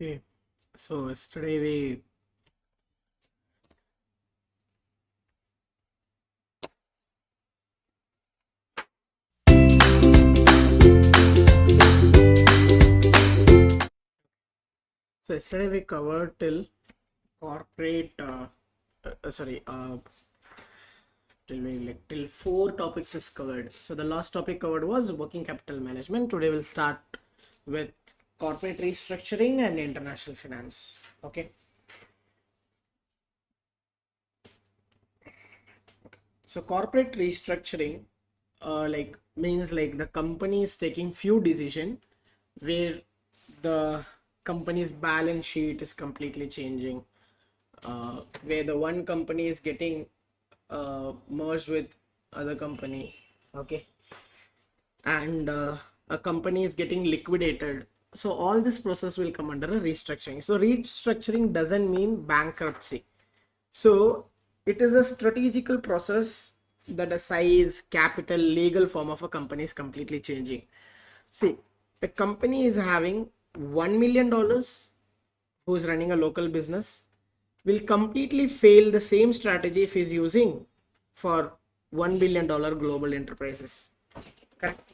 Okay, so yesterday we covered till corporate sorry till four topics is covered. So the last topic covered was working capital management. Today we'll start with corporate restructuring and international finance. Okay. So corporate restructuring means the company is taking few decision where the company's balance sheet is completely changing, where the one company is getting merged with other company, okay, and a company is getting liquidated. So all this process will come under a restructuring. So restructuring doesn't mean bankruptcy. So it is a strategical process that the size, capital, legal form of a company is completely changing. See, a company is having $1 million who is running a local business will completely fail the same strategy if he's using for $1 billion global enterprises. Correct?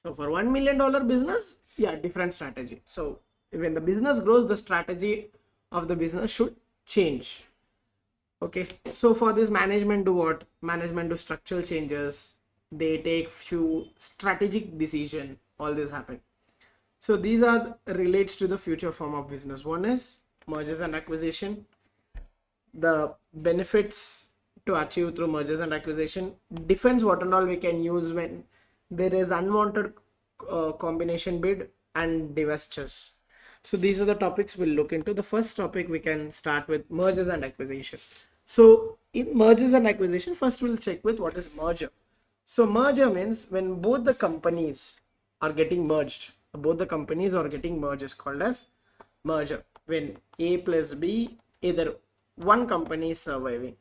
So for $1 million business, yeah, different strategy. So when the business grows, the strategy of the business should change. Okay, so for this, management do what? Management do structural changes. They take few strategic decision. All this happen. So these are relates to the future form of business. One is mergers and acquisition. The benefits to achieve through mergers and acquisition, defense, what and all we can use when there is unwanted combination bid and divestitures. So these are the topics we'll look into. The first topic we can start with mergers and acquisition. So in mergers and acquisition, first we'll check with what is merger. So merger means when both the companies are getting merged. Both the companies are getting merged is called as merger. When A plus B, either one company is surviving,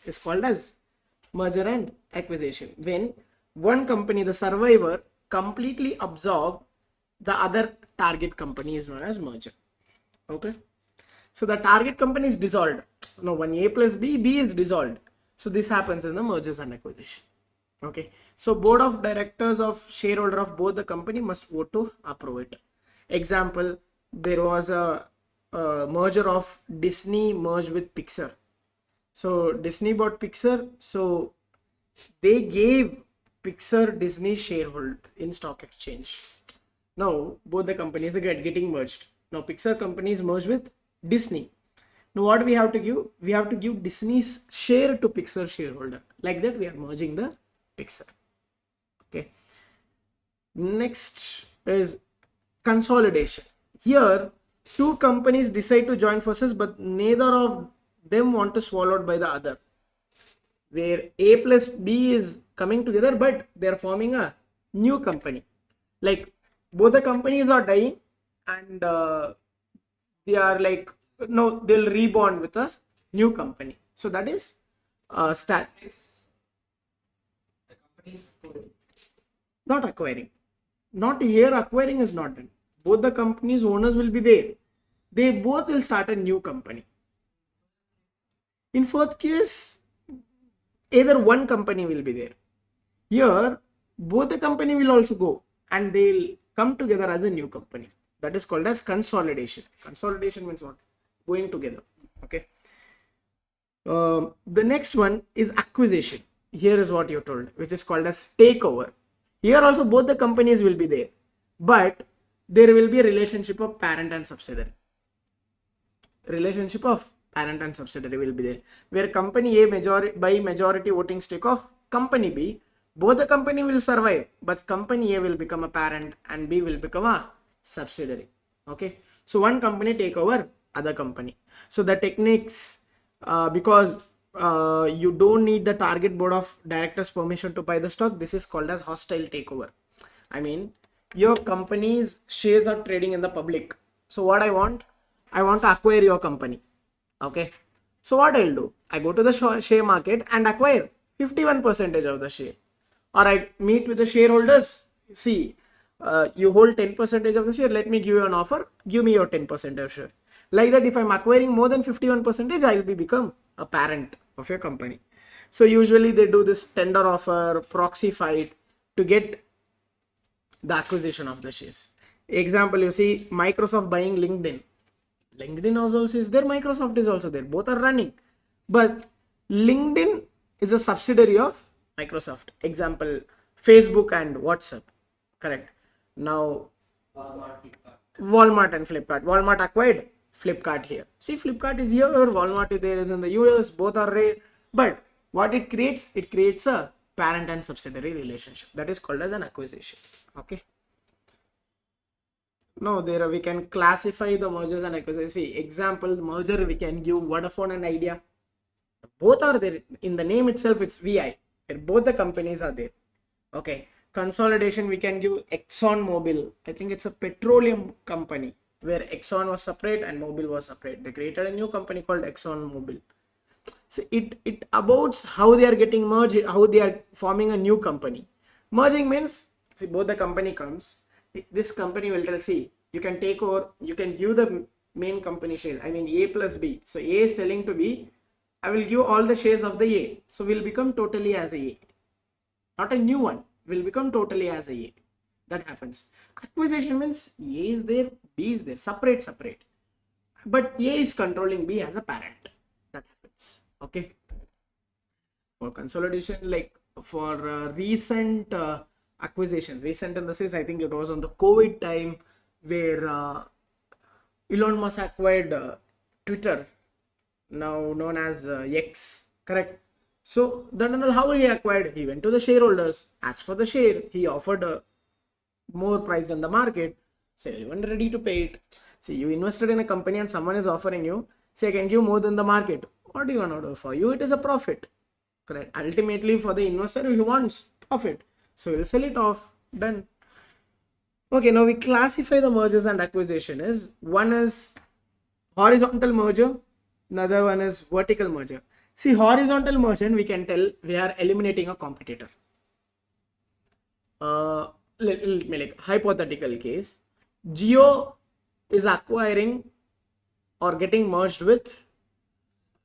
is called as merger and acquisition. When one company, the survivor, completely absorb the other target company is known as merger. Okay. So the target company is dissolved. Now when A plus B, B is dissolved. So this happens in the mergers and acquisition. Okay. So board of directors of shareholder of both the company must vote to approve it. Example, there was a merger of Disney merged with Pixar. So Disney bought Pixar. So they gave Pixar Disney sharehold in stock exchange. Now both the companies are getting merged. Now Pixar company is merged with Disney. Now what we have to give? We have to give Disney's share to Pixar shareholder. Like that we are merging the Pixar. Okay. Next is consolidation. Here two companies decide to join forces, but neither of them want to swallowed by the other. Where A plus B is coming together, but they are forming a new company. Like both the companies are dying and they are like, no, they'll rebond with a new company. So that is start. The company is not acquiring. Not here, acquiring is not done. Both the companies owners will be there. They both will start a new company. In fourth case, either one company will be there. Here, both the company will also go and they'll come together as a new company. That is called as consolidation. Consolidation means what? Going together. Okay. The next one is acquisition. Here is what you're told, which is called as takeover. Here also both the companies will be there, but there will be a relationship of parent and subsidiary. Relationship of parent and subsidiary will be there, where company A by majority voting stake of company B, both the company will survive, but company A will become a parent and B will become a subsidiary. Okay. So one company take over other company. So the techniques, because you don't need the target board of directors permission to buy the stock, this is called as hostile takeover. I mean, your company's shares are trading in the public. So what I want to acquire your company. Okay. So what I'll do? I go to the share market and acquire 51% of the share. Or I meet with the shareholders. See, you hold 10% of the share, let me give you an offer, give me your 10% of share. Like that, if I'm acquiring more than 51%, I will become a parent of your company. So usually they do this tender offer, proxy fight to get the acquisition of the shares. Example, you see Microsoft buying LinkedIn. LinkedIn also is there, Microsoft is also there. Both are running. But LinkedIn is a subsidiary of Microsoft. Example, Facebook and WhatsApp. Correct. Now, Walmart and Flipkart. Walmart acquired Flipkart here. See, Flipkart is here, Walmart is there, is in the US, both are rare. But what it creates a parent and subsidiary relationship. That is called as an acquisition. Okay. Now there we can classify the mergers and acquisitions. See, example, merger we can give Vodafone and Idea. Both are there. In the name itself, it's VI. Both the companies are there. Okay. Consolidation, we can give ExxonMobil. I think it's a petroleum company where Exxon was separate and Mobil was separate. They created a new company called ExxonMobil. So it about how they are getting merged, how they are forming a new company. Merging means, see, both the company comes. This company will tell, see, you can take over, you can give the main company share. I mean A plus B. So A is telling to B, I will give all the shares of the A. So we'll become totally as A. Not a new one. Will become totally as a. That happens. Acquisition means A is there, B is there, separate. But A is controlling B as a parent. That happens. Okay. For consolidation, like for recent acquisition, recent in the sense, I think it was on the COVID time where Elon Musk acquired Twitter, now known as X. Correct. So then how he acquired? He went to the shareholders, asked for the share. He offered a more price than the market. So everyone ready to pay it. See, you invested in a company and someone is offering you, say, I can give more than the market. What do you want to do? For you, it is a profit. Correct. Ultimately, for the investor, he wants profit. So he will sell it off. Done. Okay, now we classify the mergers and acquisition as one is horizontal merger, another one is vertical merger. See, horizontal merger, we can tell we are eliminating a competitor. Let me like hypothetical case. Jio is acquiring or getting merged with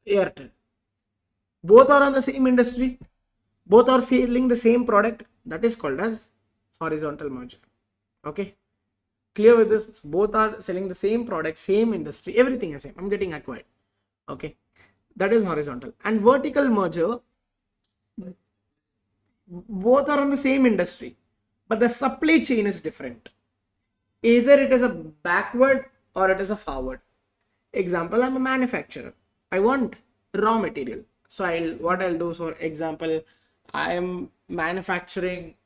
Airtel. Both are on the same industry. Both are selling the same product. That is called as horizontal merger. Okay. Clear with this? So both are selling the same product, same industry, everything is same. I'm getting acquired. Okay. That is horizontal. And vertical merger, both are on the same industry, but the supply chain is different. Either it is a backward or it is a forward. Example, I'm a manufacturer. I want raw material. So what I'll do, for example, I am manufacturing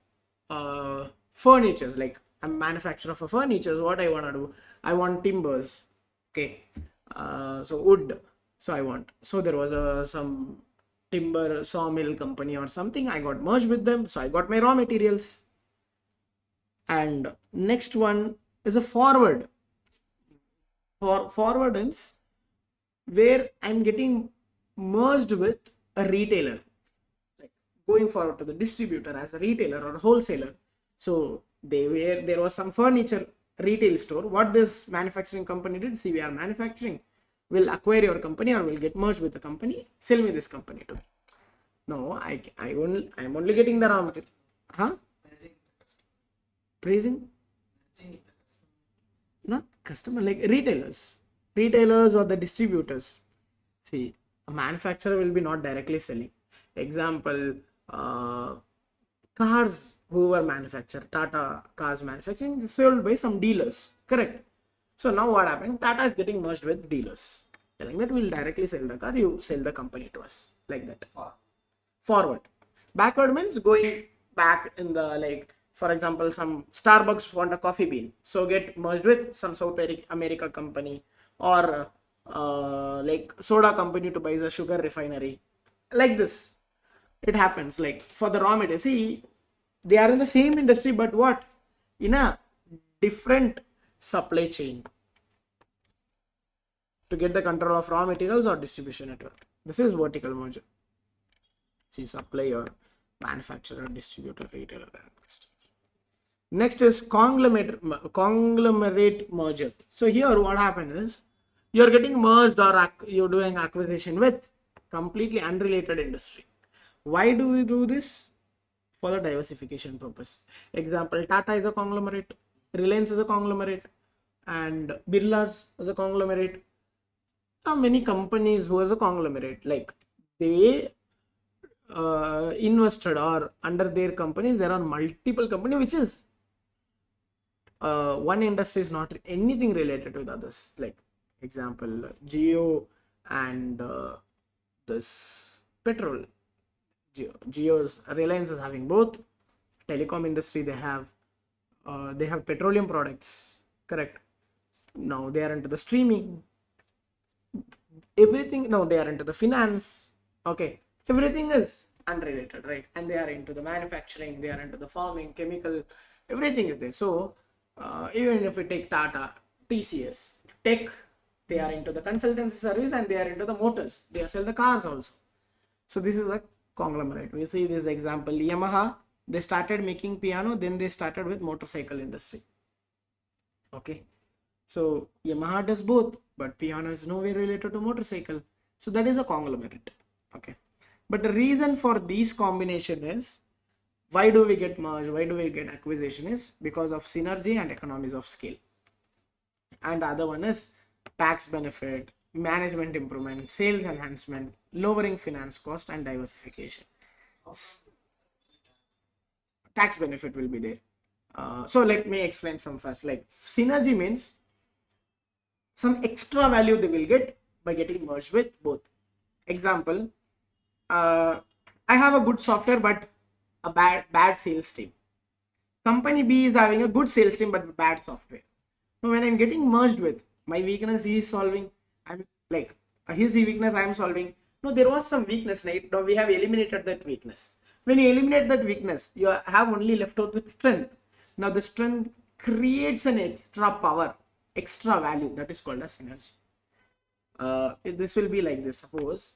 furnitures. Like I'm manufacturer for furnitures. What I want to do, I want timbers. Okay. So wood. So there was some timber sawmill company or something. I got merged with them. So I got my raw materials. And next one is a forward. Forward is where I'm getting merged with a retailer. Like going forward to the distributor as a retailer or a wholesaler. So there was some furniture retail store. What this manufacturing company did, see, we are manufacturing. Will acquire your company or will get merged with the company, sell me this company to me. No, I'm only getting the raw material. Huh? Praising? Not customer, like retailers or the distributors. See, a manufacturer will be not directly selling. Example, cars who were manufactured, Tata cars manufacturing, sold by some dealers. Correct. So now what happened? Tata is getting merged with dealers. Telling that we'll directly sell the car, you sell the company to us. Like that. Forward. Backward means going back in the, like, for example, some Starbucks want a coffee bean. So get merged with some South America company or like soda company to buy the sugar refinery. Like this. It happens. Like for the raw material. See, they are in the same industry, but what? In a different supply chain to get the control of raw materials or distribution network. This is vertical merger. See, supplier, manufacturer, distributor, retailer, and customers. Next is conglomerate merger. So here what happened is you're getting merged or you're doing acquisition with completely unrelated industry. Why do we do this? For the diversification purpose. Example, Tata is a conglomerate, Reliance is a conglomerate, and Birla's is a conglomerate. Many companies who is a conglomerate, like they invested or under their companies there are multiple companies which is one industry is not anything related with others, like example Geo and this petrol. Geo's Reliance is having both. Telecom industry they have petroleum products, correct? Now they are into the streaming, everything. Now they are into the finance, okay? Everything is unrelated, right? And they are into the manufacturing, they are into the farming, chemical, everything is there. So even if we take Tata, TCS, tech, they are into the consultancy service and they are into the motors, they sell the cars also. So this is a conglomerate. We see this example, Yamaha, they started making piano, then they started with motorcycle industry, okay? So Yamaha does both, but piano is nowhere related to motorcycle, so that is a conglomerate, okay? But the reason for these combination is, why do we get merge, why do we get acquisition, is because of synergy and economies of scale. And the other one is tax benefit, management improvement, sales enhancement, lowering finance cost, and diversification. Tax benefit will be there. So let me explain from first. Like synergy means some extra value they will get by getting merged with both. Example, I have a good software but a bad sales team. Company B is having a good sales team but bad software. Now when I'm getting merged with, my weakness he is solving, I'm like his weakness I am solving. No, there was some weakness, right? Now we have eliminated that weakness. When you eliminate that weakness, you have only left out with strength. Now the strength creates an extra power, extra value, that is called as synergy. This will be like this. Suppose,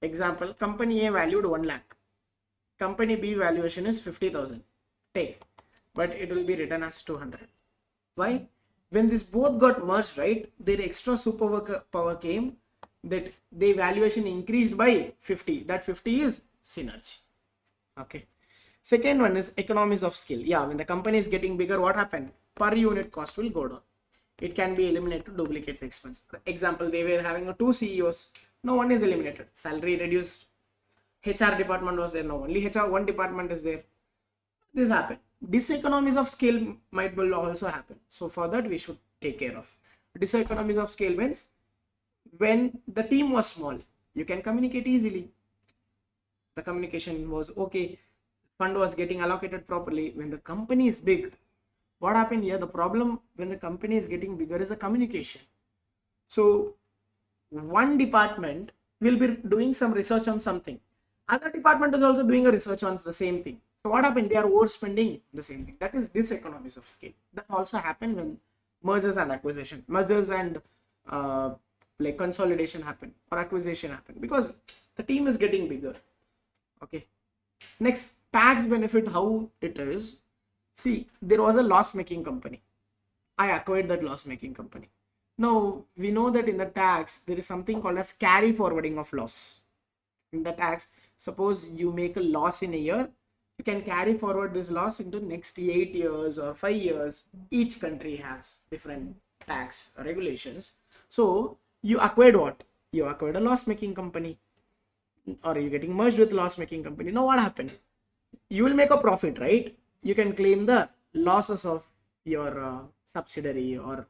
example, company A valued 1 lakh. Company B valuation is 50,000. Take, but it will be written as 200. Why? When this both got merged, right, their extra superpower came, that the valuation increased by 50. That 50 is synergy. Okay. Second one is economies of scale. Yeah, when the company is getting bigger, what happened? Per unit cost will go down. It can be eliminated to duplicate the expense. For example, they were having two CEOs. No, one is eliminated. Salary reduced. HR department was there. No, only HR one department is there. This happened. Diseconomies of scale might will also happen. So for that we should take care of. Diseconomies of scale means when the team was small, you can communicate easily. The communication was okay. Fund was getting allocated properly. When the company is big, what happened here? The problem when the company is getting bigger is the communication. So one department will be doing some research on something. Other department is also doing a research on the same thing. So what happened? They are overspending the same thing. That is diseconomies of scale. That also happen when mergers and acquisition, mergers and like consolidation happen or acquisition happen because the team is getting bigger. Okay. Next, tax benefit, how it is. See, there was a loss-making company. I acquired that loss-making company. Now we know that in the tax there is something called as carry forwarding of loss. In the tax, suppose you make a loss in a year, you can carry forward this loss into next 8 years or 5 years. Each country has different tax regulations. So you acquired what? You acquired a loss-making company, or you're getting merged with loss-making company. Now what happened? You will make a profit, right? You can claim the losses of your subsidiary or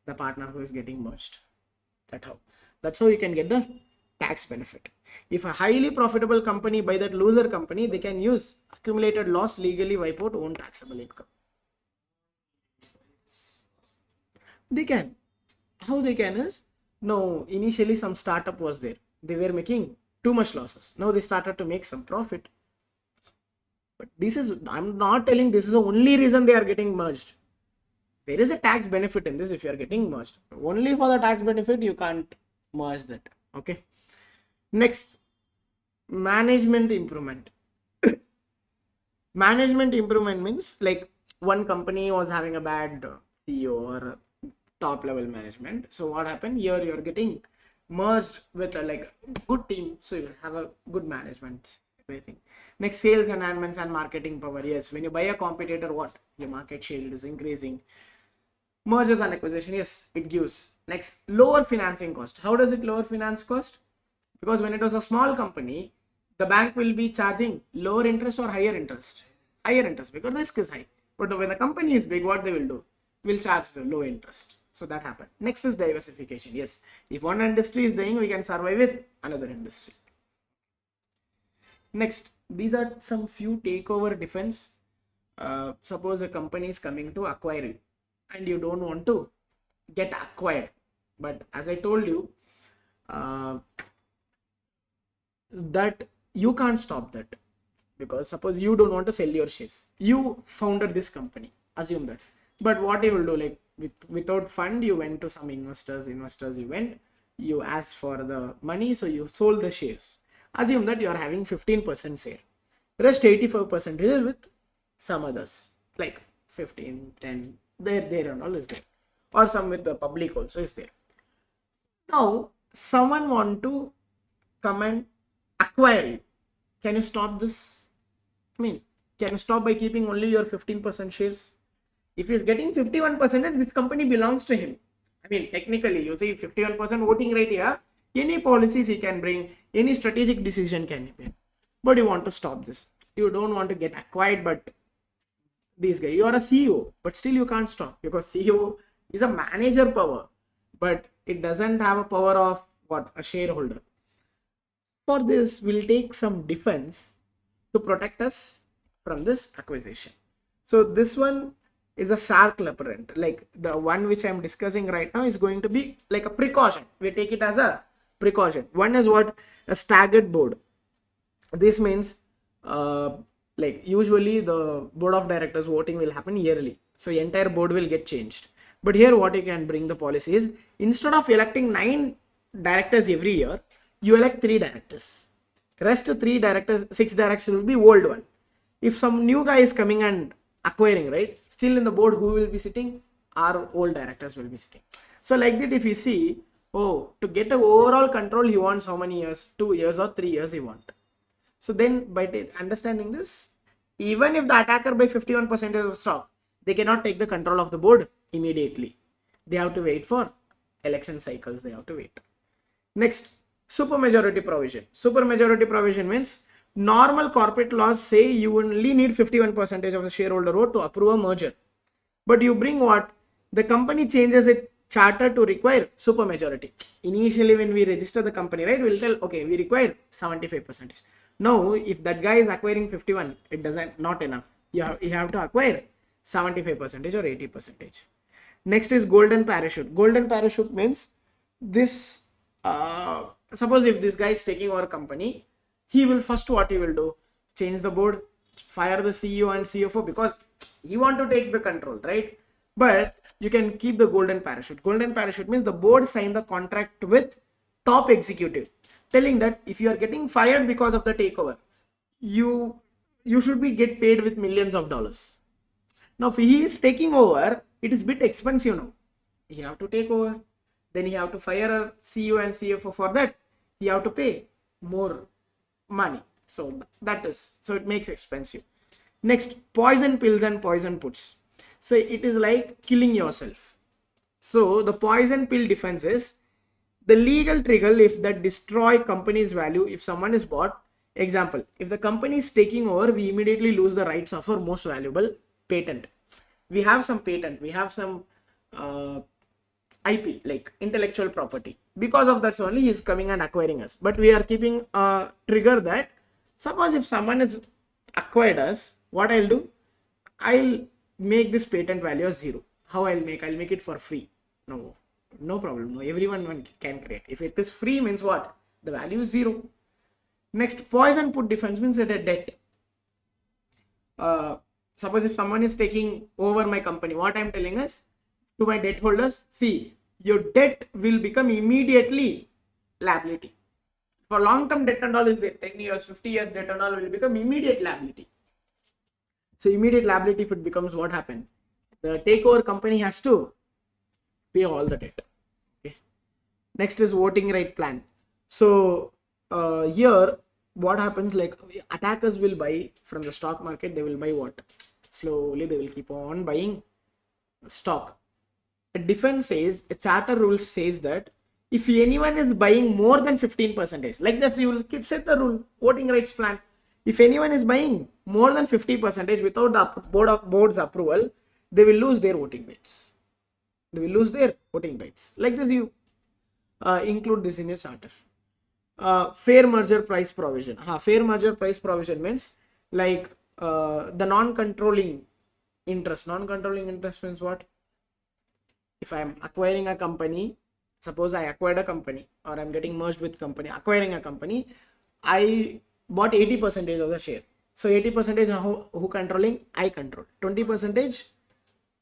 the partner who is getting merged. That's how you can get the tax benefit. If a highly profitable company buy that loser company, they can use accumulated loss legally wipe out own taxable income. They can. How they can is, no, initially some startup was there. They were making too much losses. Now they started to make some profit. But this is, I'm not telling this is the only reason they are getting merged. There is a tax benefit in this if you are getting merged. Only for the tax benefit you can't merge that. Okay. Next, management improvement. Management improvement means like one company was having a bad CEO or top level management. So what happened here? You're getting merged with a like good team, so you have a good management, everything. Next, sales enhancements and marketing power. Yes, when you buy a competitor, what your market share is increasing. Mergers and acquisition, yes, it gives. Next, lower financing cost. How does it lower finance cost? Because when it was a small company, the bank will be charging lower interest or higher interest. Higher interest because risk is high. But when the company is big, what they will do? Will charge the low interest. So that happened. Next is diversification. Yes, if one industry is doing, we can survive with another industry. Next, these are some few takeover defense. Suppose a company is coming to acquire you and you don't want to get acquired. But as I told you, that you can't stop that, because suppose you don't want to sell your shares, you founded this company, assume that, but what you will do, like without fund, you went to some investors you asked for the money, so you sold the shares. Assume that you are having 15% share, rest 85% is with some others, like 15, 10, there and all is there, or some with the public also is there. Now someone want to come and acquire you. Can you stop this? I mean, can you stop by keeping only your 15% shares? If he is getting 51%, this company belongs to him. I mean, technically, you see 51% voting right here, any policies he can bring, any strategic decision can be made. But you want to stop this. You don't want to get acquired, but this guy, you are a CEO, but still you can't stop, because CEO is a manager power, but it doesn't have a power of what? A shareholder. For this, we'll take some defense to protect us from this acquisition. So this one is a shark repellent, like the one which I'm discussing right now is going to be like a precaution. We take it as a precaution. One is what? A staggered board. This means like usually the board of directors voting will happen yearly, so the entire board will get changed. But here what you can bring the policy is, instead of electing 9 directors every year, you elect 3 directors. Rest 3 directors, 6 directors will be old one. If some new guy is coming and acquiring, right, still in the board, who will be sitting? Our old directors will be sitting. So like that, if you see, oh, to get an overall control, he wants how many years? 2 years or 3 years he want. So then by understanding this, even if the attacker by 51% of stock, they cannot take the control of the board immediately. They have to wait for election cycles. They have to wait. Next, supermajority provision. Supermajority provision means normal corporate laws say you only need 51% of the shareholder vote to approve a merger. But you bring what? The company changes its charter to require supermajority. Initially, when we register the company, right, we'll tell, okay, we require 75%. Now, if that guy is acquiring 51, it doesn't, not enough. You have to acquire 75% or 80%. Next is golden parachute. Golden parachute means this, suppose if this guy is taking over a company, he will first, what he will do? Change the board, fire the CEO and CFO, because he want to take the control, right? But you can keep the golden parachute. Golden parachute means the board sign the contract with top executive, telling that if you are getting fired because of the takeover, you should be get paid with millions of dollars. Now, if he is taking over, it is bit expensive now. He have to take over, then he have to fire a CEO and CFO. For that, he have to pay more money. So that is, so it makes expensive. Next, poison pills and poison puts. So it is like killing yourself. So the poison pill defense is the legal trigger if that destroy company's value if someone is bought. Example, if the company is taking over, we immediately lose the rights of our most valuable patent. We have some patent, we have some IP, like intellectual property. Because of that only he is coming and acquiring us. But we are keeping a trigger that suppose if someone is acquired us, what I'll do? I'll make this patent value as 0. How I'll make it for free. No problem. No, everyone can create. If it is free means what? The value is 0. Next, poison put defense means that a debt. Suppose if someone is taking over my company, what I'm telling is to my debt holders, see, your debt will become immediately liability. For long term debt and all is there, 10 years, 50 years debt and all will become immediate liability. So immediate liability, if it becomes, what happened? The takeover company has to pay all the debt. Okay. Next is voting right plan. So here what happens, like attackers will buy from the stock market. They will buy what? Slowly they will keep on buying stock. A defense says, a charter rule says that if anyone is buying more than 15%, like this, you will set the rule, voting rights plan. If anyone is buying more than 50% without the board's approval, they will lose their voting rights. They will lose their voting rights. Like this, you include this in your charter. Fair merger price provision. Fair merger price provision means like the non-controlling interest. Non-controlling interest means what? If I am acquiring a company, suppose I acquired a company, or I'm getting merged with company, acquiring a company, I bought 80% of the share. So 80% who controlling? I control. 20%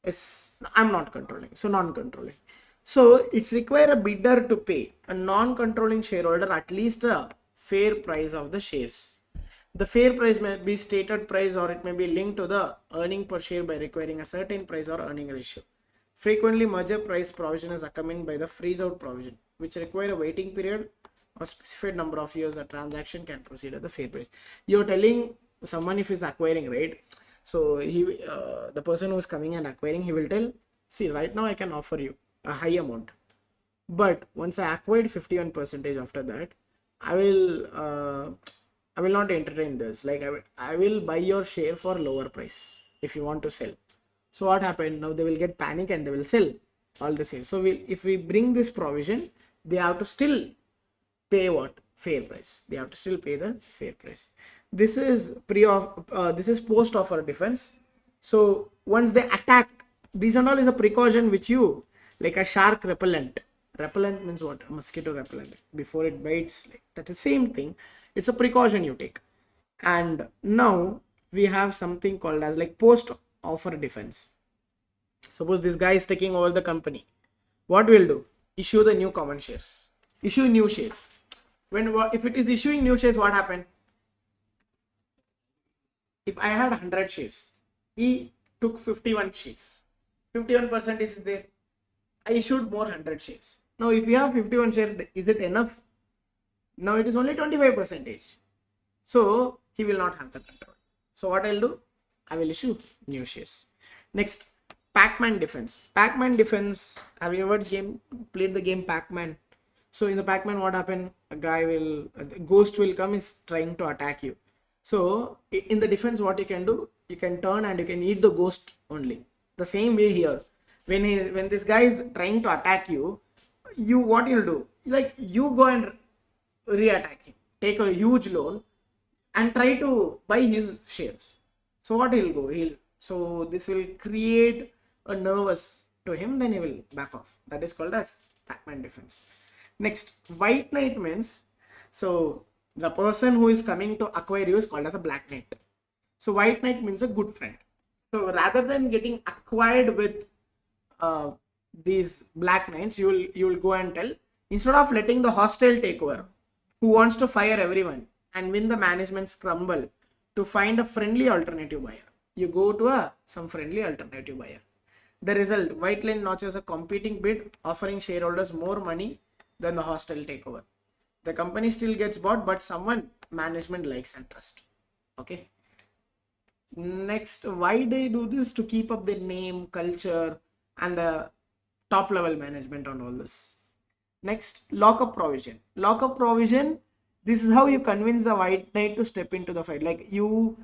is I'm not controlling. So non-controlling. So it's require a bidder to pay a non-controlling shareholder at least a fair price of the shares. The fair price may be stated price, or it may be linked to the earning per share by requiring a certain price or earning ratio. Frequently, merger price provision is accompanied by the freeze out provision, which require a waiting period or specified number of years the transaction can proceed at the fair price. You're telling someone if he's acquiring, right? So the person who is coming and acquiring, he will tell, see, right now I can offer you a high amount, but once I acquired 51% after that, I will not entertain this. Like I will buy your share for lower price if you want to sell. So what happened? Now they will get panic and they will sell all the shares. So if we bring this provision, they have to still pay what? Fair price. They have to still pay the fair price. This is post offer defense. So once they attack, these and all is a precaution which you, like a shark repellent. Repellent means what? A mosquito repellent. Before it bites, like that's the same thing. It's a precaution you take. And now we have something called as like post offer defense. Suppose this guy is taking over the company. What will do? Issue the new common shares. Issue new shares. If it is issuing new shares, what happened? If I had 100 shares, he took 51 shares. 51% is there. I issued more 100 shares. Now if we have 51 shares, is it enough? Now it is only 25%. So he will not have the control. So what I'll do? I will issue new shares. Next, Pac-Man defense. Pac-Man defense. Have you ever played the game Pac-Man? So in the Pac-Man, what happened? A ghost will come, is trying to attack you. So in the defense, what you can do? You can turn and you can eat the ghost only. The same way here. When this guy is trying to attack you, what you'll do? Like you go and re-attack him. Take a huge loan and try to buy his shares. So what he'll go? So this will create a nervous to him, then he will back off. That is called as Pac-Man defense. Next, white knight means, so the person who is coming to acquire you is called as a black knight. So white knight means a good friend. So rather than getting acquired with these black knights, you will go and tell, instead of letting the hostile take over, who wants to fire everyone and win the management's crumble to find a friendly alternative buyer, you go to some friendly alternative buyer. The result, white knight notches a competing bid, offering shareholders more money than the hostile takeover. The company still gets bought, but someone management likes and trust. Okay. Next, why they do this? To keep up their name, culture, and the top level management on all this. Next, lockup provision. Lockup provision, this is how you convince the white knight to step into the fight. Like you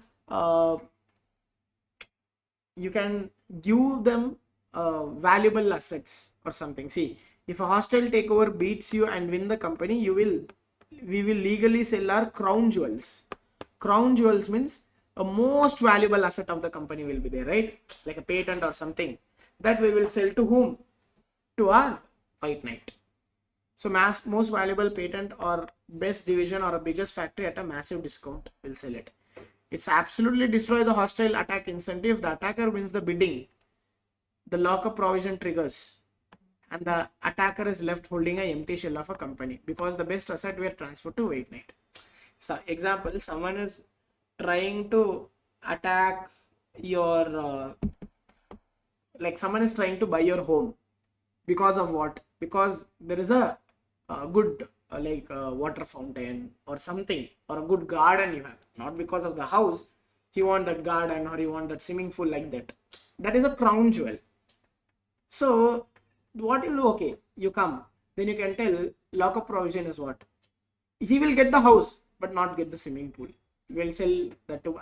can give them valuable assets or something. See, if a hostile takeover beats you and win the company, we will legally sell our crown jewels. Crown jewels means a most valuable asset of the company will be there, right? Like a patent or something that we will sell to whom? To our white knight. So most valuable patent or best division or a biggest factory at a massive discount will sell it. It's absolutely destroy the hostile attack incentive. The attacker wins the bidding. The lockup provision triggers and the attacker is left holding an empty shell of a company because the best asset were transferred to white knight. So example, someone is trying to attack your like someone is trying to buy your home because of what? Because there is a good water fountain or something, or a good garden you have. Not because of the house. He want that garden or he want that swimming pool like that. That is a crown jewel. So what you do? Okay, you come, then you can tell lockup provision is what? He will get the house but not get the swimming pool. We'll sell that to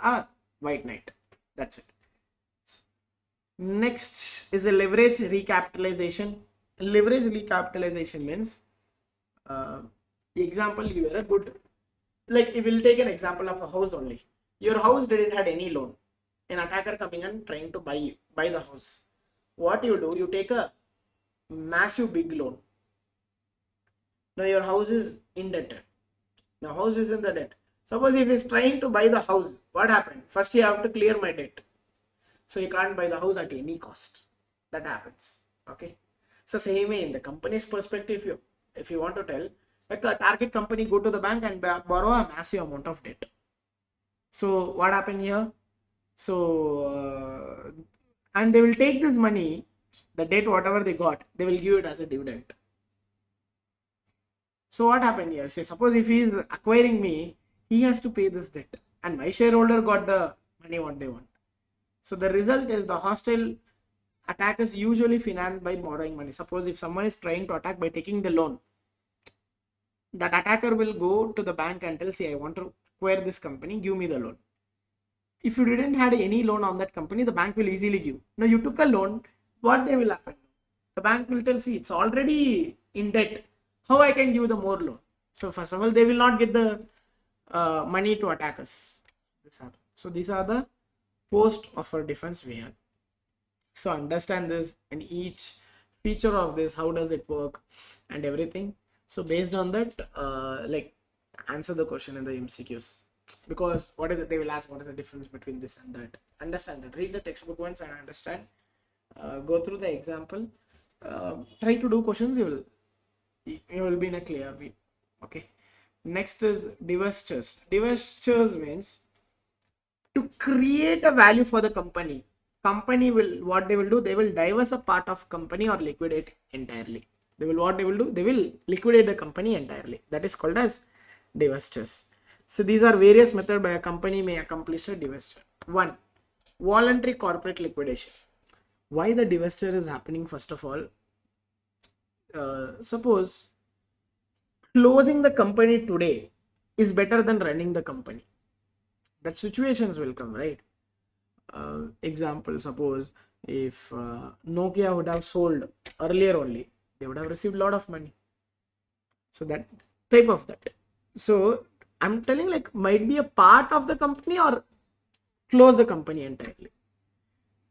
white knight. That's it. Next is a leverage recapitalization. Leverage recapitalization means example, you are a good, like we will take an example of a house only. Your house didn't had any loan. An attacker coming and trying to buy the house. What you do? You take a massive big loan. Now your house is indebted. Now house is in the debt. Suppose if he's trying to buy the house, what happened? First you have to clear my debt. So you can't buy the house at any cost. That happens. Okay. So same way in the company's perspective, if you want to tell, like a target company go to the bank and borrow a massive amount of debt. So what happened here? So and they will take this money, the debt whatever they got, they will give it as a dividend. So what happened here? Say suppose if he is acquiring me, he has to pay this debt, and my shareholder got the money what they want. So the result is the hostile attack is usually financed by borrowing money. Suppose if someone is trying to attack by taking the loan, that attacker will go to the bank and tell, say, I want to acquire this company, give me the loan. If you didn't had any loan on that company, the bank will easily give. Now you took a loan, what they will happen? The bank will tell, see, it's already in debt. How I can give the more loan? So first of all, they will not get the money to attack us. This happens. So these are the post offer defense we have. So understand this and each feature of this, how does it work and everything. So based on that, like answer the question in the MCQs, because what is it they will ask, what is the difference between this and that. Understand that, read the textbook once and understand, go through the example, try to do questions, you will be in a clear view. Okay, next is divestitures. Divestitures means to create a value for the company. Company will, what they will do, they will divest a part of company or liquidate entirely. They will, what they will do, they will liquidate the company entirely. That is called as divestitures. So these are various methods by a company may accomplish a divestiture. 1. Voluntary corporate liquidation. Why the divestiture is happening? First of all, suppose closing the company today is better than running the company. That situations will come, right? Example, suppose if Nokia would have sold earlier only, they would have received a lot of money. So that type of that. So I'm telling, like, might be a part of the company or close the company entirely.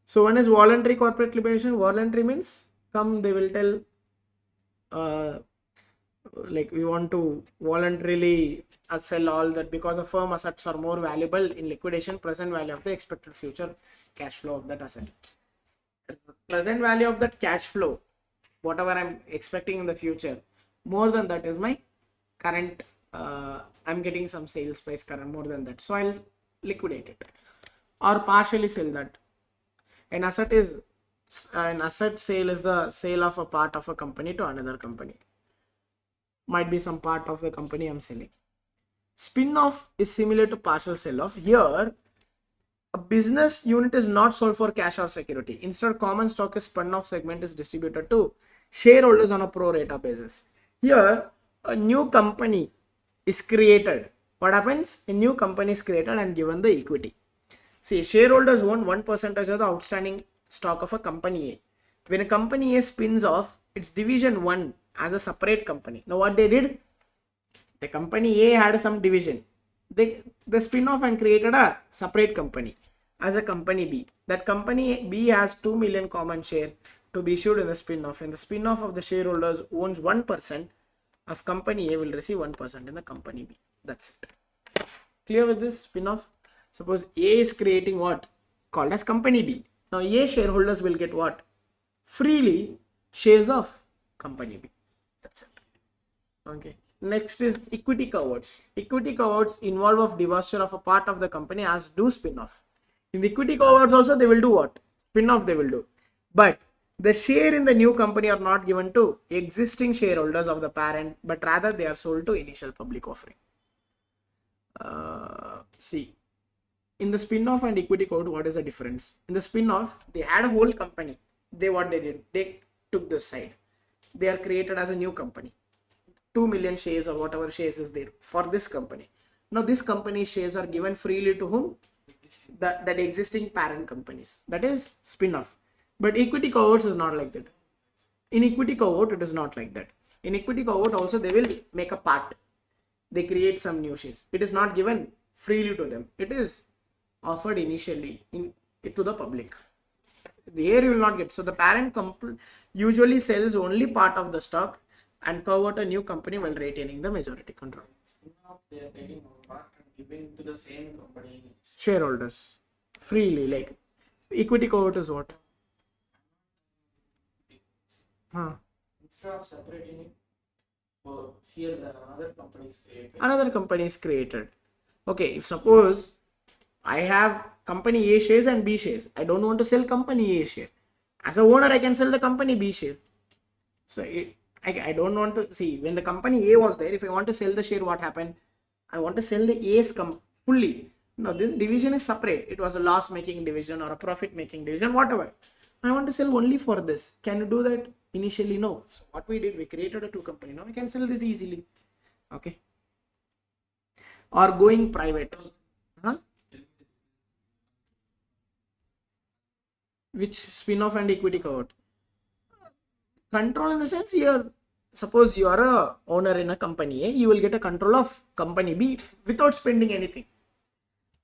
So one is voluntary corporate liquidation. Voluntary means come, they will tell like we want to voluntarily sell all that because the firm assets are more valuable in liquidation, present value of the expected future cash flow of that asset. Present value of that cash flow, whatever I'm expecting in the future, more than that is my current, I'm getting some sales price current more than that. So I'll liquidate it or partially sell that. An asset sale is the sale of a part of a company to another company. Might be some part of the company I'm selling. Spin-off is similar to partial sell-off. Here, a business unit is not sold for cash or security. Instead, common stock is spun off segment is distributed to shareholders on a pro rata basis. Here, a new company is created. What happens? A new company is created and given the equity. See, shareholders own 1% of the outstanding stock of a company A. When a company A spins off, its division 1 as a separate company. Now what they did? The company A had some division. They spin off and created a separate company as a company B. That company B has 2 million common share to be issued in the spin off. And the spin off of the shareholders owns 1% of company A will receive 1% in the company B. That's it. Clear with this spin off? Suppose A is creating what? Called as company B. Now A shareholders will get what? Freely shares of company B. That's it. Okay. Next is equity cowards. Equity cowards involve of divestiture of a part of the company as do spin-off. In the equity cohorts also they will do what? Spin-off they will do. But the share in the new company are not given to existing shareholders of the parent, but rather they are sold to initial public offering. See, in the spin-off and equity cohort, what is the difference? In the spin-off, they had a whole company. What they did, they took this side. They are created as a new company. 2 million shares or whatever shares is there for this company. Now this company shares are given freely to whom? That existing parent companies. That is spin-off. But equity cohorts is not like that. In equity cohort, it is not like that. In equity cohort also they will make a part. They create some new shares. It is not given freely to them. It is offered initially to the public. Here you will not get. So the parent company usually sells only part of the stock and convert a new company while retaining the majority control. They are taking part and giving to the same company. Shareholders freely, like equity cohort is what? Instead of separating it, here another company is created. Another company is created. Okay, if suppose I have company A shares and B shares, I don't want to sell company A share. As a owner, I can sell the company B share. So I don't want to see when the company A was there. If I want to sell the share, what happened? I want to sell the A's fully. Now this division is separate. It was a loss making division or a profit making division, whatever. I want to sell only for this. Can you do that? Initially, no. So what we did, we created a two company. Now we can sell this easily. Okay. Or going private. Which spin-off and equity cohort? Control in the sense suppose you are a owner in a company A, you will get a control of company B without spending anything.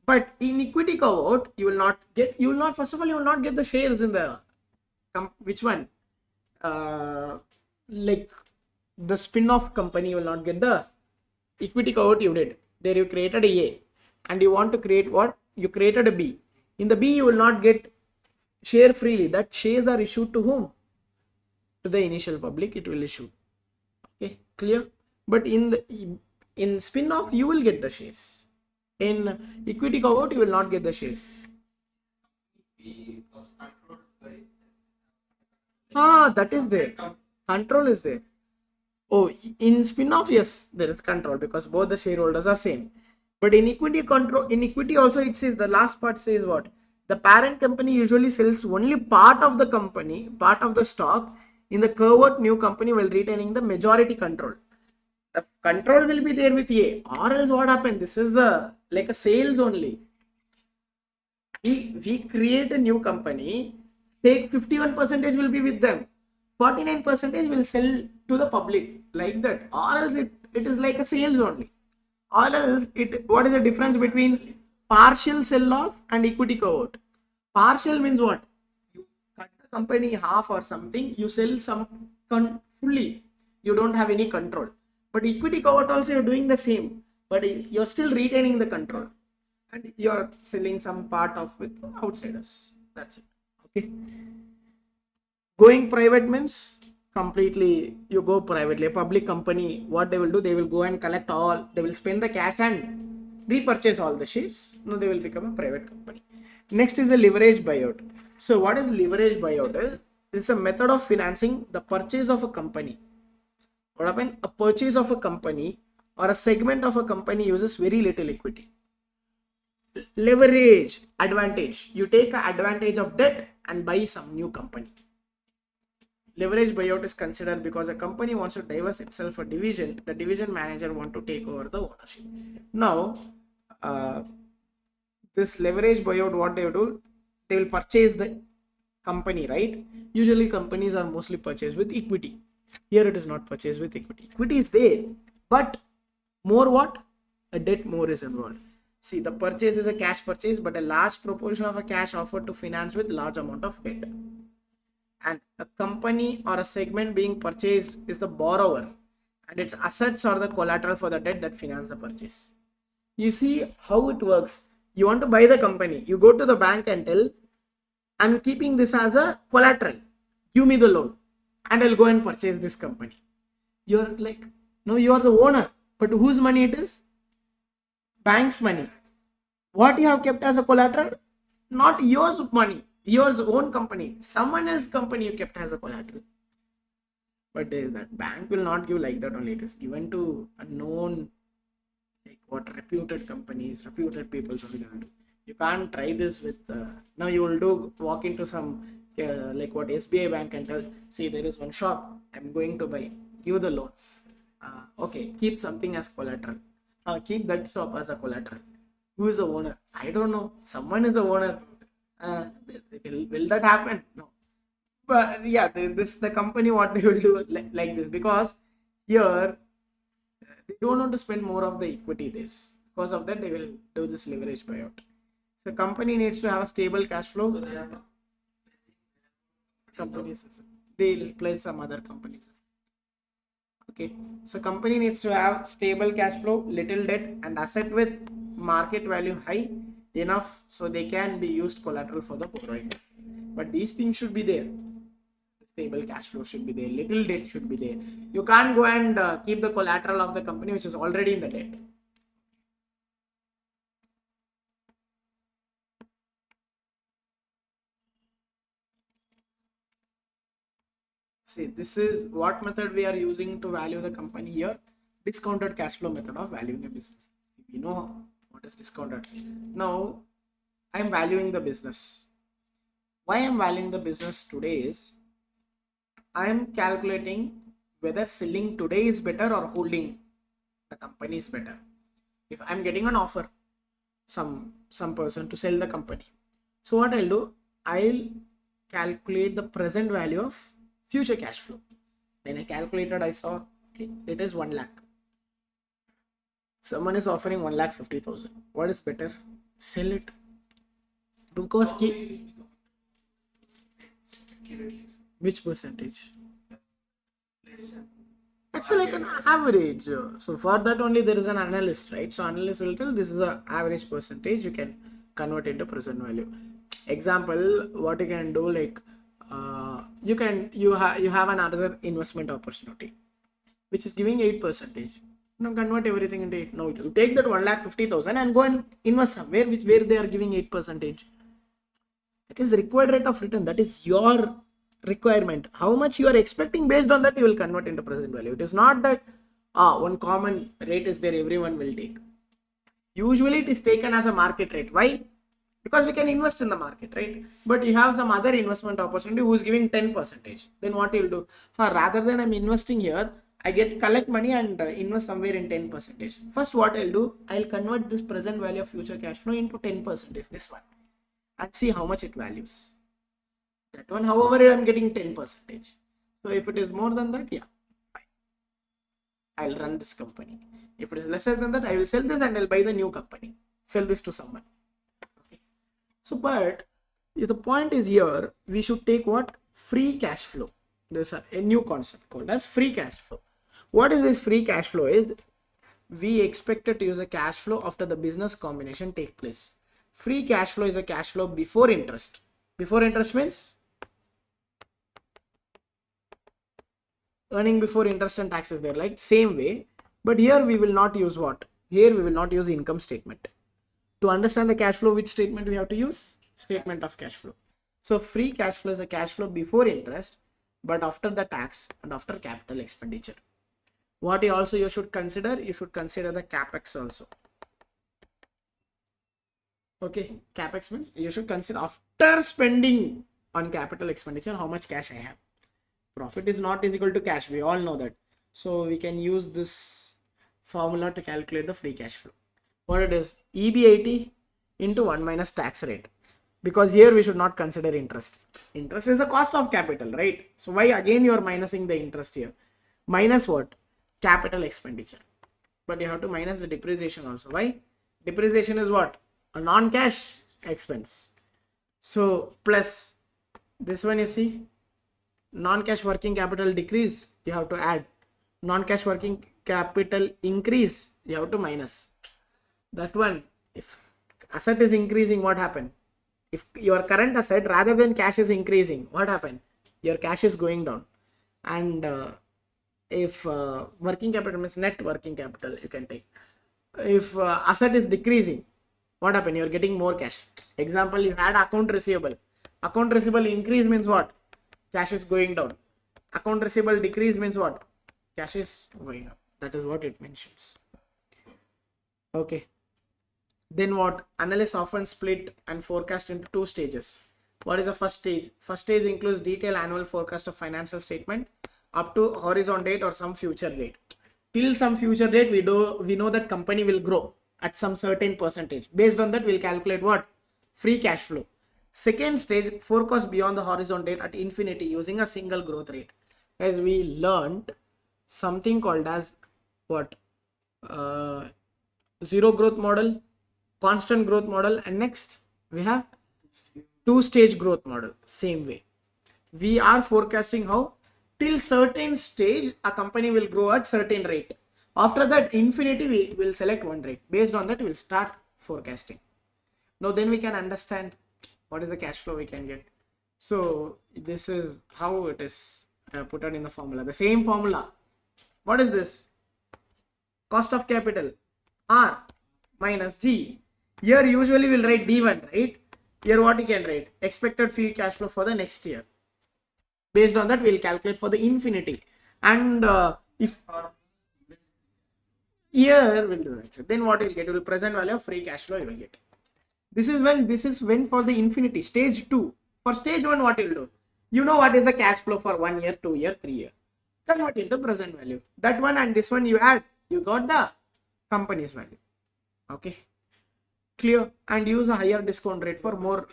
But in equity cohort, first of all, you will not get the shares in the, which one? Like the spin-off company, you will not get the equity cohort you did. There you created a and you want to create what? You created a B. In the B, you will not get share freely. That shares are issued to whom? To the initial public it will issue. Okay, clear? But in spin-off, you will get the shares. In equity cohort, you will not get the shares. That is there. Control is there. Oh, in spin-off, yes, there is control because both the shareholders are same. But in equity also it says, the last part says what? The parent company usually sells only part of the company, part of the stock in the cohort new company while retaining the majority control. The control will be there with A, or else what happened? This is like a sales only. We create a new company, take 51% will be with them, 49% will sell to the public, like that. Or else it is like a sales only. Or else what is the difference between partial sell off and equity cohort? Partial means what? You cut the company half or something, you sell some fully, you don't have any control. But equity cohort also you're doing the same, but you're still retaining the control and you're selling some part of with outsiders. That's it. Okay. Going private means completely you go privately. A public company, what they will do, they will go and collect all, they will spend the cash and repurchase all the shares. Now they will become a private company. Next is the leverage buyout. So what is leverage buyout? It's a method of financing the purchase of a company. What happened? A purchase of a company or a segment of a company uses very little equity. Leverage, advantage. You take advantage of debt and buy some new company. Leverage buyout is considered because a company wants to divest itself a division. The division manager want to take over the ownership. Now, this leverage buyout, what they do? They will purchase the company, right? Usually companies are mostly purchased with equity. Here it is not purchased with equity. Equity is there, but more what? A debt more is involved. See, the purchase is a cash purchase, but a large proportion of a cash offered to finance with large amount of debt. And a company or a segment being purchased is the borrower, and its assets are the collateral for the debt that finance the purchase. You see how it works. You want to buy the company, you go to the bank and tell, I'm keeping this as a collateral, give me the loan and I'll go and purchase this company. You're like, no, you are the owner, but whose money it is? Bank's money. What you have kept as a collateral? not yours money, yours own company, someone else's company you kept as a collateral. But that bank will not give like that only. It is given to a known, like what, reputed companies, reputed people only gonna do. You can't try this with now you will do walk into some like what SBI bank and tell, see there is one shop I'm going to buy, give the loan. Okay, keep something as collateral. Keep that shop as a collateral. Who is the owner? I don't know. Someone is the owner. Will that happen? No. But yeah, the company what they will do like this, because here they don't want to spend more of the equity this. Because of that, they will do this leverage buyout. So company needs to have a stable cash flow. So they have Companies, they'll place some other companies. Okay, so company needs to have stable cash flow, little debt, and asset with market value high enough so they can be used collateral for the borrowing. But these things should be there. Stable cash flow should be there, little debt should be there. You can't go and keep the collateral of the company which is already in the debt. See, this is what method we are using to value the company here. Discounted cash flow method of valuing a business. You know what is discounted. Now I am valuing the business. Why I am valuing the business today is I am calculating whether selling today is better or holding the company is better. If I am getting an offer, some person to sell the company, so what I'll do, I'll calculate the present value of future cash flow. Then I calculated, I saw, okay, it is 1 lakh. Someone is offering 1,50,000. What is better? Sell it. Because which percentage? It's like an average. So for that only there is an analyst, right? So analyst will tell this is an average percentage. You can convert into present value. Example, what you can do, like you have another investment opportunity which is giving 8%. Now convert everything into 8. Now you take that 1,50,000 and go and invest somewhere where they are giving 8%. That is required rate of return. That is your requirement. How much you are expecting, based on that you will convert into present value. It is not that one common rate is there, everyone will take. Usually it is taken as a market rate. Why? Because we can invest in the market, right? But you have some other investment opportunity who is giving 10%. Then what you will do? Rather than I'm investing here, I collect money and invest somewhere in 10%. First what I'll do, I'll convert this present value of future cash flow into 10%, this one, and see how much it values. That one, however, I'm getting 10%. So if it is more than that, yeah, fine, I'll run this company. If it is lesser than that, I will sell this and I'll buy the new company, sell this to someone. Okay. So, but the point is here, we should take what? Free cash flow. There's a new concept called as free cash flow. What is this free cash flow? Is we expected to use a cash flow after the business combination take place. Free cash flow is a cash flow before interest. Before interest means earning before interest and taxes there, like same way. But here we will not use what? Here we will not use income statement. To understand the cash flow, which statement we have to use? Statement of cash flow. So free cash flow is a cash flow before interest, but after the tax and after capital expenditure. What you should consider? You should consider the capex also. Okay, capex means you should consider after spending on capital expenditure how much cash I have. Profit is not equal to cash, we all know that. So we can use this formula to calculate the free cash flow. What it is? EBIT into 1 minus tax rate. Because here we should not consider interest. Interest is the cost of capital, right? So why again you are minusing the interest here? Minus what? Capital expenditure. But you have to minus the depreciation also. Why? Depreciation is what? A non-cash expense. So plus this one, you see, non-cash working capital decrease, you have to add. Non-cash working capital increase, you have to minus. That one, if asset is increasing, what happened? If your current asset rather than cash is increasing, what happened? Your cash is going down. And if working capital means net working capital, you can take. If asset is decreasing, what happened? You're getting more cash. Example, you had account receivable. Account receivable increase means what? Cash is going down. Account receivable decrease means what? Cash is going up. That is what it mentions. Okay. Then what? Analysts often split and forecast into two stages. What is the first stage? First stage includes detailed annual forecast of financial statement up to horizon date or some future date. Till some future date, we know that company will grow at some certain percentage. Based on that, we'll calculate what? Free cash flow. Second stage, forecast beyond the horizon date at infinity using a single growth rate. As we learned something called as what? Zero growth model, constant growth model, and next we have two-stage growth model. Same way, we are forecasting how till certain stage a company will grow at certain rate. After that infinity, we will select one rate. Based on that, we will start forecasting. Now then we can understand what is the cash flow we can get. So this is how it is put out in the formula. The same formula. What is this? Cost of capital R minus G. Here usually we'll write D1, right? Here what you can write? Expected free cash flow for the next year. Based on that, we'll calculate for the infinity. And if here we'll do that. So then what we'll get? We'll present value of free cash flow you will get. This is when for the infinity. Stage 2. For stage 1, what you'll do? You know what is the cash flow for 1 year, 2 year, 3 year. Convert into present value. That one and this one you add. You got the company's value. Okay. Clear. And use a higher discount rate for more.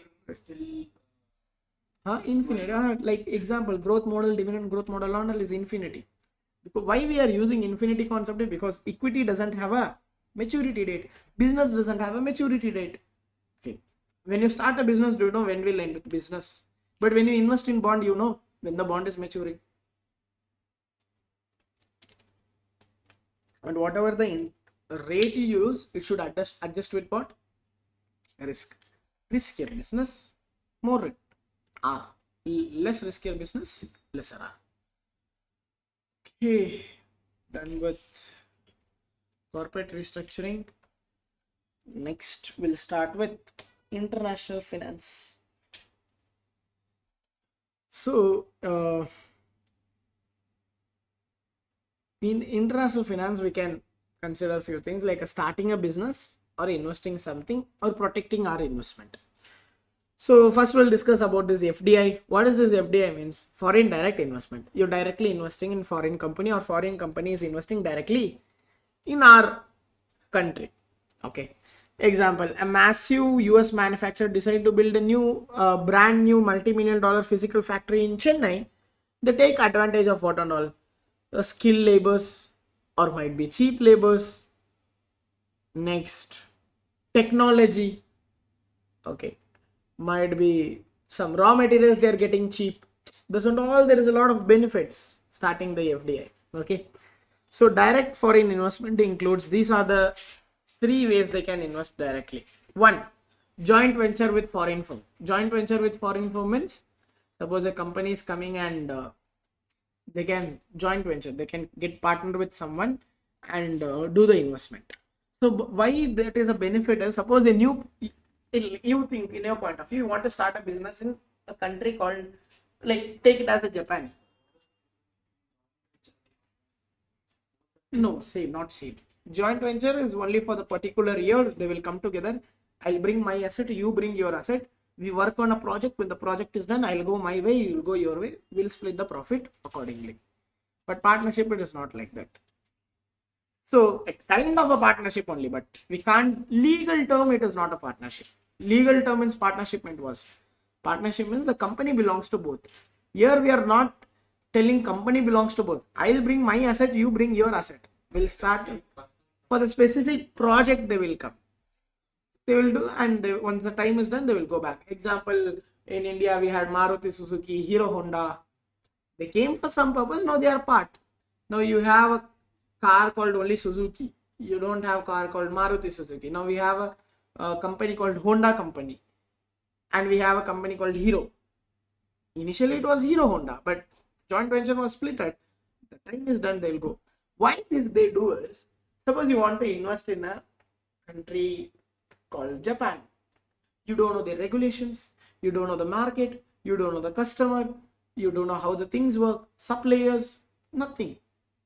Infinity. Like example, growth model, dividend growth model is infinity. Because why we are using infinity concept is because equity doesn't have a maturity date. Business doesn't have a maturity date. Okay. When you start a business, do you know when will end with business? But when you invest in bond, you know when the bond is maturing. And whatever the rate you use, it should adjust with what? Risk. Riskier business, more rate. R. Less riskier business, lesser R. Okay. Done with corporate restructuring. Next, we'll start with international finance. So, in international finance, we can consider a few things like starting a business or investing something or protecting our investment. So first we'll discuss about this FDI. What is this FDI means? Foreign direct investment. You're directly investing in foreign company or foreign company is investing directly in our country. Okay. Example, a massive US manufacturer decided to build a new brand new multi-million-dollar physical factory in Chennai. They take advantage of what and all? The skilled labors or might be cheap labors. Next, technology. Okay. Might be some raw materials they are getting cheap. This and all, there is a lot of benefits starting the FDI. Okay. So direct foreign investment includes, these are the 3 ways they can invest directly. 1, joint venture with foreign firm. Joint venture with foreign firm means, suppose a company is coming and they can joint venture, they can get partnered with someone and do the investment. So why that is a benefit is, suppose you think in your point of view, you want to start a business in a country called, like take it as a Japan. No, same, not same. Joint venture is only for the particular year. They will come together. I'll bring my asset, you bring your asset. We work on a project. When the project is done, I'll go my way, you'll go your way. We'll split the profit accordingly. But partnership, it is not like that. So a kind of a partnership only, but we can't, legal term, it is not a partnership. Legal term means partnership means the company belongs to both. Here we are not telling company belongs to both. I'll bring my asset, you bring your asset. We'll start for the specific project. They will come. They will do, and once the time is done, they will go back. Example, in India we had Maruti Suzuki, Hero Honda. They came for some purpose. Now they are part. Now you have a car called only Suzuki. You don't have car called Maruti Suzuki. Now we have a company called Honda company, and we have a company called Hero. Initially it was Hero Honda, but joint venture was split. The time is done, they'll go. Why this they do is, suppose you want to invest in a country called Japan. You don't know the regulations, you don't know the market, you don't know the customer, you don't know how the things work, suppliers, nothing.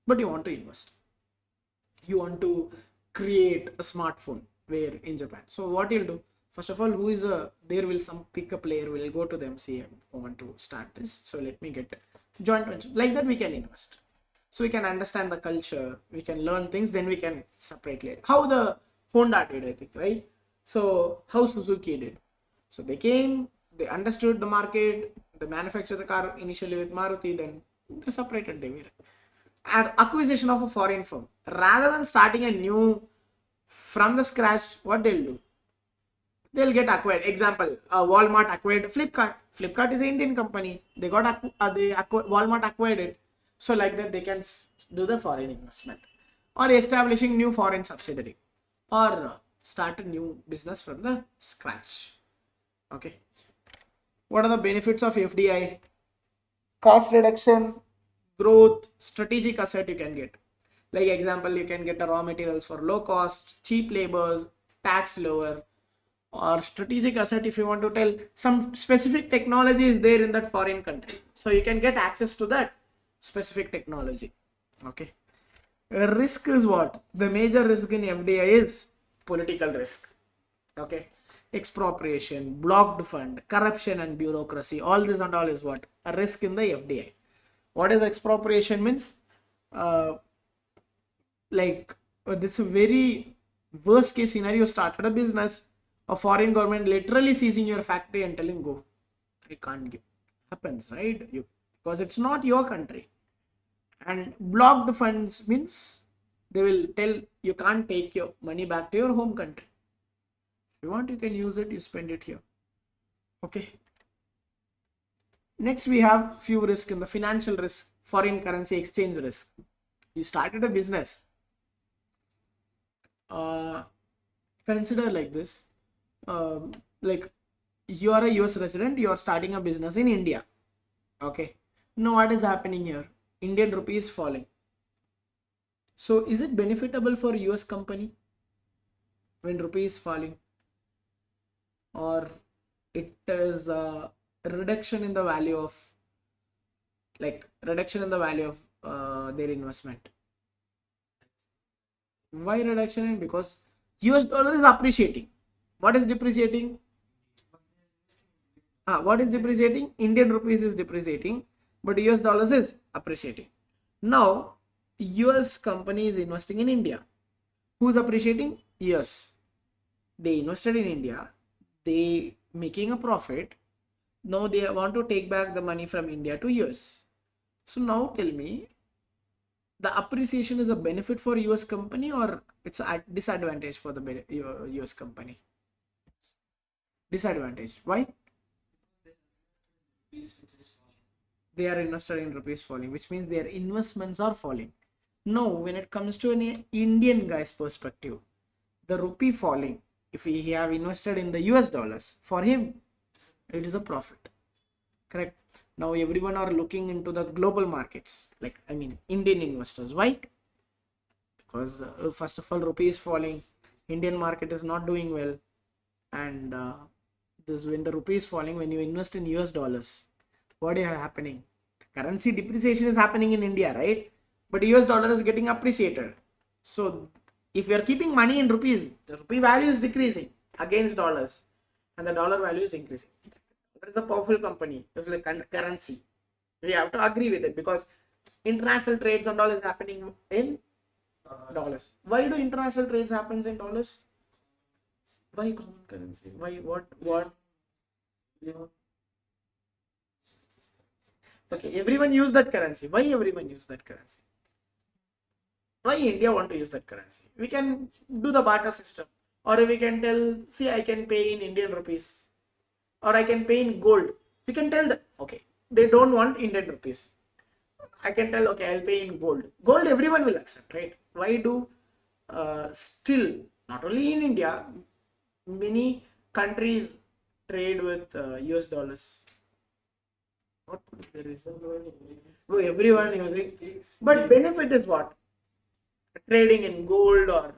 But you want to invest. You want to create a smartphone where in Japan. So what you'll do, first of all, there will some pick a player will go to them, say, I want to start this, so let me get joint venture. Like that we can invest. So we can understand the culture, we can learn things, then we can separately. How the Honda did, I think, right? So how Suzuki did. So they came, they understood the market, they manufactured the car initially with Maruti, then they separated, they were. And acquisition of a foreign firm. Rather than starting a new from the scratch, what they'll do? They'll get acquired. Example, Walmart acquired Flipkart. Flipkart is an Indian company. Walmart acquired it. So like that they can do the foreign investment. Or establishing new foreign subsidiary. Or start a new business from the scratch. Okay. What are the benefits of FDI? Cost reduction, growth, strategic asset you can get. Like example, you can get the raw materials for low cost, cheap labors, tax lower, or strategic asset if you want to tell some specific technology is there in that foreign country. So you can get access to that specific technology. Okay. Risk is what? The major risk in FDI is political risk. Okay. Expropriation, blocked fund, corruption and bureaucracy. All this and all is what? A risk in the FDI. What is expropriation means? This is a very worst case scenario. Started a business, a foreign government literally seizing your factory and telling go, I can't give. Happens, right? Because it's not your country. And blocked funds means they will tell you can't take your money back to your home country. If you want, you can use it, you spend it here. Okay. Next, we have few risks in the financial risk, foreign currency exchange risk. You started a business. Consider like this. Like you are a US resident, you are starting a business in India. Okay. Now what is happening here? Indian rupee is falling. So is it benefitable for US company when rupee is falling? Or it is a reduction in the value of their investment. Why reduction? Because US dollar is appreciating. What is depreciating? What is depreciating? Indian rupees is depreciating, but US dollars is appreciating. Now US company is investing in India. Who is appreciating? US. They invested in India. They making a profit. Now they want to take back the money from India to US. So now tell me, the appreciation is a benefit for US company or it's a disadvantage for the US company? Disadvantage. Why? They are invested in rupees falling, which means their investments are falling. No, when it comes to an Indian guy's perspective, the rupee falling, if he have invested in the US dollars, for him, it is a profit. Correct. Now everyone are looking into the global markets, Indian investors. Why? Because first of all, rupee is falling, Indian market is not doing well, and when the rupee is falling, when you invest in US dollars, what is happening? The currency depreciation is happening in India, right? But US dollar is getting appreciated. So if you are keeping money in rupees, the rupee value is decreasing against dollars, and the dollar value is increasing. It is a powerful company. It's like currency. We have to agree with it because international trades and all is happening in dollars. Why do international trades happens in dollars? Why common currency? Why what? Okay, everyone use that currency. Why everyone use that currency? Why India want to use that currency? We can do the barter system, or we can tell, see, I can pay in Indian rupees, or I can pay in gold. We can tell that, okay, they don't want Indian rupees. I can tell, okay, I'll pay in gold. Gold everyone will accept, right? Why do still, not only in India, many countries trade with US dollars? What could be the reason? Everyone using, but benefit is what? Trading in gold or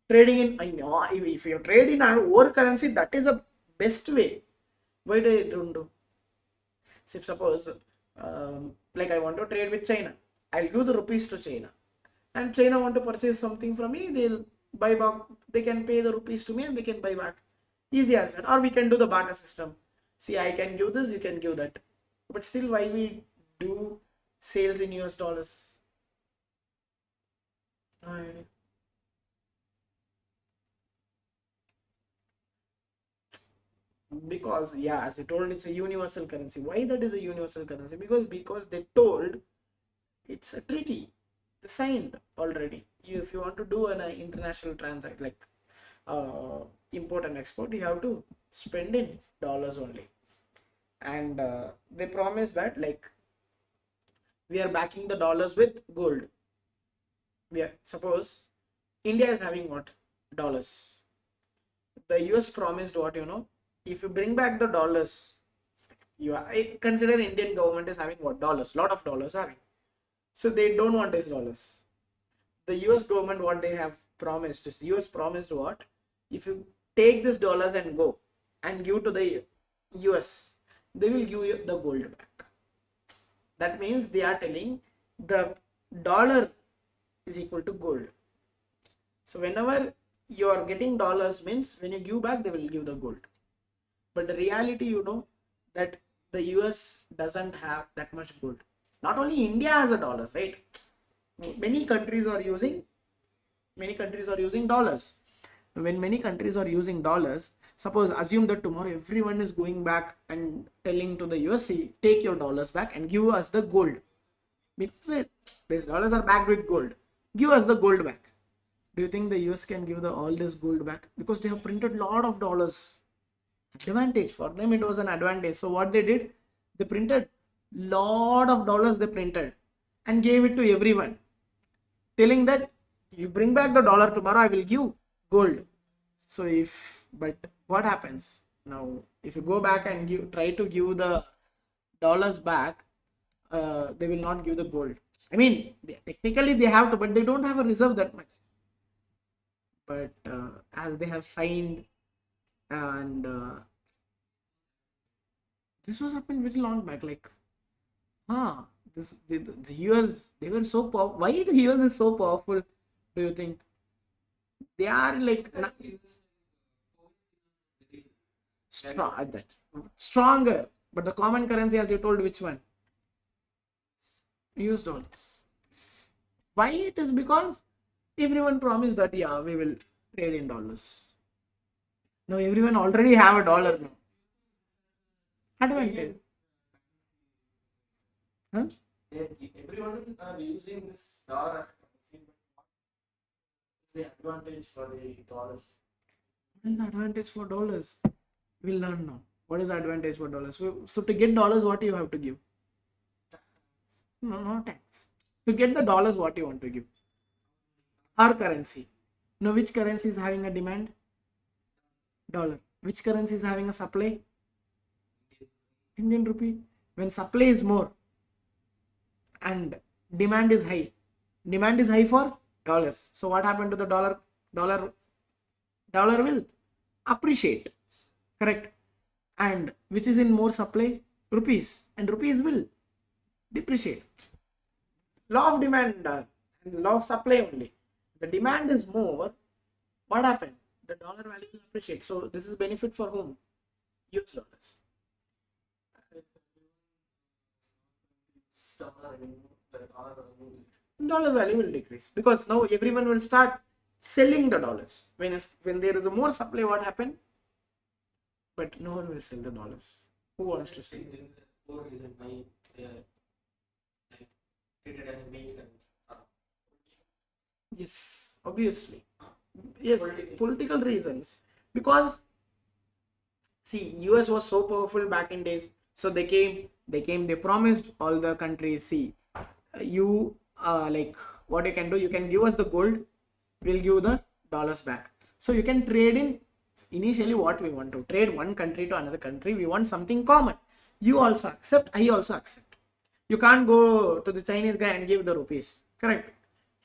trading in, I know, if you trade in our currency, that is a best way. Why they don't do? So if suppose like I want to trade with China, I'll give the rupees to China, and China want to purchase something from me, they'll buy back, they can pay the rupees to me and they can buy back. Easy as that. Or we can do the barter system. See, I can give this, you can give that. But still, why we do sales in US dollars? No idea. Because yeah, as I told, it's a universal currency. Why that is a universal currency? Because they told it's a treaty, they signed already. If you want to do an international transaction like import and export, you have to spend in dollars only. And they promise that like we are backing the dollars with gold. Suppose India is having what? Dollars. The US promised what, if you bring back the dollars, I consider Indian government is having what? Dollars, lot of dollars having. So they don't want these dollars. The US government, what they have promised is, US promised what? If you take this dollars and go and give to the US, they will give you the gold back. That means they are telling the dollar is equal to gold. So whenever you are getting dollars means when you give back, they will give the gold. But the reality, that the US doesn't have that much gold. Not only India has a dollars, right? Many countries are using dollars. When many countries are using dollars, suppose assume that tomorrow everyone is going back and telling to the USC, take your dollars back and give us the gold. Because these dollars are backed with gold. Give us the gold back. Do you think the US can give all this gold back? Because they have printed a lot of dollars. Advantage for them, it was an advantage. So what they did, they printed lot of dollars, they printed and gave it to everyone, telling that you bring back the dollar tomorrow, I will give gold. So but what happens now? If you go back and try to give the dollars back, they will not give the gold. I mean, technically they have to, but they don't have a reserve that much. But as they have signed, and this was happened very long back, like the US, they were so powerful. Why the US is so powerful, do you think? They are like stronger, but the common currency, as you told, which one? US dollars. Why? It is because everyone promised that we will trade in dollars. Now everyone already have a dollar now. Advantage. Huh? Everyone are using this dollar as currency, but what is the advantage for the dollars? What is the advantage for dollars? We'll learn now. What is the advantage for dollars? So to get dollars, what do you have to give? No tax. To get the dollars, what you want to give? Our currency. Now which currency is having a demand? Dollar. Which currency is having a supply? Indian rupee. When supply is more and demand is high for dollars. So what happened to the dollar? Dollar will appreciate, correct? And which is in more supply? Rupees. And rupees will depreciate. Law of demand and law of supply only. The demand is more. What happened? The dollar value will appreciate. So this is benefit for whom? US dollars. Dollar value will decrease because now everyone will start selling the dollars. When there is a more supply, what happened? But no one will sell the dollars. Who wants to sell? Poor reason why they are treated as a main currency. Yes, obviously. Yes, political reasons. Because see, US was so powerful back in days. So they came, they promised all the countries, see, you like what you can do, you can give us the gold, we'll give the dollars back. So you can trade in, initially what we want to trade one country to another country, we want something common. You also accept, I also accept. You can't go to the Chinese guy and give the rupees, correct?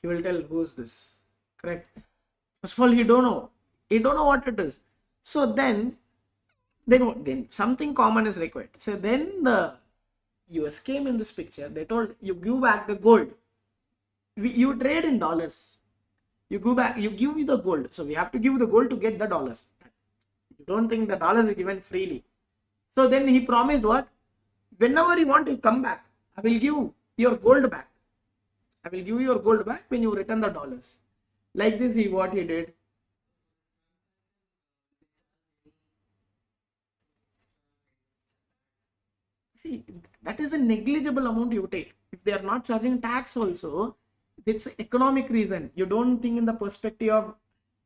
He will tell who's this, correct? First of all, he don't know what it is. So then something common is required. So then the US came in this picture. They told you give back the gold. You trade in dollars. You give me the gold. So we have to give the gold to get the dollars. You don't think the dollars is given freely. So then he promised what? Whenever you want to come back, I will give your gold back. I will give your gold back when you return the dollars. Like this, what he did. See, that is a negligible amount you take. If they are not charging tax also, it's an economic reason. You don't think in the perspective of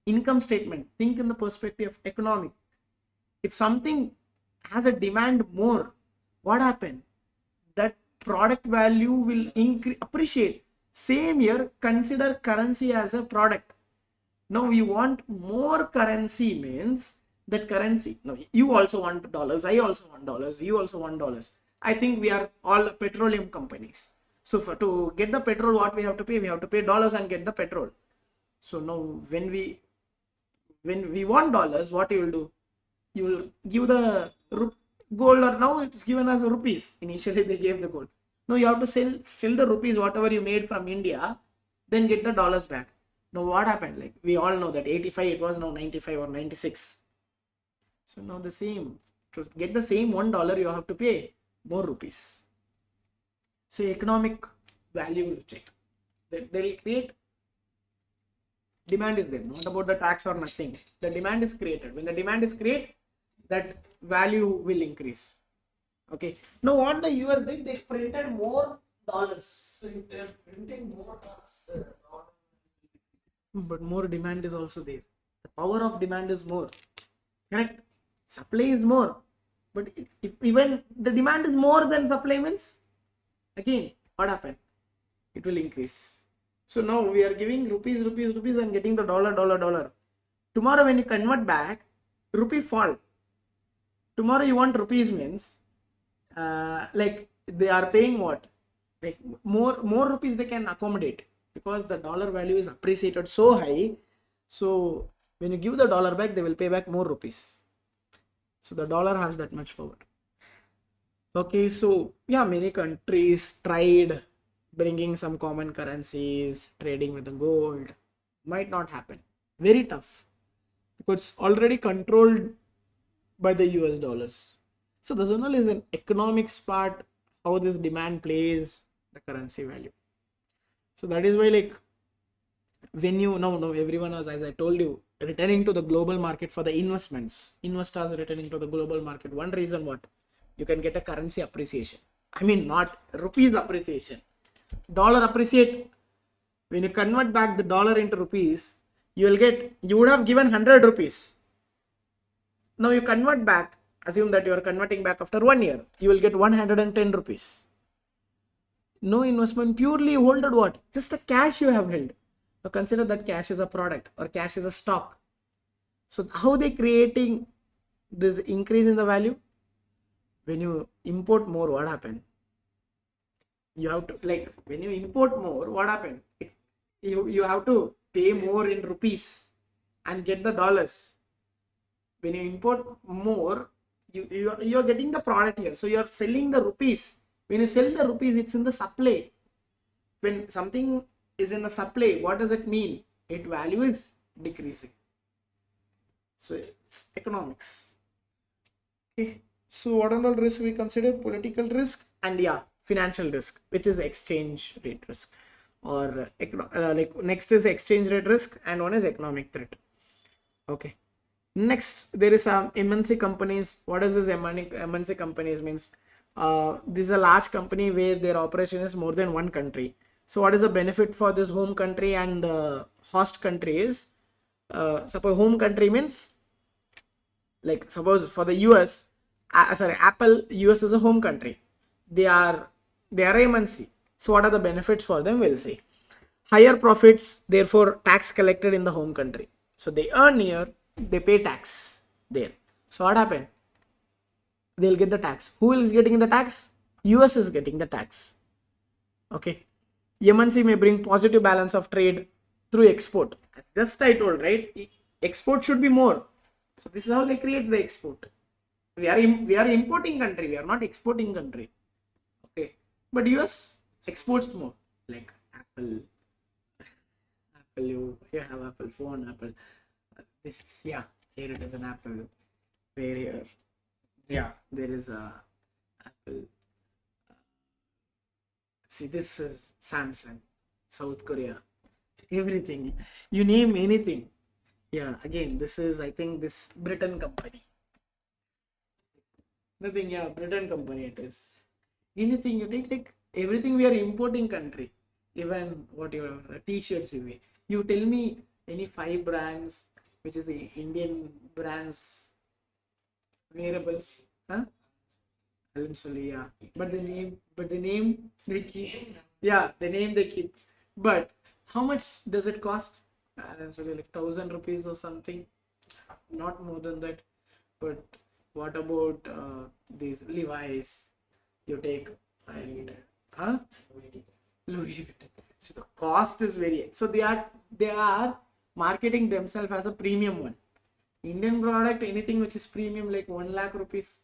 income statement. Think in the perspective of economic. If something has a demand more, what happened? That product value will appreciate. Same here, consider currency as a product. Now you want more currency means that currency. No, you also want dollars. I also want dollars. You also want dollars. I think we are all petroleum companies. So to get the petrol, what we have to pay? We have to pay dollars and get the petrol. So now when we want dollars, what you will do? You will give the gold, or now it's given as rupees. Initially they gave the gold. Now you have to sell the rupees whatever you made from India, then get the dollars back. Now what happened? Like we all know that 85 it was, now 95 or 96. So now the same, to get the same $1 you have to pay more rupees. So economic value check. They will create. Demand is there, not about the tax or nothing. The demand is created. When the demand is created, that value will increase. Okay. Now what the US did, they printed more dollars. So if they are printing more dollars, but more demand is also there. The power of demand is more. Correct? Supply is more. But if even the demand is more than supply means, again, what happened? It will increase. So now we are giving rupees and getting the dollar. Tomorrow when you convert back, rupee fall. Tomorrow you want rupees means, like they are paying what? Like more rupees they can accommodate, because the dollar value is appreciated so high. So when you give the dollar back, they will pay back more rupees. So the dollar has that much power. Okay, so yeah, many countries tried bringing some common currencies, trading with the gold. Might not happen. Very tough, because it's already controlled by the US dollars. So the zonal is an economics part, how this demand plays the currency value. So that is why, like, when you now everyone was, as I told you, returning to the global market for the investments. Investors returning to the global market. One reason what? You can get a currency appreciation. I mean, not rupees appreciation. Dollar appreciate. When you convert back the dollar into rupees, you would have given 100 rupees. Now you convert back, assume that you are converting back after 1 year, you will get 110 rupees. No investment, purely you hold what? Just a cash you have held. Now consider that cash is a product or cash is a stock. So how they creating this increase in the value? When you import more, what happened? You have to, like, when you import more, what happened? You have to pay more in rupees and get the dollars. When you import more, you are getting the product here. So you are selling the rupees. When you sell the rupees, it's in the supply. When something is in the supply, what does it mean? Its value is decreasing. So it's economics. Okay. So what are all risks we consider? Political risk and financial risk, which is exchange rate risk, or like next is exchange rate risk, and one is economic threat. Okay. Next, there is some MNC companies. What does this MNC companies means? This is a large company where their operation is more than one country. So what is the benefit for this home country and the host country is, suppose home country means, like suppose for the US, Apple US is a home country. They are MNC. So what are the benefits for them? We'll see. Higher profits, therefore tax collected in the home country. So they earn here, they pay tax there. So what happened? They'll get the tax. Who is getting the tax? US is getting the tax. Okay. MNC may bring positive balance of trade through export. Just I told, right? Export should be more. So this is how they create the export. We are importing country. We are not exporting country. Okay, but US exports more. Like Apple, you have Apple phone, Apple. This yeah, here it is an Apple. Where here, yeah, there is a Apple. See, this is Samsung, South Korea. Everything you name anything. Yeah, again, this is I think this Britain company. Nothing, yeah, Britain company it is. Anything you take, like everything we are importing country. Even whatever t-shirts you tell me any 5 brands which is the Indian brands wearables, huh? Alhamdulillah, yeah. But the name they keep, yeah, the name they keep. But how much does it cost? Alhamdulillah, like 1,000 rupees or something, not more than that. But what about these Levi's? You take and huh? Louis Vuitton. So the cost is very. So they are marketing themselves as a premium one. Indian product, anything which is premium, like 1 lakh rupees.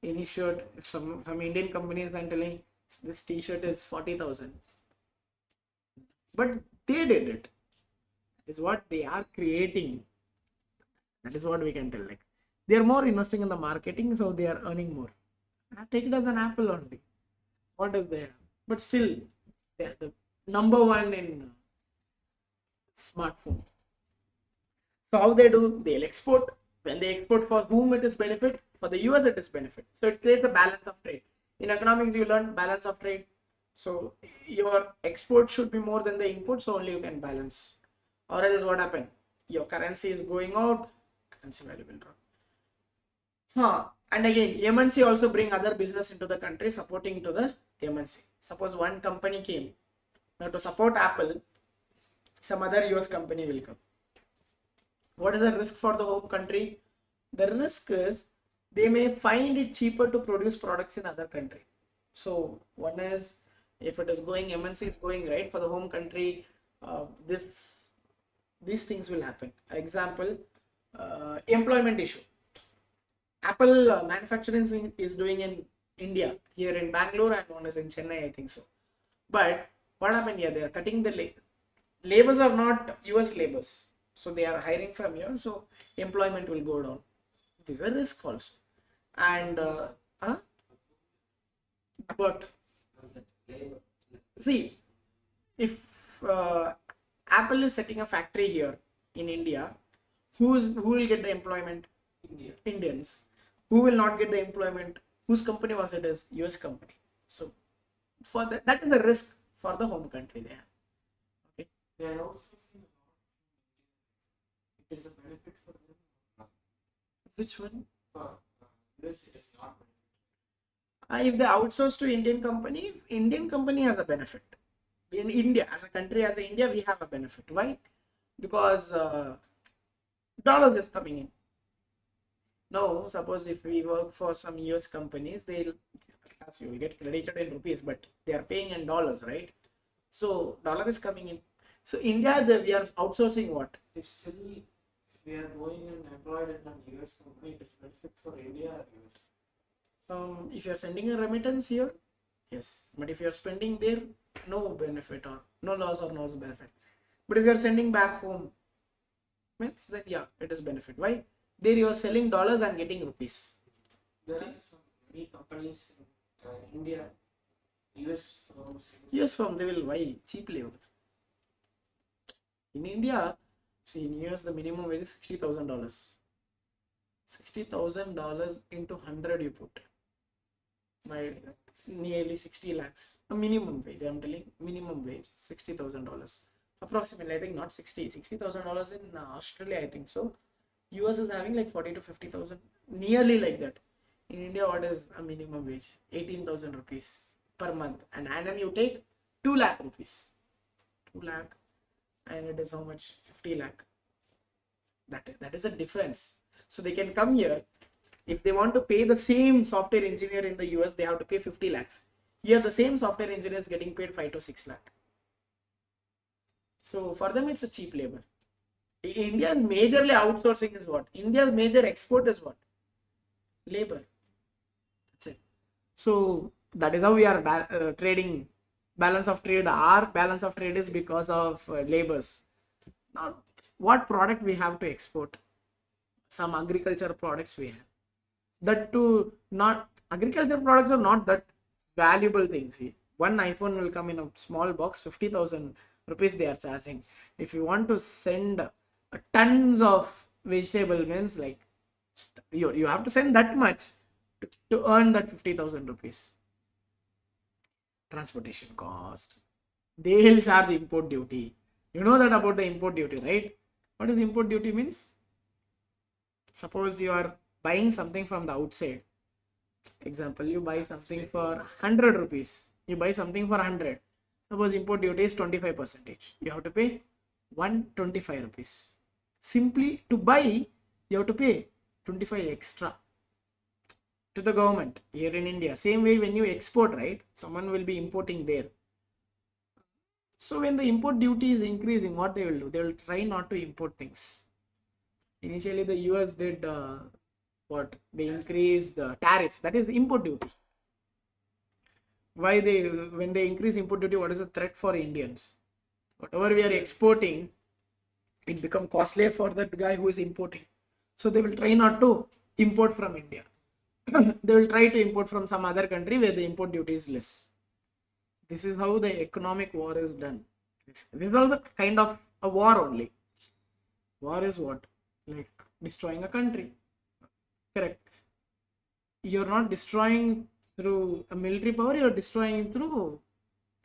Any shirt, if some Indian companies are telling this T-shirt is 40,000, but they did it. That is what they are creating. That is what we can tell. Like they are more investing in the marketing, so they are earning more. I take it as an Apple only. What is there? But still, they are the number one in smartphone. So how they do? They'll export. When they export, for whom it is benefit? For the US it is benefit. So it creates a balance of trade. In economics you learn balance of trade. So your export should be more than the input, so only you can balance. Or else what happen? Your currency is going out, currency value will drop. And again, MNC also bring other business into the country, supporting to the MNC. Suppose one company came. Now to support Apple, some other US company will come. What is the risk for the home country? The risk is they may find it cheaper to produce products in other country. So one is, if it is going, MNC is going, right, for the home country, these things will happen. Example, employment issue. Apple manufacturing is doing in India, here in Bangalore, and one is in Chennai, I think so. But what happened here? They are cutting the labors are not US labors, so they are hiring from here, so employment will go down. This is a risk also. And but see, if Apple is setting a factory here in India, who will get the employment? Indians. Who will not get the employment? Whose company was it? Is US company. So for that is the risk for the home country they have. Okay. They are also seeing a lot of it is a benefit for them. Which one? For US it is not benefit. If they outsource to Indian company, if Indian company has a benefit. In India, as a country, as India, we have a benefit. Why? Because dollars is coming in. Now, suppose if we work for some US companies, you will get credited in rupees, but they are paying in dollars, right? So dollar is coming in. So India, we are outsourcing what? If still we are going and employed in an US company, it is benefit for India or US. If you are sending a remittance here, yes. But if you are spending there, no benefit or no loss or no benefit. But if you are sending back home, means that yeah, it is benefit. Why? There you are selling dollars and getting rupees. There are some many companies in India, US firms. US firm, they will buy cheap labor. In India, see in US the minimum wage is $60,000. $60,000 into 100 you put. My nearly 60 lakhs. A minimum wage, I'm telling, minimum wage, $60,000. Approximately, I think not 60, $60,000 in Australia, I think so. US is having like 40 to 50,000, nearly like that. In India, what is a minimum wage? 18,000 rupees per month. And annum you take 2 lakh rupees. 2 lakh, and it is how much? 50 lakh. That is a difference. So they can come here. If they want to pay the same software engineer in the US, they have to pay 50 lakhs. Here, the same software engineer is getting paid 5 to 6 lakh. So for them, it's a cheap labor. India's majorly outsourcing is what? India's major export is what? Labor. That's it. So that is how we are trading. Balance of trade. Our balance of trade is because of labors. Now, what product we have to export? Some agriculture products we have. That too, not agriculture products are not that valuable things. See, one iPhone will come in a small box, 50,000 rupees they are charging. If you want to send tons of vegetable, means like you have to send that much to earn that 50,000 rupees. Transportation cost. They'll charge import duty. You know that about the import duty, right? What does import duty means? Suppose you are buying something from the outside. Example, you buy something for 100 rupees. You buy something for 100. Suppose import duty is 25%. You have to pay 125 rupees. Simply to buy, you have to pay 25 extra to the government here in India. Same way when you export, right? Someone will be importing there. So when the import duty is increasing, what they will do? They will try not to import things. Initially, the US did what? They increased the tariff, that is import duty. Why they, when they increase import duty, what is the threat for Indians? Whatever we are exporting, it become costlier for that guy who is importing. So they will try not to import from India. They will try to import from some other country where the import duty is less. This is how the economic war is done. This is also kind of a war only. War is what? Like destroying a country. Correct. You're not destroying through a military power, you're destroying through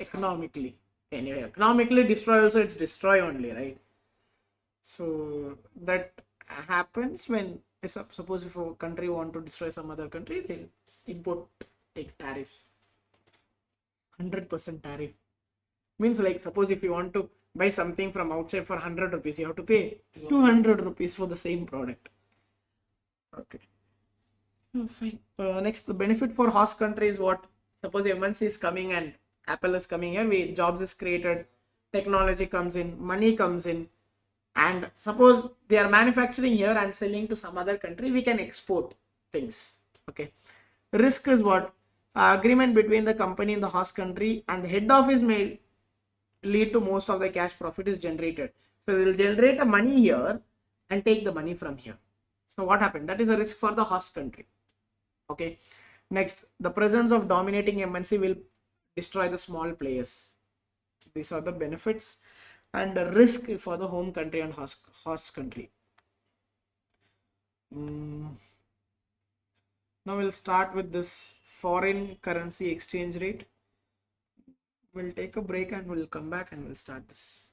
economically. Anyway, economically destroy also, it's destroy only, right? So that happens when, suppose if a country want to destroy some other country, they import, take tariff, 100% tariff. Means like suppose if you want to buy something from outside for 100 rupees, you have to pay 200 rupees for the same product. Okay. Oh, fine. Next, the benefit for host country is what? Suppose MNC is coming and Apple is coming here, we jobs is created, technology comes in, money comes in, and suppose they are manufacturing here and selling to some other country, we can export things. Okay. Risk is what? Agreement between the company in the host country and the head office may lead to most of the cash profit is generated. So they will generate a money here and take the money from here. So what happened? That is a risk for the host country. Okay. Next, the presence of dominating MNC will destroy the small players. These are the benefits and the risk for the home country and host country. Now we'll start with this foreign currency exchange rate. We'll take a break and we'll come back and we'll start this.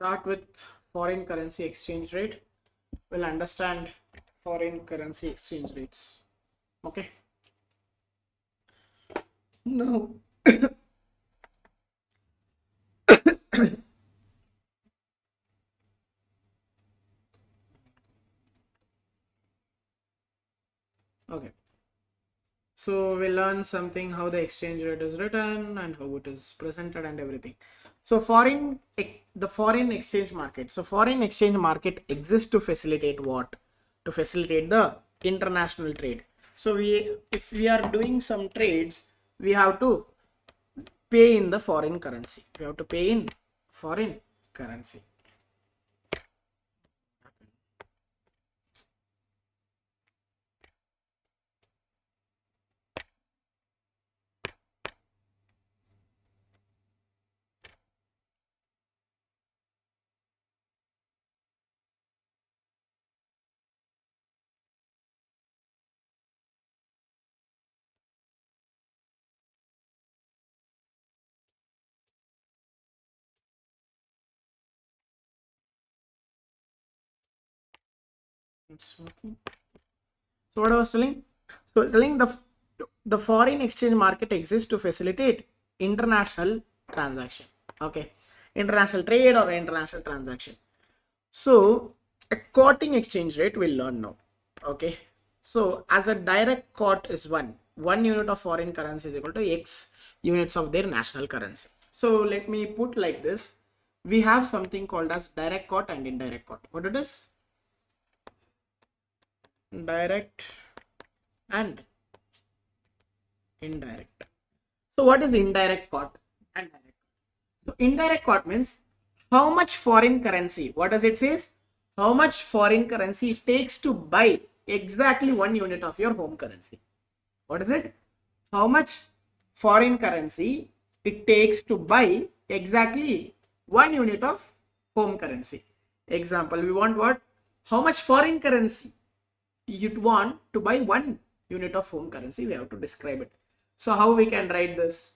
start with foreign currency exchange rate. We'll understand foreign currency exchange rates. Okay. Now, okay. So we'll learn something how the exchange rate is written and how it is presented and everything. So the foreign exchange market. So foreign exchange market exists to facilitate what? To facilitate the international trade. So if we are doing some trades, we have to pay in the foreign currency. We have to pay in foreign currency. It's working. So what I was telling? So telling the foreign exchange market exists to facilitate international transaction. Okay, international trade or international transaction. So a quoting exchange rate we'll learn now. Okay, so as a direct quote is one unit of foreign currency is equal to X units of their national currency. So let me put like this. We have something called as direct quote and indirect quote. What it is? Direct and indirect. So what is indirect quote and direct? So indirect quote means how much foreign currency, what does it say? How much foreign currency it takes to buy exactly 1 unit of your home currency. What is it? How much foreign currency it takes to buy exactly 1 unit of home currency. Example, we want what? How much foreign currency you'd want to buy 1 unit of home currency. We have to describe it. So how we can write this?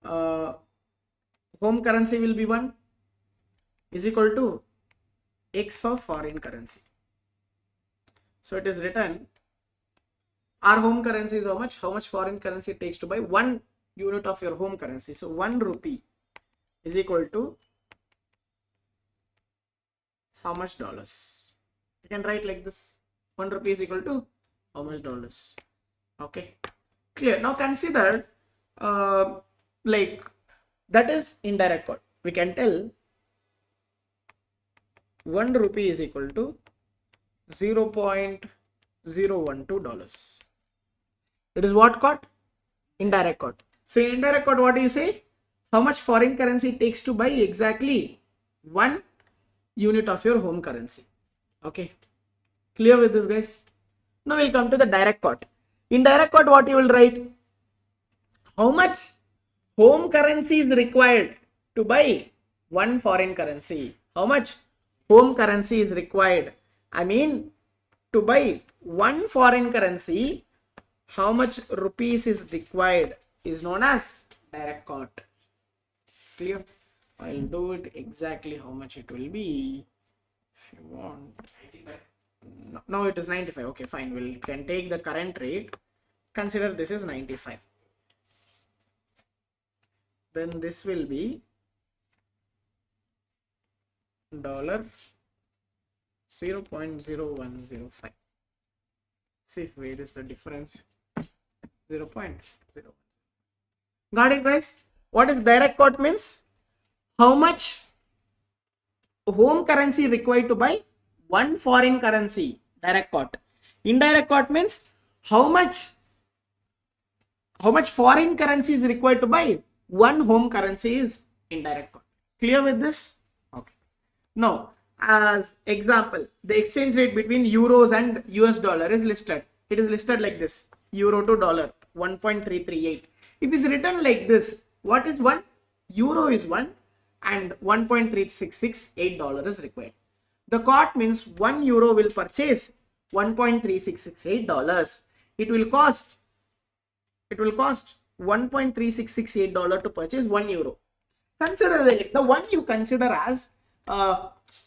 Home currency will be 1 is equal to X of foreign currency. So it is written, our home currency is how much? How much foreign currency it takes to buy 1 unit of your home currency. So 1 rupee is equal to how much dollars? You can write like this. 1 rupee is equal to how much dollars? Okay, clear. Now consider like that is indirect quote. We can tell 1 rupee is equal to $0.012. It is what quote? Indirect quote. So in indirect quote, what do you say? How much foreign currency it takes to buy exactly 1 unit of your home currency. Okay, clear with this, guys? Now we'll come to the direct quote. In direct quote, what you will write? How much home currency is required to buy 1 foreign currency? How much home currency is required? I mean, to buy 1 foreign currency, how much rupees is required is known as direct quote. Clear? I'll do it exactly how much it will be. If you want 95. No, it is 95. Okay, fine. We can take the current rate. Consider this is 95. Then this will be $0.0105. See if where is the difference. 0.01. Got it, guys? What is direct quote means? How much home currency required to buy 1 foreign currency? Direct quote. Indirect quote means how much foreign currency is required to buy 1 home currency is indirect quote. Clear with this? Okay. Now, as example, the exchange rate between euros and US dollar is listed. It is listed like this: euro to dollar 1.338. If it is written like this, what is 1? Euro is 1 and $1.3668 is required. The quote means 1 euro will purchase $1.3668. It will cost $1.3668 to purchase 1 euro. Consider the one you consider as,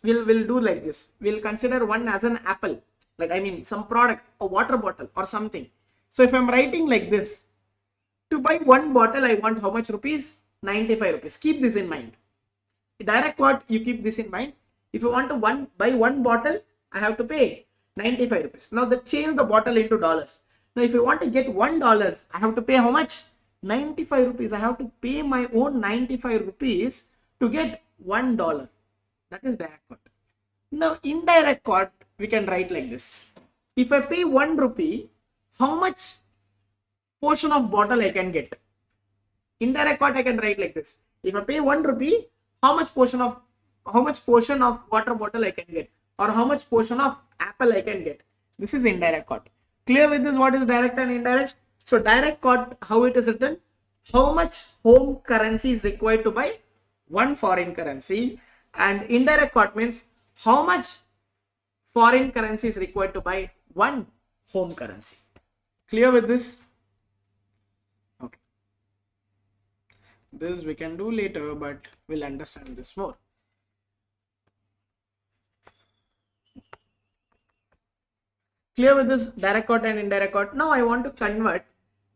we'll do like this. We'll consider one as an apple, like I mean some product, a water bottle or something. So if I'm writing like this, to buy one bottle I want how much rupees? 95 rupees. Keep this in mind. Direct quote, you keep this in mind. If you want to buy one bottle, I have to pay 95 rupees. Now that change the bottle into dollars. Now if you want to get $1, I have to pay how much? 95 rupees. I have to pay my own 95 rupees to get $1. That is direct quote. Now indirect quote, we can write like this. If I pay 1 rupee, how much portion of bottle I can get? Indirect quote I can write like this. If I pay 1 rupee, how much portion of water bottle I can get, or how much portion of apple I can get? This is indirect quote. Clear with this what is direct and indirect? So direct quote, how it is written? How much home currency is required to buy one foreign currency, and indirect quote means how much foreign currency is required to buy one home currency. Clear with this? Okay. This we can do later, but we'll understand this more. Clear with this direct quote and indirect quote? Now I want to convert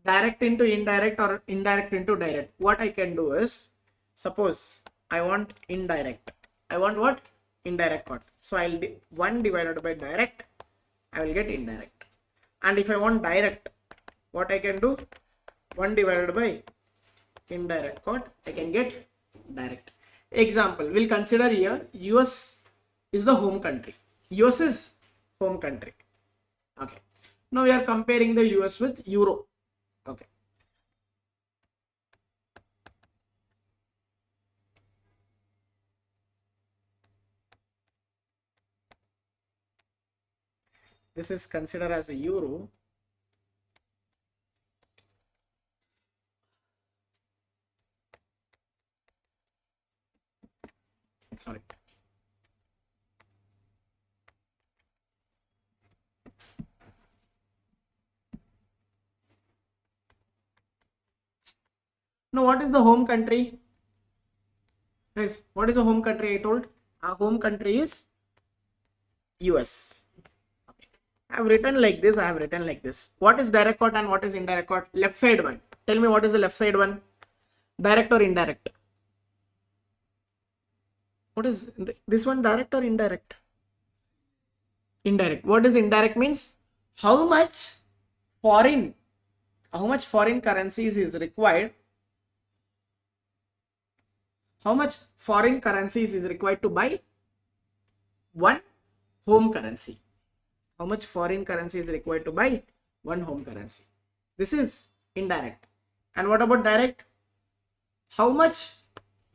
direct into indirect or indirect into direct. What I can do is, suppose I want indirect. I want what? Indirect quote. So I'll 1 divided by direct, I will get indirect. And if I want direct, what I can do? 1 divided by indirect quote, I can get direct. Example, we'll consider here US is the home country. US is home country. Okay. Now we are comparing the US with Euro. Okay. This is considered as a Euro. Sorry. Now what is the home country? Guys, what is the home country I told? Our home country is US. Okay. I have written like this, I have written like this. What is direct quote and what is indirect quote? Left side one. Tell me what is the left side one? Direct or indirect? What is this one, direct or indirect? Indirect. What does indirect means? How much foreign currencies is required? How much foreign currencies is required to buy one home currency? How much foreign currency is required to buy one home currency? This is indirect. And what about direct? How much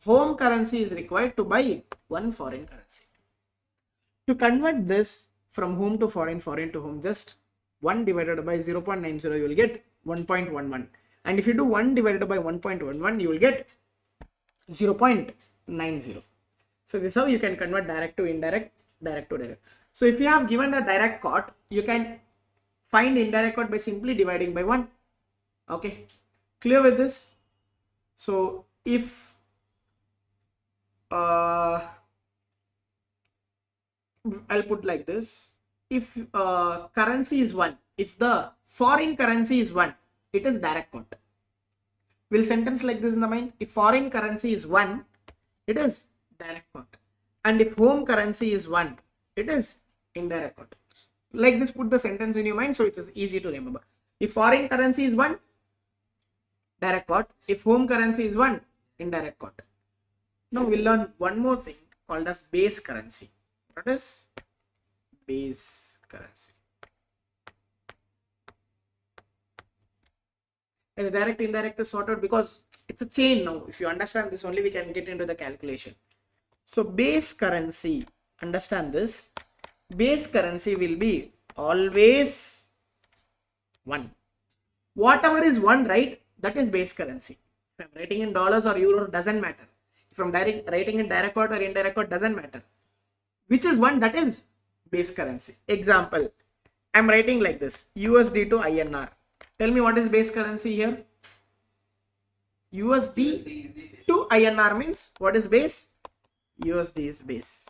home currency is required to buy one foreign currency? To convert this from home to foreign, foreign to home, just 1 divided by 0.90, you will get 1.11. And if you do 1 divided by 1.11, you will get 0.90. So this is how you can convert direct to indirect, direct to direct. So if you have given the direct quote, you can find indirect quote by simply dividing by 1. Okay, clear with this? So if I'll put like this, if currency is 1, if the foreign currency is 1, it is direct quote. We'll sentence like this in the mind. If foreign currency is 1, it is direct quote. And if home currency is 1, it is indirect quote. Like this, put the sentence in your mind so it is easy to remember. If foreign currency is 1, direct quote. If home currency is 1, indirect quote. Now we'll learn one more thing called as base currency. What is base currency? As direct, indirect is sorted because it's a chain now. If you understand this only, we can get into the calculation. So base currency, understand this. Base currency will be always 1. Whatever is 1, right? That is base currency. If I'm writing in dollars or euro, doesn't matter. If I'm writing in direct quote or indirect quote, doesn't matter. Which is 1, that is base currency. Example, I'm writing like this, USD to INR. Tell me what is base currency here? USD to INR means what is base? USD is base.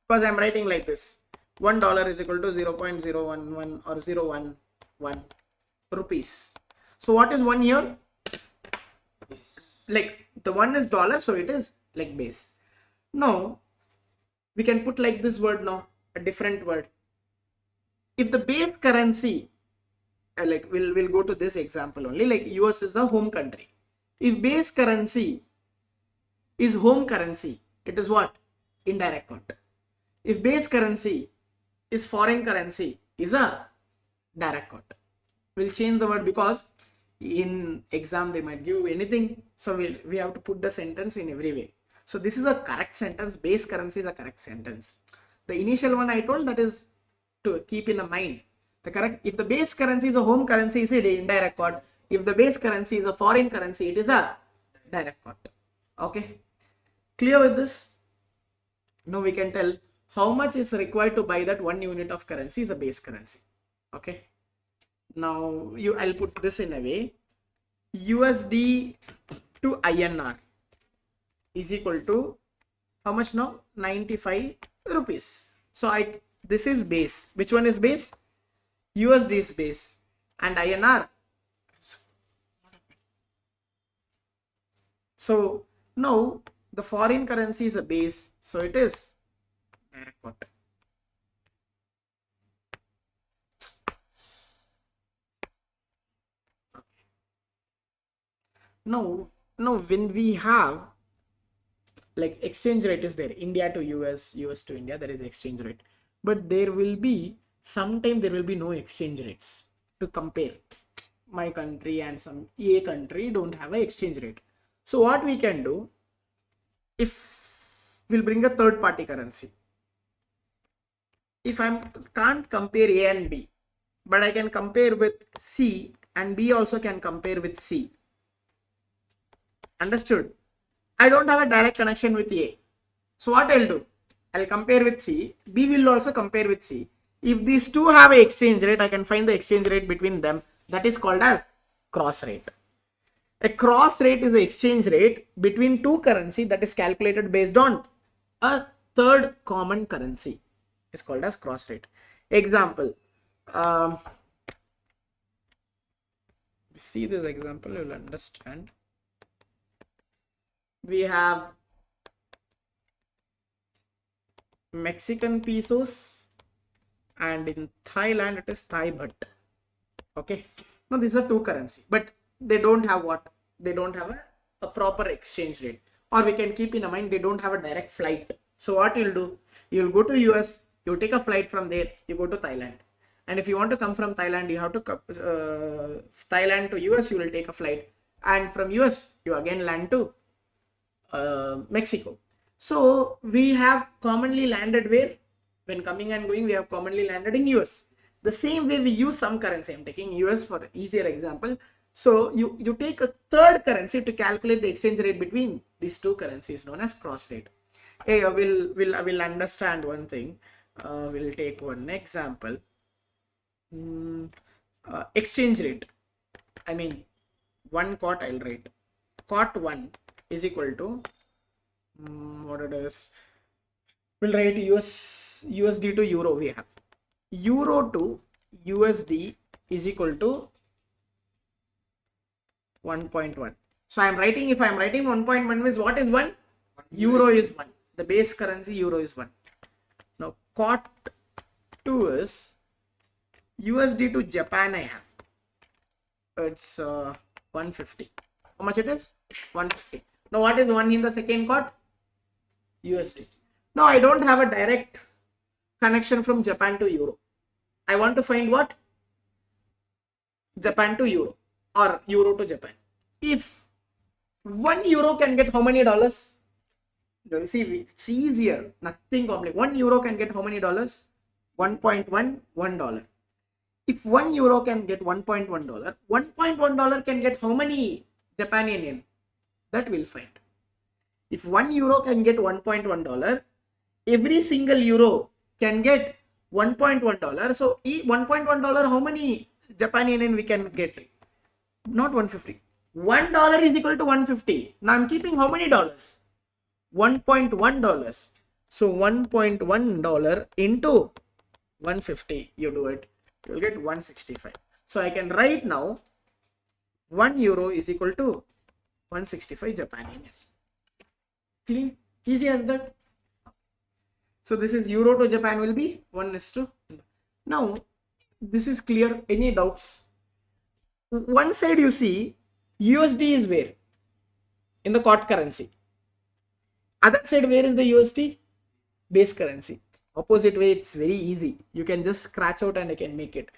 Because I'm writing like this. $1 is equal to 0.011 or 0.011 rupees. So what is 1 here? Like the one is dollar, so it is like base. Now we can put like this word now, a different word. If the base currency, like we'll go to this example only, like US is a home country. If base currency is home currency, it is what? Indirect quote. If base currency is foreign currency, is a direct quote. We'll change the word because in exam they might give anything, so we have to put the sentence in every way. So this is a correct sentence. Base currency is a correct sentence. The initial one I told, that is to keep in the mind. The correct, if the base currency is a home currency, is it indirect quote. If the base currency is a foreign currency, it is a direct quote. Okay, clear with this? Now we can tell how much is required to buy that 1 unit of currency is a base currency. Okay, now I'll put this in a way. USD to INR is equal to how much now? 95 rupees. So this is base. Which one is base? USD is base and INR. So now the foreign currency is a base, so it is direct quote. Now when we have like exchange rate is there, India to US, US to India, there is exchange rate, but there will be sometime there will be no exchange rates to compare. My country and some A country don't have an exchange rate. So what we can do, if we'll bring a third party currency, if I can't compare A and B, but I can compare with C, and B also can compare with C. Understood? I don't have a direct connection with A. So what I'll do, I'll compare with C, B will also compare with C. If these two have an exchange rate, I can find the exchange rate between them. That is called as cross rate. A cross rate is the exchange rate between two currency that is calculated based on a third common currency. It's called as cross rate. Example. See this example, you will understand. We have Mexican pesos and in Thailand it is Thai baht. Okay. Now these are two currency, but they don't have what? They don't have a proper exchange rate. Or we can keep in mind they don't have a direct flight. So what you'll do, you'll go to US, you take a flight from there, you go to Thailand. And if you want to come from Thailand, you have to Thailand to US, you will take a flight. And from US, you again land to Mexico. So we have commonly landed where? When coming and going, we have commonly landed in US. The same way we use some currency. I'm taking US for easier example. So you take a third currency to calculate the exchange rate between these two currencies, known as cross rate. Hey, I will understand one thing. We'll take one example. Exchange rate. I mean, one quart I'll write. Quart 1 is equal to what it is. We'll write USD to Euro. We have Euro to USD is equal to 1.1. So I'm writing, if I'm writing 1.1 means what is 1? Euro is 1. The base currency Euro is 1. Now quart 2 is USD to Japan. I have it's 150. How much it is? 150. Now what is 1 in the second quart? USD. Now I don't have a direct connection from Japan to Euro. I want to find what? Japan to Euro or Euro to Japan. If 1 euro can get how many dollars? You see, it's easier, nothing complex. 1 euro can get how many dollars? 1.1 dollar. If 1 euro can get 1.1 dollar, 1.1 dollar can get how many Japanese yen? That we'll find. If 1 euro can get 1.1 dollar, every single euro can get 1.1 dollar. So 1.1 dollar, how many Japanese yen we can get? Not 150. $1 is equal to 150. Now I'm keeping how many dollars? $1.1. So $1.1 into 150, you do it, you'll get 165. So I can write now €1 is equal to 165 Japan yen. Clean, easy as that. So this is euro to Japan will be 1:. Now this is clear. Any doubts? One side you see USD is where? In the COT currency. Other side where is the USD? Base currency. Opposite way, it's very easy. You can just scratch out and I can make it.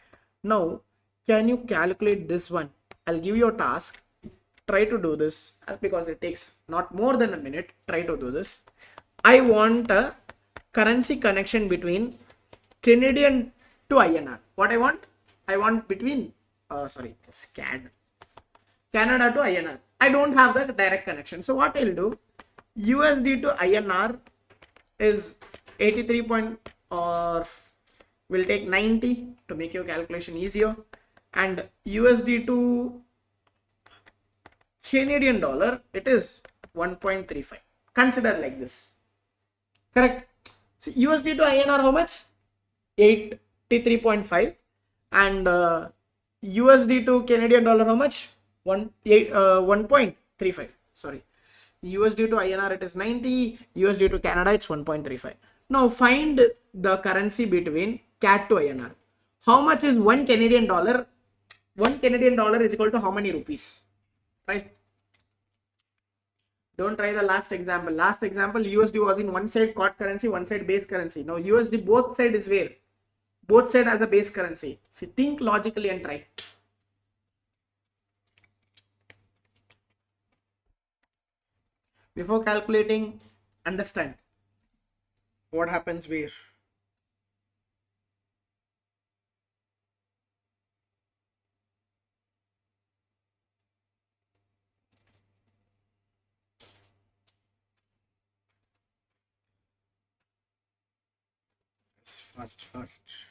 Now, can you calculate this one? I'll give you a task. Try to do this because it takes not more than a minute. Try to do this. I want a currency connection between Canadian to INR. What I want? I want between, Canada to INR. I don't have the direct connection. So what I'll do, USD to INR is 83 or we'll take 90 to make your calculation easier, and USD to Canadian dollar, it is 1.35. Consider like this. Correct? So USD to INR how much? 83.5, and USD to Canadian dollar how much? 1.35. Sorry. USD to INR it is 90, USD to Canada it's 1.35. Now find the currency between CAD to INR. How much is 1 Canadian dollar? 1 Canadian dollar is equal to how many rupees? Right? Don't try the last example. Last example, USD was in one side COT currency, one side base currency. Now USD both side is where? Both side as a base currency. See, think logically and try. Before calculating, understand what happens where. Fast.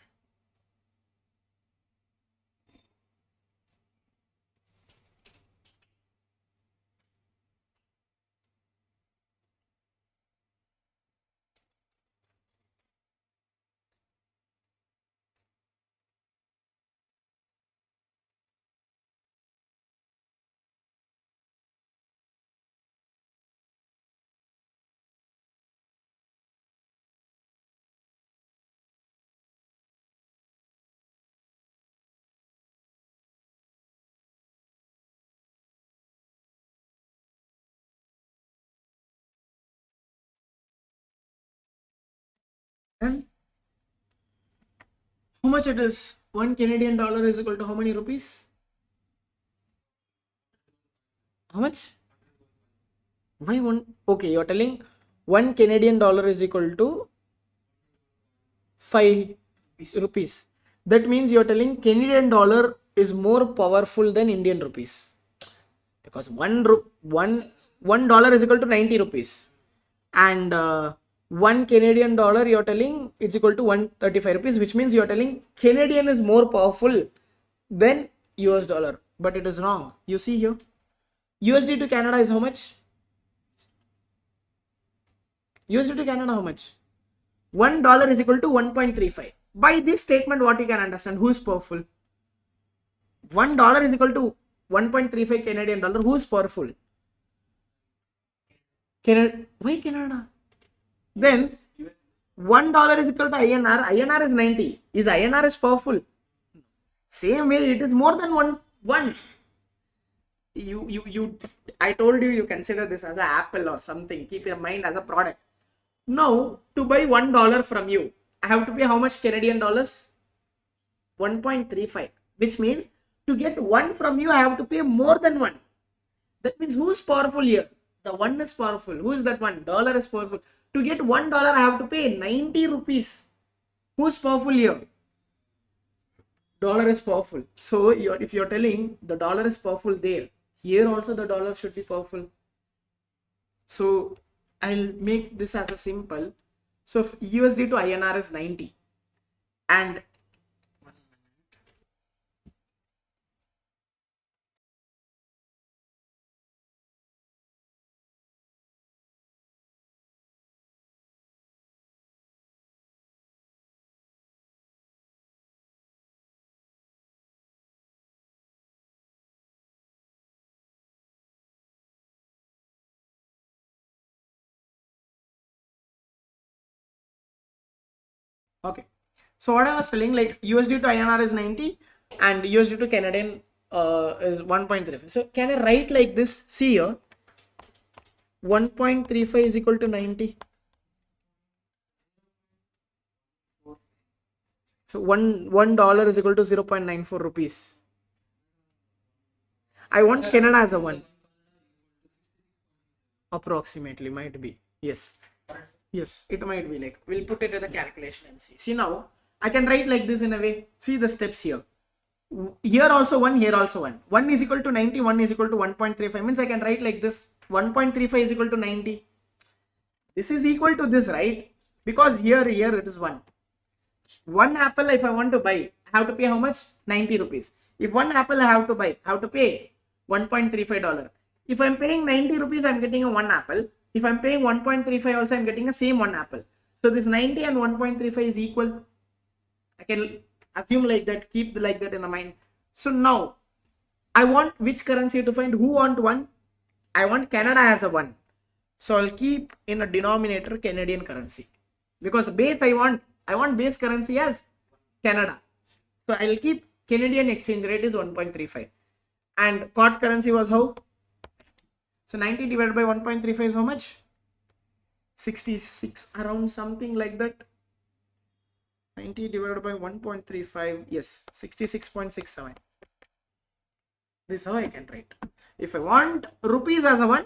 And how much it is? 1 Canadian dollar is equal to how many rupees? How much? Why one? Okay, you're telling 1 Canadian dollar is equal to 5 rupees. That means you're telling Canadian dollar is more powerful than Indian rupees. Because $1 is equal to 90 rupees. And 1 Canadian dollar you're telling it's equal to 135 rupees, which means you're telling Canadian is more powerful than US dollar. But it is wrong. You see here, USD to Canada is how much? USD to Canada how much? $1 is equal to 1.35. By this statement, what you can understand, who is powerful? $1 is equal to 1.35 Canadian dollar. Who is powerful? Canada. Why Canada? Then $1 is equal to INR. INR is 90. Is INR is powerful? Same way, it is more than one. I told you, you consider this as an apple or something. Keep your mind as a product. Now, to buy $1 from you, I have to pay how much Canadian dollars? 1.35. Which means to get one from you, I have to pay more than one. That means who's powerful here? The one is powerful. Who is that one? Dollar is powerful. To get $1, I have to pay 90 rupees. Who's powerful here? Dollar is powerful. So if you're telling the dollar is powerful there, here also the dollar should be powerful. So I'll make this as a simple. So if USD to INR is 90 and Okay. So what I was telling, like USD to INR is 90 and USD to Canadian is 1.35. So can I write like this? See here, 1.35 is equal to 90. So one dollar is equal to 0.94 rupees. I want Canada as a one. Approximately, might be. Yes. Yes, it might be like, we'll put it in the calculation and see. See now, I can write like this in a way. See the steps here. Here also 1, here also 1. 1 is equal to 90, 1 is equal to 1.35. Means I can write like this. 1.35 is equal to 90. This is equal to this, right? Because here it is 1. One apple if I want to buy, I have to pay how much? 90 rupees. If one apple I have to buy, I have to pay $1.35. If I'm paying 90 rupees, I'm getting a one apple. If I'm paying 1.35 also, I'm getting the same one apple. So this 90 and 1.35 is equal. I can assume like that, keep like that in the mind. So now I want which currency to find. Who want one? I want Canada as a one. So I'll keep in a denominator Canadian currency, because base I want base currency as Canada. So I'll keep Canadian exchange rate is 1.35 and COT currency was how? So 90 divided by 1.35 is how much? 66, around something like that. 90 divided by 1.35, yes, 66.67. This is how I can write. If I want rupees as a one,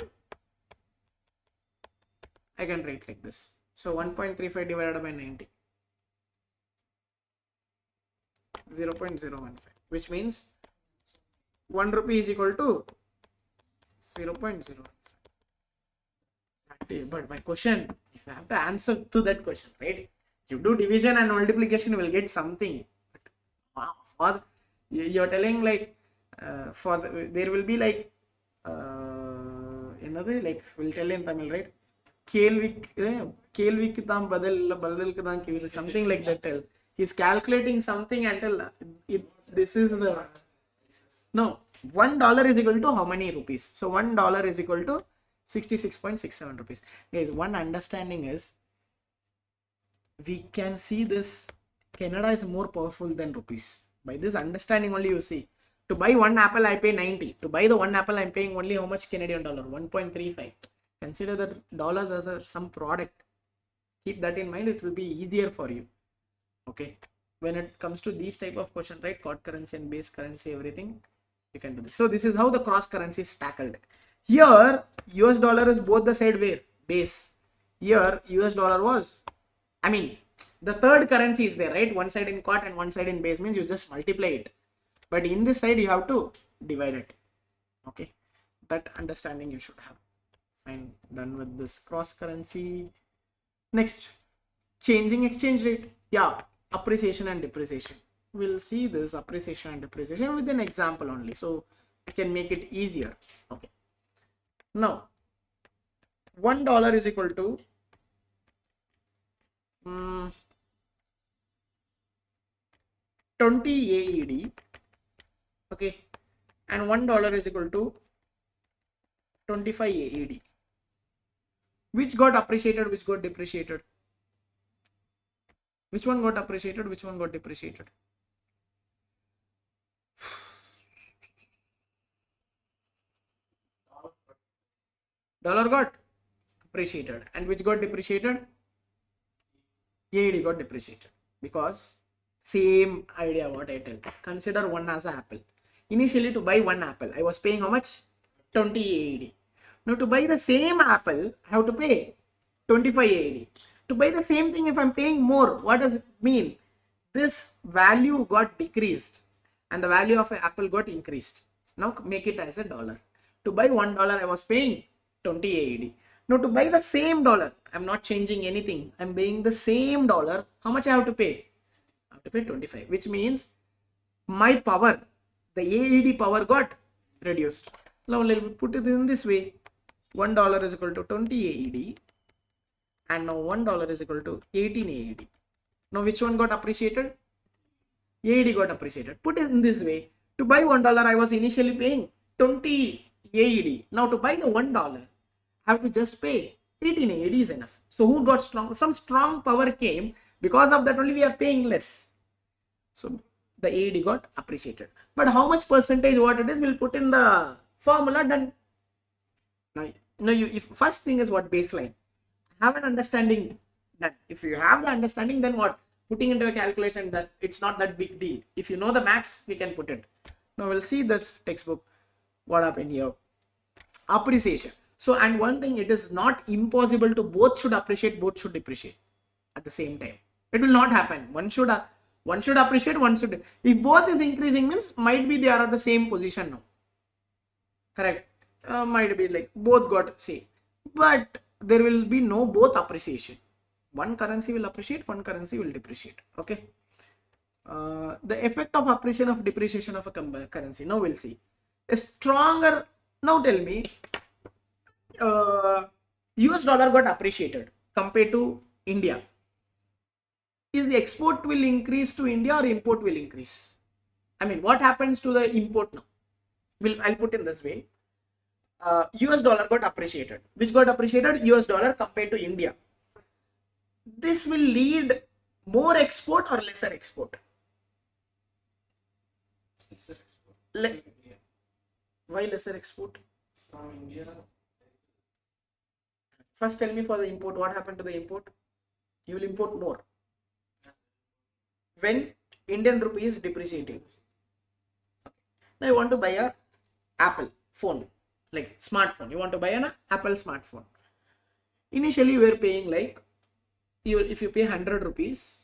I can write like this. So 1.35 divided by 90. 0.015, which means 1 rupee is equal to 0.015. But my question, you have to answer to that question, right? You do division and multiplication, you will get something. But for you're telling like there will be like another, like we'll tell in Tamil, right? Kelvikku thaan badalku thaan kevillu, something like that. Tell he's calculating something until this is the no. $1 is equal to how many rupees? So $1 is equal to 66.67 rupees. Guys, one understanding is we can see this Canada is more powerful than rupees. By this understanding only you see. To buy one apple I pay 90. To buy the one apple I'm paying only how much Canadian dollar? 1.35. Consider that dollars as some product. Keep that in mind. It will be easier for you. Okay. When it comes to these type of question, right? COT currency and base currency, everything. You can do this. So this is how the cross currency is tackled. Here US dollar is both the side where base. Here US dollar was, I mean, the third currency is there, right? One side in COT and one side in base, means you just multiply it. But in this side you have to divide it. Okay, that understanding you should have. Fine, done with this cross currency. Next, changing exchange rate. Yeah, appreciation and depreciation. We'll see this appreciation and depreciation with an example only, so we can make it easier. Okay, now $1 is equal to 20 AED. Okay, and $1 is equal to 25 AED. Which got appreciated, which got depreciated? Which one got appreciated, which one got depreciated? Dollar got appreciated, and which got depreciated? AED got depreciated, because same idea what I tell. Consider one as an apple. Initially to buy one apple, I was paying how much? 20 AED. Now to buy the same apple, I have to pay 25 AED. To buy the same thing, if I'm paying more, what does it mean? This value got decreased and the value of an apple got increased. Now make it as a dollar. To buy $1, I was paying 20 AED. Now to buy the same dollar, I'm not changing anything. I'm paying the same dollar. How much I have to pay? I have to pay 25, which means my power, the AED power got reduced. Now let me put it in this way. $1 is equal to 20 AED. And now $1 is equal to 18 AED. Now which one got appreciated? AED got appreciated. Put it in this way. To buy $1, I was initially paying 20 AED. Now to buy the $1, I have to just pay 18 AED is enough. So who got strong? Some strong power came Because of that only we are paying less. So the AED got appreciated. But how much percentage what it is, we'll put in the formula. Done. Now if first thing is what baseline. Have an understanding that if you have the understanding, then what? Putting into a calculation, that it's not that big deal. If you know the max, we can put it. Now we'll see this textbook. What happened here? Appreciation. So, and one thing, it is not impossible to both should appreciate, both should depreciate at the same time. It will not happen. One should appreciate, one should. If both is increasing, means might be they are at the same position now. Correct. Might be like both got same, but there will be no both appreciation. One currency will appreciate, one currency will depreciate. Okay. The effect of appreciation of depreciation of a currency. Now we'll see. A stronger. Now tell me. US dollar got appreciated compared to India. Is the export will increase to India or import will increase? I mean, what happens to the import now? I'll put in this way. US dollar got appreciated. Which got appreciated? US dollar compared to India. This will lead more export or lesser export? Lesser export. Why lesser export? From India. First tell me for the import, what happened to the import? You will import more. When Indian rupee is depreciating. Now you want to buy a Apple phone, like smartphone. You want to buy an Apple smartphone. Initially you were paying like, if you pay 100 rupees,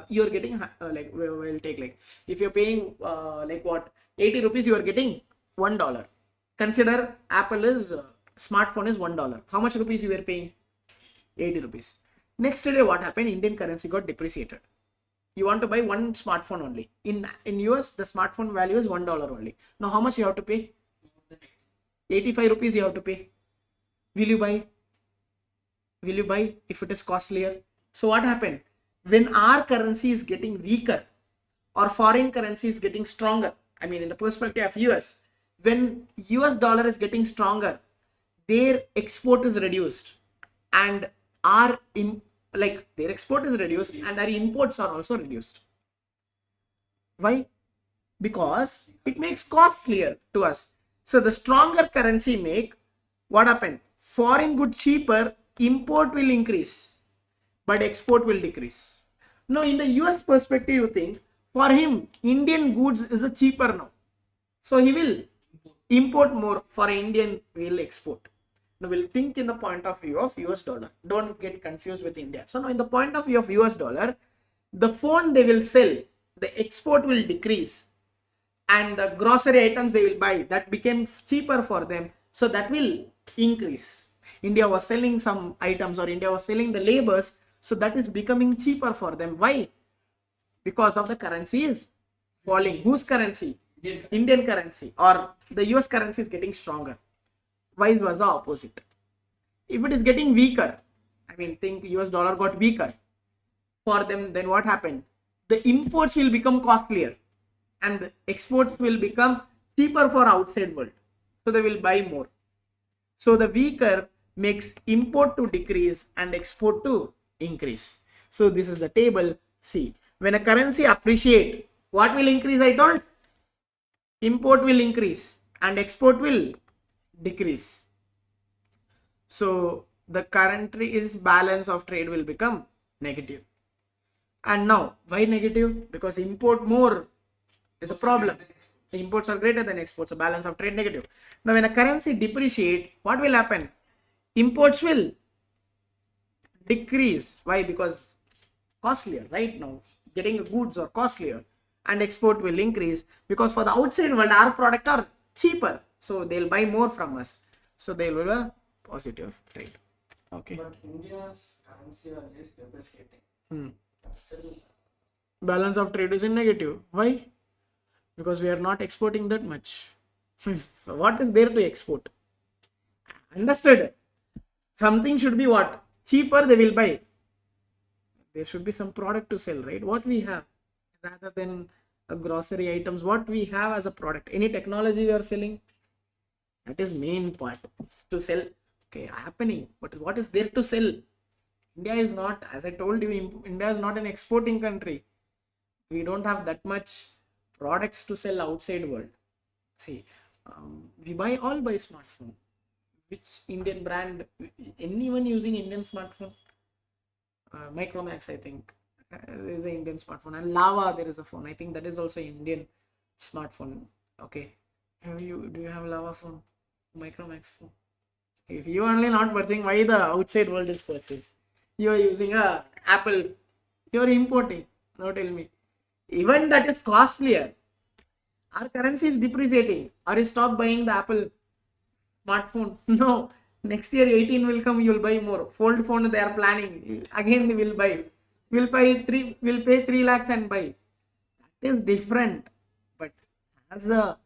you're getting like, we'll take like, if you're paying like what, 80 rupees, you are getting $1. Consider Apple is smartphone is $1. How much rupees you were paying? 80 rupees. Next day what happened? Indian currency got depreciated. You want to buy one smartphone only. In US, the smartphone value is $1 only. Now how much you have to pay? 85 rupees you have to pay. Will you buy? Will you buy if it is costlier? So what happened? When our currency is getting weaker or foreign currency is getting stronger, I mean in the perspective of US, when US dollar is getting stronger, their export is reduced and their export is reduced and our imports are also reduced. Why? Because it makes costlier to us. So the stronger currency make, what happened? Foreign good cheaper, import will increase, but export will decrease. Now in the US perspective, you think for him Indian goods is a cheaper now, so he will import more. For Indian will export. Now we'll think in the point of view of US dollar. Don't get confused with India. So now in the point of view of US dollar, the phone they will sell, the export will decrease, and the grocery items they will buy, that became cheaper for them, so that will increase. India was selling some items, or India was selling the labors, so that is becoming cheaper for them. Why? Because of the currency is falling. Whose currency? Indian currency, or the US currency is getting stronger. Vice versa, opposite. If it is getting weaker, I mean think US dollar got weaker for them, then what happened? The imports will become costlier and the exports will become cheaper for outside world, so they will buy more. So the weaker makes import to decrease and export to increase. So this is the table. See, when a currency appreciate, what will increase? I told import will increase and export will decrease. So the country is balance of trade will become negative. And now why negative? Because import more is a problem. The imports are greater than exports, so balance of trade negative. Now when a currency depreciate, what will happen? Imports will decrease. Why? Because costlier, right? Now getting goods are costlier, and export will increase because for the outside world our product are cheaper, so they'll buy more from us, so there will be a positive trade. Okay, But India's currency is depreciating. But still, balance of trade is in negative. Why? Because we are not exporting that much. What is there to export? Understood? Something should be what? Cheaper they will buy. There should be some product to sell, right? What we have, rather than grocery items, what we have as a product. Any technology we are selling, that is main part, to sell. Okay, happening, but what is there to sell? India is not, as I told you, India is not an exporting country. We don't have that much products to sell outside world. See, we all buy smartphone. Which Indian brand? Anyone using Indian smartphone? Micromax, I think, is an Indian smartphone, and Lava, there is a phone. I think that is also Indian smartphone. Okay, do you have Lava phone? Micromax phone? If you only not purchasing, why the outside world is purchased? You are using a Apple. You are importing. Now tell me, even that is costlier. Our currency is depreciating. Or you stop buying the Apple smartphone? No. Next year 18 will come, you will buy more. Fold phone they are planning. Again they will buy. We'll pay 3 lakhs and buy. That is different. But as a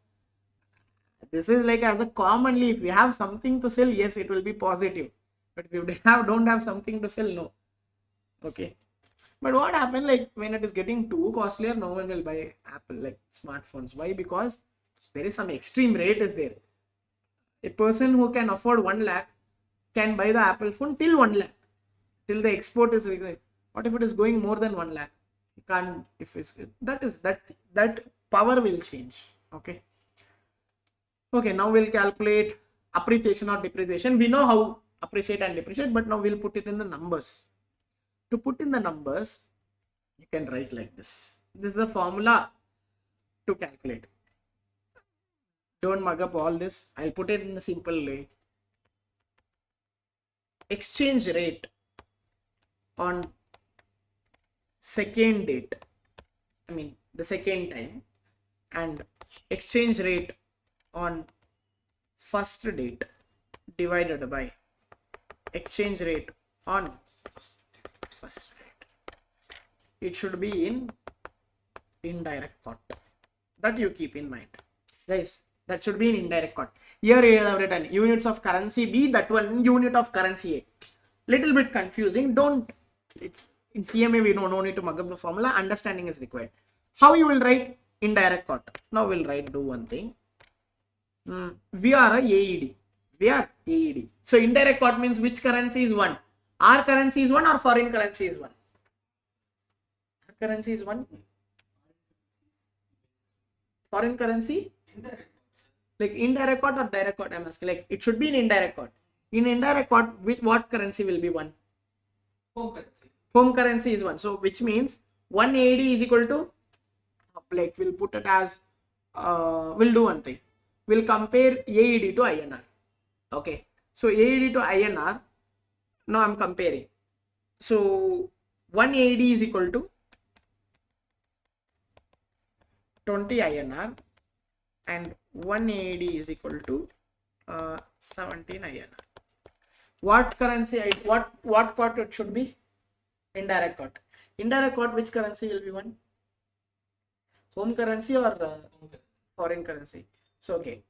this is like as a commonly, if we have something to sell, yes, it will be positive. But if you don't have something to sell, no. Okay. But what happened, like when it is getting too costlier, no one will buy Apple like smartphones. Why? Because there is some extreme rate is there. A person who can afford 1 lakh can buy the Apple phone till 1 lakh, till the export is required. What if it is going more than 1 lakh? You can't. If it's that power will change. Okay. Okay. Now we'll calculate appreciation or depreciation. We know how appreciate and depreciate, but now we'll put it in the numbers. To put in the numbers, you can write like this. This is the formula to calculate. Don't mug up all this. I'll put it in a simple way. Exchange rate on second date, I mean the second time, and exchange rate on first date divided by exchange rate on first rate. It should be in indirect quote. That you keep in mind, guys. That should be in indirect quote. Here you have written units of currency B, that one unit of currency A. Little bit confusing. Don't, it's in CMA we know, no need to mug up the formula. Understanding is required. How you will write indirect quote? Now we'll do one thing. We are a AED. We are AED. So indirect quote means which currency is one? Our currency is one or foreign currency is one? Our currency is one. Foreign currency? Indirect. Like indirect quote or direct quote? I'm asking. Like it should be in indirect quote. In indirect quote, what currency will be one? Home currency. Home currency is one. So which means 1 AED is equal to, like we'll put it as, we'll do one thing. We'll compare AED to INR. Okay. So AED to INR. Now I'm comparing. So 1 AED is equal to 20 INR and 1 AED is equal to 17 INR. What currency, what quote it should be? Indirect quote. Indirect quote, which currency will be one? Home currency or foreign currency? So okay.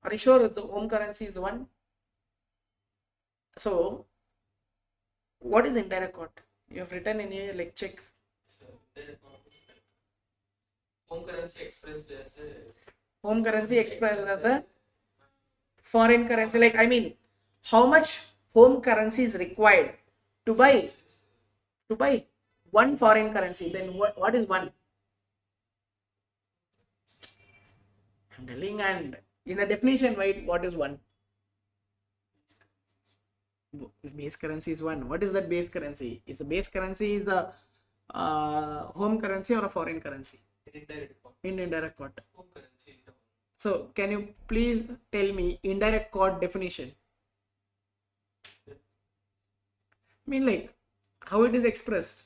Are you sure the home currency is one? So what is indirect quote? You have written in here, like check. Home currency expressed as a Home currency expressed as a foreign currency. Like I mean, how much home currency is required to buy one foreign currency? Then what is one? I'm telling, and in the definition, right? What is one? Base currency is one. What is that base currency? Is the base currency is the home currency or a foreign currency? indirect quote. In indirect quote. Home currency is the one. So can you please tell me indirect quote definition? I mean, like how it is expressed.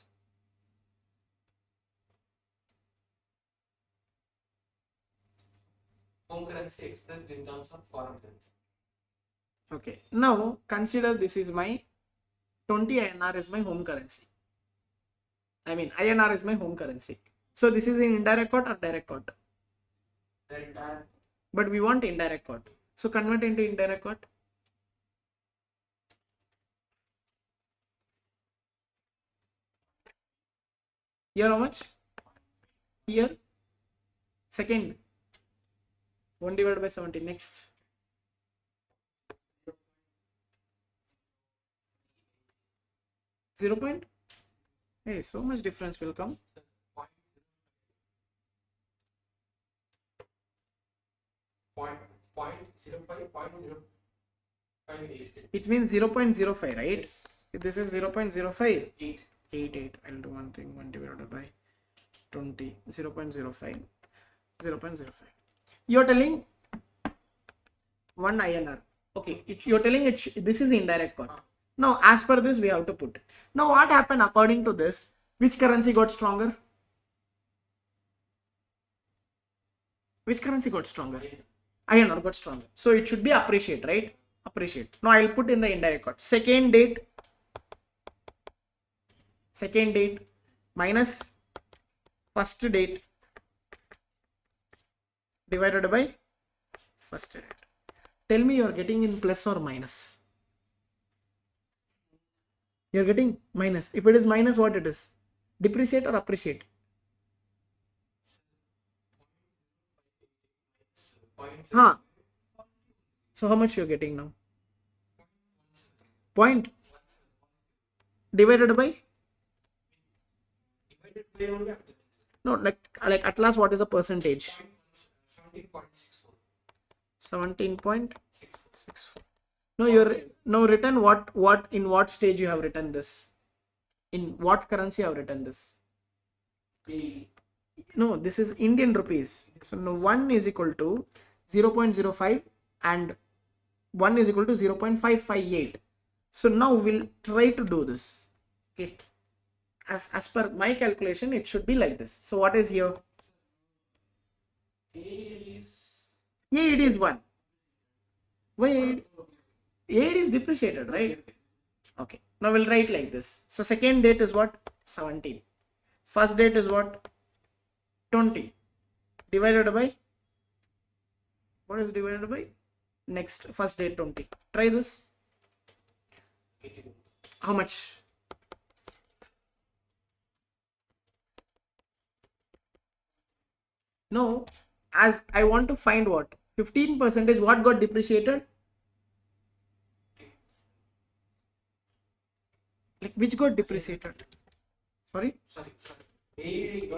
Home currency expressed in terms of foreign currency. Okay. Now consider this is my 20 INR is my home currency. I mean INR is my home currency. So this is in indirect quote or direct quote? Direct. But we want indirect quote. So convert into indirect quote. Here how much? Here second 1 divided by 70. Next. 0 point. Hey, so much difference will come. Point 0.05, It means 0.05, right? Yes. This is 0.05. 8. 88. I'll do one thing. 1 divided by 20. 0.05. 0.05. You're telling 1 INR. Okay. You're telling this is indirect cost. Now, as per this, we have to put. Now, what happened according to this? Which currency got stronger? Which currency got stronger? INR got stronger. So it should be appreciate, right? Appreciate. Now I'll put in the indirect cost. Second date minus first date divided by first date. Tell me you're getting in plus or minus. You're getting minus. If it is minus, what it is? Depreciate or appreciate? Huh. So how much you're getting now? Point divided by? No, like at last, what is the percentage? 17.64. No, you're now written what in what stage you have written this? In what currency you have written this? No, this is Indian rupees. So now 1 is equal to 0.05 and 1 is equal to 0.558. So now we'll try to do this. Okay. As per my calculation, it should be like this. So what is here? AD is 1. Why AD is depreciated, right? Okay. Now we'll write like this. So second date is what? 17. First date is what? 20. Divided by? What is divided by? Next first date 20. Try this. How much? No, as I want to find what? 15% is what got depreciated? Like which got depreciated? Sorry? AE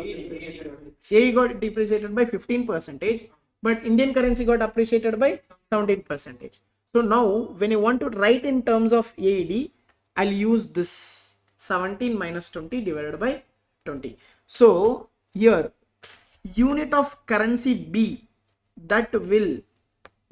got depreciated by 15%, but Indian currency got appreciated by 17%. So now when you want to write in terms of AED, I'll use this 17 minus 20 divided by 20. So here unit of currency B, that will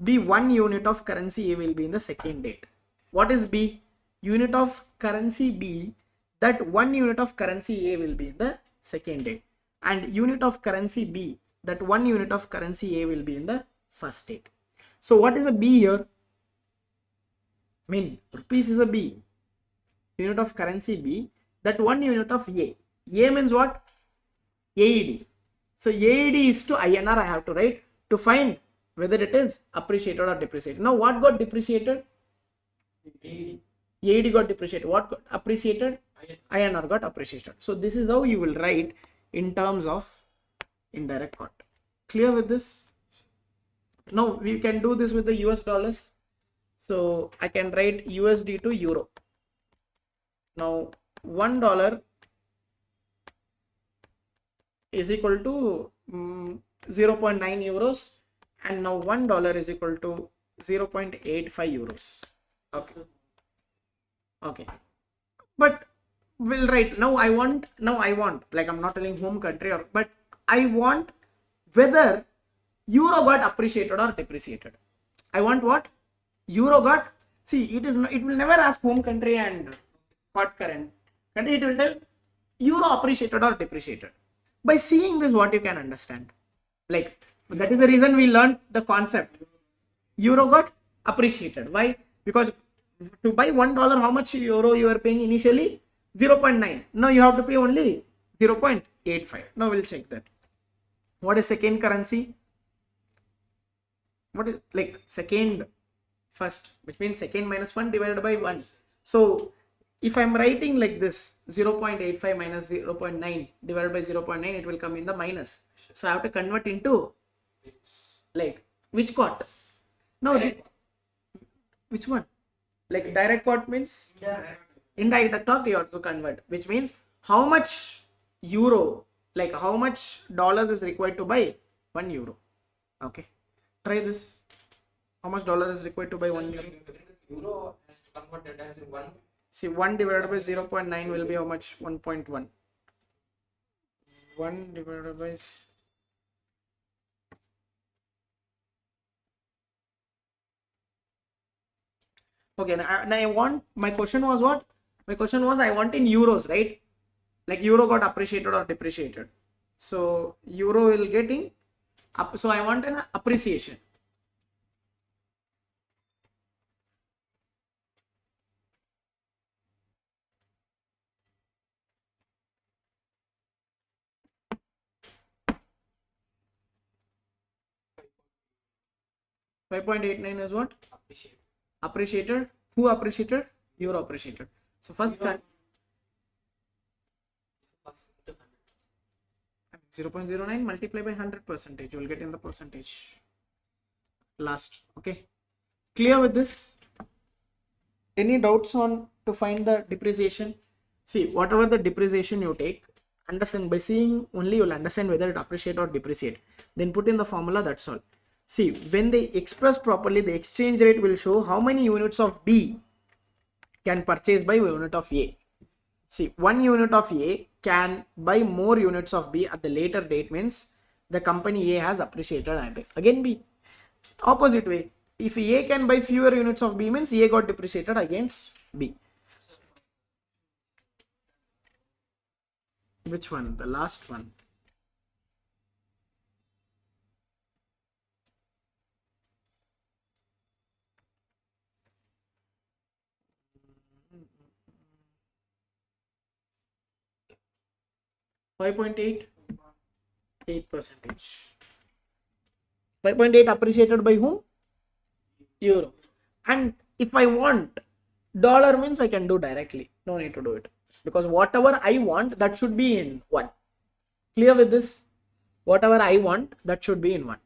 be 1 unit of currency A will be in the second date. What is B? Unit of currency B, that 1 unit of currency A will be in the second date, and unit of currency B, that 1 unit of currency A will be in the first date. So what is a B here? I mean, rupees is a B. Unit of currency B, that 1 unit of A. A means what? AED. So AED is to INR I have to write to find whether it is appreciated or depreciated. Now what got depreciated? AED got depreciated. What got appreciated? INR got appreciated. So this is how you will write in terms of indirect cost. Clear with this? Now we can do this with the US dollars. So I can write USD to euro. Now $1 is equal to 0.9 euros, and now $1 is equal to 0.85 euros. Okay. But we'll write now I want, like I'm not telling home country but I want whether euro got appreciated or depreciated. I want what? Euro got, see, it will never ask home country and what current country, it will tell euro appreciated or depreciated. By seeing this, what you can understand, like that is the reason we learned the concept. Euro got appreciated. Why? Because to buy $1, how much euro you are paying initially? 0.9. Now you have to pay only 0.85. Now we'll check that. What is second currency? What is like second first, which means second minus 1 divided by 1. So if I'm writing like this, 0.85 minus 0.9 divided by 0.9, it will come in the minus. So I have to convert into like which quart? No, which one? Like direct quart means Indirect talk you have to convert, which means how much euro, like how much dollars is required to buy 1 euro. Okay, try this. How much dollar is required to buy 1 euro? Euro has to convert it as in 1. See, 1 divided by 0.9 will be how much? 1.1. 1 divided by okay, now I want, my question was what? My question was I want in euros, right? Like euro got appreciated or depreciated. So euro will getting up. So I want an appreciation. $5.89 is what? Appreciated. Who appreciated? Euro appreciated. So first 0.09 multiply by 100%, you will get in the percentage last. Okay, clear with this? Any doubts on to find the depreciation? See, whatever the depreciation you take, understand by seeing only you will understand whether it appreciate or depreciate. Then put in the formula, that's all. See, when they express properly, the exchange rate will show how many units of B can purchase by unit of A. See, 1 unit of A can buy more units of B at the later date, means the company A has appreciated, and again B. Opposite way, if A can buy fewer units of B, means A got depreciated against B. Which one? The last one. $5.8 8%. 5.8 appreciated by whom? Euro. And if I want dollar, means I can do directly. No need to do it, because whatever I want, that should be in 1. Clear with this? Whatever I want, that should be in 1.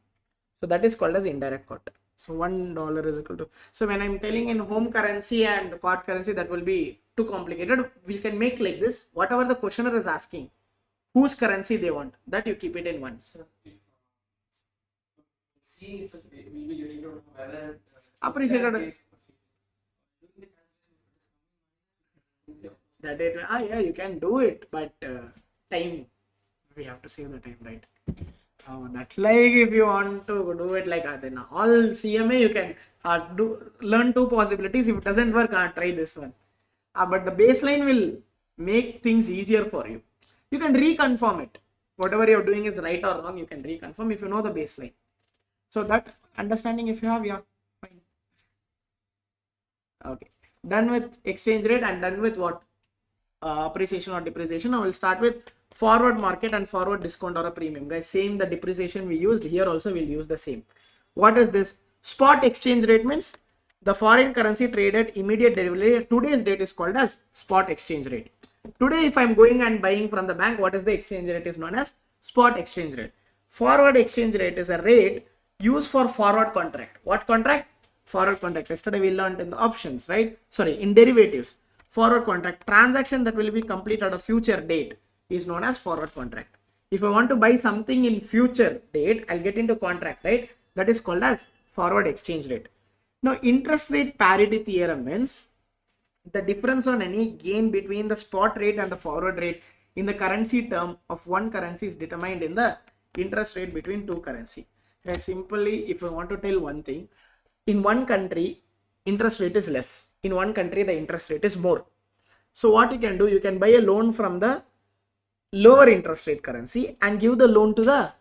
So that is called as indirect quote. So $1 is equal to, so when I'm telling in home currency and quote currency, that will be too complicated. We can make like this. Whatever the questioner is asking, whose currency they want, that you keep it in 1. See, so we will need to know whether appreciated. That it, yeah, you can do it, but time, we have to save the time, right? That, like if you want to do it like then all CMA you can learn 2 possibilities. If it doesn't work, try this one. But the baseline will make things easier for you. You can reconfirm it. Whatever you're doing is right or wrong, you can reconfirm if you know the baseline. So that understanding if you have, yeah, fine. Okay, done with exchange rate and done with what? Appreciation or depreciation. Now we'll start with forward market and forward discount or a premium. Guys, same the depreciation we used here, also we'll use the same. What is this? Spot exchange rate means the foreign currency traded immediate delivery. Today's date is called as spot exchange rate. Today, if I'm going and buying from the bank, what is the exchange rate? Is known as spot exchange rate. Forward exchange rate is a rate used for forward contract. What contract? Forward contract. Yesterday we learned in the options, right? Sorry, in derivatives. Forward contract. Transaction that will be complete at a future date is known as forward contract. If I want to buy something in future date, I'll get into contract, right? That is called as forward exchange rate. Now, interest rate parity theorem means the difference on any gain between the spot rate and the forward rate in the currency term of one currency is determined in the interest rate between two currency. Simply, if I want to tell one thing, in one country, interest rate is less. In one country, the interest rate is more. So what you can do, you can buy a loan from the lower interest rate currency and give the loan to the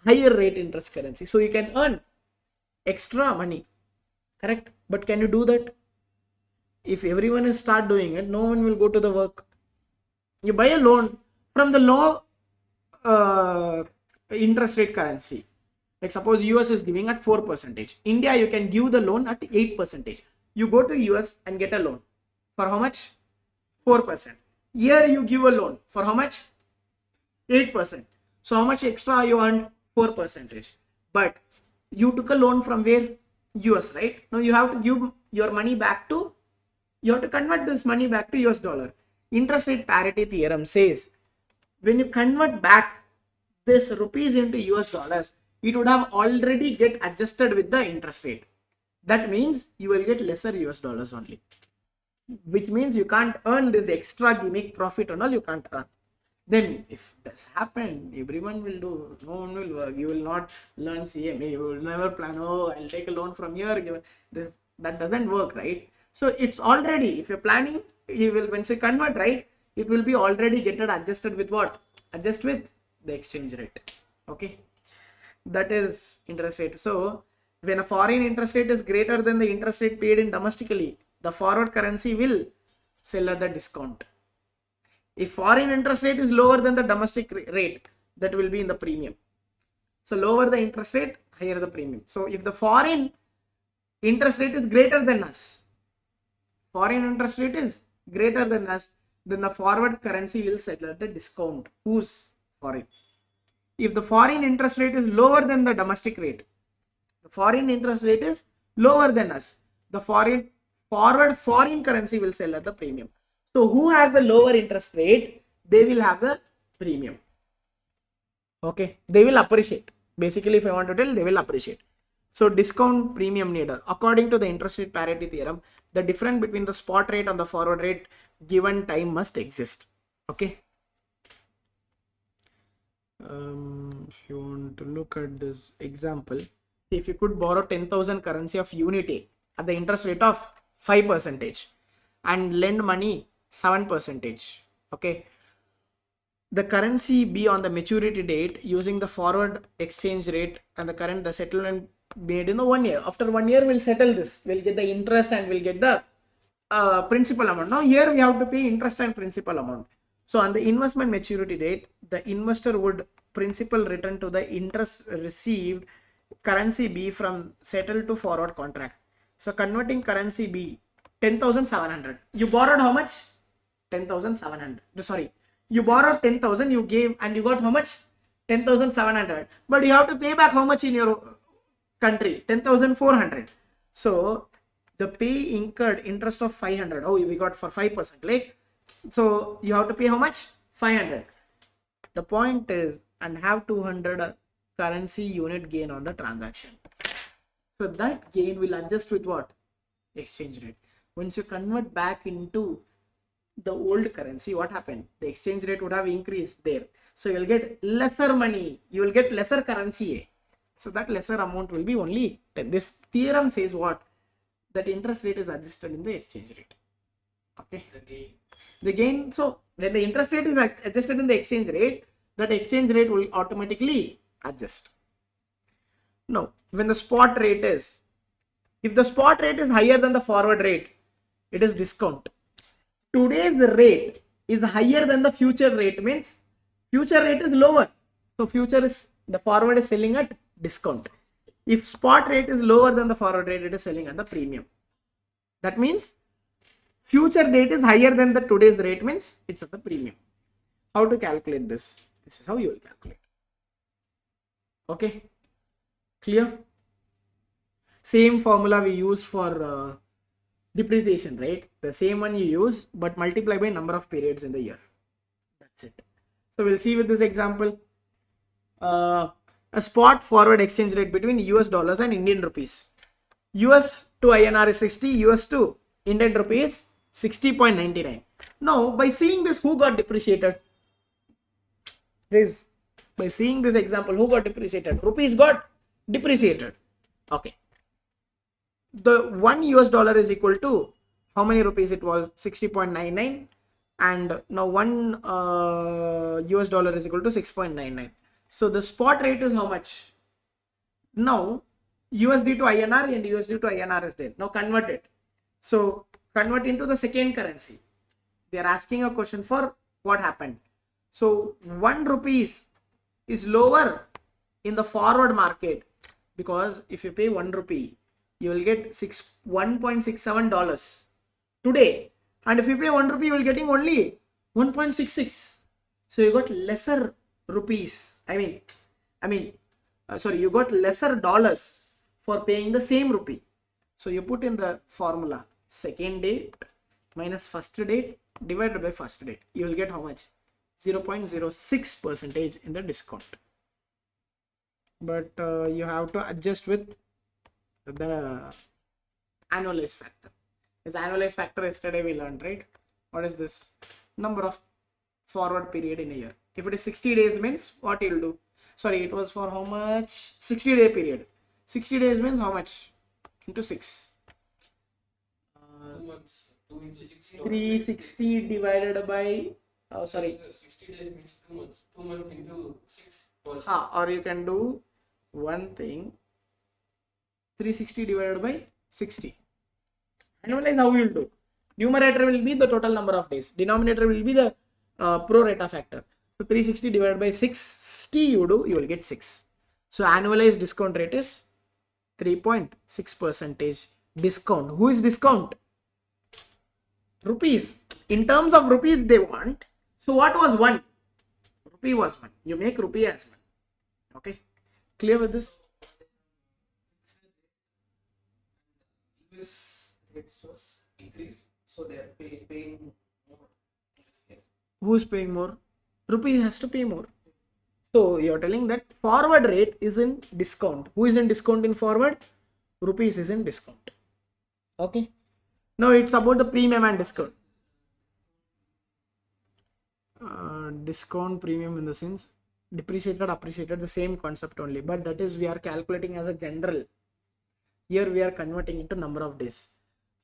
higher rate interest currency. So you can earn extra money, correct? But can you do that? If everyone is start doing it, no one will go to the work. You buy a loan from the low interest rate currency. Like suppose US is giving at 4%. India, you can give the loan at 8%. You go to US and get a loan. For how much? 4%. Here you give a loan. For how much? 8%. So how much extra you earned? 4%. But you took a loan from where? US, right? Now you have to give your money back to You have to convert this money back to US dollar. Interest rate parity theorem says when you convert back this rupees into US dollars, it would have already get adjusted with the interest rate. That means you will get lesser US dollars only, which means you can't earn this extra gimmick profit and all you can't earn. Then if this happen, everyone will do, no one will work, you will not learn CMA, you will never plan, oh, I'll take a loan from here. This, that doesn't work, right? So it's already, if you're planning, you will, once you convert, right, it will be already getting adjusted with what? Adjust with the exchange rate. Okay, that is interest rate. So when a foreign interest rate is greater than the interest rate paid in domestically, the forward currency will sell at the discount. If foreign interest rate is lower than the domestic rate, that will be in the premium. So lower the interest rate, higher the premium. So if the foreign interest rate is greater than us, then the forward currency will settle at the discount. Who's foreign? If the foreign interest rate is lower than the domestic rate, the foreign interest rate is lower than us, the forward foreign currency will sell at the premium. So who has the lower interest rate, they will have the premium. Okay, they will appreciate. Basically, if I want to tell, they will appreciate. So discount premium needed. According to the interest rate parity theorem, the difference between the spot rate and the forward rate given time must exist. Okay. If you want to look at this example, if you could borrow 10,000 currency of unit A at the interest rate of 5% and lend money 7%. Okay, the currency B on the maturity date using the forward exchange rate and the settlement made in the 1 year. After 1 year, we'll settle this. We'll get the interest and we'll get the principal amount. Now here we have to pay interest and principal amount. So on the investment maturity date, the investor would principal return to the interest received currency B from settled to forward contract. So converting currency B 10,700. You borrowed how much? 10,700. Sorry, you borrowed 10,000, you gave and you got how much? 10,700. But you have to pay back how much in your country? 10,400. So the pay incurred interest of 500. Oh, we got for 5%, right? So you have to pay how much? 500. The point is, and have 200 currency unit gain on the transaction. So that gain will adjust with what? Exchange rate. Once you convert back into the old currency, what happened? The exchange rate would have increased there. So you will get lesser money. You will get lesser currency A. So that lesser amount will be only 10. This theorem says what? That interest rate is adjusted in the exchange rate. Okay. The gain. So when the interest rate is adjusted in the exchange rate, that exchange rate will automatically adjust. Now, when the spot rate is, if the spot rate is higher than the forward rate, it is discount. Today's rate is higher than the future rate, means future rate is lower. So future is, the forward is selling at discount. If spot rate is lower than the forward rate, it is selling at the premium. That means future date is higher than the today's rate, means it's at the premium. How to calculate this? This is how you will calculate. Okay, clear? Same formula we use for depreciation, right? The same one you use, but multiply by number of periods in the year. That's it. So we'll see with this example. A spot forward exchange rate between US dollars and Indian rupees. US to INR is 60, US to Indian rupees 60.99. Now, by seeing this, who got depreciated? By seeing this example, who got depreciated? Rupees got depreciated. Okay. The 1 US dollar is equal to how many rupees it was? 60.99. And now 1 US dollar is equal to 6.99. So the spot rate is how much? Now USD to INR and USD to INR is there. Now convert it. So convert into the second currency. They are asking a question for what happened. So 1 rupees is lower in the forward market, because if you pay 1 rupee, you will get $1.67 today, and if you pay 1 rupee, you will getting only 1.66. So you got lesser rupees. You got lesser dollars for paying the same rupee. So you put in the formula second date minus first date divided by first date. You will get how much? 0.06 percentage in the discount. But you have to adjust with the annualized factor. This annualized factor yesterday we learned, right? What is this? Number of forward period in a year. If it is 60 days means what you'll do? Sorry, it was for how much? 60-day period. 60 days means how much? Into 6. 2 months. 2 into 60. 360 divided by, oh sorry. 60 days means 2 months. 2 months into 6. Or you can do one thing. 360 divided by 60. Annualize how you will do. Numerator will be the total number of days. Denominator will be the pro rata factor. So 360 divided by 60 you do, you will get 6. So annualized discount rate is 3.6 percentage discount. Who is discount? Rupees. In terms of rupees they want. So what was 1? Rupee was 1. You make rupee as 1. Okay. Clear with this? US rates was increased, so they are paying more in this case. Who is paying more? Rupee has to pay more. So you are telling that forward rate is in discount. Who is in discount in forward? Rupees is in discount. Okay. Now it's about the premium and discount. Discount, premium in the sense depreciated, appreciated, the same concept only. But that is we are calculating as a general. Here we are converting into number of days.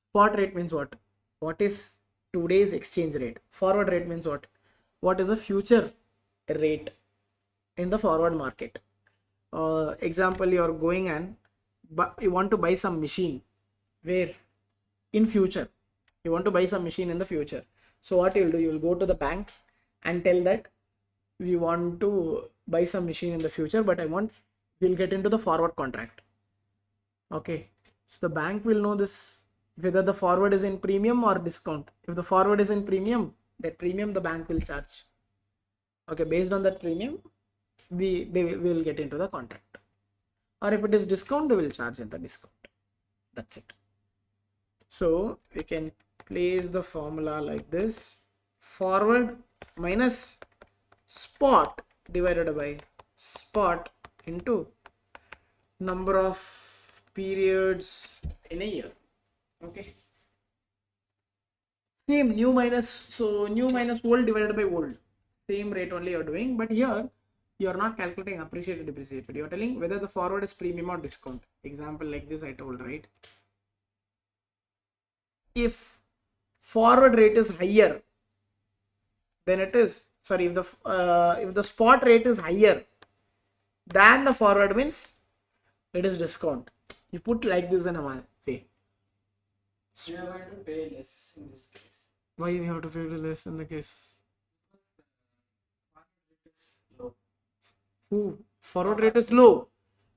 Spot rate means what? What is today's exchange rate? Forward rate means what? What is the future rate in the forward market? Example, you are going and you want to buy some machine where in future you want to buy some machine in the future. So what you will do? You will go to the bank and tell that we want to buy some machine in the future, but we'll get into the forward contract. Okay, so the bank will know this, whether the forward is in premium or discount. If the forward is in premium, that premium the bank will charge. Okay, based on that premium, we will get into the contract. Or if it is discount, they will charge in the discount. That's it. So we can place the formula like this: forward minus spot divided by spot into number of periods in a year. Okay. Same new minus, so new minus old divided by old. Same rate only you're doing, but here you are not calculating appreciated, depreciated. You're telling whether the forward is premium or discount. Example like this I told, right? If forward rate is higher, then it is, sorry, if the spot rate is higher than the forward means it is discount. You put like this in a way. We are going to pay less in this case. Why we have to pay less in the case? Forward rate is low. Who? Forward rate is low.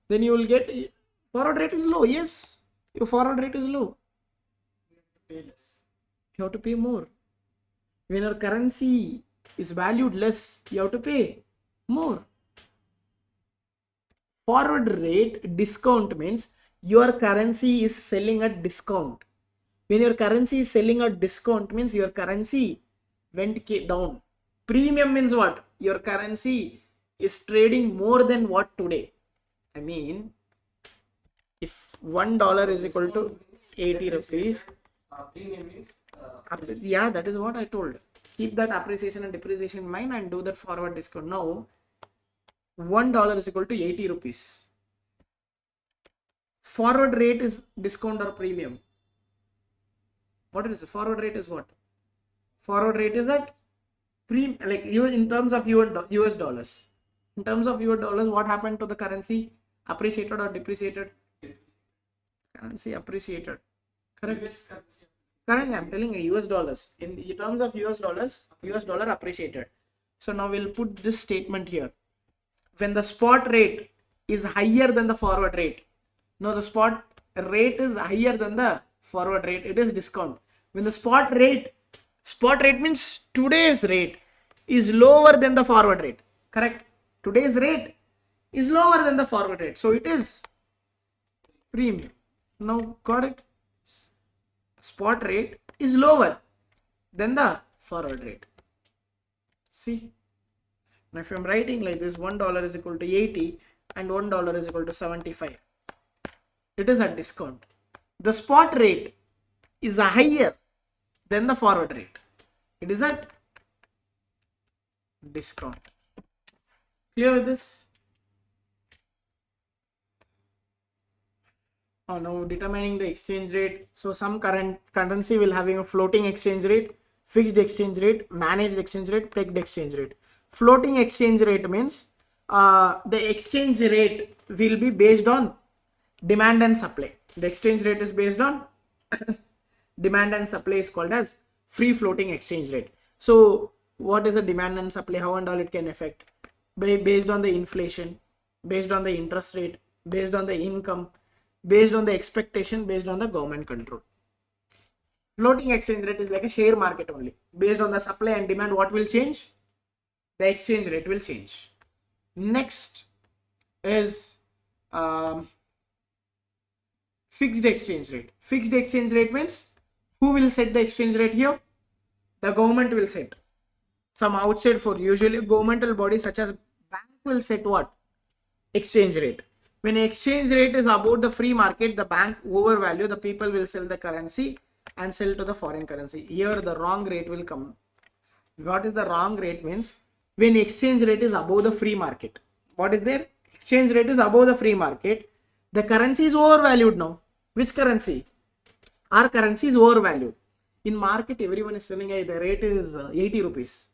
Then you will get forward rate is low. Yes, your forward rate is low. We have to pay less. You have to pay more. When your currency is valued less, you have to pay more. Forward rate discount means your currency is selling at discount. When your currency is selling at discount means your currency went down. Premium means what? Your currency is trading more than what today. I mean, if $1 is equal to 80 rupees. Premium means Yeah, that is what I told. Keep that appreciation and depreciation in mind and do that forward discount. Now, $1 is equal to 80 rupees. Forward rate is discount or premium. What is the forward rate is what? Forward rate is that like you in terms of US dollars. In terms of US dollars, what happened to the currency? Appreciated or depreciated? Currency appreciated. Correct. US currency. Correct. I'm telling you US dollars. In terms of US dollars, US dollar appreciated. So now we'll put this statement here. When the spot rate is higher than the forward rate. No, the spot rate is higher than the forward rate. It is discount. When the spot rate means today's rate is lower than the forward rate. Correct. Today's rate is lower than the forward rate. So it is premium. Now got it? Spot rate is lower. then the forward rate. See, now if I'm writing like this, $1 is equal to 80 and $1 is equal to 75. It is at discount. The spot rate is higher than the forward rate. It is at discount. Clear with this? Oh, now determining the exchange rate. So some current currency will having a floating exchange rate, fixed exchange rate, managed exchange rate, pegged exchange rate. Floating exchange rate means the exchange rate will be based on demand and supply. The exchange rate is based on demand and supply is called as free floating exchange rate. So what is the demand and supply? How and all it can affect? Based on the inflation, based on the interest rate, based on the income, based on the expectation, based on the government control. Floating exchange rate is like a share market only. Based on the supply and demand, what will change? The exchange rate will change. Next is fixed exchange rate. Fixed exchange rate means who will set the exchange rate here? The government will set. Some outside for usually governmental bodies such as bank will set what? Exchange rate. When exchange rate is above the free market, the bank overvalue, the people will sell the currency and sell to the foreign currency. Here the wrong rate will come. What is the wrong rate means? When exchange rate is above the free market. What is there? Exchange rate is above the free market. The currency is overvalued now. Which currency? Our currency is overvalued. In market, everyone is telling the rate is 80 rupees.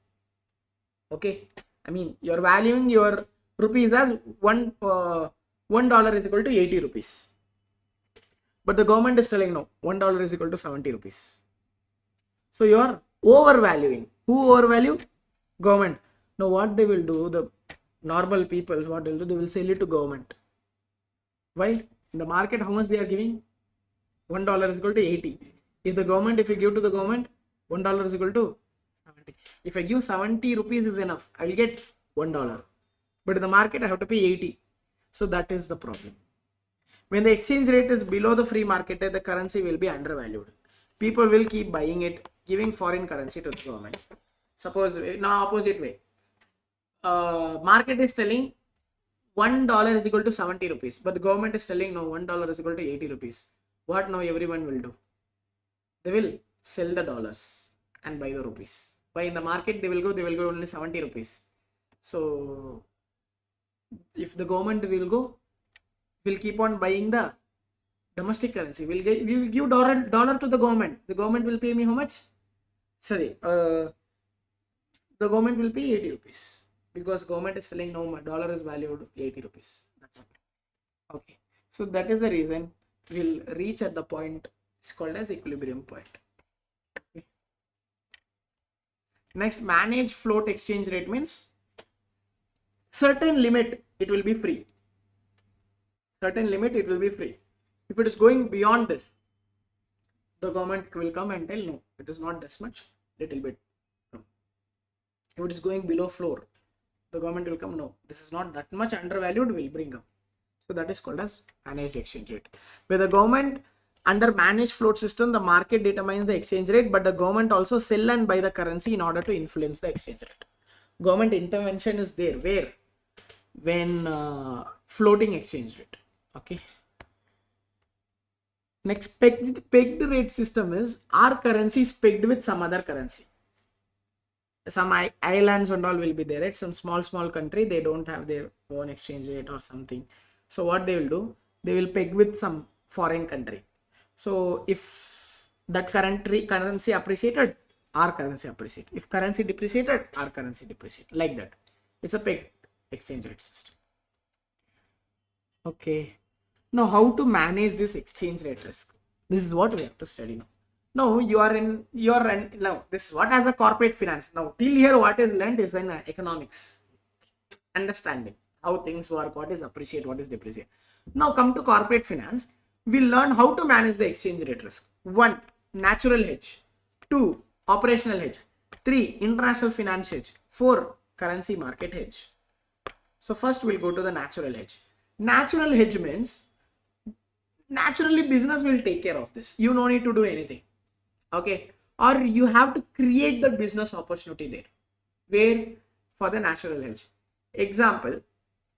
Okay. I mean, you're valuing your rupees as $1 is equal to 80 rupees. But the government is telling no, $1 is equal to 70 rupees. So you are overvaluing. Who overvalue? Government. Now what they will do, the normal people, what they will do, they will sell it to government. Why? In the market, how much they are giving? $1 is equal to 80. If the government, if you give to the government, $1 is equal to 70. If I give 70 rupees is enough, I will get $1. But in the market, I have to pay 80. So that is the problem. When the exchange rate is below the free market, the currency will be undervalued. People will keep buying it, giving foreign currency to the government. Suppose, now opposite way. Market is telling $1 is equal to 70 rupees. But the government is telling no, $1 is equal to 80 rupees. What now everyone will do? They will sell the dollars and buy the rupees. Why? In the market they will go only 70 rupees. So if the government will keep on buying the domestic currency. We will give dollar to the government. The government will pay me how much? Sorry, the government will pay 80 rupees because government is telling no, my dollar is valued 80 rupees. That's it. Okay. So that is the reason we'll reach at the point. It's called as equilibrium point. Okay. Next, manage float exchange rate means certain limit it will be free. Certain limit it will be free. If it is going beyond this, the government will come and tell no, it is not this much, little bit. If it is going below floor, the government will come no, this is not that much undervalued, will bring up. So that is called as managed exchange rate. Where the government under managed float system, the market determines the exchange rate, but the government also sell and buy the currency in order to influence the exchange rate. Government intervention is there. Where? When floating exchange rate. Okay. Next, pegged rate system is our currency is pegged with some other currency. Some islands and all will be there, right? Some small country, they don't have their own exchange rate or something. So what they will do, they will peg with some foreign country. So if that currency appreciated, our currency appreciated. If currency depreciated, our currency depreciated. Like that. It's a pegged exchange rate system. Okay. Now how to manage this exchange rate risk? This is what we have to study now. Now now this is what as a corporate finance. Now till here what is learned is in economics. Understanding how things work, what is appreciate, what is depreciate. Now come to corporate finance. We'll learn how to manage the exchange rate risk. 1. Natural hedge. 2. Operational hedge. 3. International finance hedge. 4. Currency market hedge. So first we'll go to the natural hedge. Natural hedge means naturally business will take care of this. You no need to do anything. Okay. or you have to create the business opportunity there. Where? For the natural hedge. Example,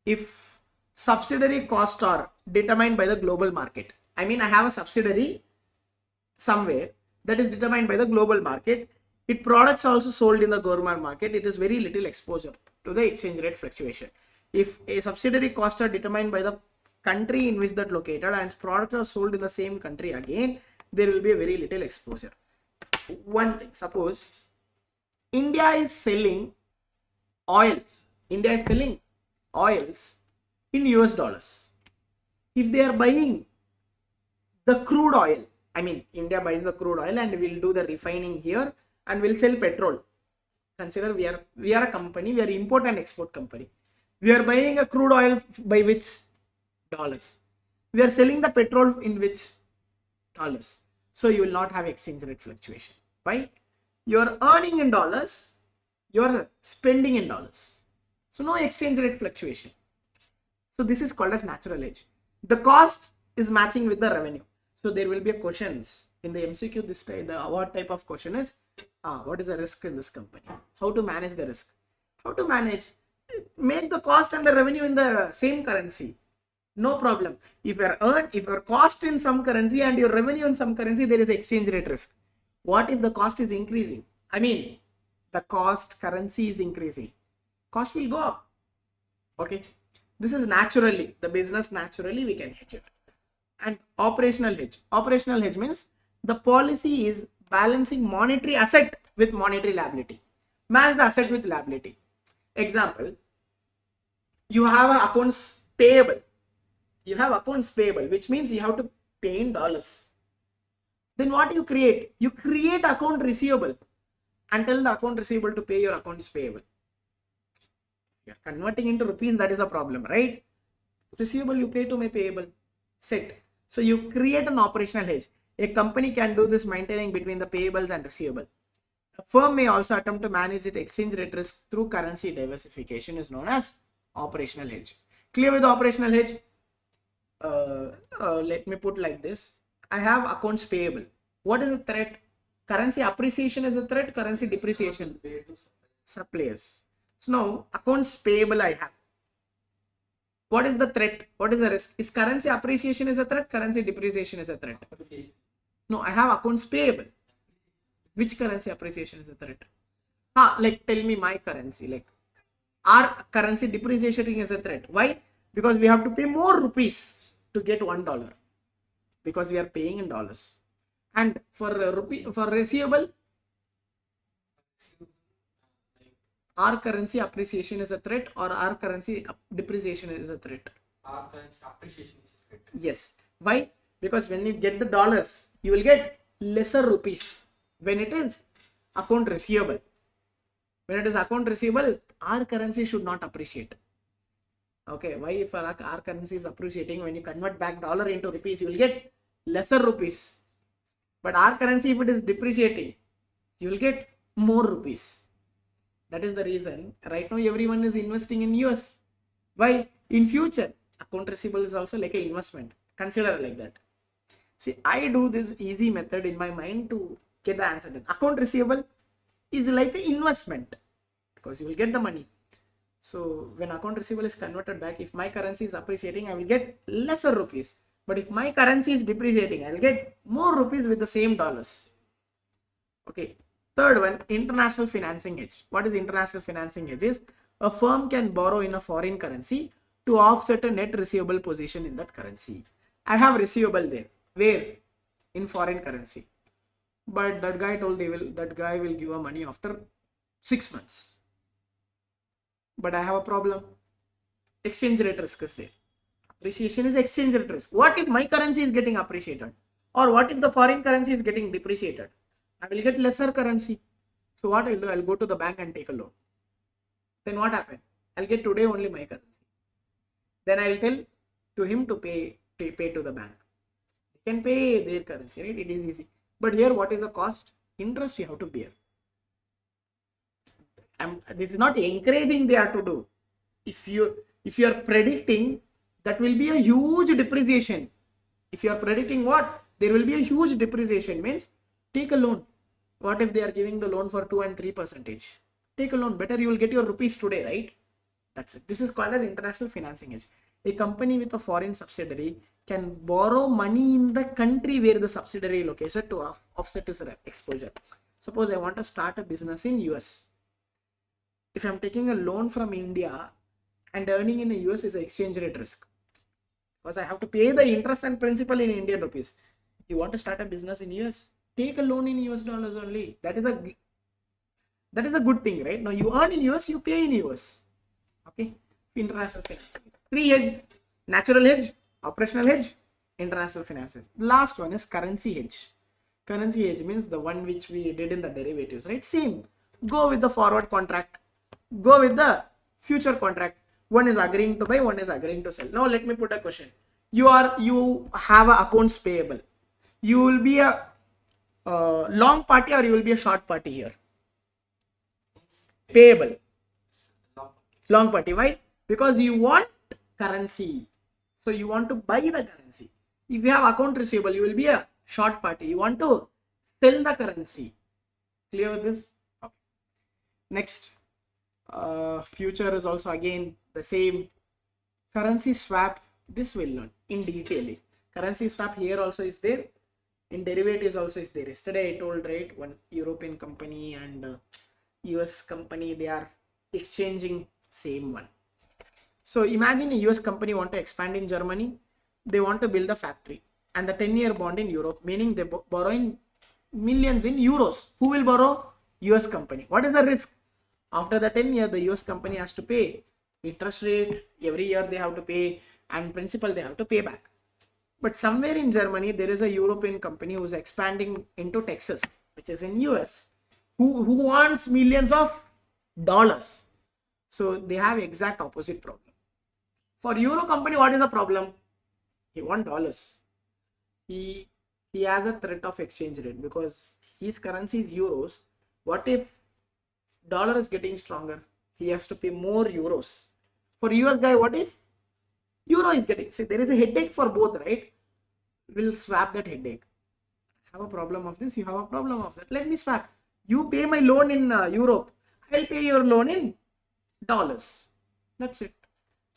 if subsidiary costs are determined by the global market, I mean I have a subsidiary somewhere that is determined by the global market. Its products also sold in the government market. It is very little exposure to the exchange rate fluctuation. If a subsidiary costs are determined by the country in which that located and its products are sold in the same country again, there will be a very little exposure. One thing, suppose India is selling oils. India is selling oils in US dollars. If they are buying the crude oil, I mean India buys the crude oil and will do the refining here and will sell petrol. Consider we are a company, we are import and export company. We are buying a crude oil by which? Dollars. We are selling the petrol in which? Dollars. So you will not have exchange rate fluctuation. Why? You are earning in dollars, you are spending in dollars. So no exchange rate fluctuation. So this is called as natural hedge. The cost is matching with the revenue. So there will be a questions in the MCQ. This type, the award type of question is, what is the risk in this company? How to manage the risk? How to manage? Make the cost and the revenue in the same currency. No problem. If your cost in some currency and your revenue in some currency, there is exchange rate risk. What if the cost is increasing? I mean, the cost currency is increasing. Cost will go up. Okay. This is naturally, the business naturally we can hedge it. And operational hedge. Operational hedge means the policy is balancing monetary asset with monetary liability. Match the asset with liability. Example, you have accounts payable. You have accounts payable, which means you have to pay in dollars. Then what you create? You create account receivable and tell the account receivable to pay your accounts payable. You are converting into rupees, that is a problem, right? Receivable you pay to my payable. Set. So you create an operational hedge. A company can do this maintaining between the payables and receivable. A firm may also attempt to manage its exchange rate risk through currency diversification, is known as operational hedge. Clear with the operational hedge? Let me put like this. I have accounts payable. What is the threat? Currency appreciation is a threat, currency depreciation. Suppliers. So now accounts payable I have. What is the threat? What is the risk? Is currency appreciation is a threat? Currency depreciation is a threat? No, I have accounts payable. Which currency appreciation is a threat? Like tell me my currency. Like our currency depreciation is a threat. Why? Because we have to pay more rupees to get $1. Because we are paying in dollars. And for receivable, our currency appreciation is a threat or our currency depreciation is a threat? Our currency appreciation is a threat. Yes. Why? Because when you get the dollars, you will get lesser rupees. When it is account receivable. When it is account receivable, our currency should not appreciate. Okay. Why? If our currency is appreciating, when you convert back dollar into rupees, you will get lesser rupees. But our currency, if it is depreciating, you will get more rupees. That is the reason right now everyone is investing in US. Why? In future, account receivable is also like an investment. Consider like that. See, I do this easy method in my mind to get the answer done. Account receivable is like an investment because you will get the money. So when account receivable is converted back, if my currency is appreciating, I will get lesser rupees. But if my currency is depreciating, I will get more rupees with the same dollars. Okay. Third one, international financing hedge. What is international financing hedge? Is a firm can borrow in a foreign currency to offset a net receivable position in that currency. I have receivable there. Where? In foreign currency. But that guy told that guy will give a money after 6 months. But I have a problem. Exchange rate risk is there. Appreciation is exchange rate risk. What if my currency is getting appreciated? Or what if the foreign currency is getting depreciated? I will get lesser currency. So what I'll do, I'll go to the bank and take a loan. Then what happened? I'll get today only my currency. Then I'll tell to him to pay to the bank. They can pay their currency, right? It is easy. But here, what is the cost? Interest you have to bear. This is not encouraging they are to do. If you are predicting that will be a huge depreciation. If you are predicting what? There will be a huge depreciation, means take a loan. What if they are giving the loan for 2 and 3%? Take a loan. Better you will get your rupees today, right? That's it. This is called as international financing hedge. A company with a foreign subsidiary can borrow money in the country where the subsidiary located to offset its exposure. Suppose I want to start a business in US. If I'm taking a loan from India and earning in the US is an exchange rate risk, because I have to pay the interest and principal in Indian rupees. You want to start a business in US, take a loan in US dollars only. That is a good thing, right? Now you earn in US, you pay in US. Okay, international finance. 3 hedge: natural hedge, operational hedge, international finances. Last one is currency hedge. Currency hedge means the one which we did in the derivatives, right? Same. Go with the forward contract. Go with the future contract. One is agreeing to buy, one is agreeing to sell. Now let me put a question. You have a accounts payable. You will be a long party or you will be a short party here? Payable. Long party. Why? Because you want currency. So you want to buy the currency. If you have account receivable, you will be a short party. You want to sell the currency. Clear with this? Okay. Next. Future is also again the same. Currency swap. This will learn in detail. Currency swap here also is there. In derivatives also is there. Yesterday I told, right, one European company and US company, they are exchanging same one. So imagine a US company want to expand in Germany. They want to build a factory and the 10-year bond in Europe, meaning they borrowing millions in euros. Who will borrow? US company. What is the risk? After the 10 year, the US company has to pay interest rate. Every year they have to pay, and principal they have to pay back. But somewhere in Germany, there is a European company who is expanding into Texas, which is in US, who wants millions of dollars. So they have exact opposite problem. For Euro company, what is the problem? He wants dollars. He has a threat of exchange rate because his currency is euros. What if dollar is getting stronger? He has to pay more euros. For US guy, what if euro is getting? See, there is a headache for both, right? We'll swap that headache. I have a problem of this, you have a problem of that. Let me swap. You pay my loan in Europe. I'll pay your loan in dollars. That's it.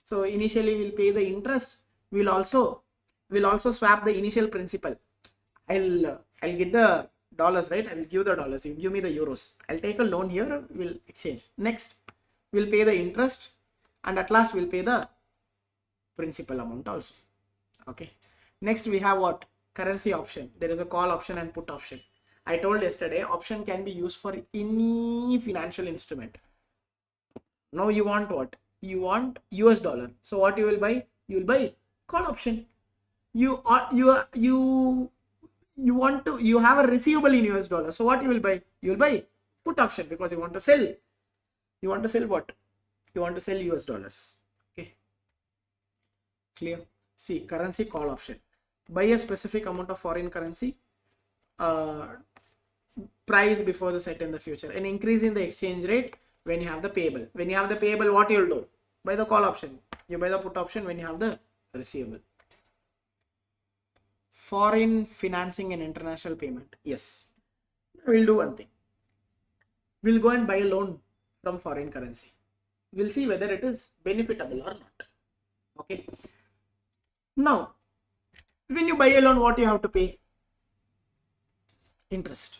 So initially we'll pay the interest. We'll also swap the initial principal. I'll get the dollars, right? I will give the dollars. You give me the euros. I'll take a loan here. We'll exchange. Next, we'll pay the interest, and at last we'll pay the principal amount also. Okay. Next we have what? Currency option. There is a call option and put option. I told yesterday option can be used for any financial instrument. Now you want what? You want US dollar. So what you will buy? You will buy call option. You have a receivable in US dollar. So what you will buy? You will buy put option because you want to sell. You want to sell what? You want to sell US dollars. Okay. Clear? See, currency call option. Buy a specific amount of foreign currency. Price before the set in the future. An increase in the exchange rate when you have the payable. When you have the payable, what you will do? Buy the call option. You buy the put option when you have the receivable. Foreign financing and international payment. Yes. We'll do one thing. We'll go and buy a loan from foreign currency. We'll see whether it is benefitable or not. Okay. Now, when you buy a loan, what you have to pay? Interest.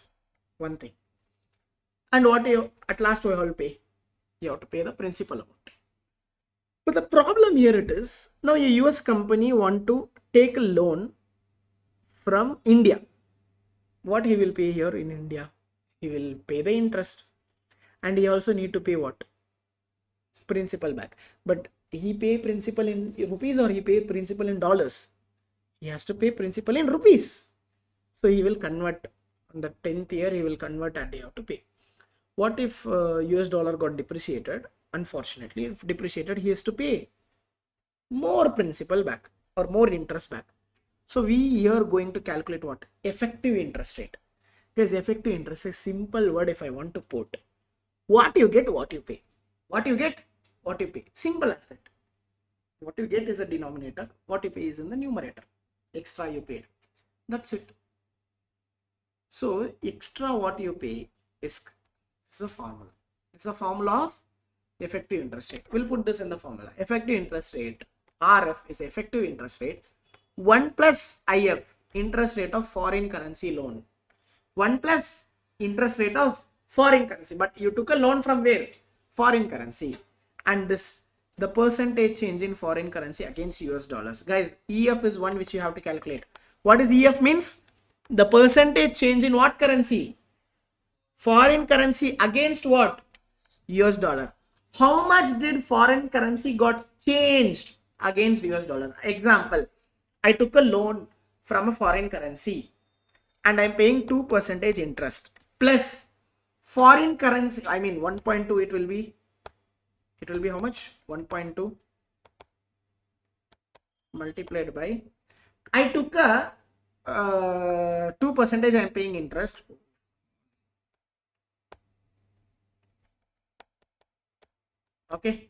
One thing. And what you at last you have to pay? You have to pay the principal amount. But the problem here it is, now a US company want to take a loan from India. What he will pay here in India? He will pay the interest, and he also need to pay what? Principal back. But he pay principal in rupees or he pay principal in dollars? He has to pay principal in rupees. So he will convert on the 10th year, he will convert and he have to pay. What if US dollar got depreciated? Unfortunately, if depreciated, he has to pay more principal back or more interest back. So we here going to calculate what? Effective interest rate. Because effective interest is simple word if I want to put. What you get, what you pay. What you get, what you pay. Simple as that. What you get is a denominator. What you pay is in the numerator. Extra you paid. That's it. So extra what you pay is a formula. It's a formula of effective interest rate. We'll put this in the formula. Effective interest rate, RF, is effective interest rate 1 plus IF, interest rate of foreign currency loan. 1 plus interest rate of foreign currency, but you took a loan from where? Foreign currency. And this, the percentage change in foreign currency against US dollars. Guys, EF is one which you have to calculate. What is EF means? The percentage change in what currency? Foreign currency against what? US dollar. How much did foreign currency got changed against US dollar? Example, I took a loan from a foreign currency and I'm paying 2% interest plus foreign currency, I mean 1.2, it will be how much? 1.2 multiplied by, I took a 2% I'm paying interest. Okay,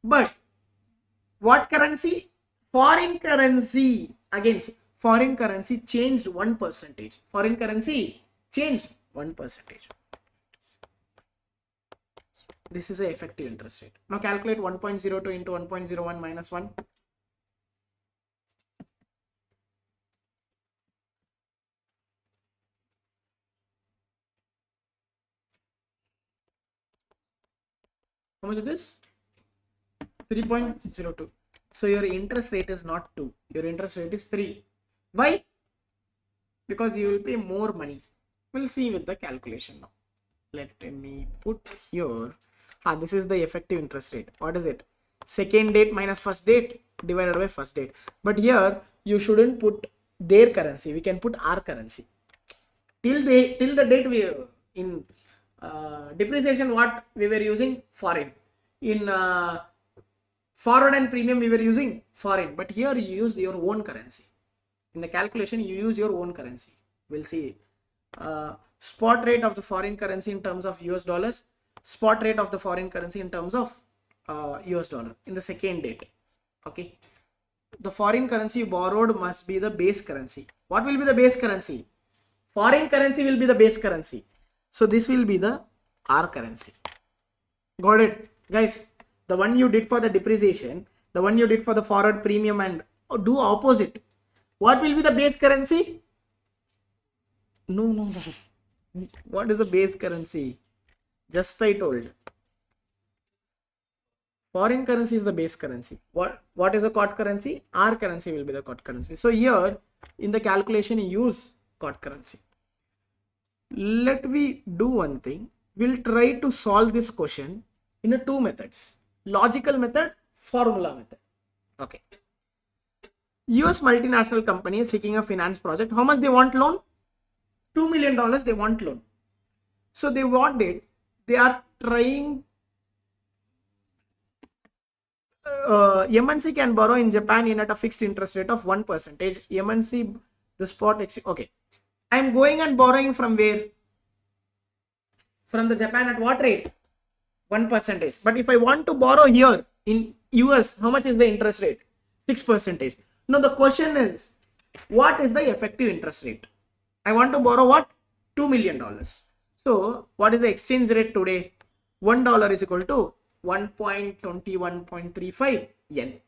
but what currency? Foreign currency against foreign currency changed 1%. Foreign currency changed 1%. This is a effective interest rate. Now calculate 1.02 into 1.01 minus 1. How much is this? 3.02. So your interest rate is not 2. Your interest rate is 3. Why? Because you will pay more money. We'll see with the calculation now. Let me put here. This is the effective interest rate. What is it? Second date minus first date divided by first date. But here you shouldn't put their currency. We can put our currency. Till the date we in depreciation, what we were using? Foreign. In forward and premium we were using foreign, but here you used your own currency. In the calculation you use your own currency. We'll see spot rate of the foreign currency in terms of US dollars, spot rate of the foreign currency in terms of US dollar in the second date. Okay, the foreign currency you borrowed must be the base currency. What will be the base currency? Foreign currency will be the base currency. So this will be the R currency. Got it, guys? The one you did for the depreciation, the one you did for the forward premium, and do opposite. What will be the base currency? No. What is the base currency? Just I told. Foreign currency is the base currency. What is the COT currency? R currency will be the COT currency. So here in the calculation you use COT currency. Let me do one thing. We'll try to solve this question in two methods. Logical method, formula method. Okay. US multinational company is seeking a finance project. How much they want loan? $2 million they want loan. So they are trying, MNC can borrow in Japan in at a fixed interest rate of 1%. MNC, the spot, okay. I'm going and borrowing from where? From the Japan at what rate? 1%. But if I want to borrow here in US, how much is the interest rate? 6%. Now the question is, what is the effective interest rate? I want to borrow what? $2 million. So what is the exchange rate today? $1 is equal to 1.21.35 yen.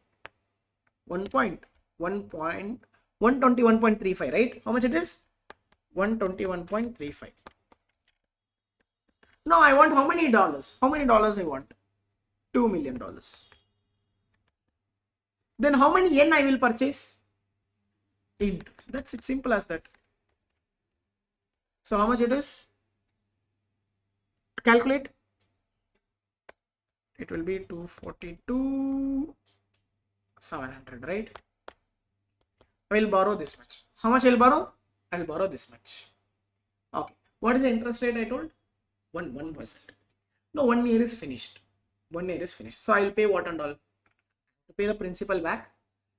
121.35, right? How much it is? 121.35. Now I want how many dollars? How many dollars I want? $2 million. Then how many yen I will purchase? Into. That's it, simple as that. So how much it is? Calculate. It will be 242,700, right? I will borrow this much. How much I will borrow? I will borrow this much. Okay. What is the interest rate I told? 1%. No, 1 year is finished. 1 year is finished. So I will pay what and all? To pay the principal back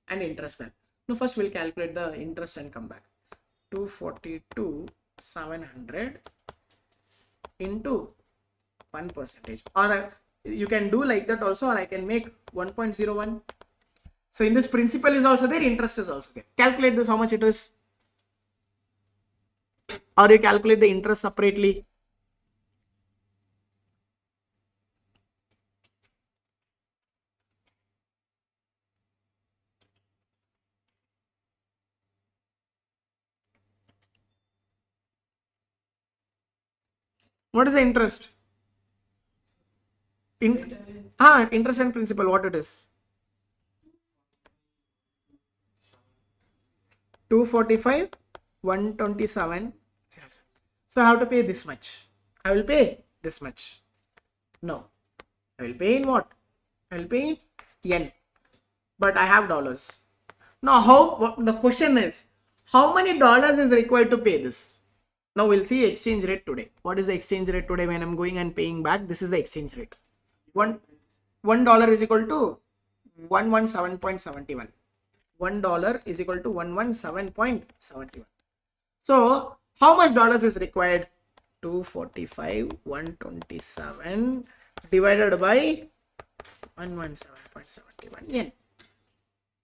and interest back. Now first we'll calculate the interest and come back. 242,700 into 1%. Or you can do like that also, or I can make 1.01. So in this, principal is also there, interest is also there. Calculate this, how much it is? or you calculate the interest separately. What is the interest? Interest and principal, what it is? 245, 127. So I have to pay this much. I will pay this much. No. I will pay in what? I will pay in yen. But I have dollars. Now the question is, how many dollars is required to pay this? Now we'll see exchange rate today. What is the exchange rate today when I'm going and paying back? This is the exchange rate. $1 is equal to 117.71. $1 is equal to 117.71. So how much dollars is required? 245, 127 divided by 117.71 yen.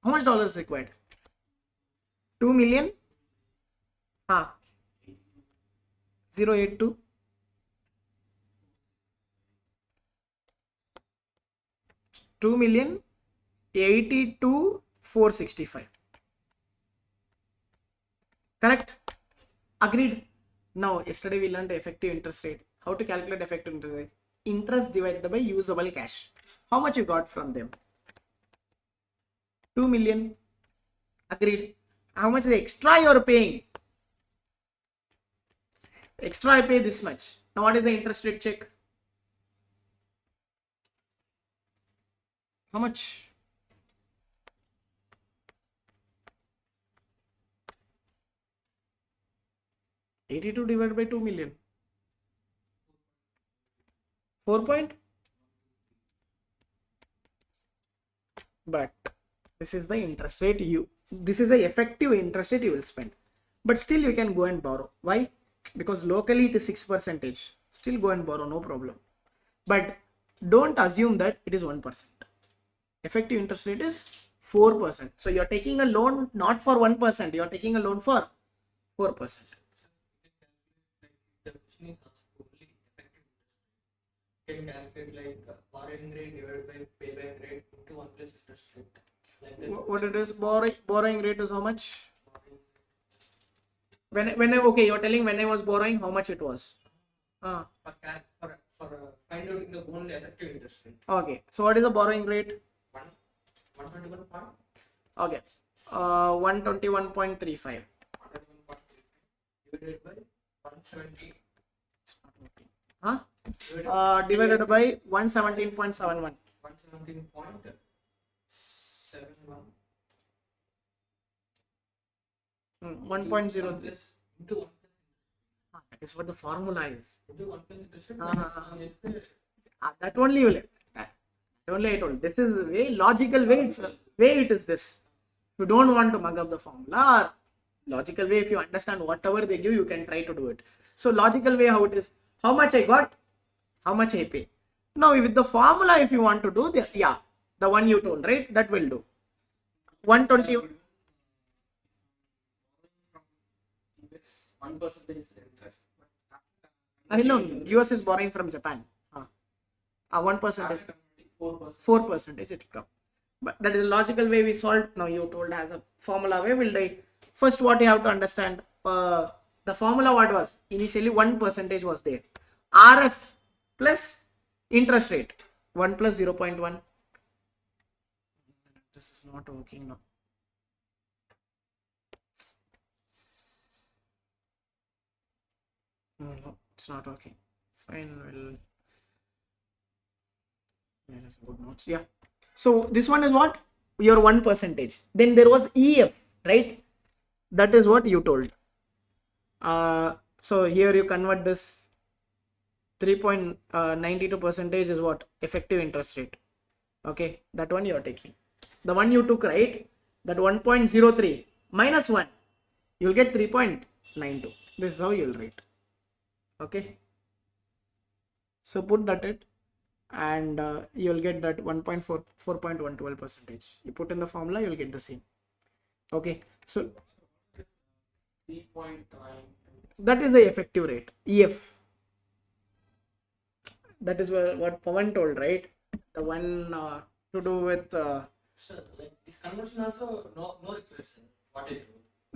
How much dollars is required? 2 million? 082. 2,082,465. Correct? Agreed. Now yesterday we learned effective interest rate. How to calculate effective interest rate? Interest divided by usable cash. How much you got from them? 2 million. Agreed. How much is the extra you are paying? Extra I pay this much. Now what is the interest rate check? How much? $82 divided by 2 million. 4 point. But this is the interest rate this is the effective interest rate you will spend. But still you can go and borrow. Why? Because locally it is 6%. Still go and borrow, no problem. But don't assume that it is 1%. Effective interest rate is 4%. So you're taking a loan not for 1%, you're taking a loan for 4%. The question is asked only effective interest rate. Can calculate like borrowing rate divided by payback rate into 1 plus interest rate. Like what it is? Borrowing rate is how much? Okay, you're telling when I was borrowing how much it was. For find out the only effective interest rate. Okay, so what is the borrowing rate? 121 point. Okay, 121.35. 121.35 divided by 170. It's not working. Divided by 117.71. 117.71. Hmm, 1.03. Into 1 plus. That is what the formula is. Into 1 plus interest rate. That only will. That only I told. This is a way logical way. It's a way it is this. If you don't want to mug up the formula, or logical way, if you understand whatever they give, you can try to do it. So logical way, how it is? How much I got? How much I pay? Now with the formula, if you want to do the one you told, right? That will do. 120. 1% is interest. I know US is borrowing from Japan. 1% is 4% it will come. But that is a logical way we solve. Now you told as a formula way will die. First, what you have to understand, the formula what was initially 1% was there. RF plus interest rate 1 plus 0.1. This is not working now. No, it's not working. Fine, there is good notes. Yeah. So this one is what? Your 1%. Then there was EF, right? That is what you told. So here you convert this 3.92% is what? Effective interest rate. Okay, that one you are taking. The one you took, right? That 1.03 minus 1, you will get 3.92. This is how you will write. Okay. So put that it, and you will get that 4.112%. You put in the formula, you will get the same. Okay. So 3.9. That is the effective rate, EF. That is what Pawan told, right? The one to do with Sir, like this conversion also no required, sir. What I do.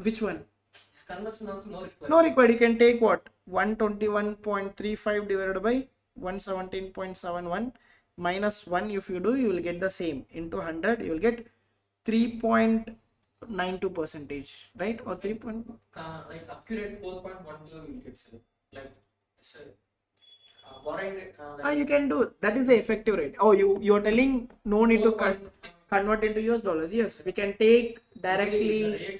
which one? This conversion also no required. No required. You can take what? 121.35 divided by 117.71 minus 1. If you do, you will get the same. Into 100, you will get 3.92 percentage, right? Or 3. Like accurate 4.12 you will get, sir. Like, sir, borrowing rate. You can do. That is the effective rate. Oh, you are telling no need to convert into US dollars. Yes, we can take directly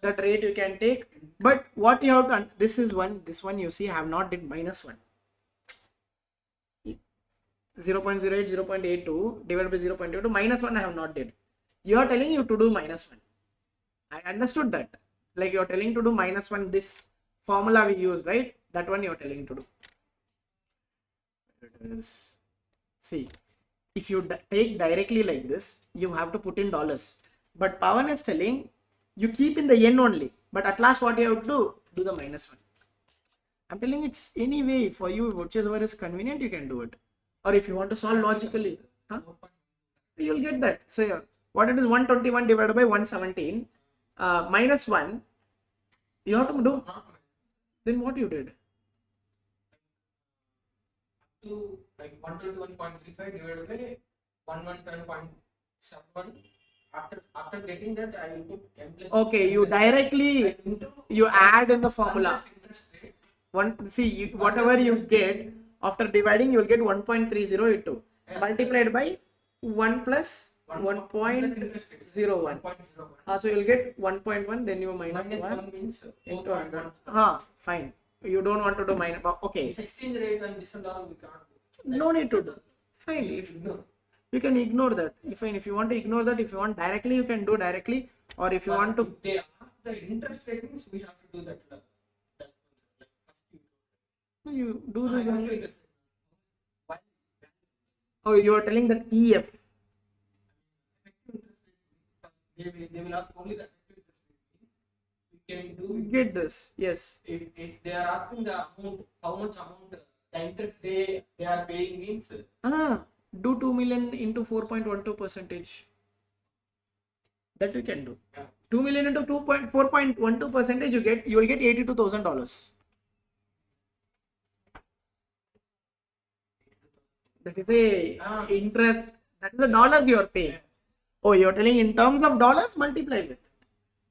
that rate you can take. But what you have done, this one you see I have not did minus 1. 0.08, 0.82 divided by 0.82 minus 1 I have not did. You are telling you to do minus 1. I understood that. Like you are telling to do minus 1, this formula we use, right? That one you are telling to do. See, if you take directly like this, you have to put in dollars. But Pawan is telling you keep in the yen only. But at last what you have to do the minus 1. I'm telling it's any way for you, whichever is convenient, you can do it. Or if you want to solve logically, you'll get that. So what it is 121 divided by 117 minus 1, you have to do. Then what you did? To like 121.35 divided by 117.71. After getting that, I will put m plus. Okay, you directly you add in the formula. Whatever you get after dividing, you will get 1.3082 multiplied by 1 plus 1.01. So you will get 1.1. Then you minus 1 means into 100. Fine. You don't want to do minus. Okay. This exchange rate and this and all we can't do. No need to do. Fine. You can ignore that. If you want to ignore that, if you want directly, you can do directly. Or if you want to. If they ask the interest rate means we have to do that. You do this. Oh, you are telling that EF. They will ask only that. We can do. Get this. Yes. If they are asking the amount, how much amount the interest they are paying means. Do 2 million into 4.12 percentage. That you can do. Yeah. 2 million into 4.12 percentage, you will get $82,000. That is a interest. That is the dollars you are paying. Oh, you are telling in terms of dollars, multiply with.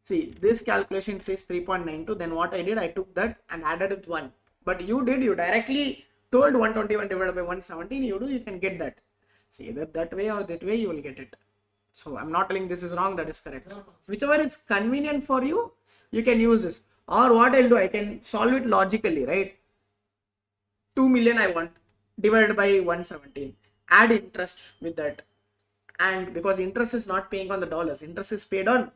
See, this calculation says 3.92. Then what I did, I took that and added with 1. But you directly told 121 divided by 117. You can get that. See, either that way or that way, you will get it. So I'm not telling this is wrong, that is correct. Whichever is convenient for you, you can use this. Or what I'll do, I can solve it logically, right? 2 million I want divided by 117. Add interest with that. And because interest is not paying on the dollars, interest is paid on.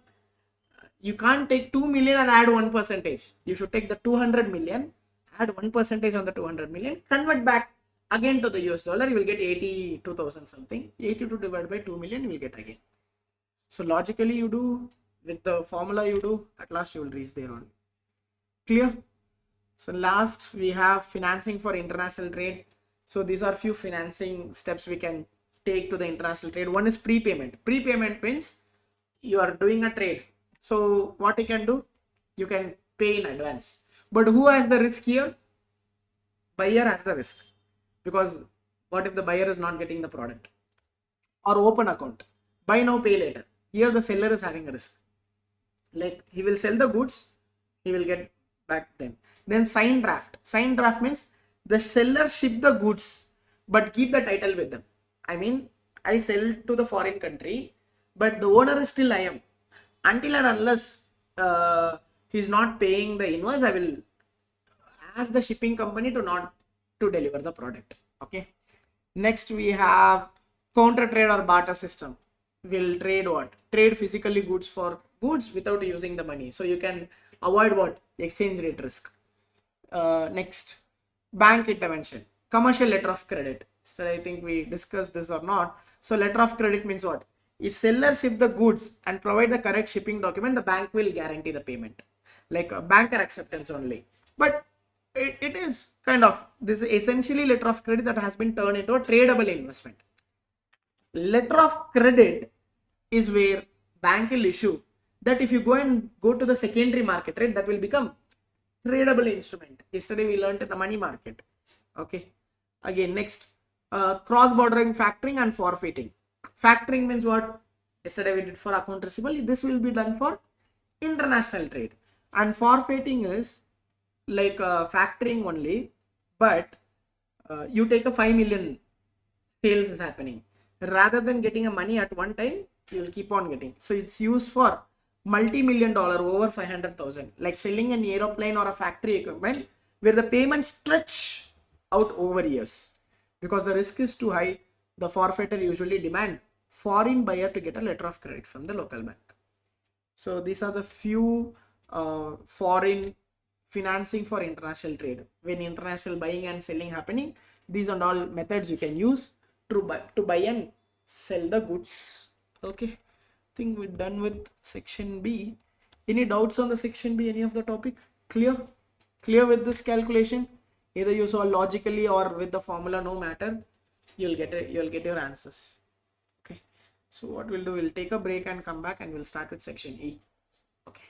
You can't take 2 million and add 1%. You should take the 200 million, add 1% on the 200 million, convert back again to the US dollar, you will get 82,000 something. 82 divided by 2 million, you will get again. So logically you do, with the formula you do, at last you will reach there on. Clear? So last we have financing for international trade. So these are few financing steps we can take to the international trade. One is prepayment. Prepayment means you are doing a trade. So what you can do? You can pay in advance. But who has the risk here? Buyer has the risk. Because what if the buyer is not getting the product? Or open account. Buy now, pay later. Here the seller is having a risk. Like he will sell the goods, he will get back then. Then sign draft. Sign draft means the seller ship the goods but keep the title with them. I mean, I sell to the foreign country, but the owner is still I am. Until and unless he's not paying the invoice, I will ask the shipping company to deliver the product. Okay. Next we have counter trade or barter system. Will trade what? Trade physically goods for goods without using the money. So you can avoid what? Exchange rate risk. Next, bank intervention. Commercial letter of credit. So I think we discussed this or not. So letter of credit means what? If seller ship the goods and provide the correct shipping document, the bank will guarantee the payment. Like a banker acceptance only. But it is kind of, this is essentially letter of credit that has been turned into a tradable investment. Letter of credit is where bank will issue that if you go to the secondary market, right, that will become tradable instrument. Yesterday we learned in the money market. Okay. Again, next, cross bordering factoring and forfeiting. Factoring means what? Yesterday we did for account receivable. This will be done for international trade. And forfeiting is like factoring only, but you take a 5 million sales is happening. Rather than getting a money at one time, you will keep on getting. So it's used for multi-million dollar, over 500,000, like selling an aeroplane or a factory equipment where the payments stretch out over years. Because the risk is too high, the forfeiter usually demand foreign buyer to get a letter of credit from the local bank. So these are the few foreign financing for international trade. When international buying and selling happening, these are all methods you can use to buy and sell the goods. Okay, I think we're done with section B. Any doubts on the section B, any of the topic? Clear with this calculation? Either you solve logically or with the formula, no matter, you'll get your answers. Okay, so what we'll do, we'll take a break and come back and we'll start with section E. Okay.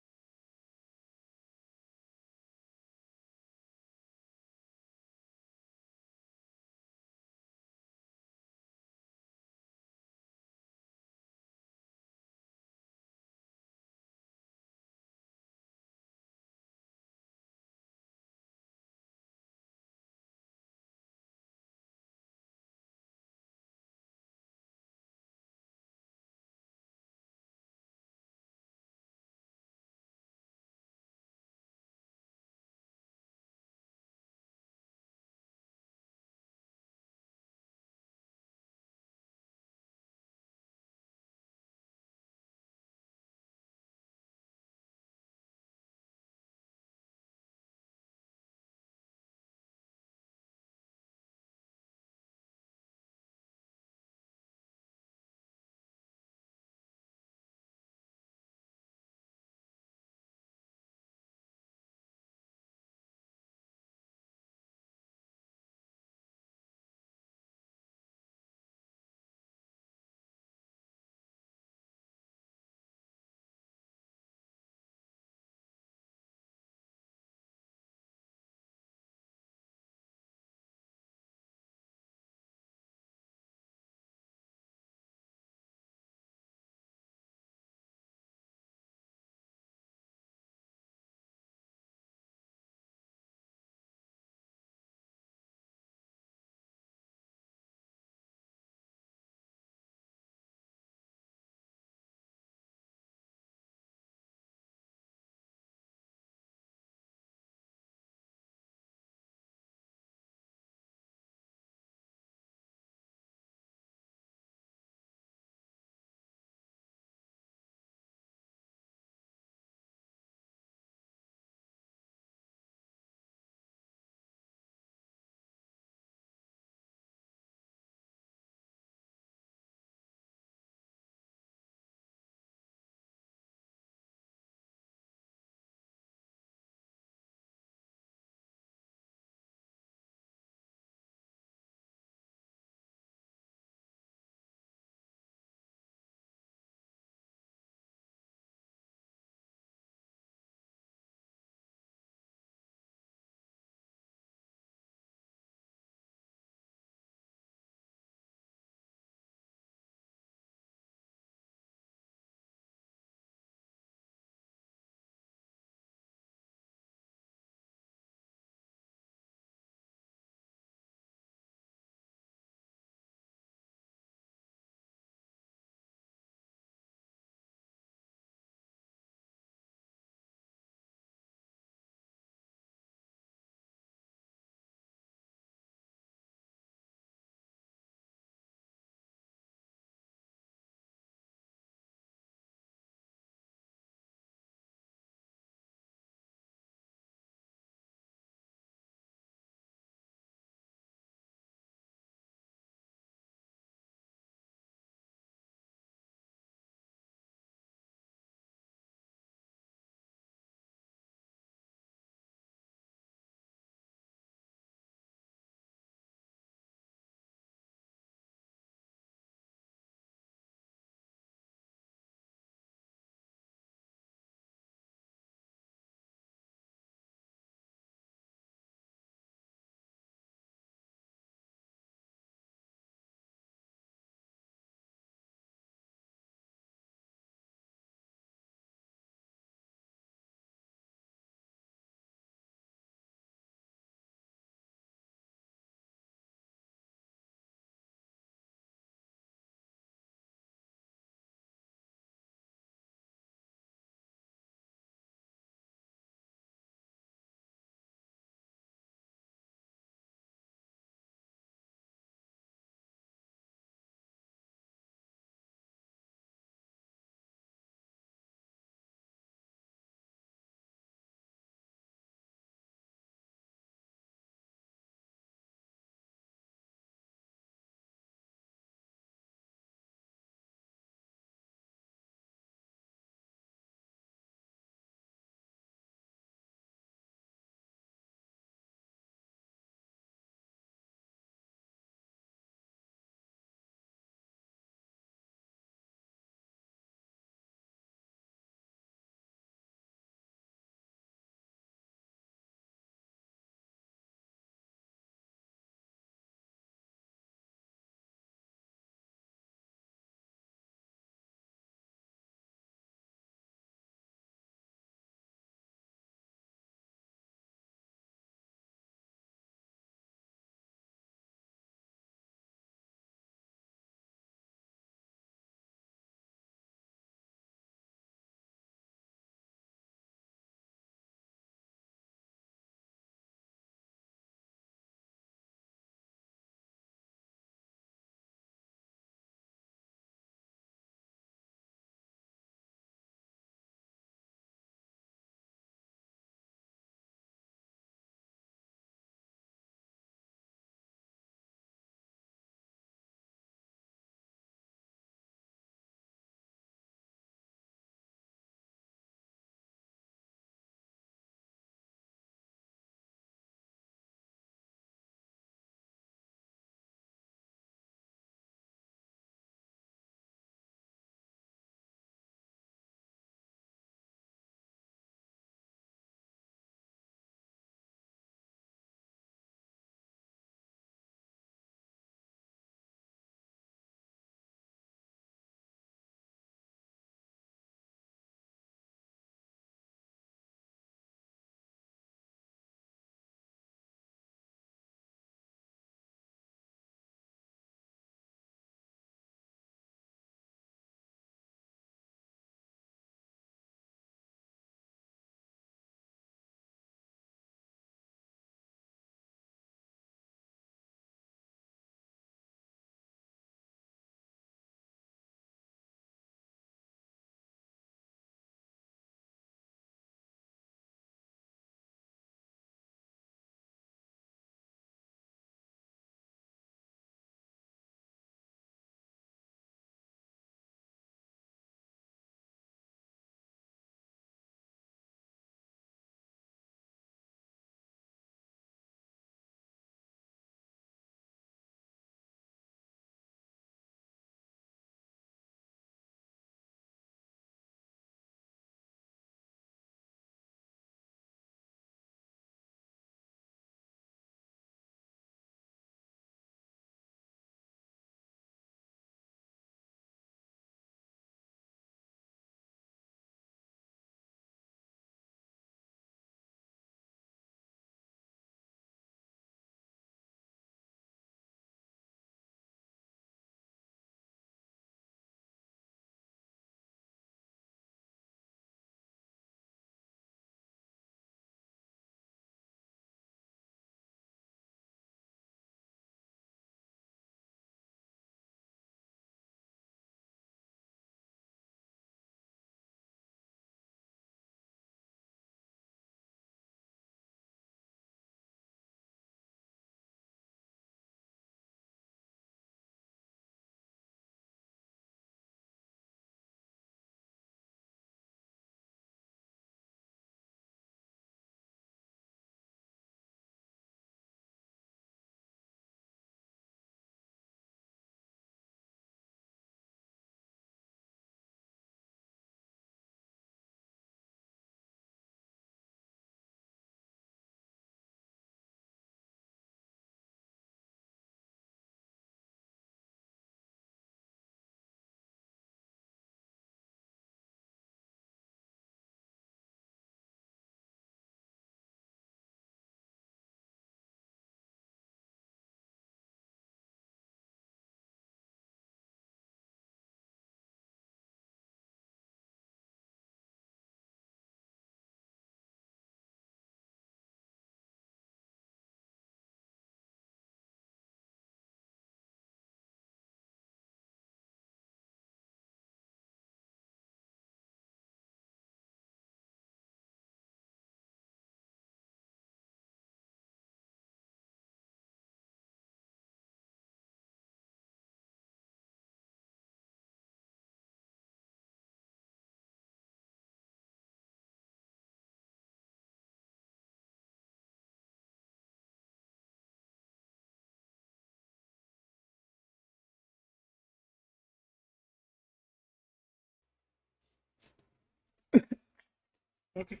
Okay.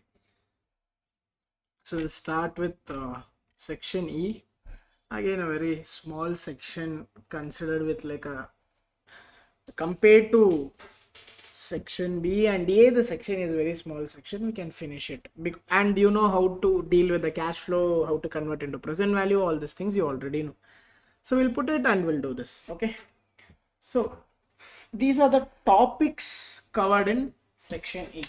So we'll start with section E. Again, a very small section considered with like a compared to section B and A, the section is a very small section. We can finish it. And you know how to deal with the cash flow, how to convert into present value, all these things you already know. So we'll put it and we'll do this. Okay. So these are the topics covered in section E.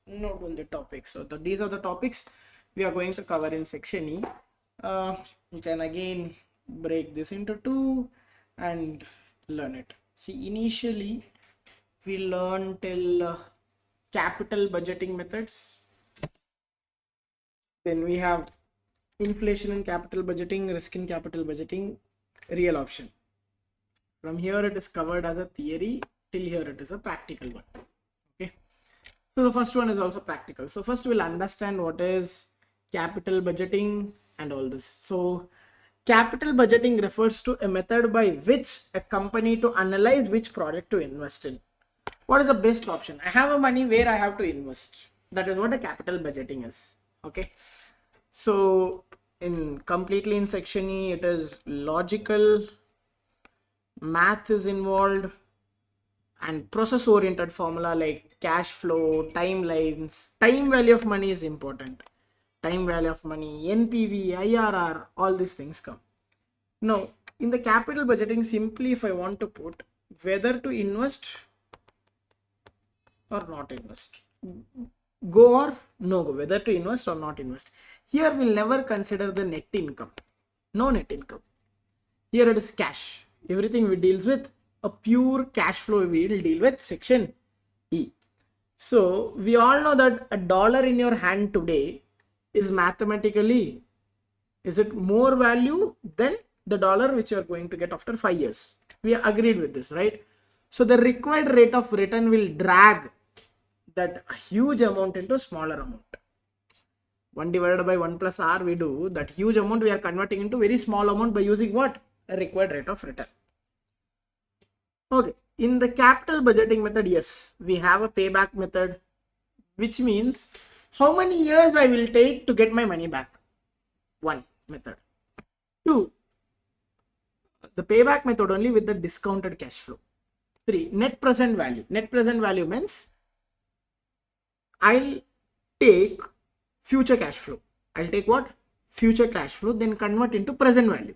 Not on the topics. So these are the topics we are going to cover in section E. You can again break this into two and learn it. See, initially we learn till capital budgeting methods. Then we have inflation in capital budgeting, risk in capital budgeting, real option. From here it is covered as a theory till here it is a practical one. Okay. So the first one is also practical. So first we'll understand what is capital budgeting and all this. So capital budgeting refers to a method by which a company to analyze which project to invest in. What is the best option? I have a money where I have to invest. That is what a capital budgeting is. Okay. So completely in section E, it is logical, math is involved, and process oriented formula like cash flow, timelines, time value of money is important. Time value of money, NPV, IRR, all these things come. Now, in the capital budgeting, simply if I want to put whether to invest or not invest, go or no go, whether to invest or not invest. Here we'll never consider the net income. No net income. Here it is cash. Everything we deals with a pure cash flow we will deal with section E. So we all know that a dollar in your hand today is mathematically, is it more value than the dollar which you are going to get after 5 years? We agreed with this, right? So the required rate of return will drag that huge amount into smaller amount. 1 divided by 1 plus R we do, that huge amount we are converting into very small amount by using what? A required rate of return. Okay, in the capital budgeting method, yes, we have a payback method, which means how many years I will take to get my money back. One method. Two, the payback method only with the discounted cash flow. Three, net present value. Net present value means I'll take future cash flow. I'll take what? Future cash flow, then convert into present value.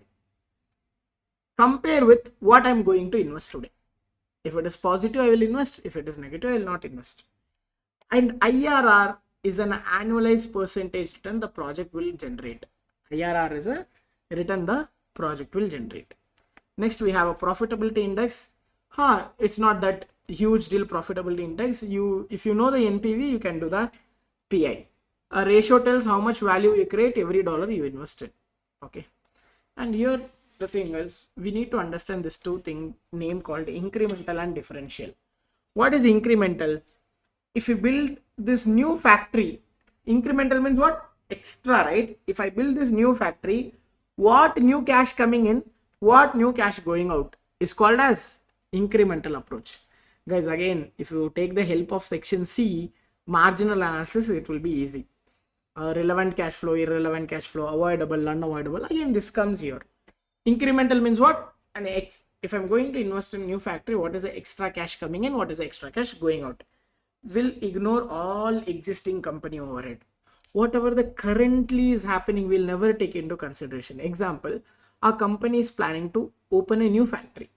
Compare with what I'm going to invest today. If it is positive, I will invest. If it is negative, I will not invest. And IRR is an annualized percentage return the project will generate. IRR is a return the project will generate. Next, we have a profitability index. It's not that huge deal profitability index. If you know the NPV, you can do the PI. A ratio tells how much value you create every dollar you invested. Okay. And here the thing is, we need to understand this two thing name called incremental and differential. What is incremental? If you build this new factory, incremental means what? Extra, right? If I build this new factory, what new cash coming in, what new cash going out is called as incremental approach. Guys, again, if you take the help of section C, marginal analysis, it will be easy. Relevant cash flow, irrelevant cash flow, avoidable, unavoidable. Again, this comes here. Incremental means what? If I'm going to invest in a new factory, what is the extra cash coming in? What is the extra cash going out? Will ignore all existing company overhead. Whatever the currently is happening, we'll never take into consideration. Example, a company is planning to open a new factory.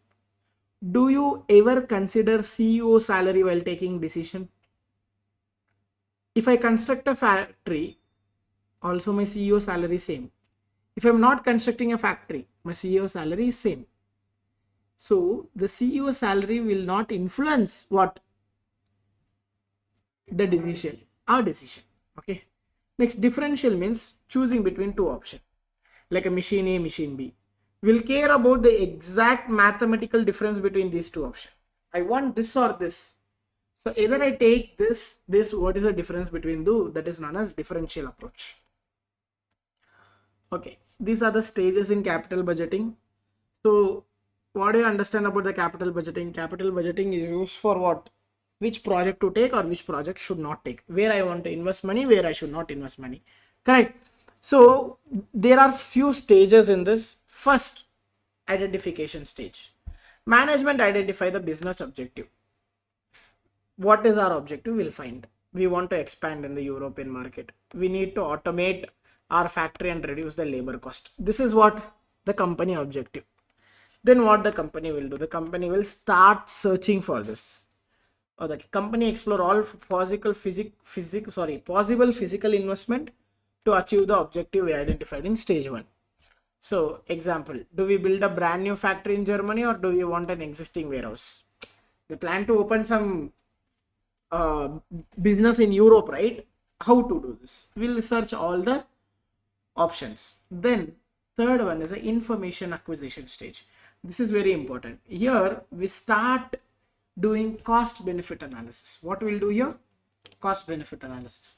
Do you ever consider CEO salary while taking decision? If I construct a factory, also my CEO salary is same. If I'm not constructing a factory, my CEO salary is same. So the CEO salary will not influence what? The decision, our decision. Okay. Next, differential means choosing between two options, like a machine A, machine B. We'll care about the exact mathematical difference between these two options. I want this or this. So either I take this, what is the difference between two? That is known as differential approach. Okay, these are the stages in capital budgeting. So what do you understand about the capital budgeting? Capital budgeting is used for what? which project to take or which project should not take, where I want to invest money, where I should not invest money. Correct. So there are few stages in this. First, identification stage. Management identify the business objective. What is our objective? We'll find. We want to expand in the European market. We need to automate our factory and reduce the labor cost. This is what the company objective. Then what the company will do? The company will start searching for this. Or the company explore all possible physical investment to achieve the objective we identified in stage 1. So example, do we build a brand new factory in Germany or do we want an existing warehouse? We plan to open some business in Europe, right? How to do this? We'll search all the options. Then third one is the information acquisition stage. This is very important. Here we start doing cost benefit analysis. What we'll do here? Cost benefit analysis,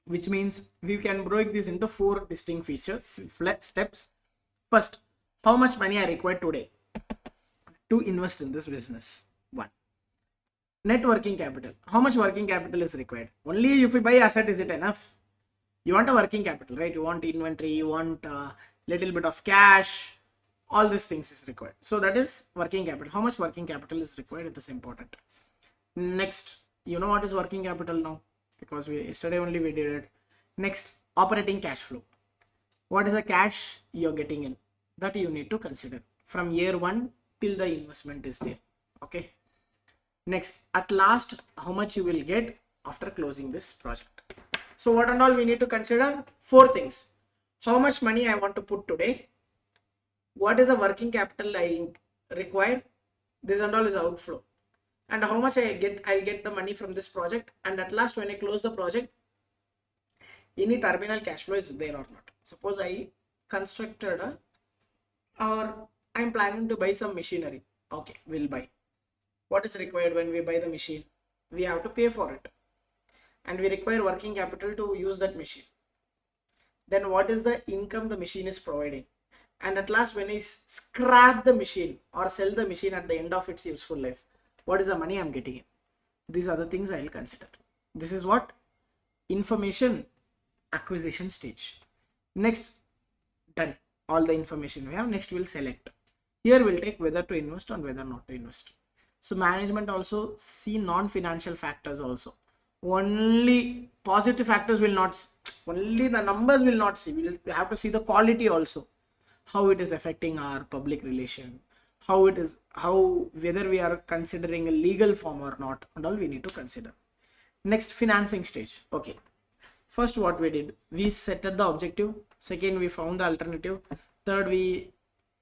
which means we can break this into 4 distinct steps. First, how much money I require today to invest in this business. 1. Net working capital. How much working capital is required? Only if you buy asset is it enough? You want a working capital, right? You want inventory, you want a little bit of cash, all these things is required. So that is working capital. How much working capital is required? It is important. Next, you know what is working capital now, because yesterday only we did it. Next, operating cash flow. What is the cash you're getting in? That you need to consider from year 1 till the investment is there. Okay. Next, at last, how much you will get after closing this project. So what and all we need to consider? 4 things. How much money I want to put today? What is the working capital I require? This and all is outflow. And how much I'll get the money from this project. And at last, when I close the project, any terminal cash flow is there or not. Suppose I constructed or I'm planning to buy some machinery. Okay, we'll buy. What is required when we buy the machine? We have to pay for it. And we require working capital to use that machine. Then what is the income the machine is providing? And at last, when I scrap the machine or sell the machine at the end of its useful life, what is the money I'm getting in? These are the things I will consider. This is what? Information acquisition stage. Next, done. All the information we have. Next, we'll select. Here we'll take whether to invest or whether not to invest. So management also see non-financial factors also. Only positive factors will not, only the numbers will not see. We have to see the quality also. How it is affecting our public relation. How it is, whether we are considering a legal form or not, and all we need to consider. Next, financing stage. Okay. First, what we did, we set up the objective. Second, we found the alternative. Third, we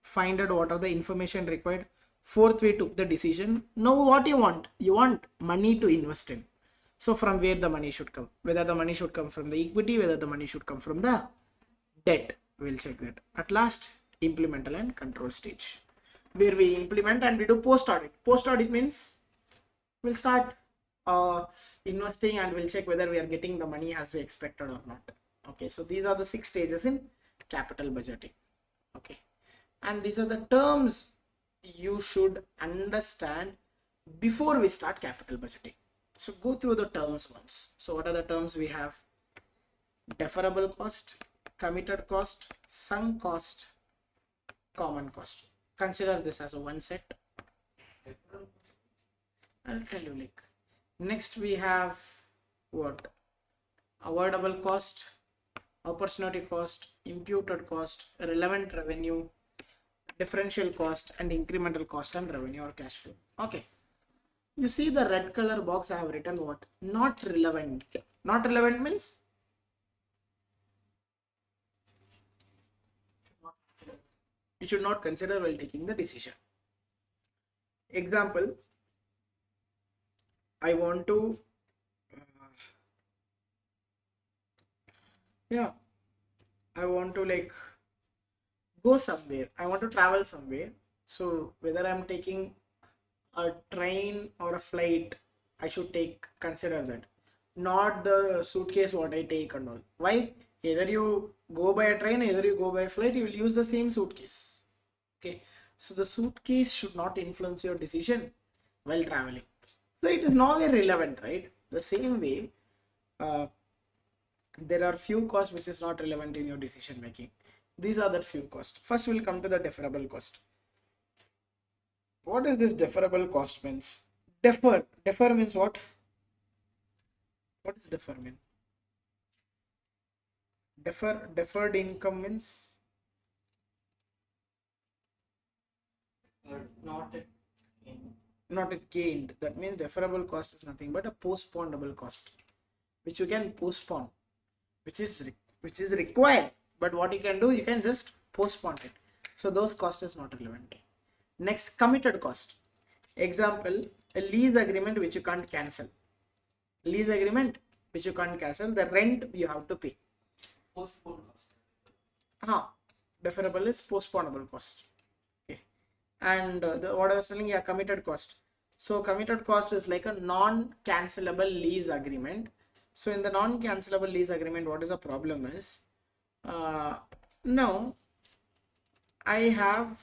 find out what are the information required. Fourth, we took the decision. Now, what you want? You want money to invest in. So, from where the money should come? Whether the money should come from the equity, whether the money should come from the debt. We'll check that. At last, implemental and control stage, where we implement and we do post audit. Post audit means we'll start investing and we'll check whether we are getting the money as we expected or not. Okay, so these are the 6 stages in capital budgeting. Okay, and these are the terms you should understand before we start capital budgeting. So go through the terms once. So what are the terms we have? Deferrable cost, committed cost, sunk cost, common cost. Consider this as a one set. I'll tell you like. Next we have what? Avoidable cost, opportunity cost, imputed cost, relevant revenue, differential cost, and incremental cost and revenue or cash flow. Okay. You see the red color box I have written what? Not relevant. Not relevant means you should not consider while taking the decision. Example, I want to I want to like go somewhere. I want to travel somewhere. So whether I'm taking a train or a flight, I should consider that. Not the suitcase what I take and all. Why? Either you go by a train, either you go by a flight, you will use the same suitcase. Okay. So the suitcase should not influence your decision while traveling. So it is not irrelevant, right? The same way, uh, there are few costs which is not relevant in your decision making. These are the few costs. First, we'll come to the deferable cost. What is this deferable cost means? Defer means what? What is defer mean? Deferred income means not it. not gained. That means deferable cost is nothing but a postponable cost, which you can postpone, which is required. But what you can do, you can just postpone it. So those cost is not relevant. Next, committed cost. Example, a lease agreement which you can't cancel. Lease agreement which you can't cancel. The rent you have to pay. Postpone cost. Deferable is postponable cost. Okay. And what I was telling, yeah, committed cost. So committed cost is like a non-cancelable lease agreement. So in the non-cancelable lease agreement, what is the problem is, now I have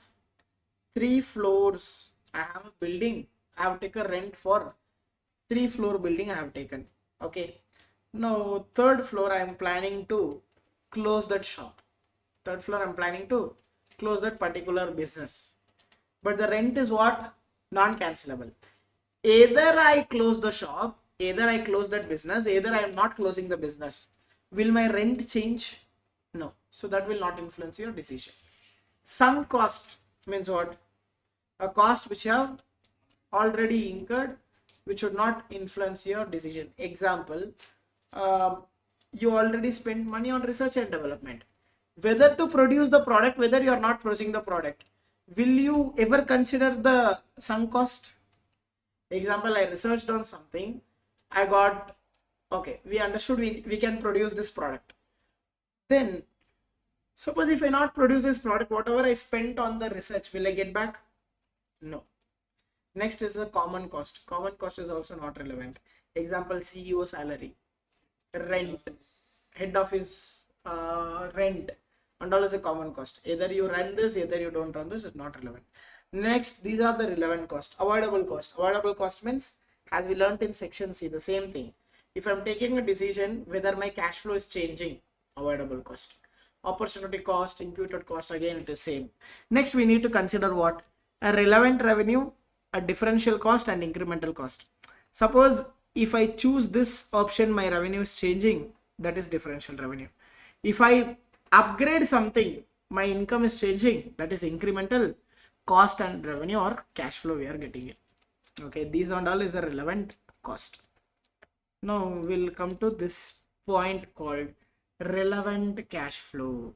3 floors. I have a building. I have taken rent for 3-floor building I have taken. Okay. Now 3rd floor I am planning to close that shop. 3rd floor I am planning to close that particular business. But the rent is what? Non-cancelable. Either I close the shop, either I close that business, either I am not closing the business. Will my rent change? No. So that will not influence your decision. Sunk cost means what? A cost which you have already incurred, which should not influence your decision. Example, you already spent money on research and development. Whether to produce the product, whether you are not producing the product, will you ever consider the sunk cost? Example, I researched on something, I got, okay, we understood we can produce this product. Then suppose if I not produce this product, whatever I spent on the research, will I get back? No. Next is the common cost. Common cost is also not relevant. Example, CEO salary, rent, head office rent, and all is a common cost. Either you run this, either you don't run this, is not relevant. Next, these are the relevant cost. Avoidable cost. Avoidable cost means, as we learnt in section C, the same thing. If I'm taking a decision whether my cash flow is changing, avoidable cost. Opportunity cost, imputed cost, again it is same. Next, we need to consider what? A relevant revenue, a differential cost, and incremental cost. Suppose if I choose this option, my revenue is changing, that is differential revenue. If I upgrade something, my income is changing, that is incremental cost and revenue or cash flow we are getting it. Okay, these and all is a relevant cost. Now we'll come to this point called relevant cash flow.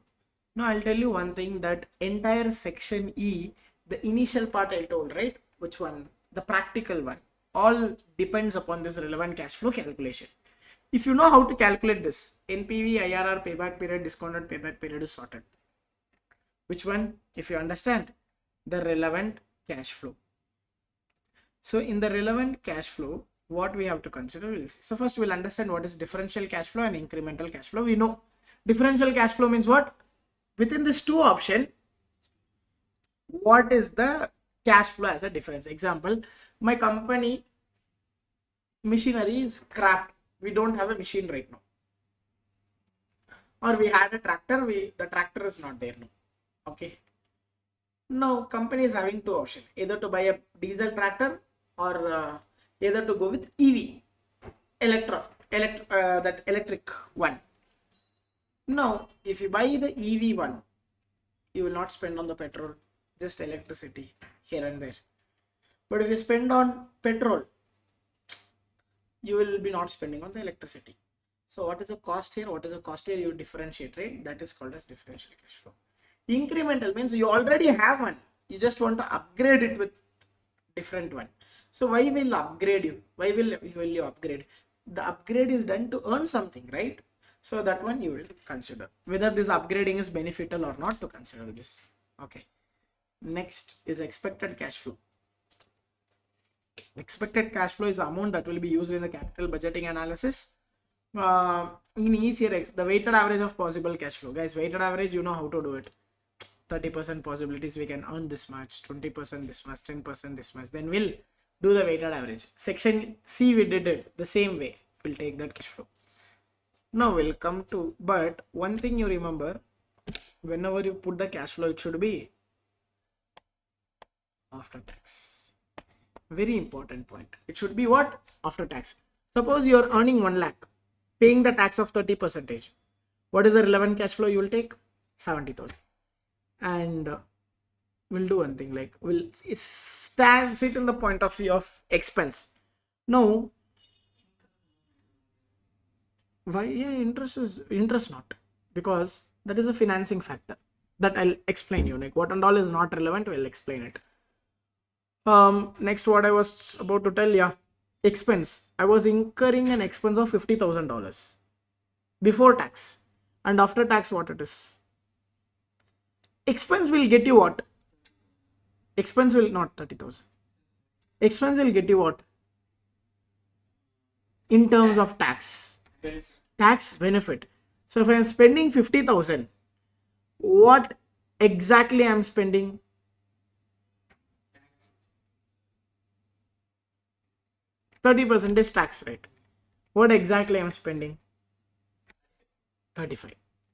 Now I'll tell you one thing, that entire section E, the initial part I told, right? Which one? The practical one. All depends upon this relevant cash flow calculation. If you know how to calculate this, NPV, IRR, payback period, discounted payback period is sorted. Which one? If you understand, the relevant cash flow. So in the relevant cash flow, what we have to consider is, so first we'll understand what is differential cash flow and incremental cash flow. We know differential cash flow means what? Within this two option, what is the cash flow as a difference? Example, my company machinery is scrapped. We don't have a machine right now. Or we had a tractor, the tractor is not there now. Okay. Now company is having two options, either to buy a diesel tractor or either to go with EV, that electric one. Now, if you buy the EV one, you will not spend on the petrol, just electricity here and there. But if you spend on petrol, you will be not spending on the electricity. So what is the cost here? What is the cost here? You differentiate, right? That is called as differential cash flow. Incremental means you already have one. You just want to upgrade it with different one. So why will upgrade you? Why will you upgrade? The upgrade is done to earn something, right? So that one you will consider whether this upgrading is beneficial or not, to consider this. Okay. Next is expected cash flow. Expected cash flow is the amount that will be used in the capital budgeting analysis. In each year, the weighted average of possible cash flow. Guys, weighted average, you know how to do it. 30% possibilities we can earn this much, 20% this much, 10% this much. Then we'll do the weighted average. Section C, we did it the same way. We'll take that cash flow. Now we'll come to, but one thing you remember, whenever you put the cash flow, it should be after tax. Very important point. It should be what? After tax. Suppose you're earning 1 lakh, paying the tax of 30%. What is the relevant cash flow you will take? 70,000. And we'll do one thing, like we'll sit in the point of view of expense. Now, why? Yeah, interest not, because that is a financing factor that I'll explain you. Like what and all is not relevant, we'll explain it. Next, what I was about to tell you, expense. I was incurring an expense of $50,000 before tax, and after tax, what it is? Expense will get you what? Expense will not 30,000. Expense will get you what? In terms of tax. Tax benefit. So if I am spending 50,000, what exactly I am spending? %30 tax rate. What exactly I am spending? 35.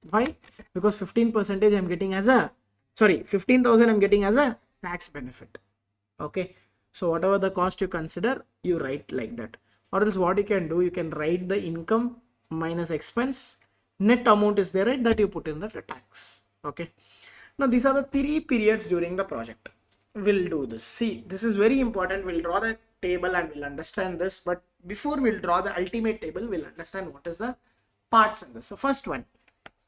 Why? Because 15% I am getting as a, 15,000 I am getting as a tax benefit. Okay. So whatever the cost you consider, you write like that. Or else what you can do, you can write the income minus expense. Net amount is there, right? That you put in the tax. Okay. Now these are the 3 periods during the project. We'll do this. See, this is very important. We'll draw the table and we'll understand this. But before we'll draw the ultimate table, we'll understand what is the parts in this. So first one,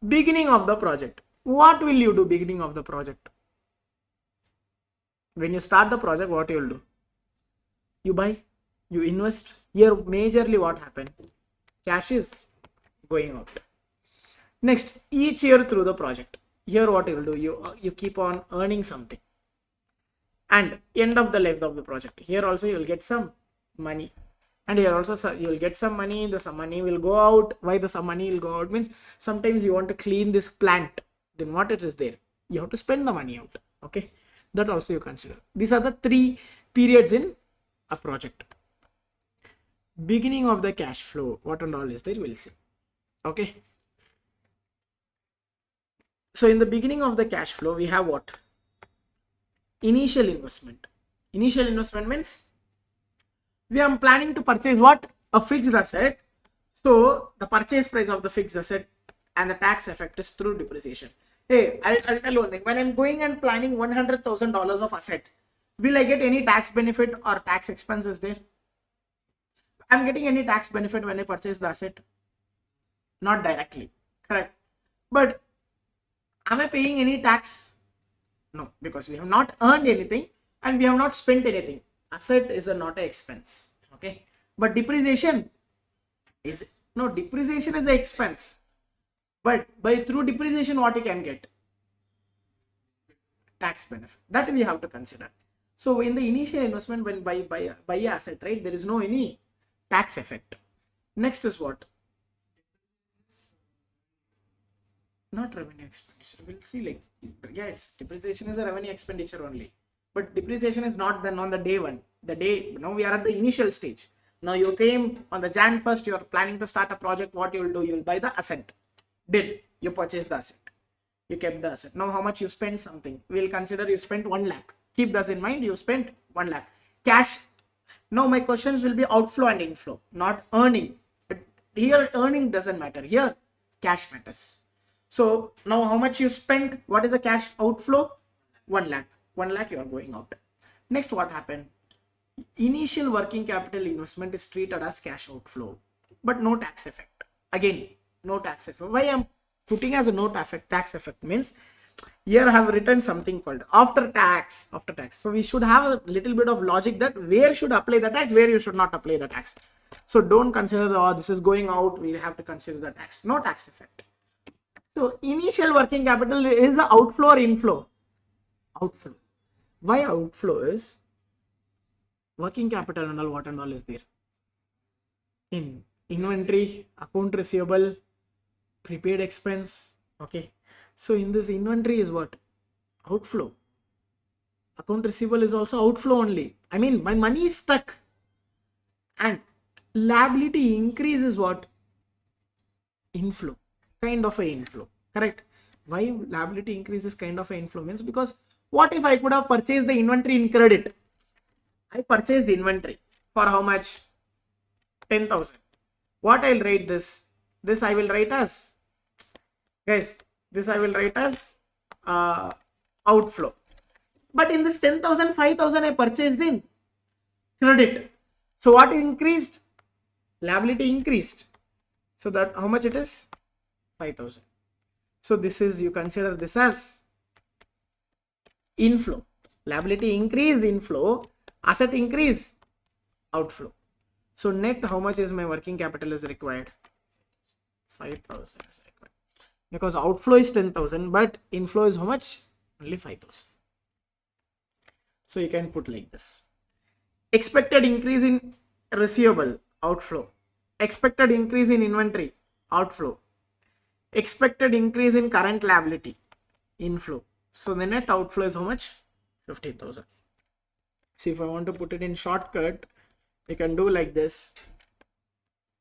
beginning of the project. What will you do beginning of the project? When you start the project, what you will do? You buy, you invest. Here majorly what happened? Cash is going out. Next, each year through the project. Here what you will do? You keep on earning something. And end of the life of the project. Here also you will get some money. And here also you will get some money. The some money will go out. Why the some money will go out? Means sometimes you want to clean this plant. Then what it is there? You have to spend the money out. Okay. That also you consider. These are the 3 periods in a project. Beginning of the cash flow. What and all is there? We'll see. Okay. So in the beginning of the cash flow, we have what? Initial investment. Initial investment means we are planning to purchase what? A fixed asset. So the purchase price of the fixed asset and the tax effect is through depreciation. Hey, I'll tell you one thing. When I'm going and planning $100,000 of asset, will I get any tax benefit or tax expenses there? I'm getting any tax benefit when I purchase the asset? Not directly. Correct. But am I paying any tax? No, because we have not earned anything and we have not spent anything. Asset is not an expense. Okay. But depreciation is, no, depreciation is the expense. But through depreciation, what you can get? Tax benefit. That we have to consider. So in the initial investment, when buy a asset, right, there is no any tax effect. Next is what? Not revenue expenditure. We'll see, like, yeah, it's depreciation is a revenue expenditure only. But depreciation is not then on the day one. The day, now we are at the initial stage. Now you came on the Jan 1st, you are planning to start a project. What you will do? You will buy the asset. Did you purchase the asset? You kept the asset. Now how much you spent something? We'll consider you spent 1 lakh. Keep this in mind. You spent 1 lakh. Cash. Now my questions will be outflow and inflow, not earning. But here earning doesn't matter. Here cash matters. So now how much you spent? What is the cash outflow? 1 lakh. 1 lakh you are going out. Next, what happened? Initial working capital investment is treated as cash outflow, but no tax effect. Again, no tax effect. Why I'm putting as a no tax effect means here I have written something called after tax. After tax. So we should have a little bit of logic that where should apply the tax, where you should not apply the tax. So don't consider this is going out. We have to consider the tax. No tax effect. So initial working capital is the outflow or inflow? Outflow. Why outflow is working capital and all, what and all is there? In inventory, account receivable, prepaid expense. Okay. So in this inventory is what? outflow. Account receivable is also outflow only. I mean, my money is stuck. And liability increase is what? Inflow. Kind of a inflow. Correct? Why liability increase is kind of a inflow means because what if I could have purchased the inventory in credit? I purchased the inventory for how much? 10,000. What I'll write this? This I will write as, guys, this I will write as outflow. But in this 10,000, 5,000 I purchased in credit. So what increased? Liability increased. So that how much it is? 5,000. So this is, you consider this as inflow. Liability increase, inflow. Asset increase, outflow. So net, how much is my working capital is required? 5,000 is required. Because outflow is 10,000, but inflow is how much? Only 5,000. So you can put like this. Expected increase in receivable, outflow. Expected increase in inventory, outflow. Expected increase in current liability, inflow. So the net outflow is how much? 50,000. So if I want to put it in shortcut, you can do like this.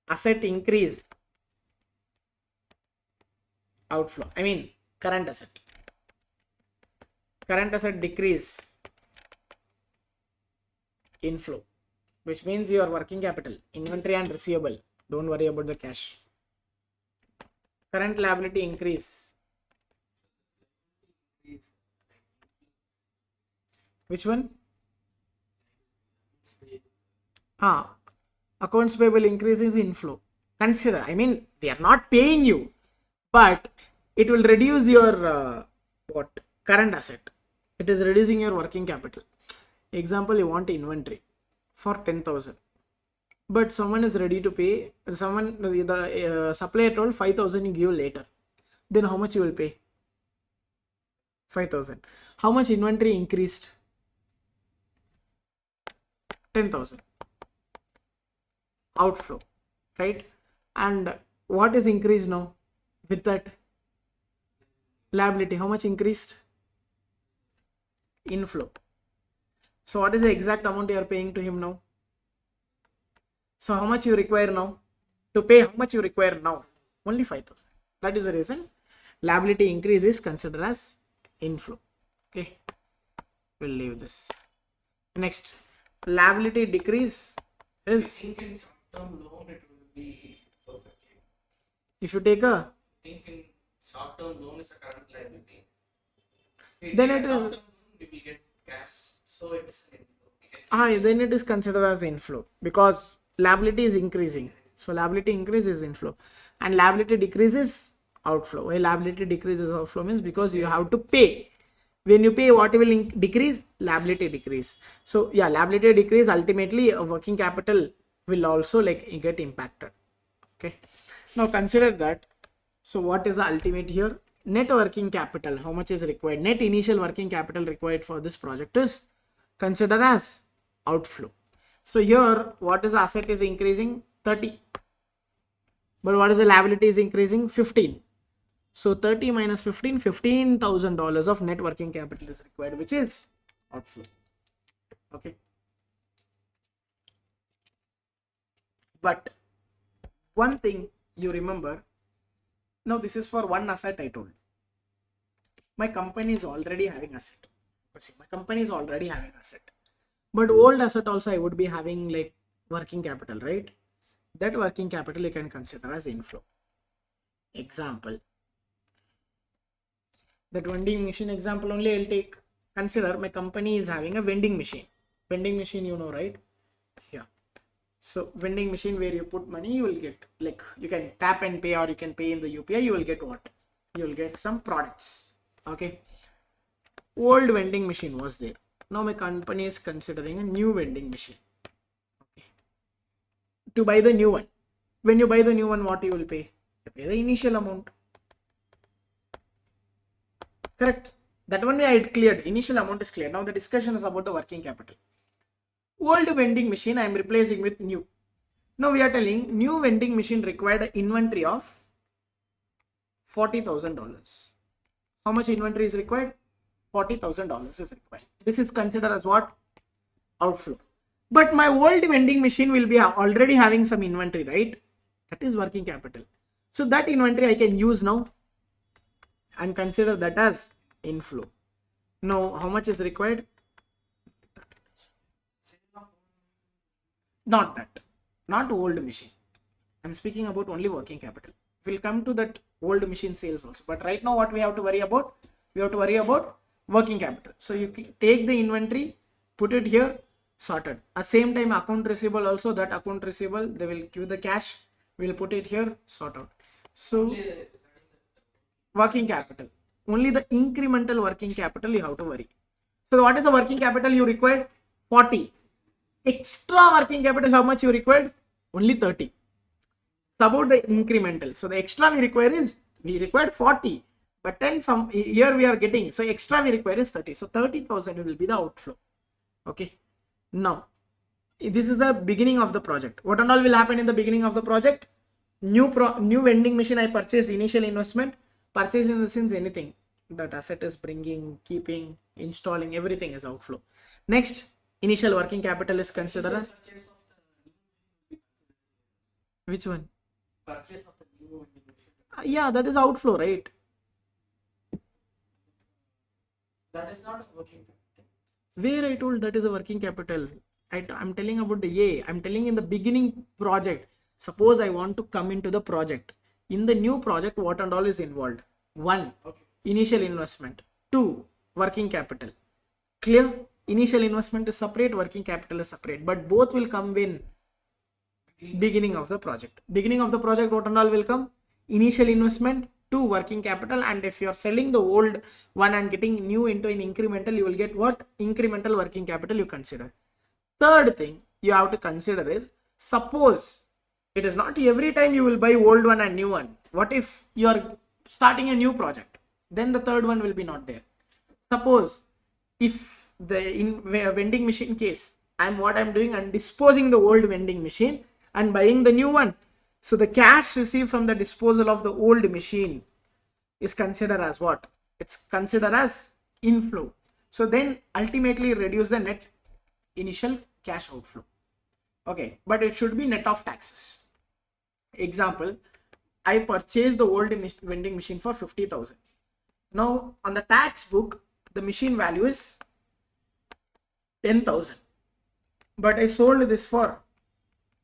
Asset increase, outflow. I mean current asset. Current asset decrease, inflow. Which means your working capital, inventory and receivable. Don't worry about the cash. Current liability increase. Which one? Accounts payable increase is inflow. Consider, I mean, they are not paying you, but it will reduce your current asset. It is reducing your working capital. Example, you want inventory for 10,000, but someone is ready to pay. The supplier told 5,000 you give later. Then how much you will pay? 5,000. How much inventory increased? 10,000. Outflow, right? And what is increased now with that? Liability. How much increased? Inflow. So what is the exact amount you are paying to him now? So how much you require now? To pay, how much you require now? Only 5,000. That is the reason liability increase is considered as inflow. Okay, we'll leave this. Next, liability decrease is, I think in short-term loan it will be perfectly. if you take a, I think in short-term loan is a current liability. then it is, Short-term loan we will get cash, so it is an inflow. then it is considered as inflow because liability is increasing. So liability increases inflow and liability decreases outflow. Why liability decreases outflow means because you have to pay. When you pay, what will decrease? Liability decrease. So yeah, liability decrease, ultimately working capital will also get impacted. Okay, now consider that. So what is the ultimate here? Net working capital, how much is required? Net initial working capital required for this project is considered as outflow. So here, what is the asset is increasing? 30. But what is the liability is increasing? 15. So 30 minus 15, $15,000 of net working capital is required, which is outflow. Okay. But one thing you remember, now this is for one asset I told. My company is already having asset. See, my company is already having asset. But old asset also I would be having like working capital, right? That working capital you can consider as inflow. Example. That vending machine example only I'll take. Consider my company is having a vending machine. Vending machine, you know, right? Yeah. So vending machine where you put money, you will get, like, you can tap and pay or you can pay in the UPI. You will get what? You will get some products. Okay. Old vending machine was there. Now my company is considering a new vending machine. Okay. To buy the new one. When you buy the new one, what you will pay? You pay the initial amount. Correct. That one I had cleared. Initial amount is clear. Now the discussion is about the working capital. Old vending machine I am replacing with new. Now we are telling new vending machine required an inventory of $40,000. How much inventory is required? $40,000 is required. This is considered as what? Outflow. But my old vending machine will be already having some inventory, right? That is working capital. So that inventory I can use now and consider that as inflow. Now, how much is required? Not that, not old machine. I'm speaking about only working capital. We'll come to that old machine sales also. But right now, what we have to worry about? We have to worry about working capital. So you take the inventory, put it here, sorted. At same time, account receivable also, that account receivable, they will give the cash. We'll put it here, sort out. So working capital. Only the incremental working capital you have to worry. So what is the working capital you required? 40. Extra working capital, how much you required? Only 30. It's about the incremental. So the extra we require is, we required 40. But then some here we are getting, so extra we require is 30. So 30,000 will be the outflow. Okay. Now, this is the beginning of the project. What and all will happen in the beginning of the project? New vending machine I purchased, initial investment. Purchase in the sense anything that asset is bringing, keeping, installing, everything is outflow. Next, initial working capital is considered as which one? Purchase of the new vending machine. Yeah, that is outflow, right? That is not working capital. Where I told that is a working capital. I'm telling about the A. I'm telling in the beginning project. Suppose I want to come into the project. In the new project, what and all is involved? 1. Okay. Initial investment. 2. Working capital. Clear? Initial investment is separate, working capital is separate. But both will come when? Beginning of the project. Beginning of the project, what and all will come? Initial investment, 2. Working capital. And if you are selling the old one and getting new into an incremental, you will get what? Incremental working capital you consider. Third thing you have to consider is, suppose it is not every time you will buy old one and new one. What if you are starting a new project? Then the third one will be not there. Suppose if the vending machine case, what I'm doing, I'm disposing the old vending machine and buying the new one. So the cash received from the disposal of the old machine is considered as what? It's considered as inflow. So then ultimately reduce the net initial cash outflow. Okay, but it should be net of taxes. Example, I purchased the old vending machine for 50,000. Now on the tax book, the machine value is 10,000. But I sold this for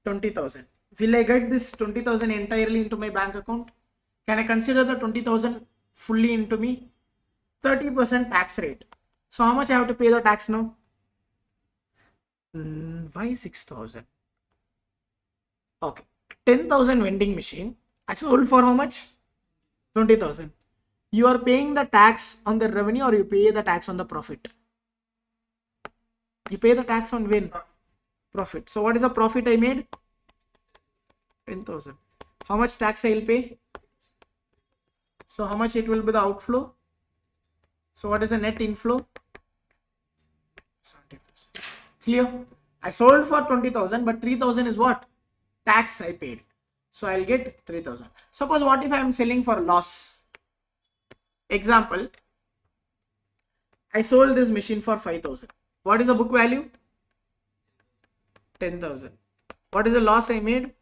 20,000. Will I get this 20,000 entirely into my bank account? Can I consider the 20,000 fully into me? 30% tax rate. So how much I have to pay the tax now? Why 6,000? Okay. 10,000 vending machine. I sold for how much? 20,000. You are paying the tax on the revenue or you pay the tax on the profit? You pay the tax on when? Profit. So what is the profit I made? 10,000. How much tax I will pay? So how much it will be the outflow? So what is the net inflow? 70%. Clear? I sold for 20,000, but 3,000 is what? Tax I paid. So I'll get 3,000. Suppose what if I am selling for loss? Example, I sold this machine for 5,000. What is the book value? 10,000. What is the loss I made?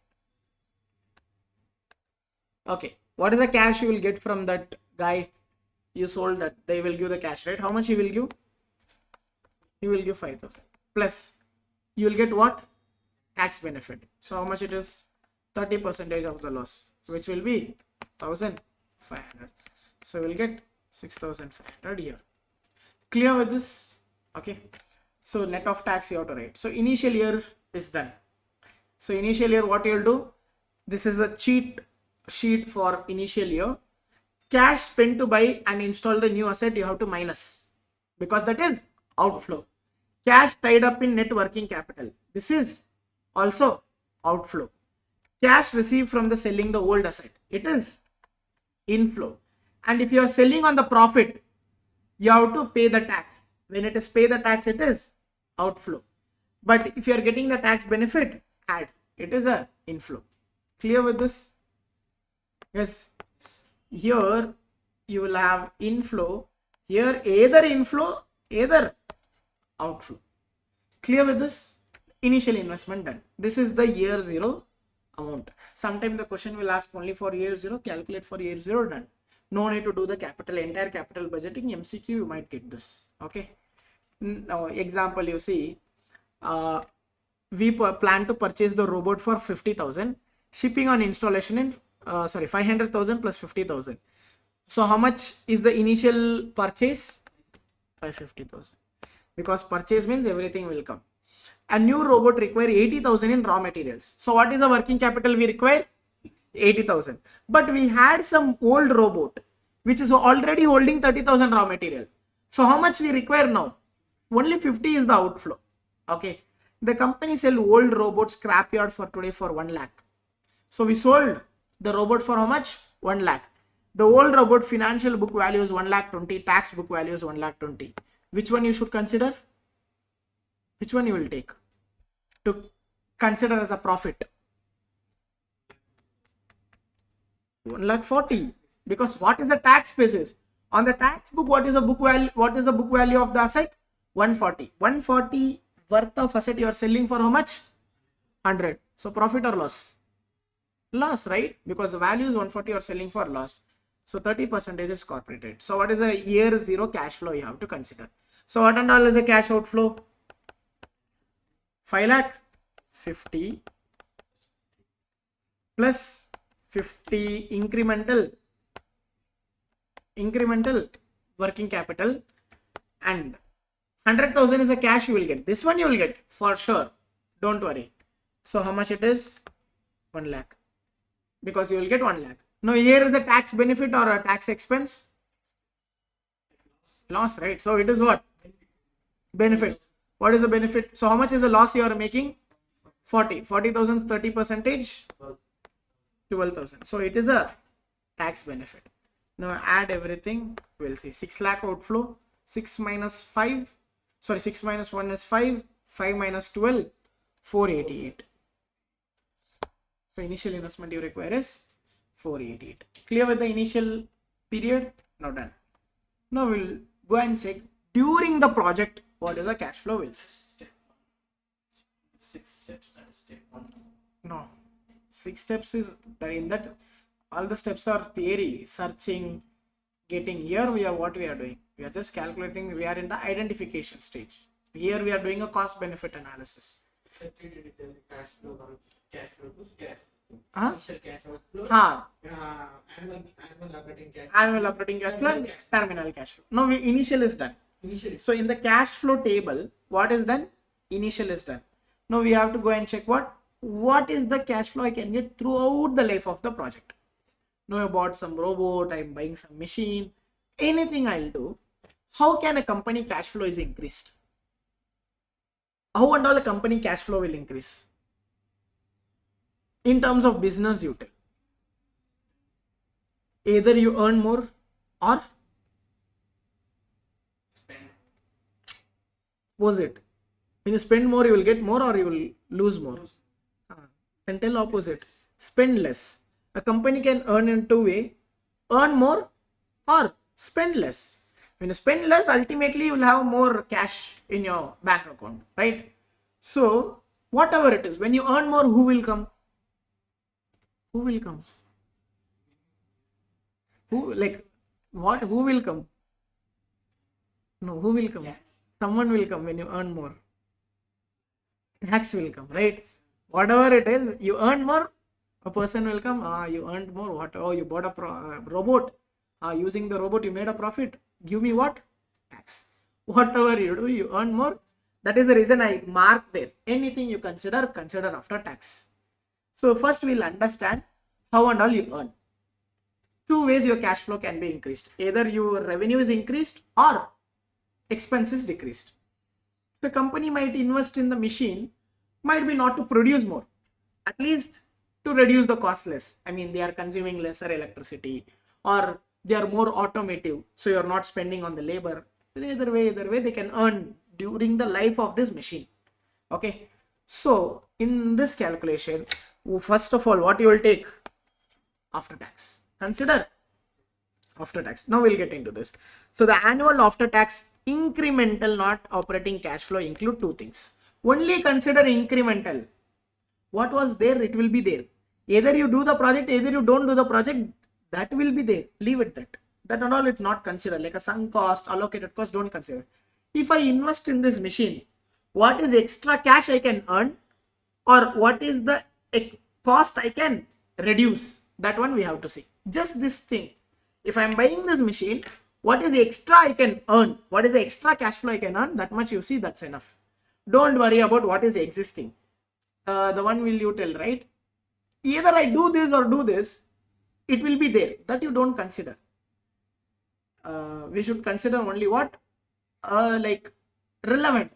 Okay. What is the cash you will get from that guy you sold that? They will give the cash, right? How much he will give? He will give 5,000. Plus, you will get what? Tax benefit. So how much it is? 30% of the loss, which will be 1,500. So we'll get 6,500 here. Clear with this? Okay. So net of tax you have to write. So initial year is done. So initial year, what you'll do? This is a cheat sheet for initial year. Cash spent to buy and install the new asset, you have to minus, because that is outflow. Cash tied up in net working capital. This is also outflow. Cash received from the selling the old asset. It is inflow. And if you are selling on the profit, you have to pay the tax. When it is pay the tax, it is outflow. But if you are getting the tax benefit, add. It is a inflow. Clear with this? Yes. Here you will have inflow. Here either inflow, either outflow. Clear with this? Initial investment done. This is the year 0 amount. Sometimes the question will ask only for year 0, calculate for year 0, done. No need to do the entire capital budgeting. MCQ you might get this. Okay. Now example, you see, we plan to purchase the robot for 50,000, shipping on installation in 500,000 plus 50,000. So how much is the initial purchase? 550,000, because purchase means everything will come. A new robot require 80,000 in raw materials. So what is the working capital we require? 80,000. But we had some old robot which is already holding 30,000 raw material. So how much we require now? Only 50 is the outflow. Okay. The company sell old robot scrapyard for today for 1 lakh. So we sold the robot for how much? 1 lakh. The old robot financial book value is 1,20,000, tax book value is 1,20,000. Which one you should consider? Which one you will take to consider as a profit? 1,40,000, because what is the tax basis? On the tax book, what is the book value? What is the book value of the asset? 140. 140 worth of asset you are selling for how much? 100. So profit or loss? Loss, right? Because the value is 140, you are selling for loss. So 30% is corporate rate. So what is a year 0 cash flow you have to consider? So what and all is a cash outflow? 5 lakh 50 plus 50 incremental working capital, and 100,000 is a cash you will get. This one you will get for sure. Don't worry. So how much it is? 1 lakh. Because you will get 1 lakh. Now here is a tax benefit or a tax expense? Loss, right? So it is what? Benefit. What is the benefit? So how much is the loss you are making? 40. 40,000 is 30%. 12,000. So it is a tax benefit. Now add everything. We'll see 6 lakh outflow. 6 minus 5. Sorry, 6 minus 1 is 5. 5 minus 12. 488. So initial investment you require is 488. Clear with the initial period? Now done. Now we'll go and check during the project what is the cash flow will say. 6 steps, that is step 1. No, 6 steps is in that all the steps are theory, searching, getting. Here we are what we are doing. We are just calculating. We are in the identification stage. Here we are doing a cost benefit analysis. Cash flow or cash flow to cash. Initial cash outflow. Annual operating cash flow and terminal cash flow. Now initial is done. So in the cash flow table, what is done? Initial is done. Now we have to go and check what is the cash flow I can get throughout the life of the project. Now I bought some robot, I'm buying some machine, anything I'll do. How can a company cash flow is increased? How and all a company cash flow will increase? In terms of business you tell. Either you earn more or Spend. Opposite. When you spend more, you will get more or you will lose more. Then tell opposite. Spend less. A company can earn in 2 ways. Earn more or spend less. When you spend less, ultimately you will have more cash in your bank account, right? So whatever it is, when you earn more, who will come? Who will come? Who will come? No, who will come? Yeah. Someone will come when you earn more. Tax will come, right? Whatever it is, you earn more, a person will come. You earned more. What? Oh, you bought a robot. Using the robot, you made a profit. Give me what? Tax. Whatever you do, you earn more. That is the reason I mark there. Anything you consider after tax. So first we'll understand how and all you earn. 2 ways your cash flow can be increased. Either your revenue is increased or expenses decreased. The company might invest in the machine, might be not to produce more, at least to reduce the cost less. I mean, they are consuming lesser electricity or they are more automotive, so you are not spending on the labor. Either way they can earn during the life of this machine. Okay, so in this calculation, first of all, what you will take after tax? Consider after tax. Now we'll get into this. So the annual after tax incremental not operating cash flow include two things. Only consider incremental. What was there, it will be there. Either you do the project, either you don't do the project, that will be there. Leave it that. That and all it not consider. Like a sunk cost, allocated cost, don't consider. If I invest in this machine, what is extra cash I can earn, or what is the cost I can reduce? That one we have to see. Just this thing. If I am buying this machine, what is the extra I can earn? What is the extra cash flow I can earn? That much you see, that's enough. Don't worry about what is existing. The one will you tell, right? Either I do this or do this, it will be there. That you don't consider. We should consider only what? Like relevant.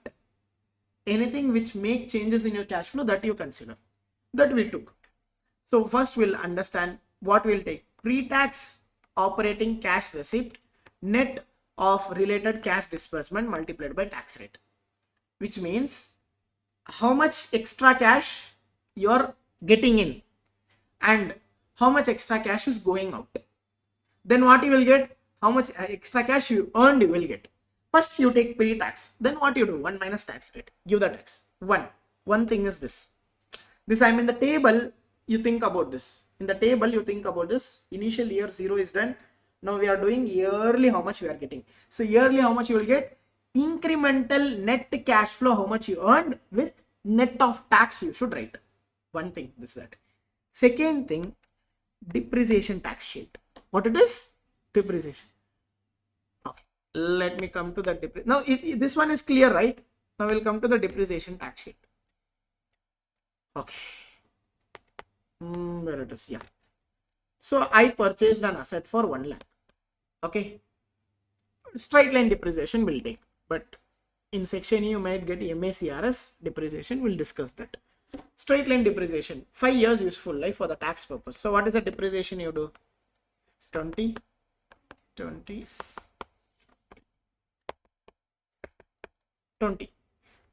Anything which make changes in your cash flow, that you consider. That we took. So first we'll understand what we'll take. Pre-tax operating cash receipt net of related cash disbursement multiplied by tax rate. Which means how much extra cash you're getting in and how much extra cash is going out. Then what you will get? How much extra cash you earned you will get. First you take pre-tax. Then what you do? 1 minus tax rate. Give the tax. One thing is this. This I'm in the table. You think about this. In the table you think about this. Initial year 0 is done. Now we are doing yearly how much we are getting. So yearly how much you will get? Incremental net cash flow, how much you earned with net of tax you should write. One thing, this that. Second thing, depreciation tax sheet. What it is? Depreciation. Okay, let me come to the now this one is clear, right? Now we'll come to the depreciation tax sheet. Okay, where it is? Yeah. So I purchased an asset for 1 lakh. Okay, straight line depreciation will take, but in section E you might get MACRS depreciation. We'll discuss that. Straight line depreciation, 5 years useful life for the tax purpose. So what is the depreciation you do? 20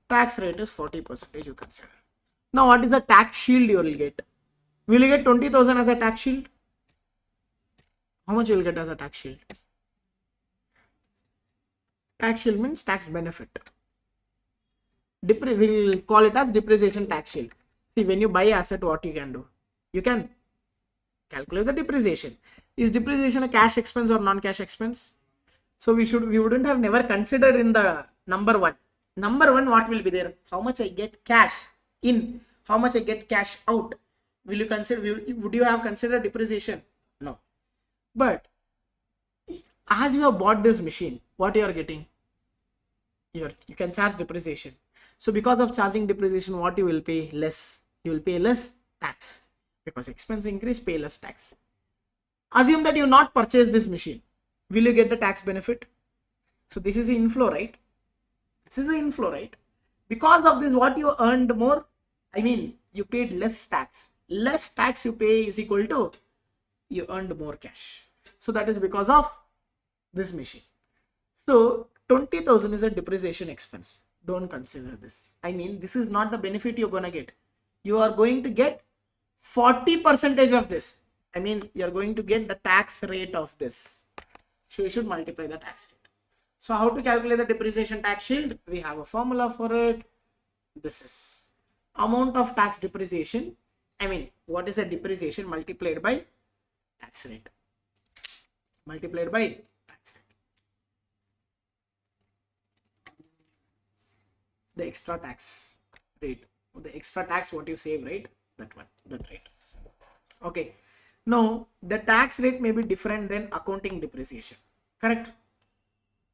tax rate is 40% you consider. Now what is the tax shield you will get? Will you get 20,000 as a tax shield? How much you will get as a tax shield? Tax shield means tax benefit. We will call it as depreciation tax shield. See, when you buy asset, what you can do? You can calculate the depreciation. Is depreciation a cash expense or non-cash expense? So we wouldn't have never considered in the number one. Number one, what will be there? How much I get cash in, how much I get cash out. Will you consider? Would you have considered depreciation? No. But as you have bought this machine, what you are getting? You can charge depreciation. So because of charging depreciation, what you will pay? Less. You will pay less tax. Because expense increase, pay less tax. Assume that you not purchase this machine. Will you get the tax benefit? So this is the inflow, right? This is the inflow, right? Because of this, what you earned more? I mean, you paid less tax. Less tax you pay is equal to you earned more cash. So that is because of this machine. So 20,000 is a depreciation expense. Don't consider this. I mean, this is not the benefit you're gonna get. You are going to get 40% of this. I mean, you're going to get the tax rate of this. So you should multiply the tax rate. So how to calculate the depreciation tax shield? We have a formula for it. This is amount of tax depreciation. I mean, what is the depreciation multiplied by tax rate? Multiplied by tax rate. The extra tax rate. The extra tax what you save, right? That one, that rate. Okay. Now, the tax rate may be different than accounting depreciation. Correct?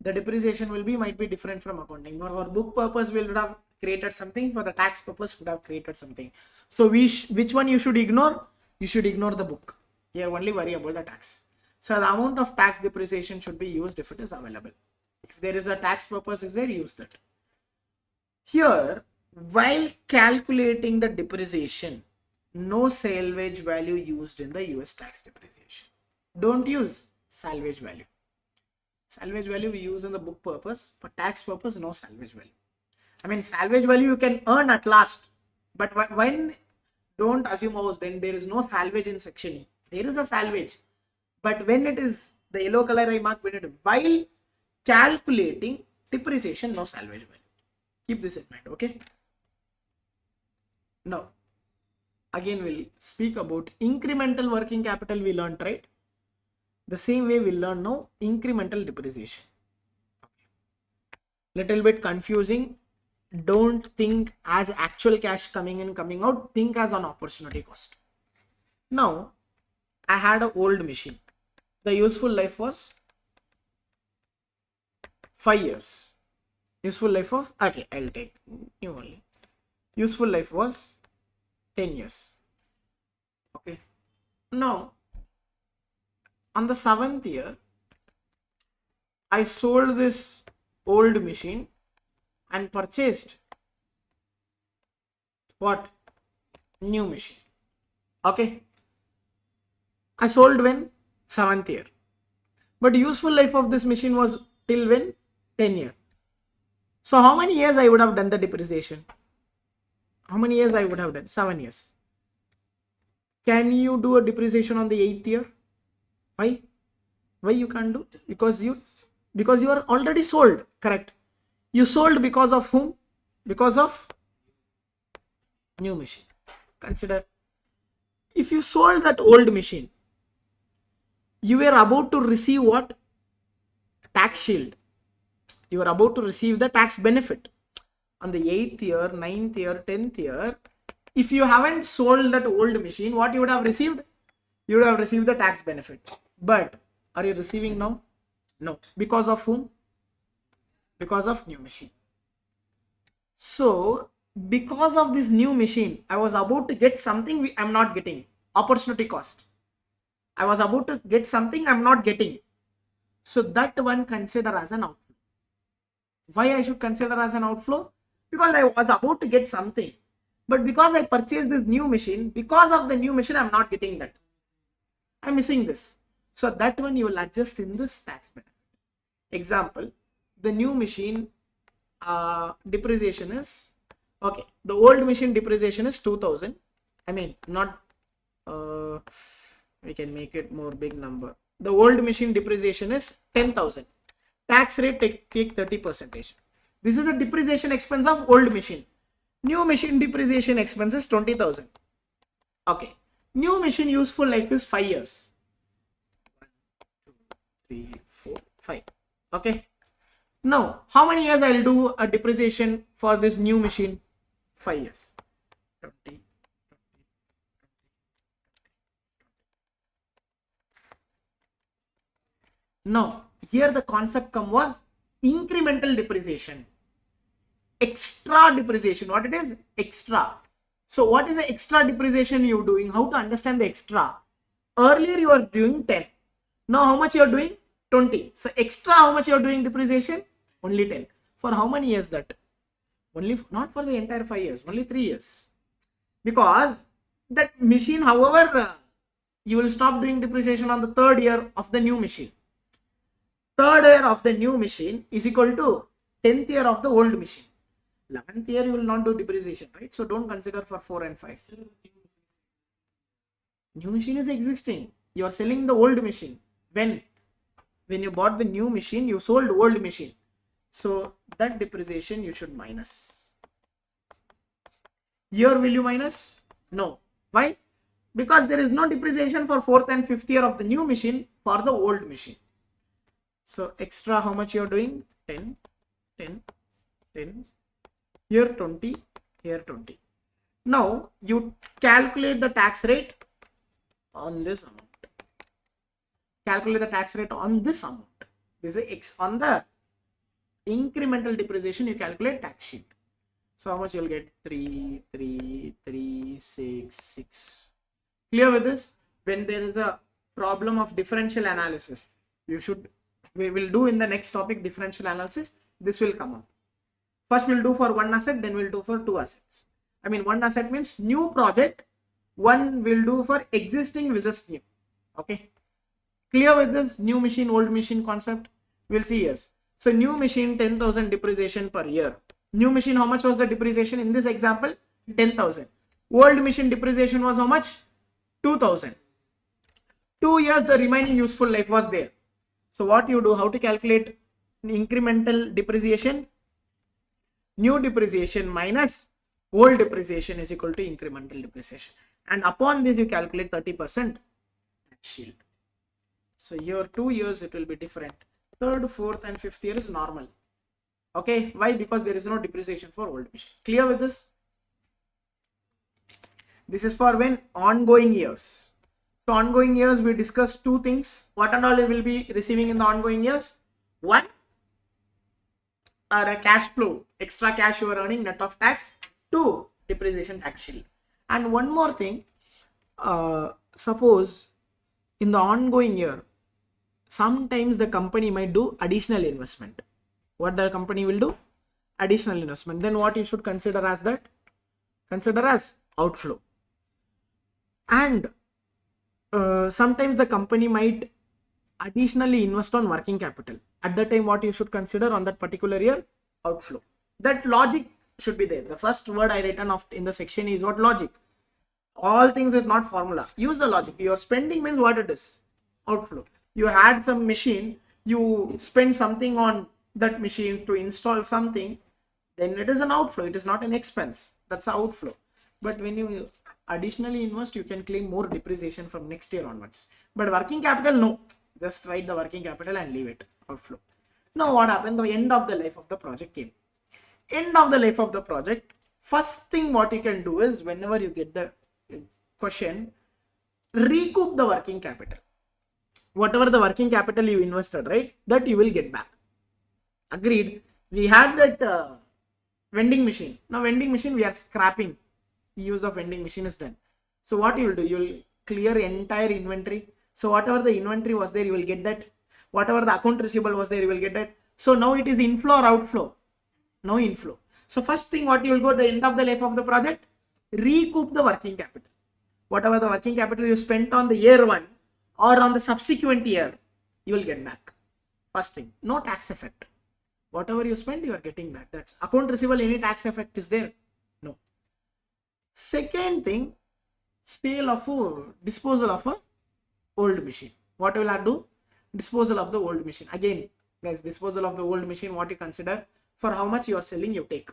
The depreciation might be different from accounting. For book purpose, we would have created something. For the tax purpose, we would have created something. So, which one you should ignore? You should ignore the book. You only worry about the tax. So, the amount of tax depreciation should be used if it is available. If there is a tax purpose is there, use that. Here, while calculating the depreciation, no salvage value used in the US tax depreciation. Don't use salvage value. Salvage value we use in the book purpose, but tax purpose, no salvage value. I mean, salvage value you can earn at last, but when, don't assume then there is no salvage in section E. There is a salvage, but when it is The yellow color I marked with it. While calculating depreciation, no salvage value. Keep this in mind, okay? Now, again we'll speak about incremental working capital we learned, right? The same way we'll learn now incremental depreciation. Little bit confusing. Don't think as actual cash coming in, coming out. Think as an opportunity cost. Now, I had an old machine. The useful life was 5 years. Useful life of, okay, I'll take new only. Useful life was 10 years. Okay. Now, on the 7th year, I sold this old machine and purchased what? New machine. Okay. I sold when? 7th year. But useful life of this machine was till when? 10 year. So how many years I would have done the depreciation? How many years I would have done? 7 years. Can you do a depreciation on the 8th year? Why? Why you can't do? Because you are already sold. Correct. You sold because of whom? Because of new machine. Consider, if you sold that old machine, you were about to receive what? Tax shield. You were about to receive the tax benefit. On the 8th year, 9th year, 10th year, if you haven't sold that old machine, what you would have received? You would have received the tax benefit. But are you receiving now? No. Because of whom? Because of new machine. So, because of this new machine, I was about to get something I am not getting. Opportunity cost. I was about to get something I am not getting. So, that one consider as an outflow. Why I should consider as an outflow? Because I was about to get something. But because I purchased this new machine, because of the new machine, I am not getting that. I am missing this. So, that one you will adjust in this tax benefit. Example, the new machine depreciation is, okay, the old machine depreciation is 2000. I mean, not, we can make it more big number. The old machine depreciation is 10,000. Tax rate take 30%. This is the depreciation expense of old machine. New machine depreciation expense is 20,000. Okay. New machine useful life is 5 years. 1, 2, 3, 4, 5. Okay. Now, how many years I will do a depreciation for this new machine? 5 years. 20. Now, here the concept was incremental depreciation. Extra depreciation. What it is? Extra. So, what is the extra depreciation you are doing? How to understand the extra? Earlier you are doing 10. Now, how much you are doing? 20. So, extra how much you are doing depreciation? Only 10. For how many years that? Only, not for the entire 5 years. Only 3 years. Because that machine, however, you will stop doing depreciation on the 3rd year of the new machine. 3rd year of the new machine is equal to 10th year of the old machine. 11th year you will not do depreciation, right? So don't consider for 4 and 5. New machine is existing. You are selling the old machine. When you bought the new machine, you sold old machine. So that depreciation you should minus. Here will you minus? No. Why? Because there is no depreciation for 4th and 5th year of the new machine for the old machine. So extra how much you are doing? 10, 10, 10. Here 20, here 20. Now you calculate the tax rate on this amount. Calculate the tax rate on this amount. This is X on the incremental depreciation. You calculate tax sheet. So how much you will get? 3, 3, 3, 6, 6. Clear with this? When there is a problem of differential analysis, we will do in the next topic differential analysis. This will come up. First we'll do for one asset, then we'll do for 2 assets. I mean, one asset means new project. One will do for existing versus new. Okay. Clear with this new machine, old machine concept? We'll see yes. So new machine 10,000 depreciation per year. New machine, how much was the depreciation in this example? 10,000. Old machine depreciation was how much? 2,000. 2 years the remaining useful life was there. So what you do, how to calculate incremental depreciation? New depreciation minus old depreciation is equal to incremental depreciation. And upon this, you calculate 30% tax shield. So your 2 years, it will be different. Third, fourth, and fifth year is normal. Okay, why? Because there is no depreciation for old machine. Clear with this? This is for when ongoing years. So ongoing years, we discussed two things. What and all you will be receiving in the ongoing years? One, are a cash flow, extra cash you are earning net of tax. Two, depreciation tax shield. And one more thing, suppose in the ongoing year, sometimes the company might do additional investment. What the company will do? Additional investment. Then what you should consider as that? Consider as outflow. And sometimes the company might additionally invest on working capital. At that time, what you should consider on that particular year? Outflow. That logic should be there. The first word I written off in the section is what? Logic. All things is not formula. Use the logic. Your spending means what it is? Outflow. You had some machine, you spend something on that machine to install something, then it is an outflow. It is not an expense. That's an outflow. But when you additionally invest, you can claim more depreciation from next year onwards. But working capital, no. Just write the working capital and leave it. Outflow. Now what happened? The end of the life of the project came. End of the life of the project, first thing what you can do is, whenever you get the question, recoup the working capital. Whatever the working capital you invested, right, that you will get back. Agreed. We had that vending machine. Now vending machine we are scrapping. Use of vending machine is done. So what you will do? You will clear entire inventory. So whatever the inventory was there, you will get that. Whatever the account receivable was there, you will get that. So now it is inflow or outflow? No inflow. So first thing what you will go at the end of the life of the project, recoup the working capital. Whatever the working capital you spent on the year one or on the subsequent year, you will get back. First thing, no tax effect. Whatever you spend, you are getting back. That's account receivable. Any tax effect is there? No. Second thing, sale of a disposal of a old machine. What will I do? Disposal of the old machine. Again, guys, disposal of the old machine, what you consider? For how much you are selling, you take.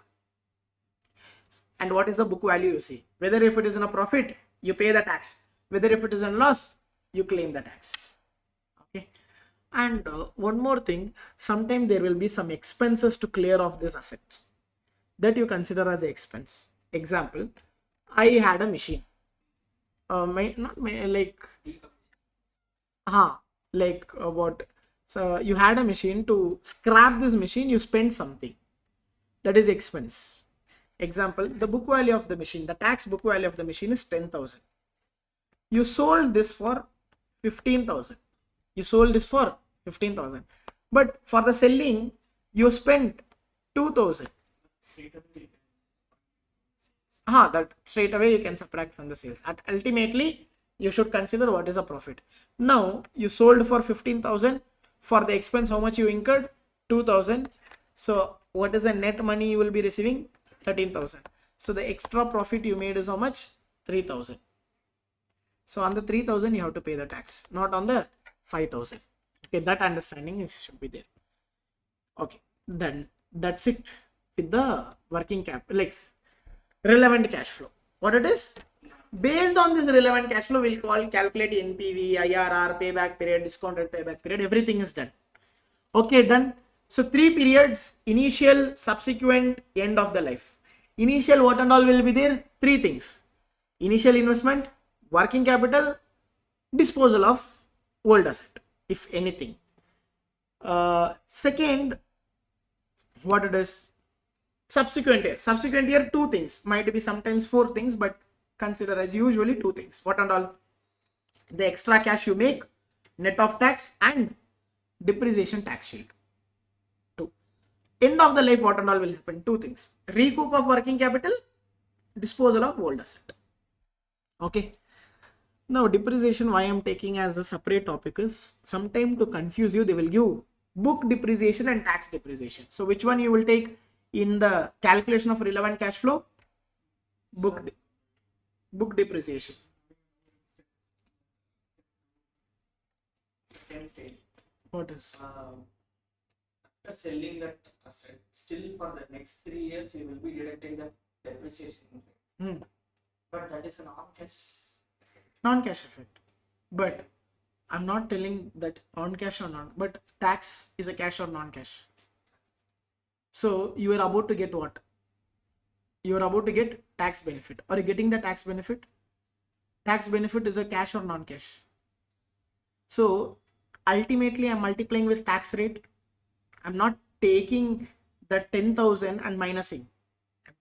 And what is the book value you see? Whether if it is in a profit, you pay the tax. Whether if it is in loss, you claim the tax. Okay. And one more thing, sometimes there will be some expenses to clear off these assets that you consider as an expense. Example, I had a machine. So you had a machine. To scrap this machine, you spend something. That is expense. Example, the book value of the machine, the tax book value of the machine is 10,000. You sold this for 15,000. You sold this for 15,000. But for the selling, you spent 2,000. That straight away you can subtract from the sales. Ultimately, you should consider what is a profit. Now, you sold for 15,000. For the expense, how much you incurred? 2,000. So, what is the net money you will be receiving? 13,000. So, the extra profit you made is how much? 3,000. So, on the 3,000, you have to pay the tax, not on the 5,000. Okay, that understanding should be there. Okay, then that's it with the working capital, like relevant cash flow. What it is? Based on this relevant cash flow, we'll calculate NPV, IRR, payback period, discounted payback period. Everything is done. Okay, done. So 3 periods: initial, subsequent, end of the life. Initial, what and all will be there? 3 things: initial investment, working capital, disposal of old asset, if anything. Second, what it is? Subsequent year. Subsequent year, 2 things. Might be sometimes 4 things, but consider as usually 2 things. What and all? The extra cash you make, net of tax, and depreciation tax shield. 2. End of the life, what and all will happen? 2 things: recoup of working capital, disposal of old asset. Okay. Now depreciation, why I am taking as a separate topic is, sometime to confuse you, they will give book depreciation and tax depreciation. So which one you will take in the calculation of relevant cash flow? Book depreciation. Second stage. What is? After selling that asset, still for the next 3 years, you will be deducting the depreciation rate. But that is a Non-cash effect. But I'm not telling that on cash or not, but tax is a cash or non-cash. So you are about to get what? You are about to get tax benefit. Are you getting the tax benefit? Tax benefit is a cash or non-cash. So ultimately I'm multiplying with tax rate. I'm not taking the 10,000 and minusing.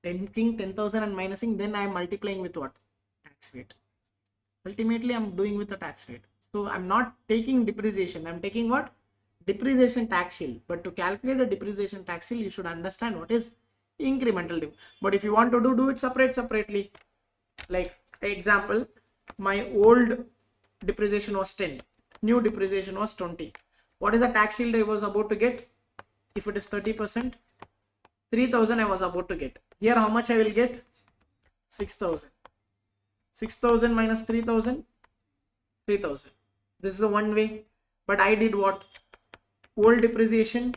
I'm taking 10,000 and minusing, then I'm multiplying with what? Tax rate. Ultimately I'm doing with the tax rate. So I'm not taking depreciation. I'm taking what? Depreciation tax shield. But to calculate a depreciation tax shield, you should understand what is incremental. But if you want to do it separately. Like example, my old depreciation was 10. New depreciation was 20. What is the tax shield I was about to get? If it is 30%, 3,000 I was about to get. Here how much I will get? 6,000. 6,000 minus 3,000, 3,000. This is the one way. But I did what? Old depreciation,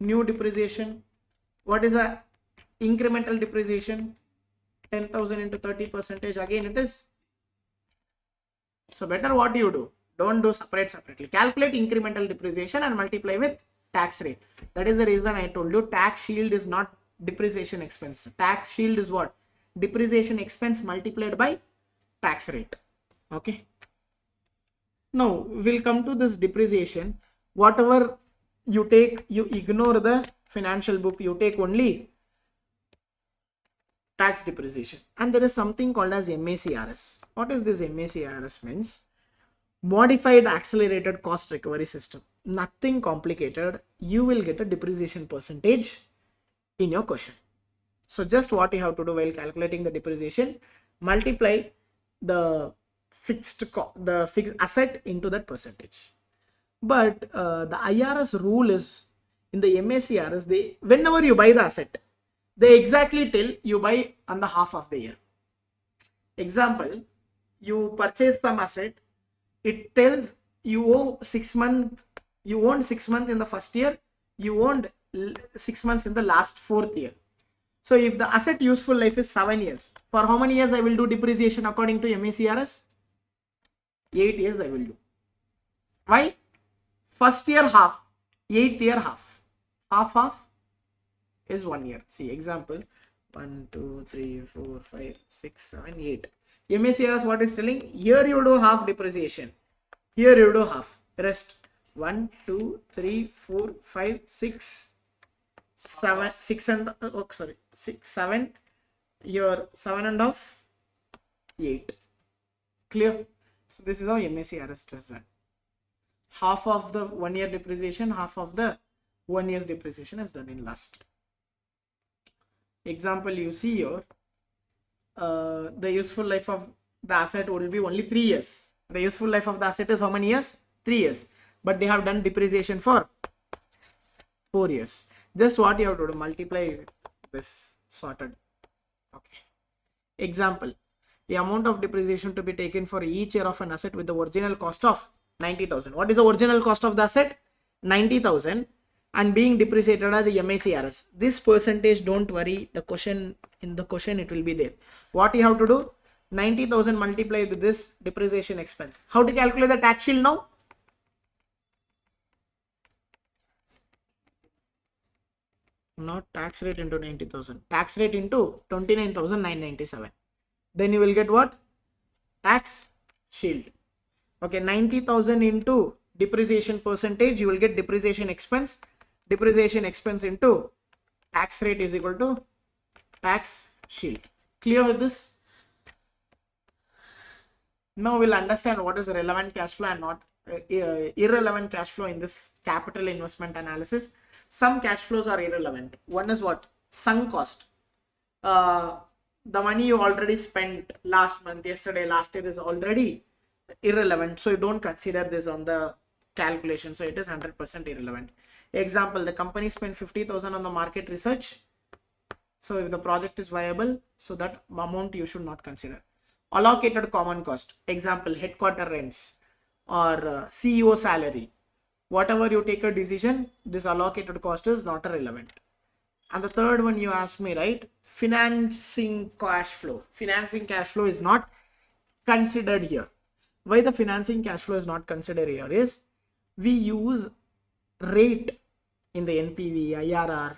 new depreciation. What is a incremental depreciation? 10,000 into 30%. Again it is. So better what you do? Don't do separately. Calculate incremental depreciation and multiply with tax rate. That is the reason I told you tax shield is not depreciation expense. Tax shield is what? Depreciation expense multiplied by tax rate. Okay. Now we'll come to this depreciation. Whatever you take, you ignore the financial book. You take only tax depreciation. And there is something called as MACRS. What is this MACRS means? Modified accelerated cost recovery system. Nothing complicated. You will get a depreciation percentage in your question. So just what you have to do while calculating the depreciation, multiply the fixed asset into that percentage. But the IRS rule is, in the MACRS, whenever you buy the asset, they exactly tell you buy on the half of the year. Example, you purchase some asset, it tells you owe 6 months, you owned 6 months in the first year, you owned 6 months in the last 4th year. So if the asset useful life is 7 years, for how many years I will do depreciation according to MACRS? 8 years I will do. Why? First year half, 8th year half. Half is 1 year. See example, 1, 2, 3, 4, 5, 6, 7, 8. MACRS what is telling? Here you do half depreciation. Here you do half. Rest 1, 2, 3, 4, 5, 6, 7, 6 and 6, 7. Your 7 and half, 8. Clear? So this is how MACRS is done. Half of the 1 year depreciation, half of the 1 year's depreciation is done in last. Example you see here, the useful life of the asset will be only 3 years. The useful life of the asset is how many years? 3 years. But they have done depreciation for 4 years. Just what you have to do, multiply with this sorted. Okay. Example, the amount of depreciation to be taken for each year of an asset with the original cost of 90,000. What is the original cost of the asset? 90,000. And being depreciated at the MACRS. This percentage, don't worry, in the question it will be there. What you have to do? 90,000 multiplied with this depreciation expense. How to calculate the tax shield now? Not tax rate into 90,000. Tax rate into 29,997. Then you will get what? Tax shield. Okay, 90,000 into depreciation percentage, you will get depreciation expense. Depreciation expense into tax rate is equal to tax shield. Clear with this? Now we'll understand what is relevant cash flow and not irrelevant cash flow in this capital investment analysis. Some cash flows are irrelevant. One is what? Sunk cost. The money you already spent last month, yesterday, last year is already irrelevant. So you don't consider this on the calculation. So it is 100% irrelevant. Example, the company spent 50,000 on the market research. So if the project is viable, so that amount you should not consider. Allocated common cost. Example, headquarter rents or CEO salary whatever you take a decision, this allocated cost is not relevant. And the third one you asked me, right? Financing cash flow. Financing cash flow is not considered here. Why the financing cash flow is not considered here is we use rate in the NPV, IRR,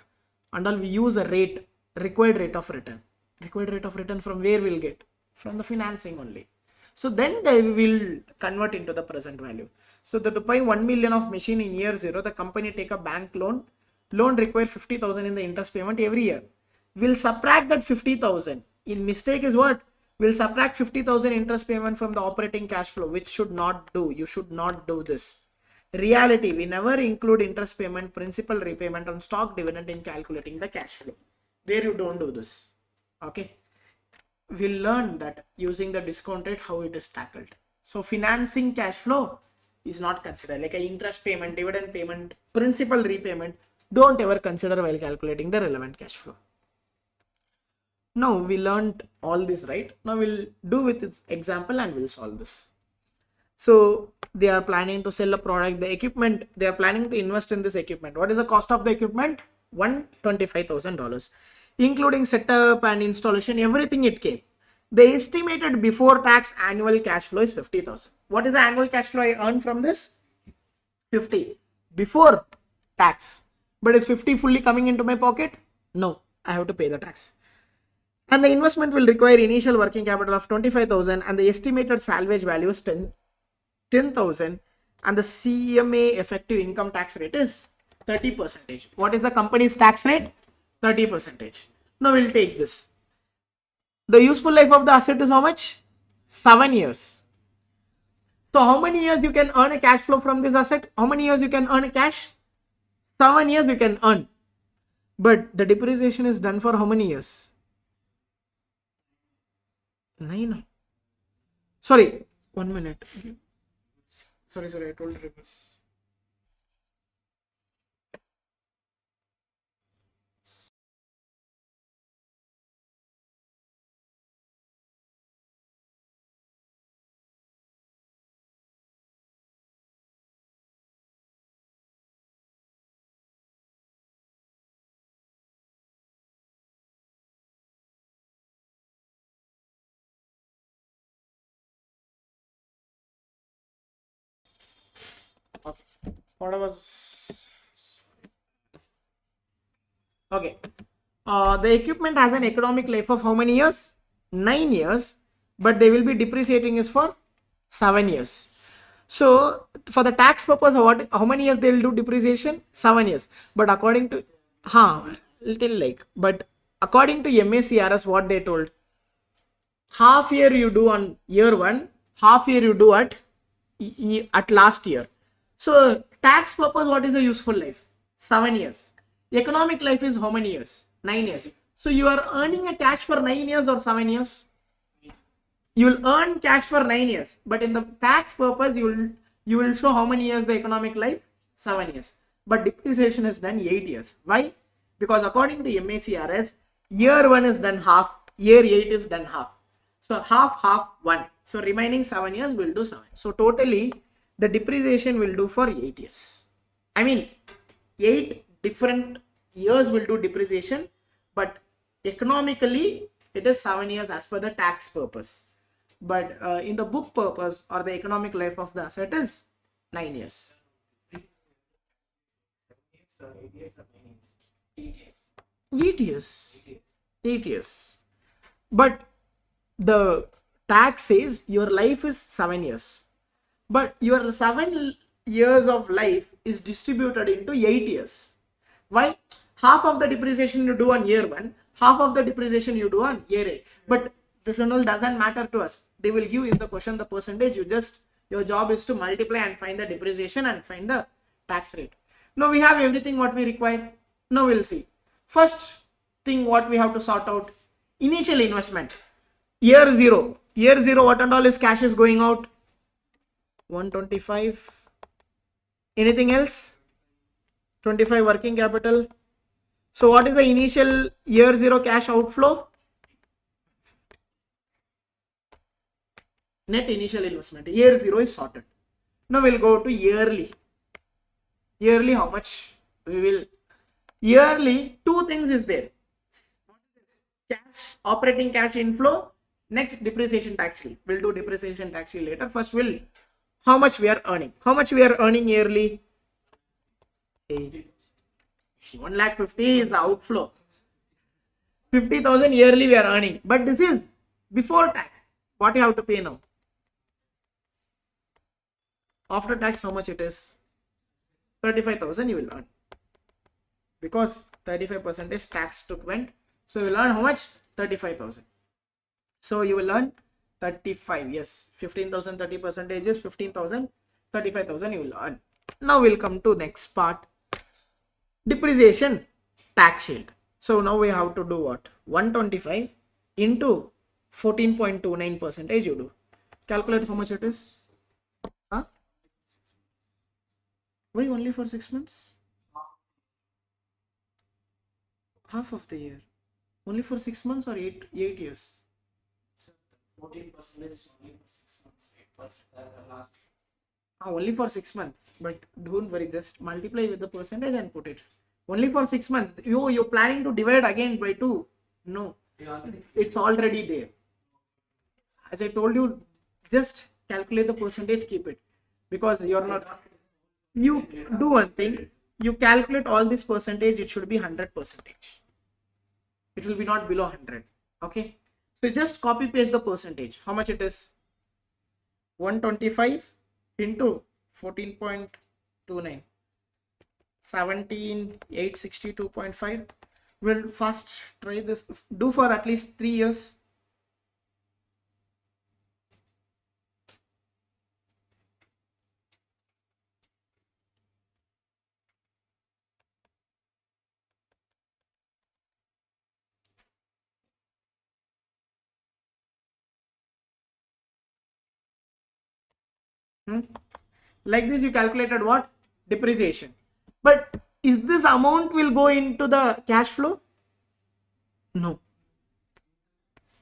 and all we use a rate, required rate of return. Required rate of return from where we'll get? From the financing only. So then they will convert into the present value. So to buy 1 million of machine in year 0, the company take a bank loan. Loan require 50,000 in the interest payment every year. We'll subtract that 50,000. In mistake is what? We'll subtract 50,000 interest payment from the operating cash flow, which should not do. You should not do this. Reality, we never include interest payment, principal repayment on stock dividend in calculating the cash flow. There you don't do this. Okay. We'll learn that using the discount rate, how it is tackled. So financing cash flow is not considered, like an interest payment, dividend payment, principal repayment. Don't ever consider while calculating the relevant cash flow. Now we learned all this, right? Now we'll do with this example and we'll solve this. So they are planning to sell a product, the equipment, they are planning to invest in this equipment. What is the cost of the equipment? $125,000, including setup and installation, everything it came. The estimated before tax annual cash flow is 50,000. What is the annual cash flow I earn from this? 50 before tax. But is 50 fully coming into my pocket? No, I have to pay the tax. And the investment will require initial working capital of 25,000 and the estimated salvage value is 10,000 and the CMA effective income tax rate is 30%. What is the company's tax rate? 30%. Now we'll take this. The useful life of the asset is how much? 7 years. So how many years you can earn a cash flow from this asset? How many years you can earn a cash? 7 years you can earn. But the depreciation is done for how many years? 9. Sorry, 1 minute. Sorry, I told reverse. Okay. What was? Okay. The equipment has an economic life of how many years? 9 years, but they will be depreciating is for 7 years. So for the tax purpose, how many years they will do depreciation? 7 years. But according to, but according to MACRS, what they told, half year you do on year 1, half year you do at last year. So tax purpose, what is the useful life? 7 years. Economic life is how many years? 9 years. So you are earning a cash for 9 years or 7 years? You will earn cash for 9 years, but in the tax purpose, you will show how many years the economic life? 7 years. But depreciation is done 8 years. Why? Because according to MACRS, year 1 is done half, year 8 is done half. So half, 1. So remaining 7 years will do 7. So totally the depreciation will do for 8 years. I mean, 8 different years will do depreciation, but economically it is 7 years as per the tax purpose. But in the book purpose or the economic life of the asset is 9 years. 8 years. 8 years. But the tax says your life is 7 years. But your 7 years of life is distributed into 8 years. Why? Half of the depreciation you do on year 1, half of the depreciation you do on year 8. But this and all doesn't matter to us. They will give in the question the percentage. Your job is to multiply and find the depreciation and find the tax rate. Now we have everything what we require. Now we'll see. First thing what we have to sort out, initial investment. Year 0. Year 0, what and all is cash is going out? 125. Anything else? 25 working capital. So what is the initial year 0 cash outflow? Net initial investment. Year 0 is sorted. Now we'll go to yearly. Yearly, how much we will, yearly, two things is there. Cash, operating cash inflow, next depreciation tax shield. We'll do depreciation tax shield later. First, we'll, how much we are earning. How much we are earning yearly? 1,50,000 is the outflow. 50,000 yearly we are earning. But this is before tax. What you have to pay now? After tax, how much it is? 35,000 you will earn. Because 35% tax took went. So you will earn how much? 35,000. So you will earn 35. Yes. 15,000, 30% is 15,000. 35,000 you will earn. Now we'll come to next part. Depreciation tax shield. So now we have to do what? 125 into 14.29% you do. Calculate how much it is. Huh? Why only for 6 months? Half of the year. Only for 6 months or 8 years? 14% is only for 6 months, right? For last. Only for 6 months. But don't worry, just multiply with the percentage and put it. Only for 6 months. You're planning to divide again by 2. No. It's already there. As I told you, just calculate the percentage, keep it. Because you're not. You do one thing. You calculate all this percentage, it should be 100%. It will be not below 100. Okay. So just copy paste the percentage. How much it is? 125 into 14.29. 17,862.5. We'll first try this. Do for at least 3 years. Like this you calculated what? Depreciation. But is this amount will go into the cash flow? No.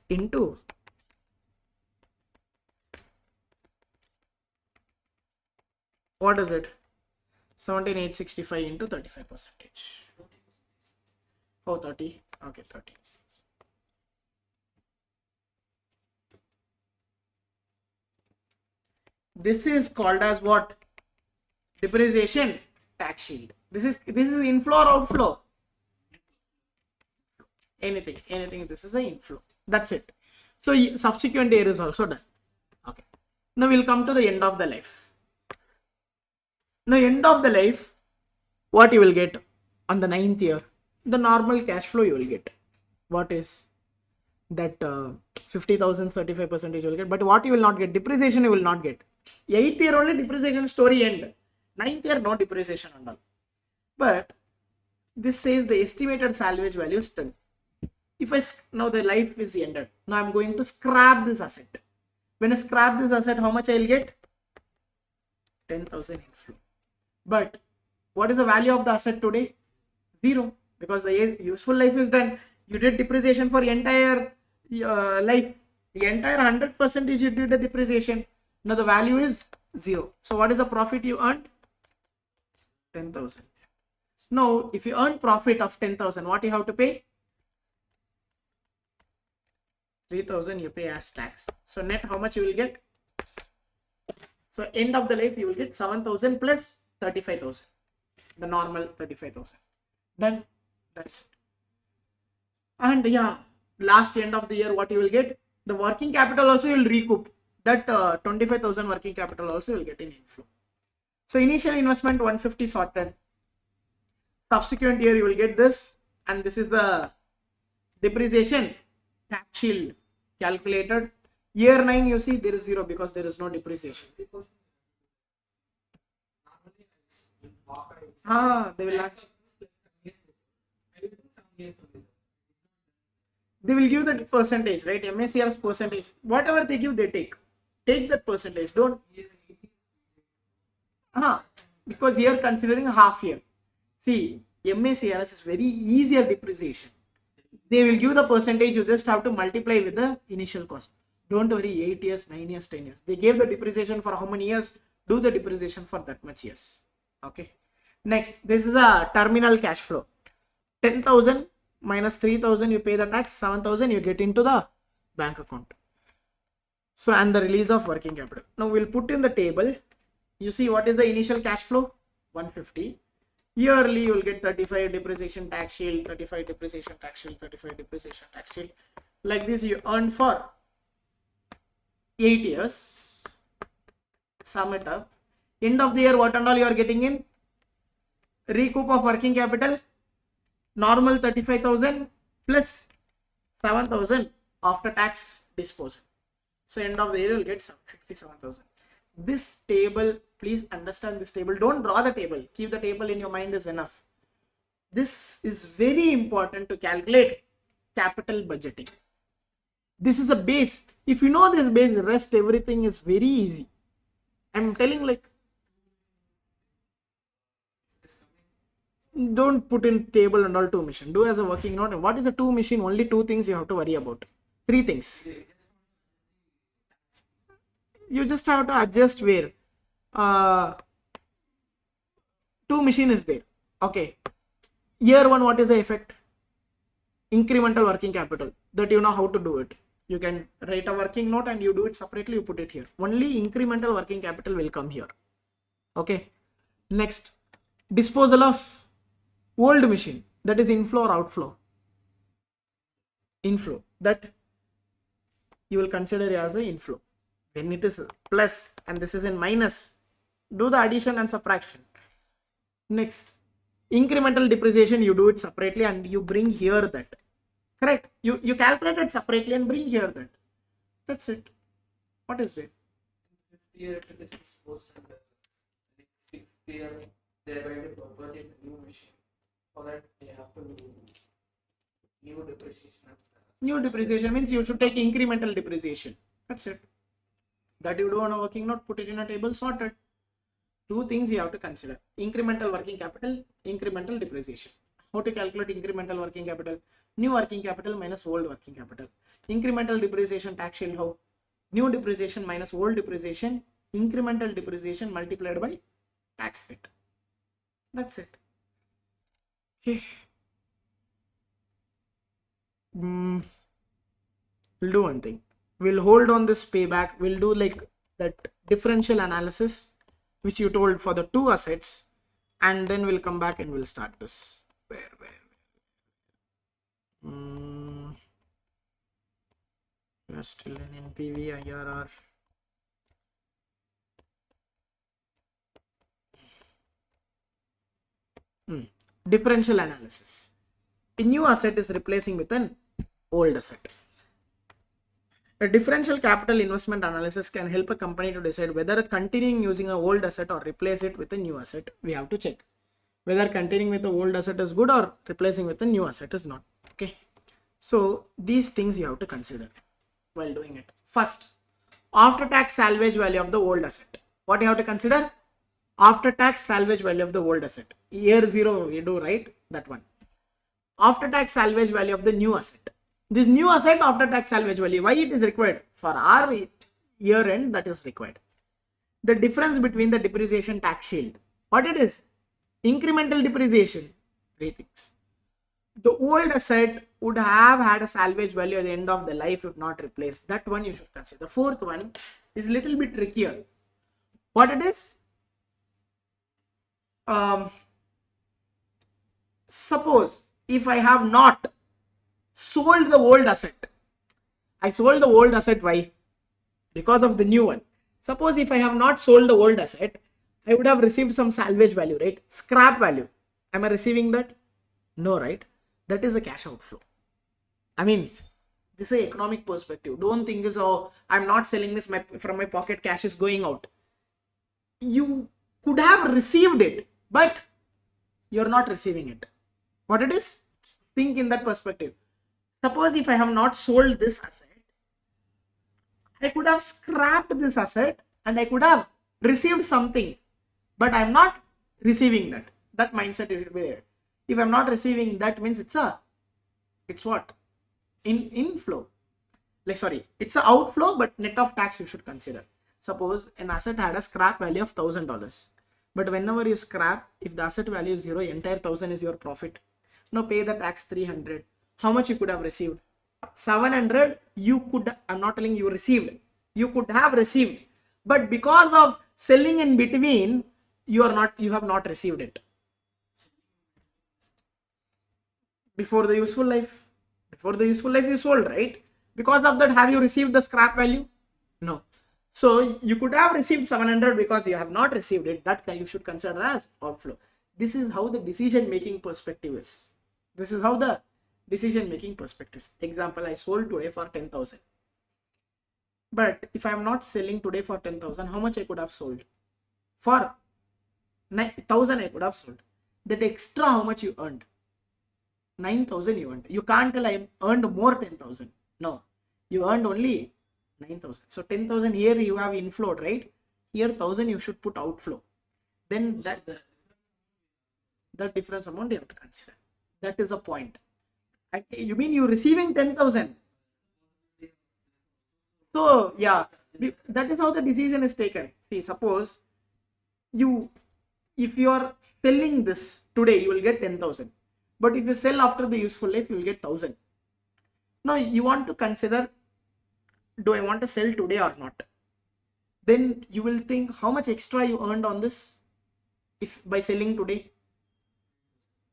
Into what is it? 17,865 into 35%. Oh, 30. Okay, 30. This is called as what? Depreciation tax shield. This is inflow or outflow? Anything. This is an inflow. That's it. So subsequent year is also done. Okay. Now we'll come to the end of the life. Now end of the life, what you will get on the 9th year? The normal cash flow you will get. What is that? 50,000, 35% you will get. But what you will not get? Depreciation you will not get. 8th year only depreciation story end. 9th year no depreciation and all. But this says the estimated salvage value is 10. If now the life is ended. Now I'm going to scrap this asset. When I scrap this asset, how much I will get? 10,000 inflow. But what is the value of the asset today? 0. Because the useful life is done. You did depreciation for entire life. The entire 100% is you did the depreciation. Now the value is 0. So what is the profit you earned? 10,000. Now if you earn profit of 10,000, what you have to pay? 3,000 you pay as tax. So net how much you will get? So end of the life you will get 7,000 plus 35,000. The normal 35,000. Then that's it. And yeah, last end of the year what you will get? The working capital also you will recoup. That 25,000 working capital also you will get in inflow. So initial investment 150 sorted. Subsequent year you will get this, and this is the depreciation tax shield calculated. Year 9 you see there is 0 because there is no depreciation. They will have, they will give the percentage, right? MACR's percentage. Whatever they give, they take. Take that percentage. Don't. Because here considering half year. See, MACRS is very easier depreciation. They will give the percentage. You just have to multiply with the initial cost. Don't worry, 8 years, 9 years, 10 years. They gave the depreciation for how many years? Do the depreciation for that much years. Okay. Next, this is a terminal cash flow. 10,000 minus 3,000, you pay the tax, 7,000 you get into the bank account. So, and the release of working capital. Now we'll put in the table. You see what is the initial cash flow? 150. Yearly you will get 35 depreciation tax shield, 35 depreciation tax shield, 35 depreciation tax shield. Like this you earn for 8 years. Sum it up. End of the year, what and all you are getting in? Recoup of working capital, normal 35,000 plus 7,000 after tax disposal. So end of the year you will get 67,000. This table, please understand this table. Don't draw the table. Keep the table in your mind is enough. This is very important to calculate capital budgeting. This is a base. If you know this base, the rest everything is very easy. I'm telling, like, don't put in table and all 2 machine. Do as a working note. And what is a 2 machine? Only 2 things you have to worry about. 3 things. You just have to adjust where 2 machine is there. Okay. Year 1, what is the effect? Incremental working capital. That you know how to do it. You can write a working note and you do it separately. You put it here. Only incremental working capital will come here. Okay. Next, disposal of old machine. That is inflow or outflow? Inflow. That you will consider as an inflow. When it is plus and this is in minus, do the addition and subtraction. Next, incremental depreciation, you do it separately and you bring here that. Correct? You calculate it separately and bring here that. That's it. What is there? Fifth year it is exposed and the sixth year they are going to purchase a new machine. For that they have to do new depreciation. New depreciation means you should take incremental depreciation. That's it. That you do on a working note, put it in a table, sorted. 2 things you have to consider. Incremental working capital, incremental depreciation. How to calculate incremental working capital? New working capital minus old working capital. Incremental depreciation tax shield, how? New depreciation minus old depreciation, incremental depreciation multiplied by tax rate. That's it. Okay. We'll do one thing. We'll hold on this payback. We'll do like that differential analysis which you told for the 2 assets, and then we'll come back and we'll start this. We are still in NPV, IRR. Differential analysis. A new asset is replacing with an old asset. A differential capital investment analysis can help a company to decide whether continuing using an old asset or replace it with a new asset. We have to check whether continuing with the old asset is good or replacing with a new asset is not. Okay. So these things you have to consider while doing it. First, after tax salvage value of the old asset. What you have to consider? After tax salvage value of the old asset. Year 0 you do, right? That one. After tax salvage value of the new asset. This new asset after tax salvage value, why it is required? For our year end, that is required. The difference between the depreciation tax shield. What it is? Incremental depreciation. 3 things. The old asset would have had a salvage value at the end of the life if not replaced. That one you should consider. The 4th one is a little bit trickier. What it is? Suppose if I have not sold the old asset. I sold the old asset, why? Because of the new one. Suppose if I have not sold the old asset, I would have received some salvage value, right? Scrap value. Am I receiving that? No, right? That is a cash outflow. I mean, this is an economic perspective. Don't think is, oh, I'm not selling this, from my pocket cash is going out. You could have received it, but you're not receiving it. What it is? Think in that perspective. Suppose if I have not sold this asset, I could have scrapped this asset and I could have received something, but I'm not receiving that. That mindset should be there. If I'm not receiving, that means it's what? Inflow. Like, sorry, it's an outflow, but net of tax you should consider. Suppose an asset had a scrap value of $1,000. But whenever you scrap, if the asset value is 0, entire 1000 is your profit. Now pay the tax 300. How much you could have received? 700 you could, I'm not telling you received, you could have received, but because of selling in between, you have not received it. Before the useful life you sold, right? Because of that, have you received the scrap value? No. So you could have received 700 because you have not received it. That you should consider as outflow. This is how the decision making perspective is. Example, I sold today for 10,000. But if I am not selling today for 10,000, how much I could have sold? For 9,000 I could have sold. That extra, how much you earned? 9,000 you earned. You can't tell I earned more 10,000. No, you earned only 9,000. So 10,000 here you have inflowed, right? Here 1,000 you should put outflow. Then that difference amount you have to consider. That is a point. You mean you receiving 10,000? So yeah, that is how the decision is taken. See, suppose if you are selling this today, you will get 10,000. But if you sell after the useful life, you will get 1,000. Now you want to consider, do I want to sell today or not? Then you will think how much extra you earned on this if by selling today.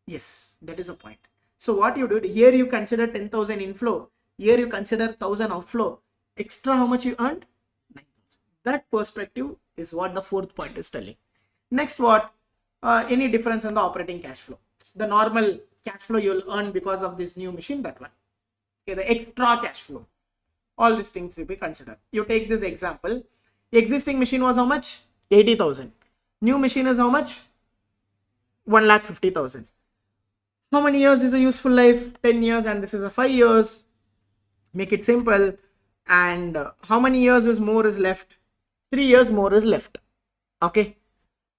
Yes, that is a point. So what you did here, you consider 10,000 inflow. Here you consider 1,000 outflow. Extra, how much you earned? 9,000. That perspective is what the fourth point is telling. Next, what? Any difference in the operating cash flow? The normal cash flow you will earn because of this new machine, that one. Okay, the extra cash flow. All these things will be considered. You take this example. Existing machine was how much? 80,000. New machine is how much? 1,50,000. How many years is a useful life? 10 years, and this is a 5 years. Make it simple. And how many years is more is left? 3 years more is left. Okay.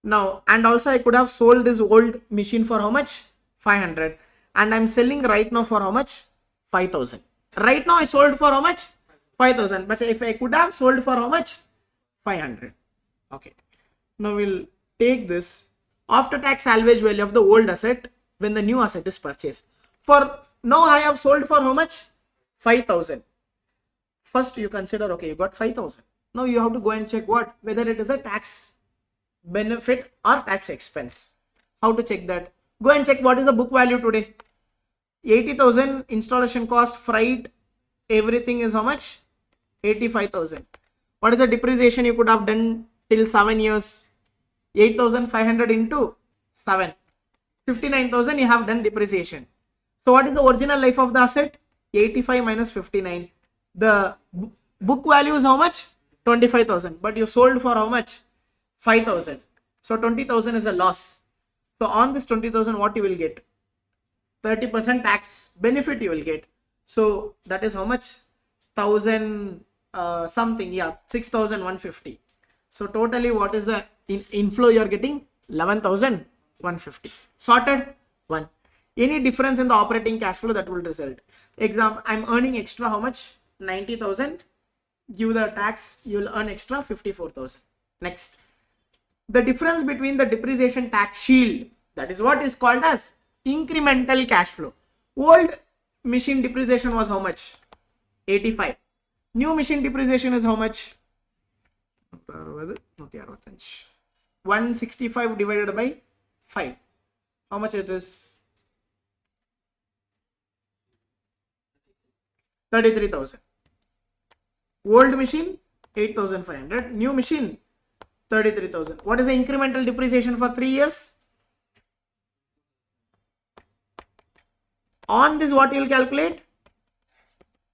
Now, and also I could have sold this old machine for how much? 500. And I'm selling right now for how much? 5,000. Right now I sold for how much? 5,000. But if I could have sold for how much? 500. Okay. Now we'll take this after tax salvage value of the old asset when the new asset is purchased. For now I have sold for how much? 5,000. First you consider, okay, you got 5,000. Now you have to go and check what? Whether it is a tax benefit or tax expense. How to check that? Go and check what is the book value today. 80,000 installation cost, freight, everything is how much? 85,000. What is the depreciation you could have done till 7 years? 8,500 into 7. 59,000 you have done depreciation. So what is the original life of the asset? 85 minus 59. The book value is how much? 25,000. But you sold for how much? 5,000. So 20,000 is a loss. So on this 20,000, what you will get? 30% tax benefit you will get. So that is how much? 1,000 something. Yeah, 6,150. So totally what is the inflow you are getting? 11,150. Sorted? 1. Any difference in the operating cash flow that will result. Example, I'm earning extra how much? 90,000. Give the tax, you will earn extra 54,000. Next. The difference between the depreciation tax shield, that is what is called as incremental cash flow. Old machine depreciation was how much? 85. New machine depreciation is how much? 165 divided by 5. How much it is? 33,000. Old machine 8,500. New machine 33,000. What is the incremental depreciation for 3 years? On this, what you will calculate?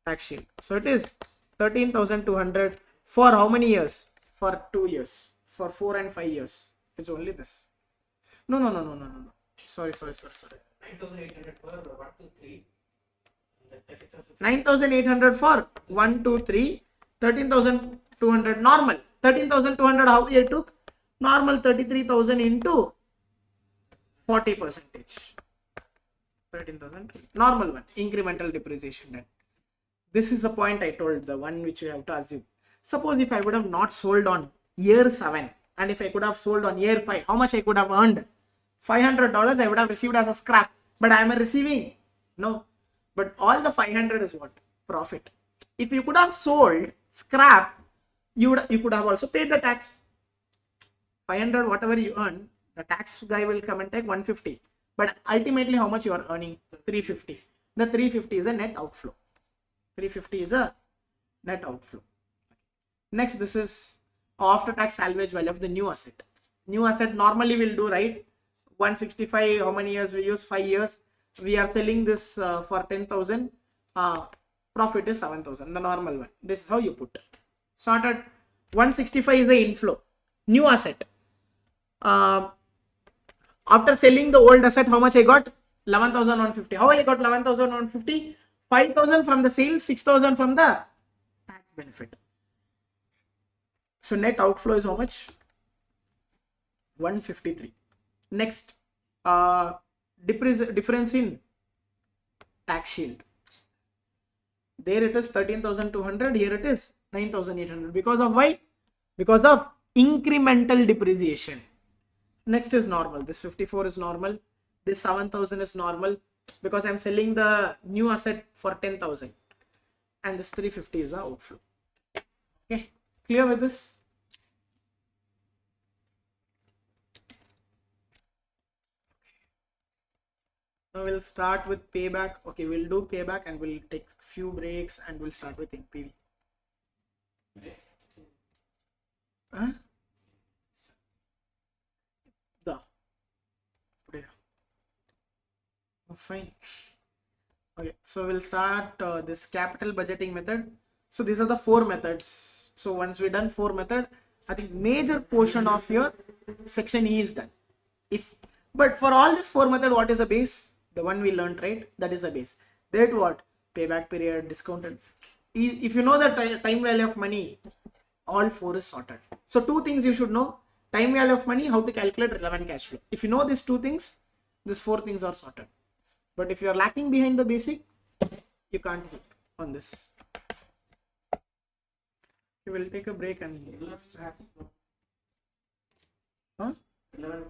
Tax shield. So it is 13,200 for how many years? For 2 years. For 4 and 5 years. It's only this. No. Sorry. 9,800 for 1, 2, 3. 9,800 for 1, 2, 3. 13,200 normal. 13,200 how you took? Normal 33,000 into 40 percentage. 13,000. Normal one. Incremental depreciation done. This is the point I told, the one which you have to assume. Suppose if I would have not sold on year 7 And if I could have sold on year 5, how much I could have earned? $500 I would have received as a scrap. But I am receiving? No. But all the 500 is what? Profit. If you could have sold scrap, you could have also paid the tax. 500 whatever you earn, the tax guy will come and take 150. But ultimately how much you are earning? 350. The 350 is a net outflow. 350 is a net outflow. Next, this is after tax salvage value of the new asset. New asset normally we'll do, right? 165, how many years we use? 5 years. We are selling this for 10,000. Profit is 7,000, the normal one. This is how you put. Sorted. 165 is the inflow. New asset. After selling the old asset, how much I got? 11,150. How I got 11,150? 5,000 from the sales, 6,000 from the tax benefit. So net outflow is how much? 153. Next, difference in tax shield. There it is 13,200. Here it is 9,800. Because of why? Because of incremental depreciation. Next is normal. This 54 is normal. This 7,000 is normal because I'm selling the new asset for 10,000. And this 350 is the outflow. Okay, clear with this? Now we'll start with payback. Okay, we'll do payback and we'll take few breaks and we'll start with NPV. Huh? Oh, fine. Okay, so we'll start this capital budgeting method. So these are the 4 methods. So once we're done 4 method, I think major portion of your section E is done. But for all this 4 method, what is the base? The one we learned, right? That is the base. That what? Payback period, discounted. If you know the time value of money, all 4 is sorted. So 2 things you should know: time value of money, how to calculate relevant cash flow. If you know these 2 things, these 4 things are sorted. But if you are lacking behind the basic, you can't hit on this. We will take a break and start. Huh? 11.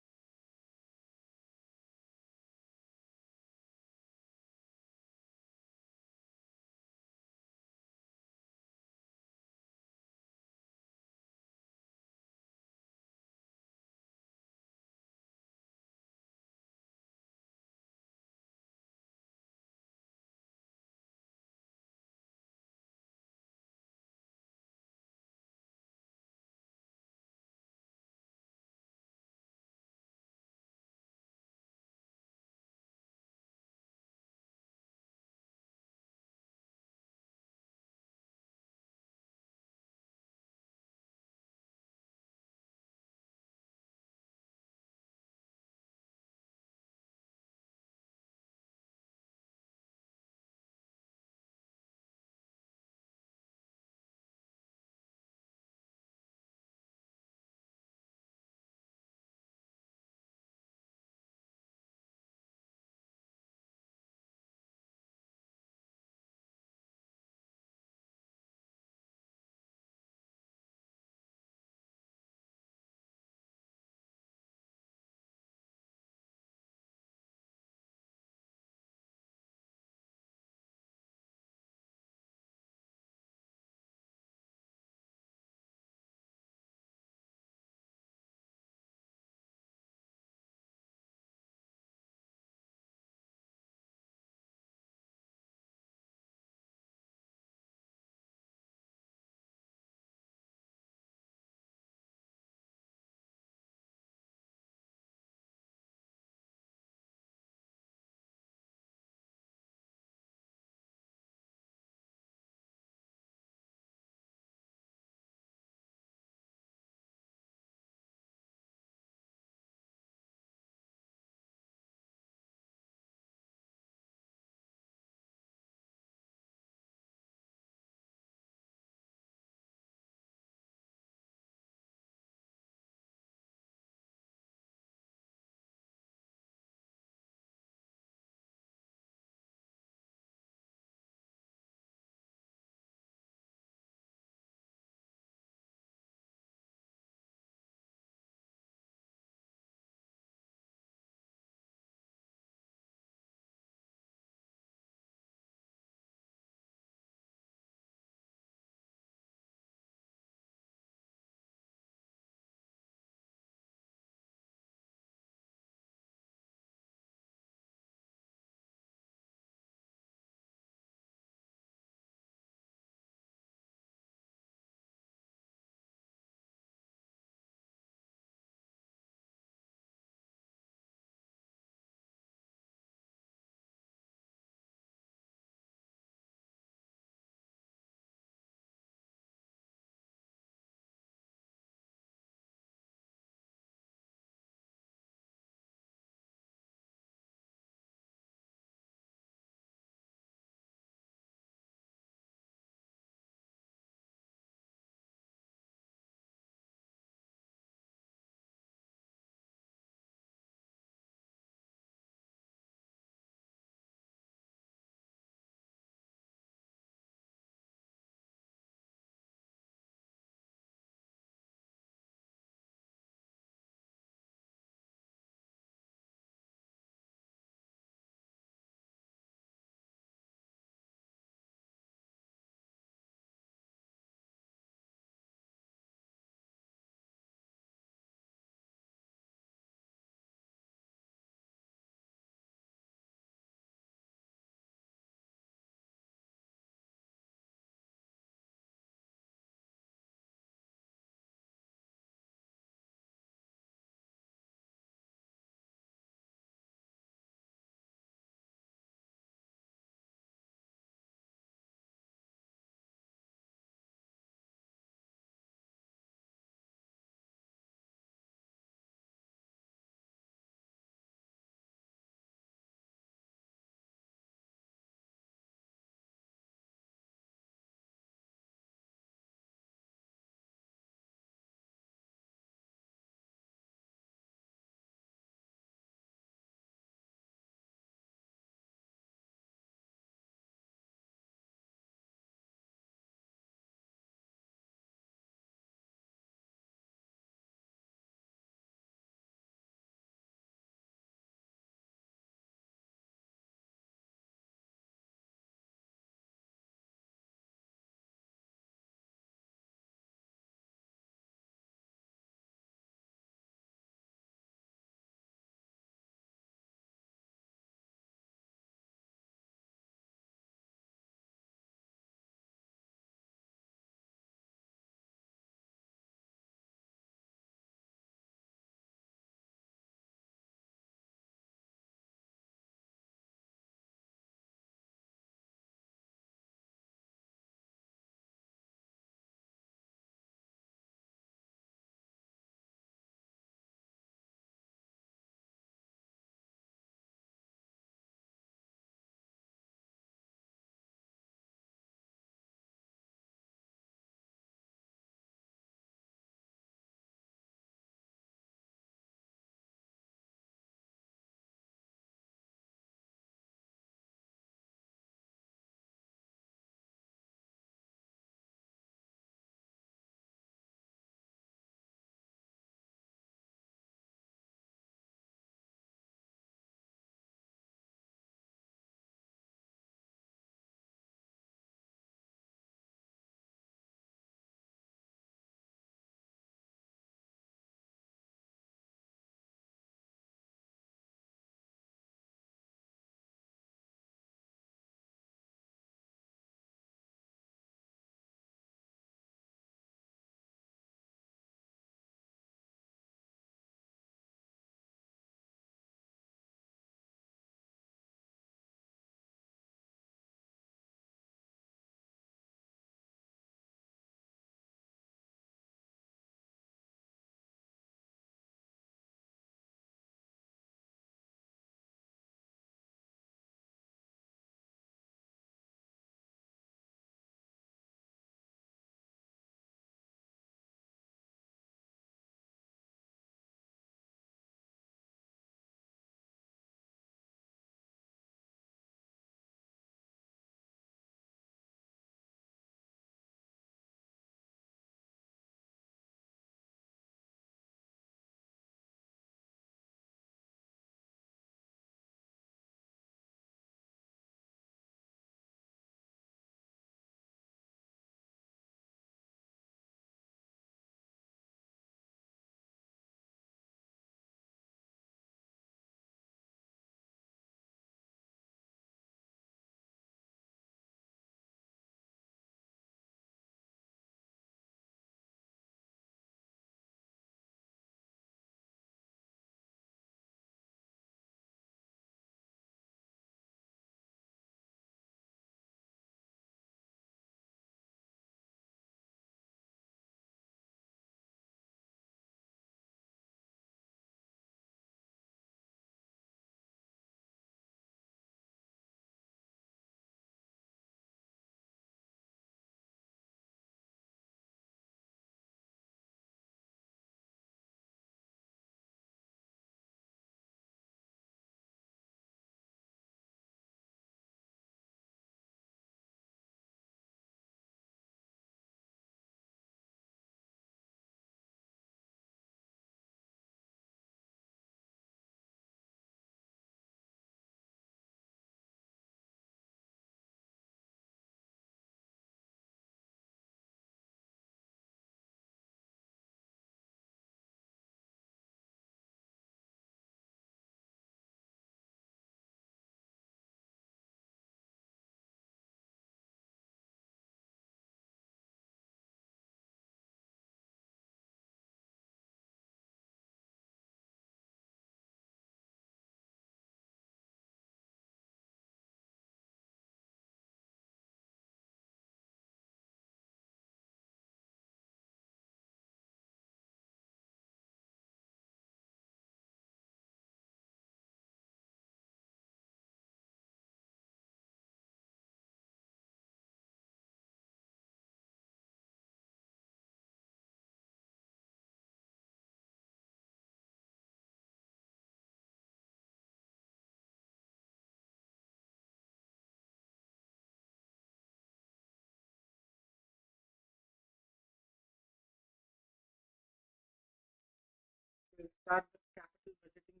we'll start the capital budgeting.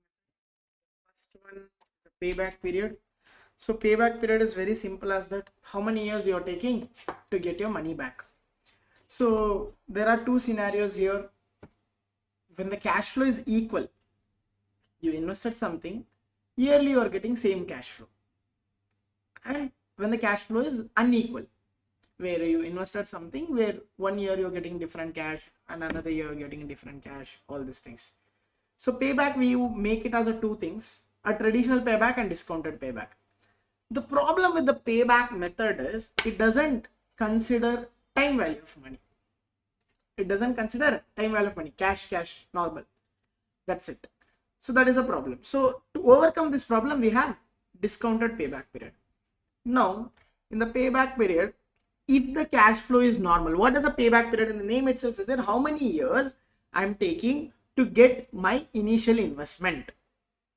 First one is the payback period. So payback period is very simple as that. How many years you are taking to get your money back? So there are two scenarios here. When the cash flow is equal, you invested something, yearly you are getting same cash flow. And when the cash flow is unequal, where you invested something where 1 year you're getting different cash and another year you're getting different cash, all these things. So payback, we make it as a two things, a traditional payback and discounted payback. The problem with the payback method is it doesn't consider time value of money. It doesn't consider time value of money, cash, normal. That's it. So that is a problem. So to overcome this problem, we have discounted payback period. Now, in the payback period, if the cash flow is normal, what is a payback period? In the name itself is that how many years I'm taking to get my initial investment.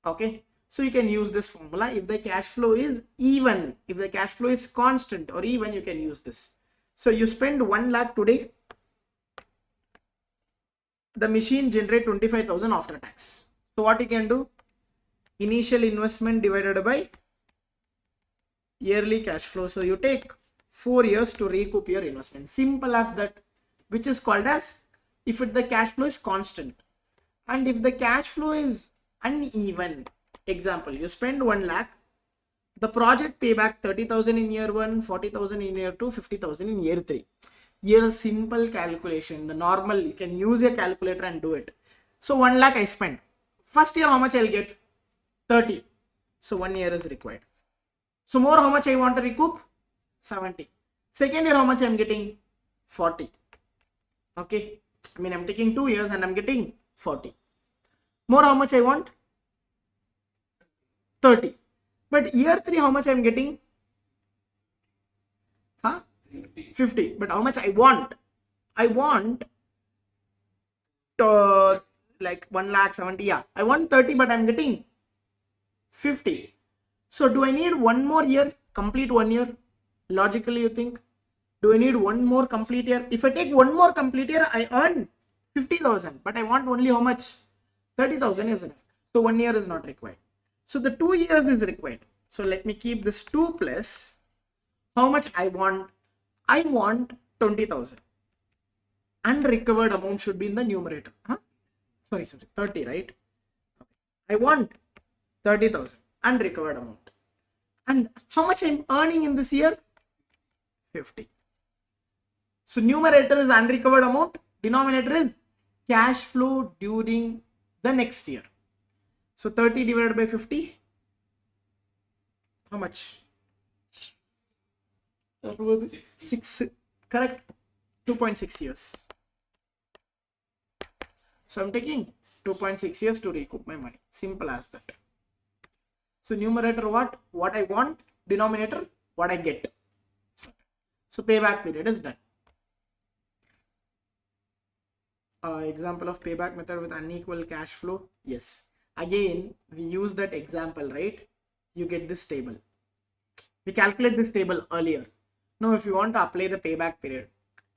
Okay. So you can use this formula. If the cash flow is even, if the cash flow is constant or even, you can use this. So you spend 1 lakh today, the machine generate 25,000 after tax. So what you can do? Initial investment divided by yearly cash flow. So you take 4 years to recoup your investment. Simple as that, which is called as if the cash flow is constant. And if the cash flow is uneven, example, you spend 1 lakh, the project payback 30,000 in year 1, 40,000 in year 2, 50,000 in year 3. Here a simple calculation, the normal, you can use a calculator and do it. So 1 lakh I spent. First year how much I'll get? 30. So 1 year is required. So more how much I want to recoup? 70. Second year how much I'm getting? 40. Okay. I mean I'm taking 2 years and I'm getting 40. More how much I want? 30. But year 3 how much I'm getting? 50. But how much I want? I want like 1 lakh 70. Yeah, I want 30, but I'm getting 50. So do I need one more year? Complete 1 year? Logically, you think? Do I need one more complete year? If I take one more complete year, I earn 50,000, but I want only how much? 30,000 is enough. So 1 year is not required. So the 2 years is required. So let me keep this 2 plus how much I want. I want 20,000. Unrecovered amount should be in the numerator. Sorry, 30, right? I want 30,000 unrecovered amount. And how much I'm earning in this year? 50. So numerator is unrecovered amount. Denominator is cash flow during the next year. So 30 divided by 50. How much? 6. Correct. 2.6 years. So I'm taking 2.6 years to recoup my money. Simple as that. So numerator what? What I want. Denominator what I get. So payback period is done. Example of payback method with unequal cash flow. Yes. Again, we use that example, right? You get this table. We calculate this table earlier. Now, if you want to apply the payback period,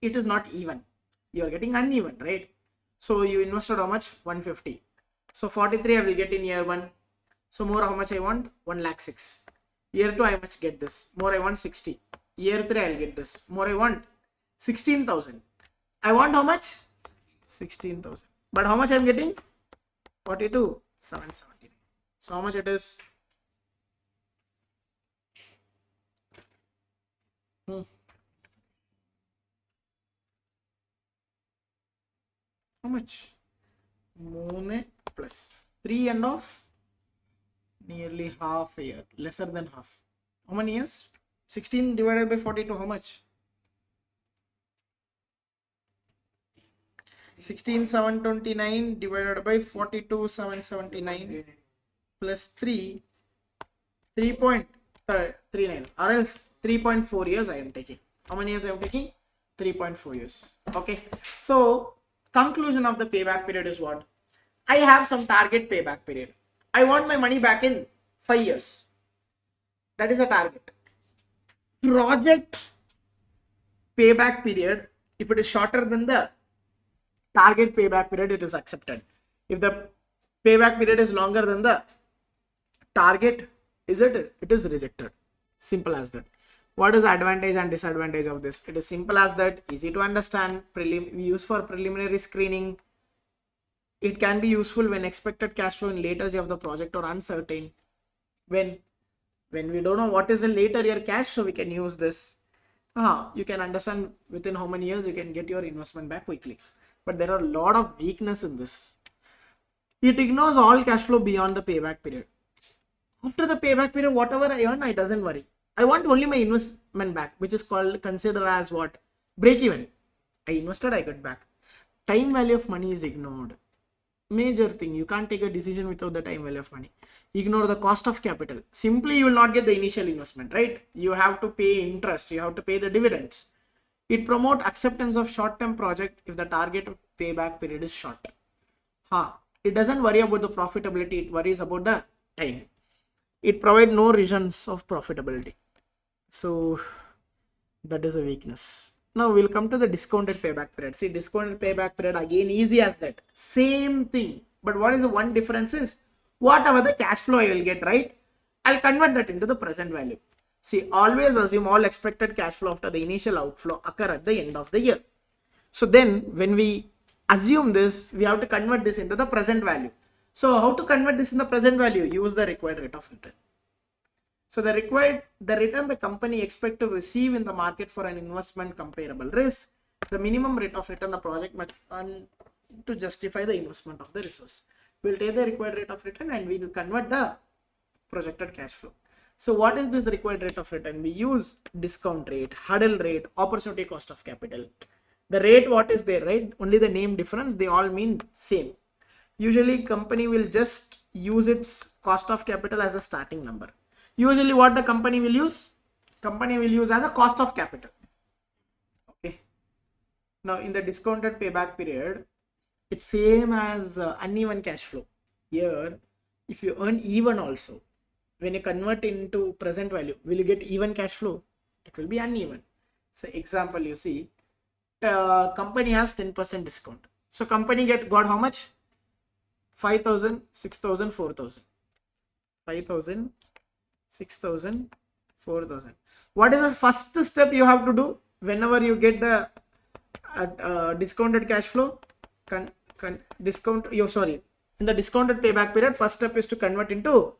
it is not even. You are getting uneven, right? So you invested how much? 150. So 43 I will get in year 1. So more how much I want? 1 lakh 6. Year 2 I must get this. More I want 60. Year 3 I will get this. More I want 16,000. I want how much? 16,000. But how much I am getting? 42. 770. So how much it is? How much? 3 plus 3.5. Nearly half a year. Lesser than half. How many years? 16 divided by 42. How much? 16,729 divided by 42,779 plus 3.39, or else 3.4 years I am taking. How many years I am taking? 3.4 years. Okay. So conclusion of the payback period is what? I have some target payback period. I want my money back in 5 years. That is a target. Project payback period, if it is shorter than the target payback period, it is accepted. If the payback period is longer than the target, is it? It is rejected. Simple as that. What is the advantage and disadvantage of this? It is simple as that, easy to understand, used for preliminary screening. It can be useful when expected cash flow in later year of the project or uncertain. When we don't know what is the later year cash, so we can use this. You can understand within how many years you can get your investment back quickly. But there are a lot of weakness in this. It ignores all cash flow beyond the payback period. After the payback period, whatever I earn, I doesn't worry. I want only my investment back, which is called consider as what? Break even. I invested, I got back. Time value of money is ignored. Major thing, you can't take a decision without the time value of money. Ignore the cost of capital. Simply you will not get the initial investment, right? You have to pay interest, you have to pay the dividends. It promotes acceptance of short-term project if the target payback period is short. It doesn't worry about the profitability, it worries about the time. It provides no reasons of profitability. So that is a weakness. Now we'll come to the discounted payback period. See, discounted payback period, again easy as that. Same thing. But what is the one difference is, whatever the cash flow I will get, right? I'll convert that into the present value. See, always assume all expected cash flow after the initial outflow occur at the end of the year. So then when we assume this, we have to convert this into the present value. So how to convert this in the present value? Use the required rate of return. So the return the company expect to receive in the market for an investment comparable risk, the minimum rate of return the project must earn to justify the investment of the resource. We'll take the required rate of return and we will convert the projected cash flow. So what is this required rate of return? We use discount rate, hurdle rate, opportunity cost of capital. The rate what is there, right? Only the name difference, they all mean same. Usually company will just use its cost of capital as a starting number. Usually what the company will use? Company will use as a cost of capital. Okay. Now in the discounted payback period, it's same as uneven cash flow. Here, if you earn even also, when you convert into present value, will you get even cash flow? It will be uneven. So example, you see, company has 10% discount. So company got how much? 5,000, 6,000, 4,000. 5,000, 6,000, 4,000. What is the first step you have to do whenever you get the discounted cash flow? In the discounted payback period, first step is to convert into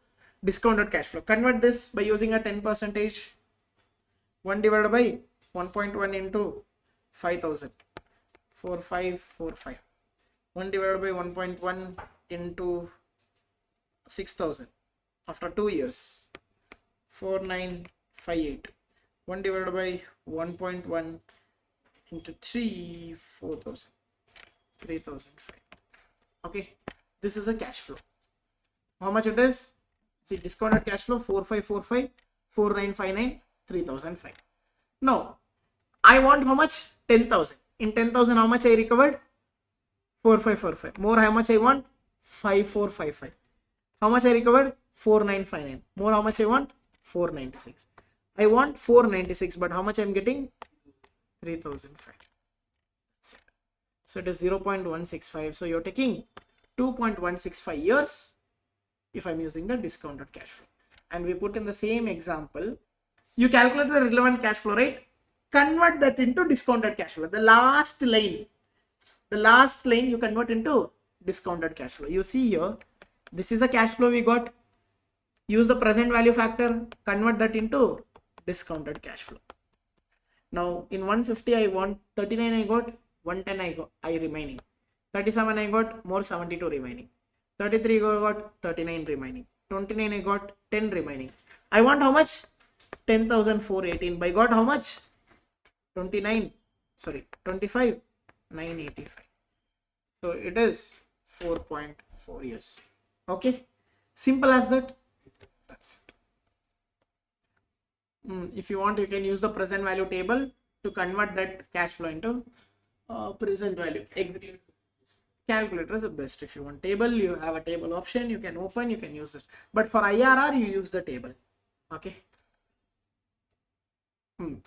discounted cash flow. Convert this by using a 10%. 1 divided by 1.1 into 5,000. 4545. 1 divided by 1.1 into 6,000 after 2 years. 4958. 1 divided by 1.1 into 3, 4,000. 3,005. Okay, this is a cash flow. How much it is? See, discounted cash flow 4545, 4959, 3005. Now I want how much? 10,000. In 10,000 how much I recovered? 4545. More how much I want? 5455. How much I recovered? 4959. More how much I want? 496. I want 496, but how much I'm getting? 3005. That's it. So it is 0.165. So you're taking 2.165 years if I'm using the discounted cash flow. And we put in the same example. You calculate the relevant cash flow, right? Convert that into discounted cash flow. The last line you convert into discounted cash flow. You see here, this is a cash flow we got. Use the present value factor, convert that into discounted cash flow. Now in 150 I want 39, I got 110, I remaining. 37 I got more 72 remaining. 33 I got 39 remaining. 29 I got 10 remaining. I want how much? 10,418. By got how much? 25 985. So it is 4.4 years. Okay, simple as that. That's it. If you want, you can use the present value table to convert that cash flow into present value. Calculator is the best. If you want table, you have a table option, you can open, you can use this. But for IRR, you use the table. Okay.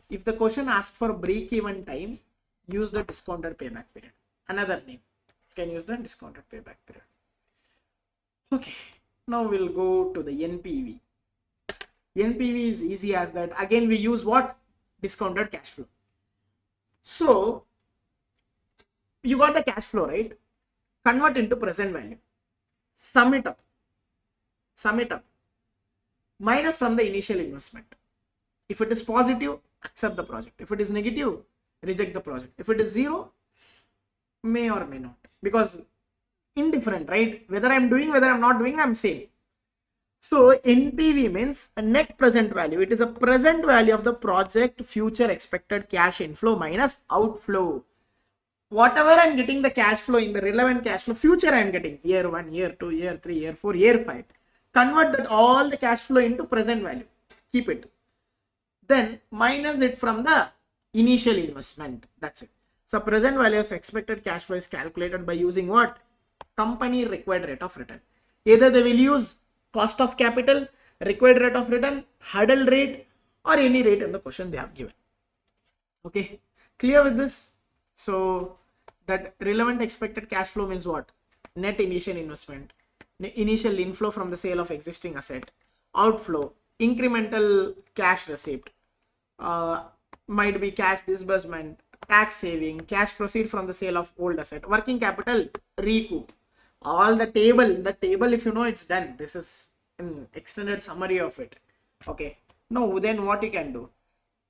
If the question asks for break-even time, use the discounted payback period. Another name, you can use the discounted payback period. Okay, now we'll go to the NPV. NPV is easy as that. Again, we use what? Discounted cash flow. So you got the cash flow, right? Convert into present value. Sum it up. Sum it up. Minus from the initial investment. If it is positive, accept the project. If it is negative, reject the project. If it is zero, may or may not. Because indifferent, right? Whether I'm doing, whether I'm not doing, I'm same. So NPV means a net present value. It is a present value of the project future expected cash inflow minus outflow. Whatever I'm getting the cash flow in the relevant cash flow, future I'm getting year 1, year 2, year 3, year 4, year 5. Convert that all the cash flow into present value. Keep it. Then minus it from the initial investment. That's it. So present value of expected cash flow is calculated by using what? Company required rate of return. Either they will use cost of capital, required rate of return, hurdle rate, or any rate in the question they have given. Okay, clear with this? So that relevant expected cash flow means what? Net initial investment, initial inflow from the sale of existing asset, outflow, incremental cash receipt, might be cash disbursement, tax saving, cash proceed from the sale of old asset, working capital recoup. All the table, if you know, it's done. This is an extended summary of it. Okay, now then what you can do?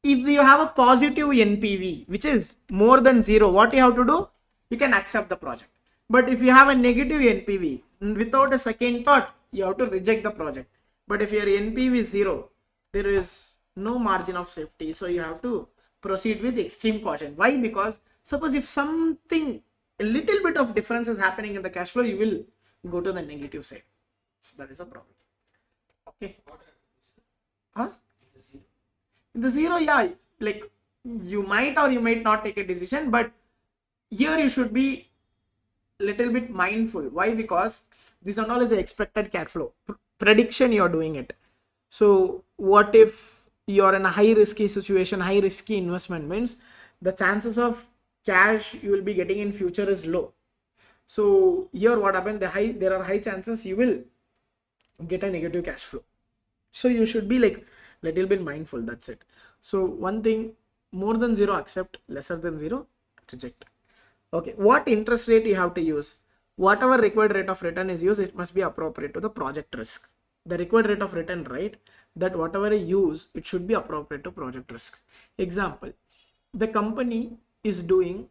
If you have a positive NPV, which is more than zero, what you have to do? You can accept the project. But if you have a negative NPV, without a second thought, you have to reject the project. But if your NPV is zero, there is no margin of safety. So you have to proceed with extreme caution. Why? Because suppose if something, a little bit of difference is happening in the cash flow, you will go to the negative side. So that is a problem. Okay. Huh? In the zero, yeah, like you might or you might not take a decision, but here you should be little bit mindful. Why? Because this and all is the expected cash flow prediction. You're doing it. So what if you're in a high risky situation? High risky investment means the chances of cash you will be getting in future is low. So here what happened? There are high chances you will get a negative cash flow. So you should be like little bit mindful. That's it. So one thing, more than zero accept, lesser than zero reject. Okay, what interest rate you have to use? Whatever required rate of return is used, it must be appropriate to the project risk. The required rate of return, right? That whatever you use, it should be appropriate to project risk. Example, the company is doing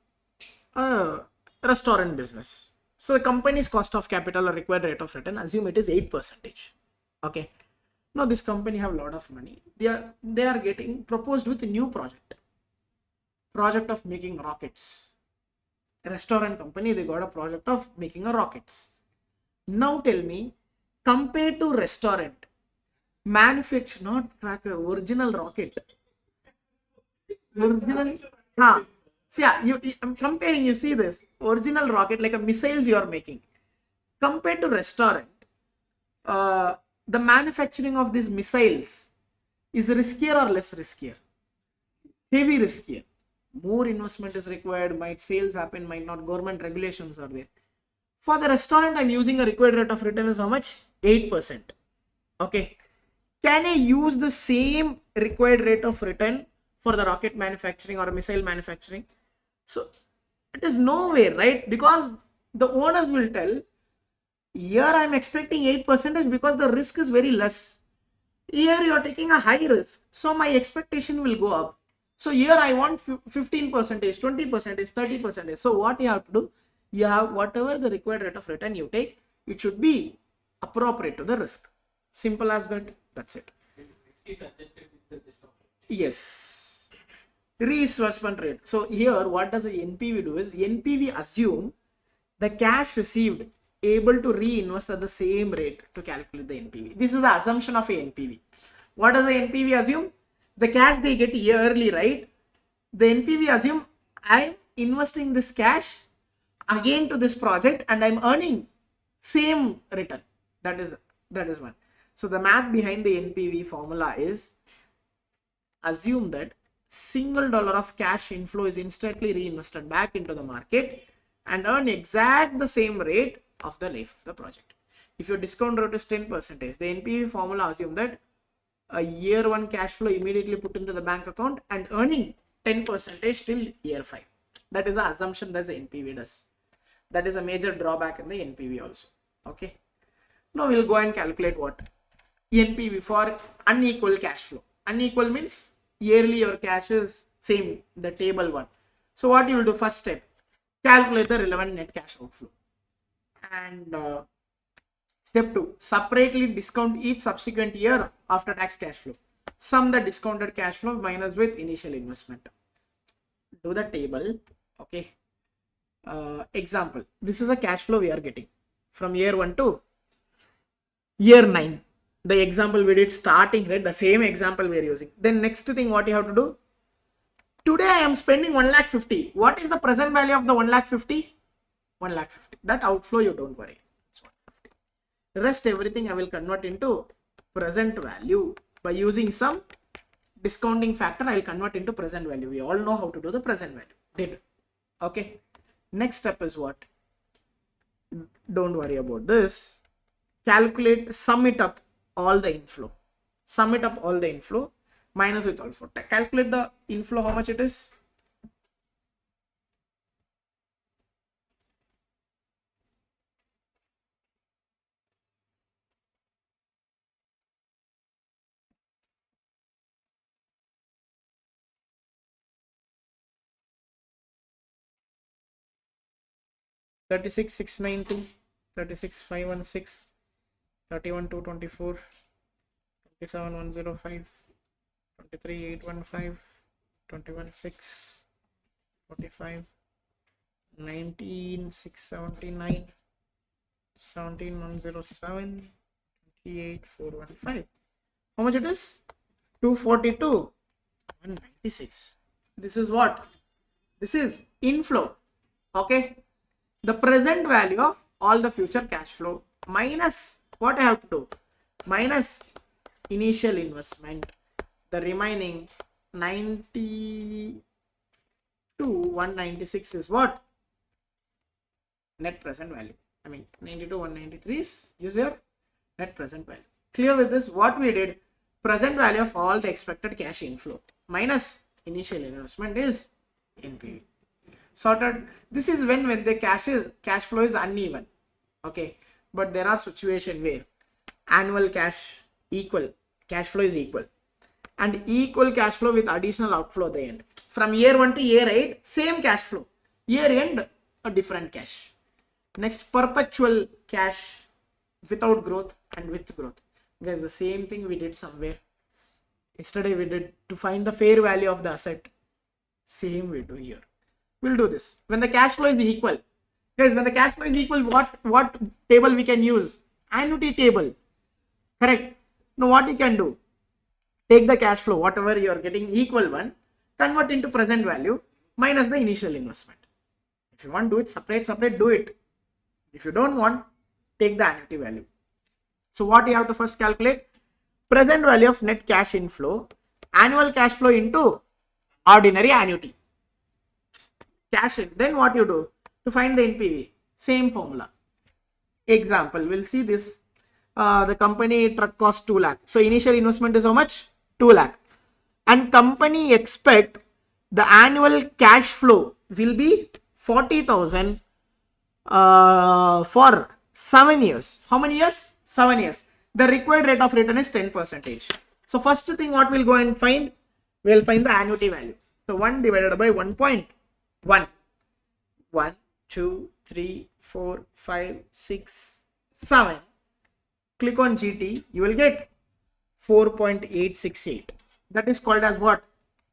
a restaurant business. So the company's cost of capital or required rate of return, assume it is 8%. Okay. Now this company have a lot of money. They are getting proposed with a new project of making rockets. A restaurant company, they got a project of making a rockets. Now tell me, compared to restaurant, manufacture, not cracker, original rocket. Original, see, I'm comparing, you see this, original rocket, like a missiles you are making. Compared to restaurant, the manufacturing of these missiles is riskier or less riskier? Heavy riskier. More investment is required, might sales happen, might not, government regulations are there. For the restaurant, I'm using a required rate of return is how much? 8%. Okay. Can I use the same required rate of return for the rocket manufacturing or missile manufacturing? So it is nowhere, right? Because the owners will tell, here I'm expecting 8% because the risk is very less. Here you are taking a high risk, so my expectation will go up. So here I want 15%, 20%, 30%. So what you have to do, you have whatever the required rate of return you take, it should be appropriate to the risk. Simple as that. That's it. Yes. Reimbursement rate. So here what does the NPV do is, NPV assume the cash received able to reinvest at the same rate to calculate the NPV. This is the assumption of a NPV. What does the NPV assume? The cash they get yearly, right? The NPV assume I'm investing this cash again to this project and I'm earning same return. That is one. So the math behind the NPV formula is, assume that single dollar of cash inflow is instantly reinvested back into the market and earn exact the same rate of the life of the project. If your discount rate is 10%, the NPV formula assume that a year 1 cash flow immediately put into the bank account and earning 10% till year 5. That is the assumption that the NPV does. That is a major drawback in the NPV also. Okay. Now we'll go and calculate what? NPV for unequal cash flow. Unequal means yearly your cash is same, the table one. So what you will do, first step, calculate the relevant net cash outflow. And step 2, separately discount each subsequent year after tax cash flow. Sum the discounted cash flow minus with initial investment. Do the table. Okay. Example, this is a cash flow we are getting from year 1 to year 9. The example we did starting, right? The same example we are using. Then next thing what you have to do, today I am spending 1,50,000. What is the present value of the 1,50,000? 1,50,000. That outflow you don't worry. It's 150. The rest everything I will convert into present value by using some discounting factor. I will convert into present value. We all know how to do the present value. Did. Okay. Next step is what? Don't worry about this. Calculate, sum it up all the inflow. Sum it up all the inflow minus with outflow. Calculate the inflow, how much it is? $36,690, $36,516, $31,224, $27,105, $23,815, $21,645, $19,679, $17,107, $28,415. How much it is? $242,196. This is what? This is inflow. Okay. The present value of all the future cash flow minus what I have to do? Minus initial investment. The remaining 92,196 is what? Net present value. I mean 92,193 is your net present value. Clear with this? What we did? Present value of all the expected cash inflow minus initial investment is NPV. Sorted. This is when the cash flow is uneven. Okay, but there are situations where annual cash flow is equal, and equal cash flow with additional outflow at the end. From year 1 to year 8, same cash flow. Year end, a different cash. Next, perpetual cash without growth and with growth. Guys, the same thing we did somewhere. Yesterday we did to find the fair value of the asset. Same we do here. We'll do this when the cash flow is equal. Guys, when the cash flow is equal, what table we can use? Annuity table. Correct. Now what you can do? Take the cash flow, whatever you are getting equal one, convert into present value minus the initial investment. If you want to do it separate, do it. If you don't want, take the annuity value. So what you have to first calculate? Present value of net cash inflow, annual cash flow into ordinary annuity. Cash in. Then what you do to find the NPV? Same formula. Example, we'll see this. The company truck cost 2 lakh. So initial investment is how much? 2 lakh. And company expect the annual cash flow will be 40,000 for 7 years. How many years? 7 years. The required rate of return is 10%. So first thing what we'll go and find? We'll find the annuity value. So 1 divided by 1.1. 1, 2, 3, 4, 5, 6, 7. Click on GT, you will get 4.868. That is called as what?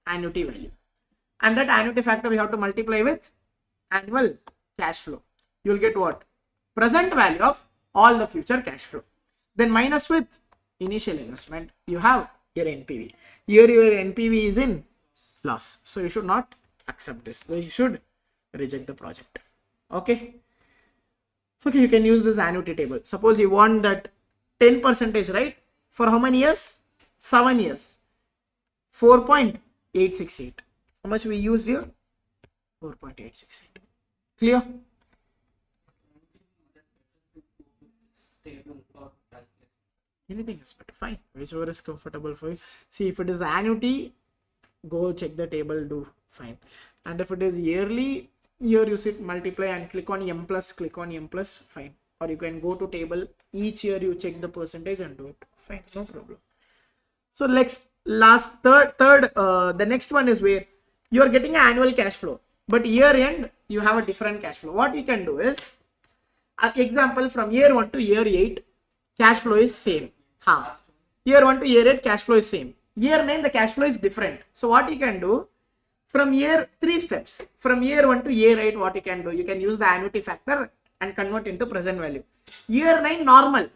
Annuity value. And that annuity factor you have to multiply with annual cash flow. You will get what? Present value of all the future cash flow. Then minus with initial investment, you have your NPV. Here your NPV is in loss. So you should not accept this. So you should reject the project. Okay. Okay, you can use this annuity table. Suppose you want that 10%, right? For how many years? 7 years. 4.868. How much we used here? 4.868. Clear? table or calculation? Anything is better. Fine. Whichever is comfortable for you. See, if it is annuity, go check the table, do fine. And if it is yearly, here you sit multiply and click on M plus, fine. Or you can go to table, each year you check the percentage and do it. Fine, no problem. So the next one is where you are getting an annual cash flow, but year end you have a different cash flow. What you can do is, example, from year 1 to year 8, cash flow is same. Year 1 to year 8, cash flow is same. Year 9, the cash flow is different. So what you can do, from year 3 steps, from year 1 to year 8, what you can do, you can use the annuity factor and convert into present value. Year 9, normal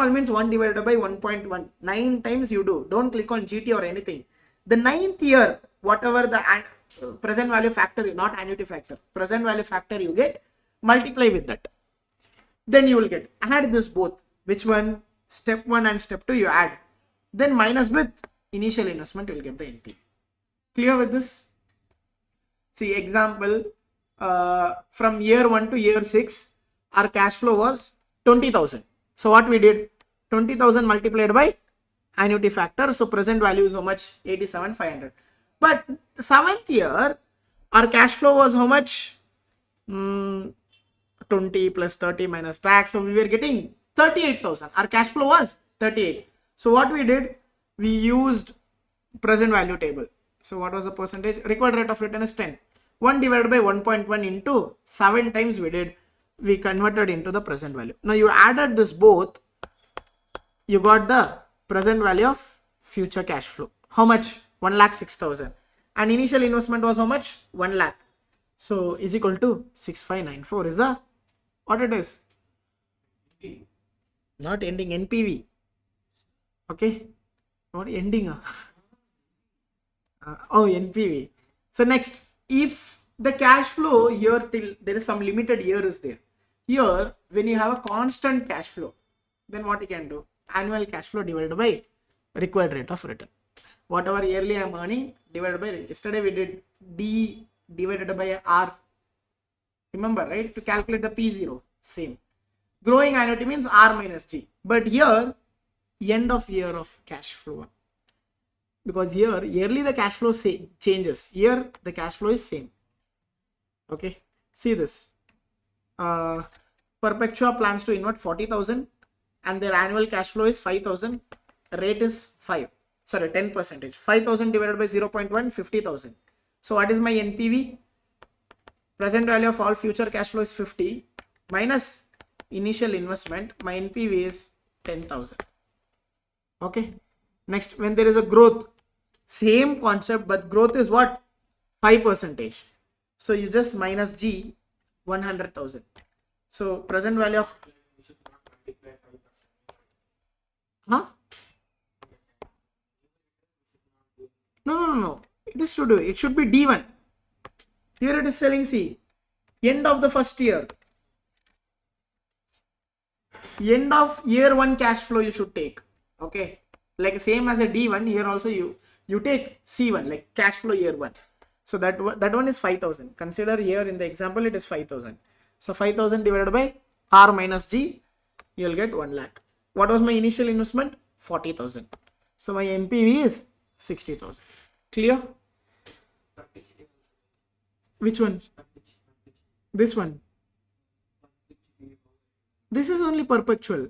means 1 divided by 1.1, 9 times you do. Don't click on GT or anything. The 9th year, whatever the present value factor, not annuity factor, present value factor you get, multiply with that. Then you will get, add this both. Which one? Step 1 and step 2 you add. Then minus with initial investment, you will get the NP. Clear with this? See, example, from year 1 to year 6, our cash flow was 20,000. So what we did? 20,000 multiplied by annuity factor. So present value is how much? 87,500. But 7th year, our cash flow was how much? 20 plus 30 minus tax. So we were getting 38,000. Our cash flow was 38. So what we did? We used present value table. So what was the percentage? Required rate of return is 10. 1 divided by 1.1 into 7 times we did. We converted into the present value. Now you added this both. You got the present value of future cash flow. How much? 1,06,000. And initial investment was how much? 1 lakh. So is equal to 6594 is the what it is? Not ending, NPV. Okay. Not ending. Oh, NPV. So next, if the cash flow here till there is some limited year is there. Here, when you have a constant cash flow, then what you can do? Annual cash flow divided by required rate of return. Whatever yearly I am earning divided by, yesterday we did D divided by R. Remember, right? To calculate the P0, same. Growing annuity means R minus G. But here, end of year of cash flow. Because here, yearly the cash flow changes. Here, the cash flow is same. Okay. See this. Perpetua plans to invest 40,000 and their annual cash flow is 5,000. Rate is 10%. 5,000 divided by 0.1, 50,000. So what is my NPV? Present value of all future cash flow is 50 minus initial investment. My NPV is 10,000. Okay. Next, when there is a growth, same concept, but growth is what? 5%. So you just minus G, 100,000. So present value of No. It is to do. It should be D1. Here it is telling, see, end of the first year. End of year 1 cash flow you should take. Okay. Like same as a D1, here also you take C1, like cash flow year 1. So that one is 5,000. Consider here in the example it is 5,000. So 5,000 divided by R minus G, you will get 1 lakh. What was my initial investment? 40,000. So my NPV is 60,000. Clear? Which one? This one. This is only perpetual.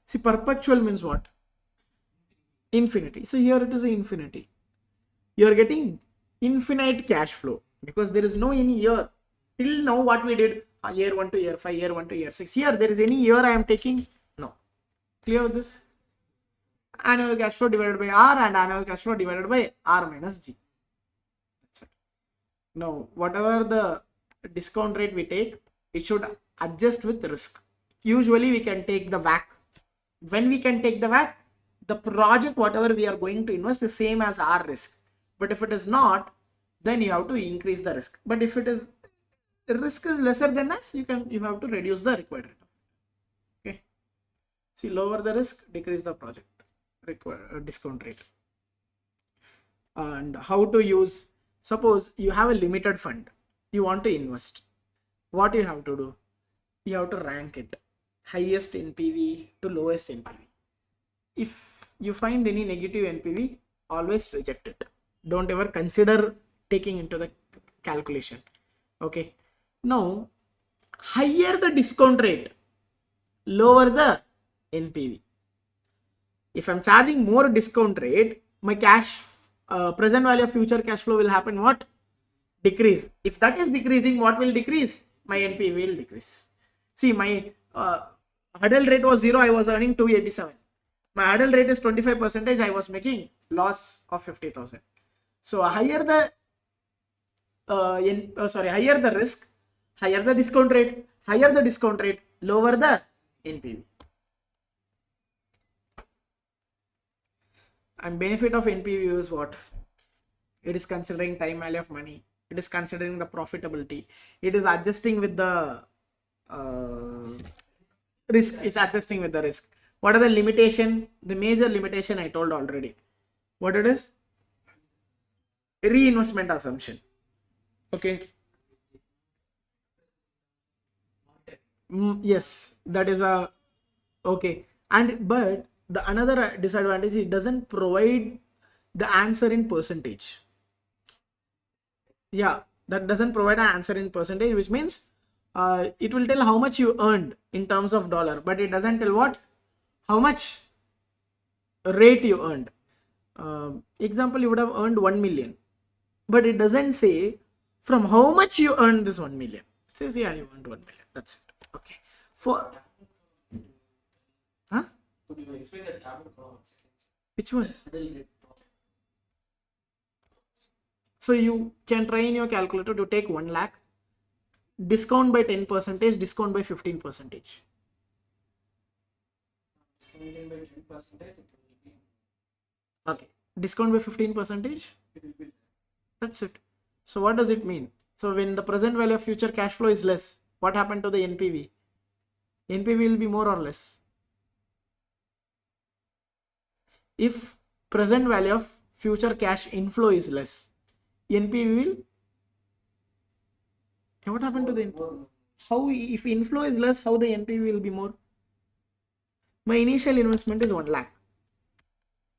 See, perpetual means what? Infinity. So here it is infinity. You are getting infinite cash flow because there is no any year. Till now what we did, year 1 to year 5, year 1 to year 6. Here there is any year I am taking? No. Clear with this? Annual cash flow divided by R and annual cash flow divided by R minus G. That's it. Now, whatever the discount rate we take, it should adjust with risk. Usually we can take the WACC. When we can take the WACC, the project whatever we are going to invest is same as our risk. But if it is not, then you have to increase the risk. But if it is the risk is lesser than us, you have to reduce the required rate. Okay. See, lower the risk, decrease the project discount rate. And how to use, suppose you have a limited fund, you want to invest. What you have to do? You have to rank it. highest NPV to lowest NPV. If you find any negative NPV, always reject it. Don't ever consider taking into the calculation. Okay. Now, higher the discount rate, lower the NPV. If I'm charging more discount rate, my cash present value of future cash flow will happen what? Decrease. If that is decreasing, what will decrease? My NPV will decrease. See, my hurdle rate was 0, I was earning 287. My hurdle rate is 25%, I was making loss of 50,000. So higher the higher the risk, higher the discount rate, lower the NPV. And benefit of NPV is what? It is considering time value of money. It is considering the profitability. It is adjusting with the risk. It's adjusting with the risk. What are the limitation? The major limitation I told already. What it is? Reinvestment assumption. Okay. Yes, that is a okay. And but the another disadvantage, it doesn't provide the answer in percentage. Yeah, that doesn't provide an answer in percentage, which means it will tell how much you earned in terms of dollar, but it doesn't tell what, how much rate you earned. Example, you would have earned 1 million, but it doesn't say from how much you earned this 1 million. It says, yeah, you earned 1 million. That's it. Okay. For huh? Could you explain the tablet columns? Which one? So you can try in your calculator to take 1 lakh, discount by 10%, discount by 15%. Discounting by 10%, it will be. Okay. Discount by 15%. It will be. That's it. So what does it mean? So when the present value of future cash flow is less, what happened to the NPV? NPV will be more or less. If present value of future cash inflow is less, NPV will. And what happened to the NPV? How, if inflow is less, how the NPV will be more? My initial investment is 1 lakh.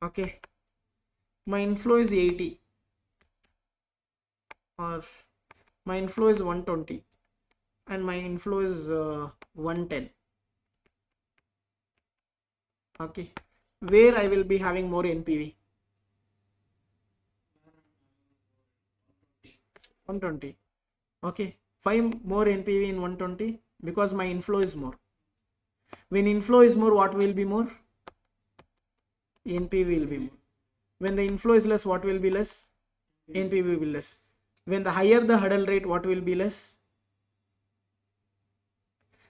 Okay. My inflow is 80. Or my inflow is 120. And my inflow is 110. Okay. Where I will be having more NPV? 120. Okay. 5 more NPV in 120 because my inflow is more. When inflow is more, what will be more? NPV will be more. When the inflow is less, what will be less? NPV will be less. When the higher the hurdle rate, what will be less?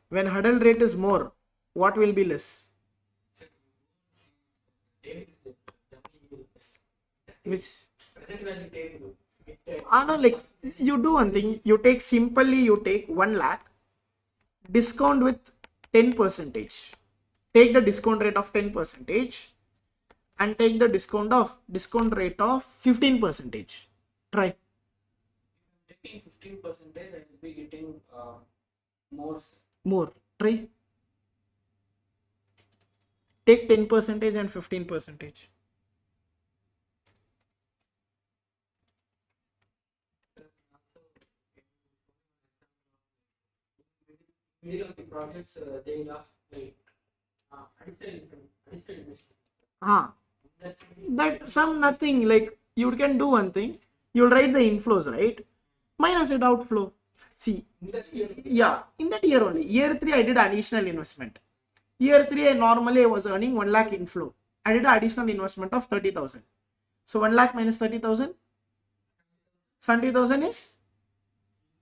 When hurdle rate is more, what will be less? Which? No, like you do one thing, you take simply, you take 1 lakh, discount with 10%. Take the discount rate of 10% and take the discount rate of 15%. Try. Taking 15%, I will be getting more. More. Try. Take 10% and 15%. Middle of the projects, they will have like additional investment. That some nothing, like you can do one thing, you'll write the inflows, right? Minus it outflow. See, yeah, in that year only. Year 3, I did additional investment. Year 3, I was earning 1 lakh inflow. I did an additional investment of 30,000. So 1 lakh minus 30,000, 70,000 is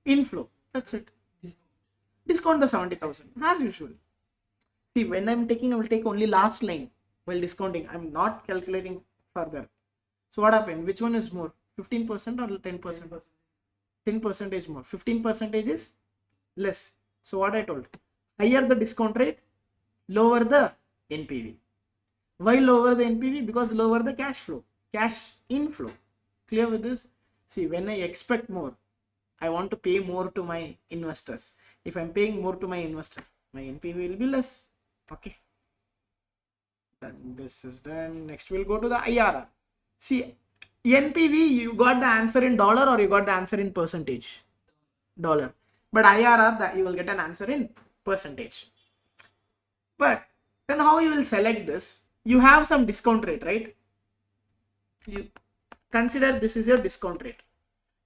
inflow. That's it. Discount the 70,000 as usual. See, when I'm taking, I will take only last line while discounting. I'm not calculating further. So what happened? Which one is more? 15% or 10%? 10% is more. 15% is less. So what I told? Higher the discount rate, lower the NPV. Why lower the NPV? Because lower the cash flow, cash inflow. Clear with this? See, when I expect more, I want to pay more to my investors. If I'm paying more to my investor, my NPV will be less. Okay. Then this is done. Next we'll go to the IRR. See, NPV, you got the answer in dollar or you got the answer in percentage? Dollar. But IRR, that you will get an answer in percentage. But then how you will select this? You have some discount rate, right? You consider this is your discount rate.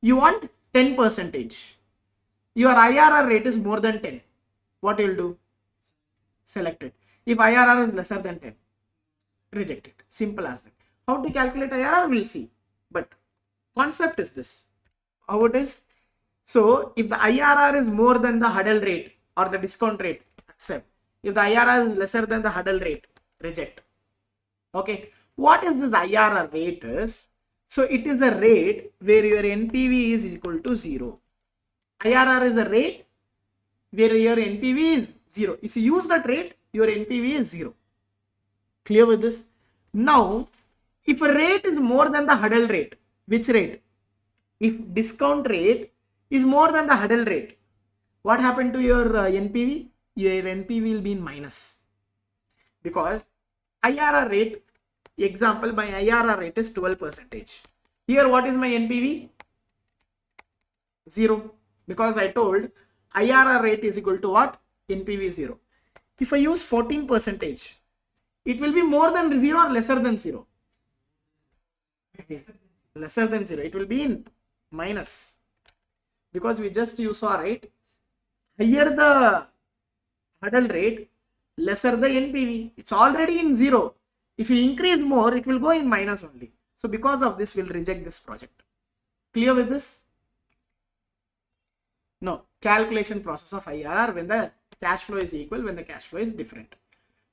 You want 10 percentage. Your IRR rate is more than 10. What you will do? Select it. If IRR is lesser than 10, reject it. Simple as that. How to calculate IRR, we'll see. But concept is this. How it is? So if the IRR is more than the hurdle rate or the discount rate, accept. If the IRR is lesser than the hurdle rate, reject. Okay. What is this IRR rate is? So it is a rate where your NPV is equal to 0. IRR is a rate where your NPV is 0. If you use that rate, your NPV is 0. Clear with this? Now, if a rate is more than the hurdle rate, which rate? If discount rate is more than the hurdle rate, what happened to your NPV? Your NPV will be in minus. Because IRR rate, example, my IRR rate is 12%. Here, what is my NPV? 0. Because I told IRR rate is equal to what? NPV 0. If I use 14%, it will be more than 0 or lesser than 0? Lesser than 0. It will be in minus. Because we just you saw, right? Higher the hurdle rate, lesser the NPV. It's already in 0. If you increase more, it will go in minus only. So because of this, we'll reject this project. Clear with this? No. Calculation process of IRR when the cash flow is equal, when the cash flow is different.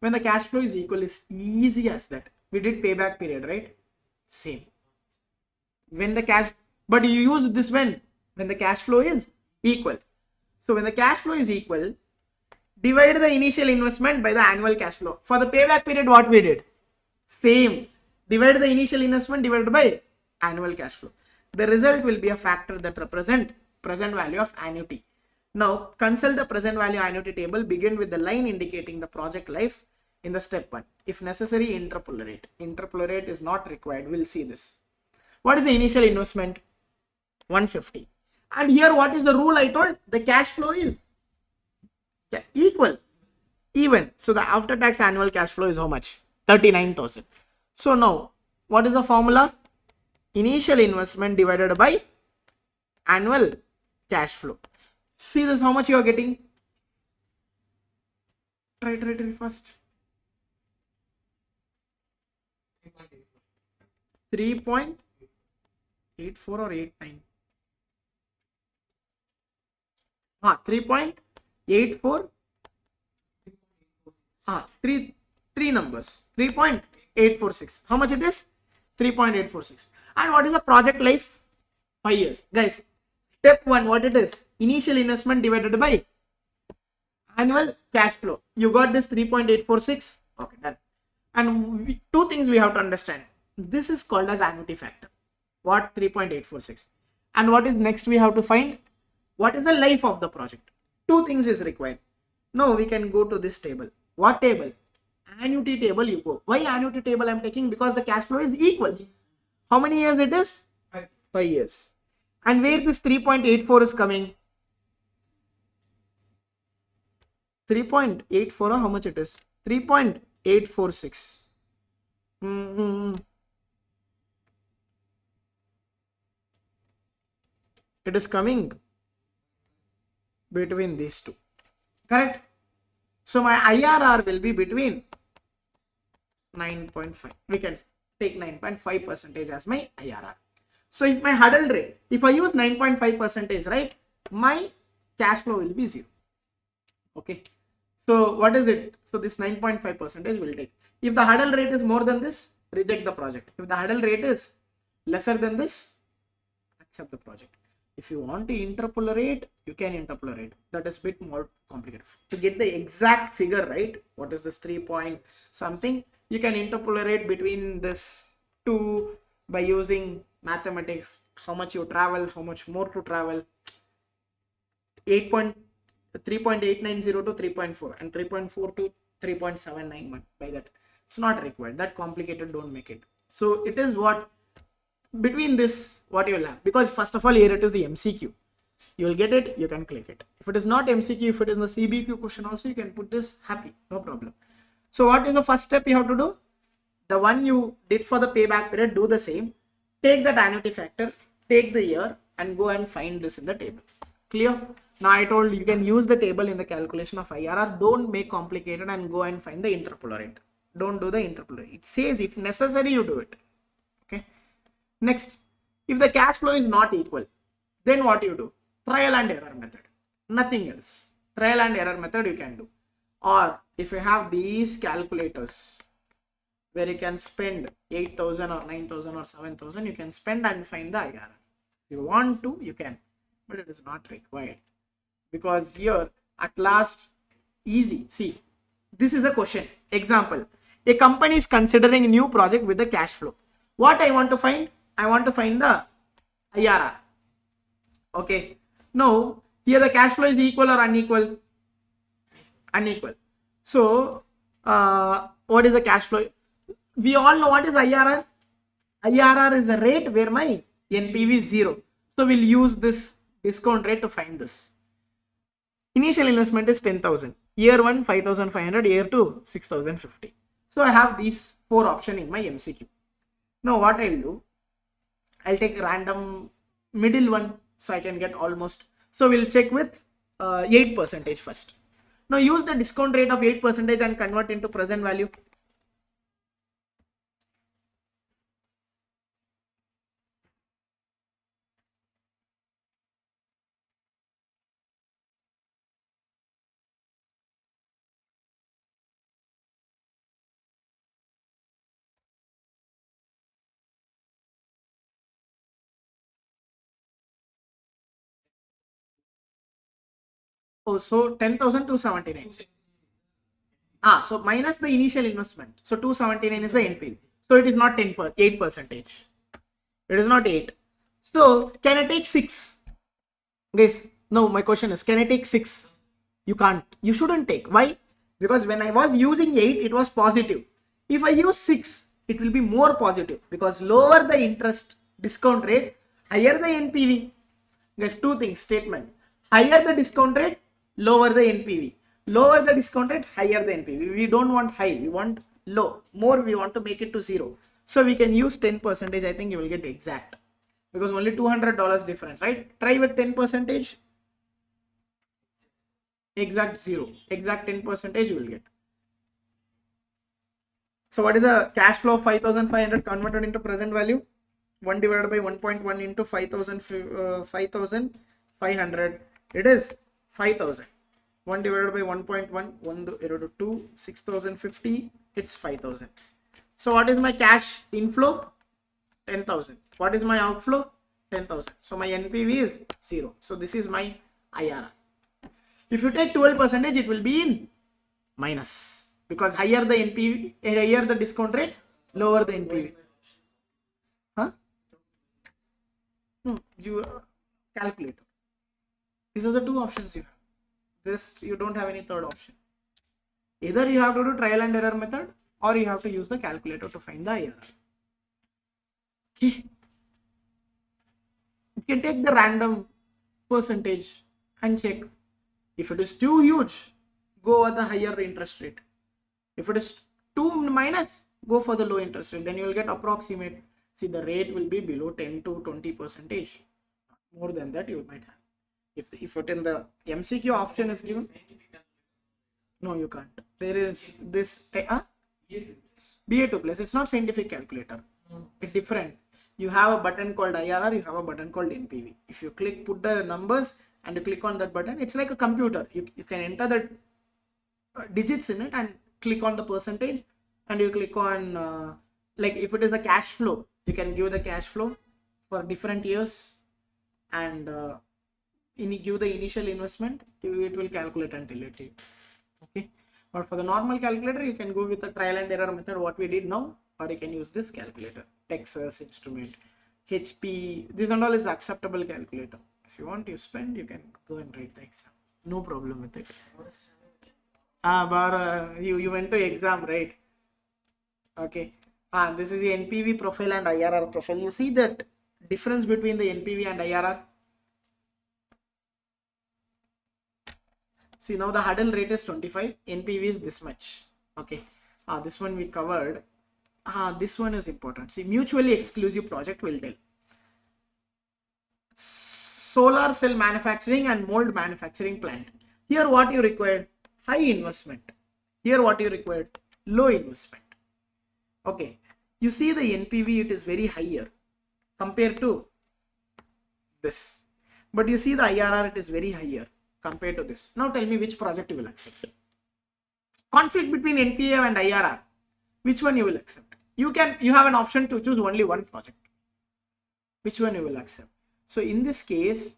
When the cash flow is equal is easy as that. We did payback period, right? Same. When the cash, but you use this when the cash flow is equal. So when the cash flow is equal, divide the initial investment by the annual cash flow. For the payback period, what we did? Same. Divide the initial investment divided by annual cash flow. The result will be a factor that represent present value of annuity. Now consult the present value annuity table. Begin with the line indicating the project life in the step 1. If necessary, interpolate. Interpolate is not required. We'll see this. What is the initial investment? 150. And here what is the rule I told? The cash flow is equal, even. So the after tax annual cash flow is how much? 39,000. So now what is the formula? Initial investment divided by annual cash flow. See this, how much you are getting? Try first. 3.84 or 89. 3.84. Three numbers. 3.846. How much it is? 3.846. And what is the project life? 5 years. Guys, step 1, what it is? Initial investment divided by annual cash flow. You got this 3.846. Okay, done. And two things we have to understand. This is called as annuity factor. What? 3.846. And what is next we have to find? What is the life of the project? Two things is required. Now we can go to this table. What table? Annuity table you go. Why annuity table I'm taking? Because the cash flow is equal. How many years it is? 5 years. And where this 3.84 is coming? 3.84 or how much it is? 3.846. It is coming between these two. Correct? So my IRR will be between 9.5. We can take 9.5% as my IRR. So if my hurdle rate, if I use 9.5%, right, my cash flow will be 0. Okay. So what is it? So this 9.5% will take. If the hurdle rate is more than this, reject the project. If the hurdle rate is lesser than this, accept the project. If you want to interpolate, you can interpolate. That is a bit more complicated. To get the exact figure, right? What is this 3 point something? You can interpolate between this two by using mathematics. How much you travel, how much more to travel. 3.890 to 3.4 and 3.4 to 3.791 by that. It's not required. That complicated, don't make it. So it is what between this what you will have, because first of all here it is the MCQ. You will get it, you can click it. If it is not MCQ, if it is the CBQ question also, you can put this happy, no problem. So what is the first step you have to do? The one you did for the payback period, do the same. Take that annuity factor, take the year and go and find this in the table. Clear? Now I told you can use the table in the calculation of IRR. Don't make complicated and go and find the interpolate. Don't do the interpolate. It says if necessary you do it. Okay. Next, if the cash flow is not equal, then what you do? Trial and error method. Nothing else. Trial and error method you can do. Or if you have these calculators where you can spend 8,000 or 9,000 or 7,000, you can spend and find the IRR. If you want to, you can, but it is not required, because here at last easy. See, this is a question. Example, a company is considering a new project with the cash flow. What I want to find? I want to find the IRR. Okay. Now here the cash flow is equal or unequal? Unequal. So what is the cash flow? We all know what is IRR. IRR is a rate where my NPV is 0. So we'll use this discount rate to find this. Initial investment is 10,000. Year 1 5,500. Year 2 6,050. So I have these 4 options in my MCQ. Now what I'll do? I'll take a random middle one so I can get almost. So we'll check with 8% first. Now use the discount rate of 8% and convert into present value. Oh, so 10,279. So minus the initial investment. So 279 is the NPV. So it is not 8%. It is not 8. So can I take 6? Guys, no, my question is, can I take 6? You can't. You shouldn't take. Why? Because when I was using 8, it was positive. If I use 6, it will be more positive, because lower the interest discount rate, higher the NPV. Guys, two things, statement. Higher the discount rate, lower the NPV. Lower the discount rate, higher the NPV. We don't want high, we want low. More, we want to make it to 0. So we can use 10%. I think you will get exact, because only $200 difference, right? Try with 10%. Exact 0. Exact 10% you will get. So what is the cash flow of 5,500 converted into present value? 1 divided by 1.1 into 5,500. It is 5,000. 1 divided by 1.1, 1 to 2, 6,050. It's 5,000. So what is my cash inflow? 10,000. What is my outflow? 10,000. So my NPV is 0. So this is my IRR. If you take 12%, it will be in minus, because higher the NPV, higher the discount rate, lower the NPV. Huh? No, you calculator. These are the two options you have. Just you don't have any third option. Either you have to do trial and error method, or you have to use the calculator to find the IRR. Okay. You can take the random percentage and check. If it is too huge, go at the higher interest rate. If it is too minus, go for the low interest rate. Then you will get approximate. See, the rate will be below 10 to 20%. More than that you might have. If it in the MCQ option is given, no, you can't. There is this BA2 plus. It's not scientific calculator. It's different. You have a button called IRR. You have a button called NPV. If you click, put the numbers and you click on that button, it's like a computer. You can enter the digits in it and click on the percentage, and you click on like if it is a cash flow, you can give the cash flow for different years, and give the initial investment. It will calculate and tell it. Okay, but for the normal calculator, you can go with the trial and error method, what we did now, or you can use this calculator, Texas Instrument, HP. This and all is acceptable calculator. If you want to spend, you can go and write the exam. No problem with it. You went to exam, right? Okay. This is the NPV profile and IRR profile. You see that difference between the NPV and IRR? See, now the hurdle rate is 25, NPV is this much. Okay. This one we covered. This one is important. See, mutually exclusive project will tell. Solar cell manufacturing and mold manufacturing plant. Here what you required? High investment. Here what you required? Low investment. Okay. You see the NPV, it is very higher compared to this. But you see the IRR, it is very higher compared to this. Now tell me which project you will accept. Conflict between NPV and IRR. Which one you will accept? You have an option to choose only one project. Which one you will accept? So in this case,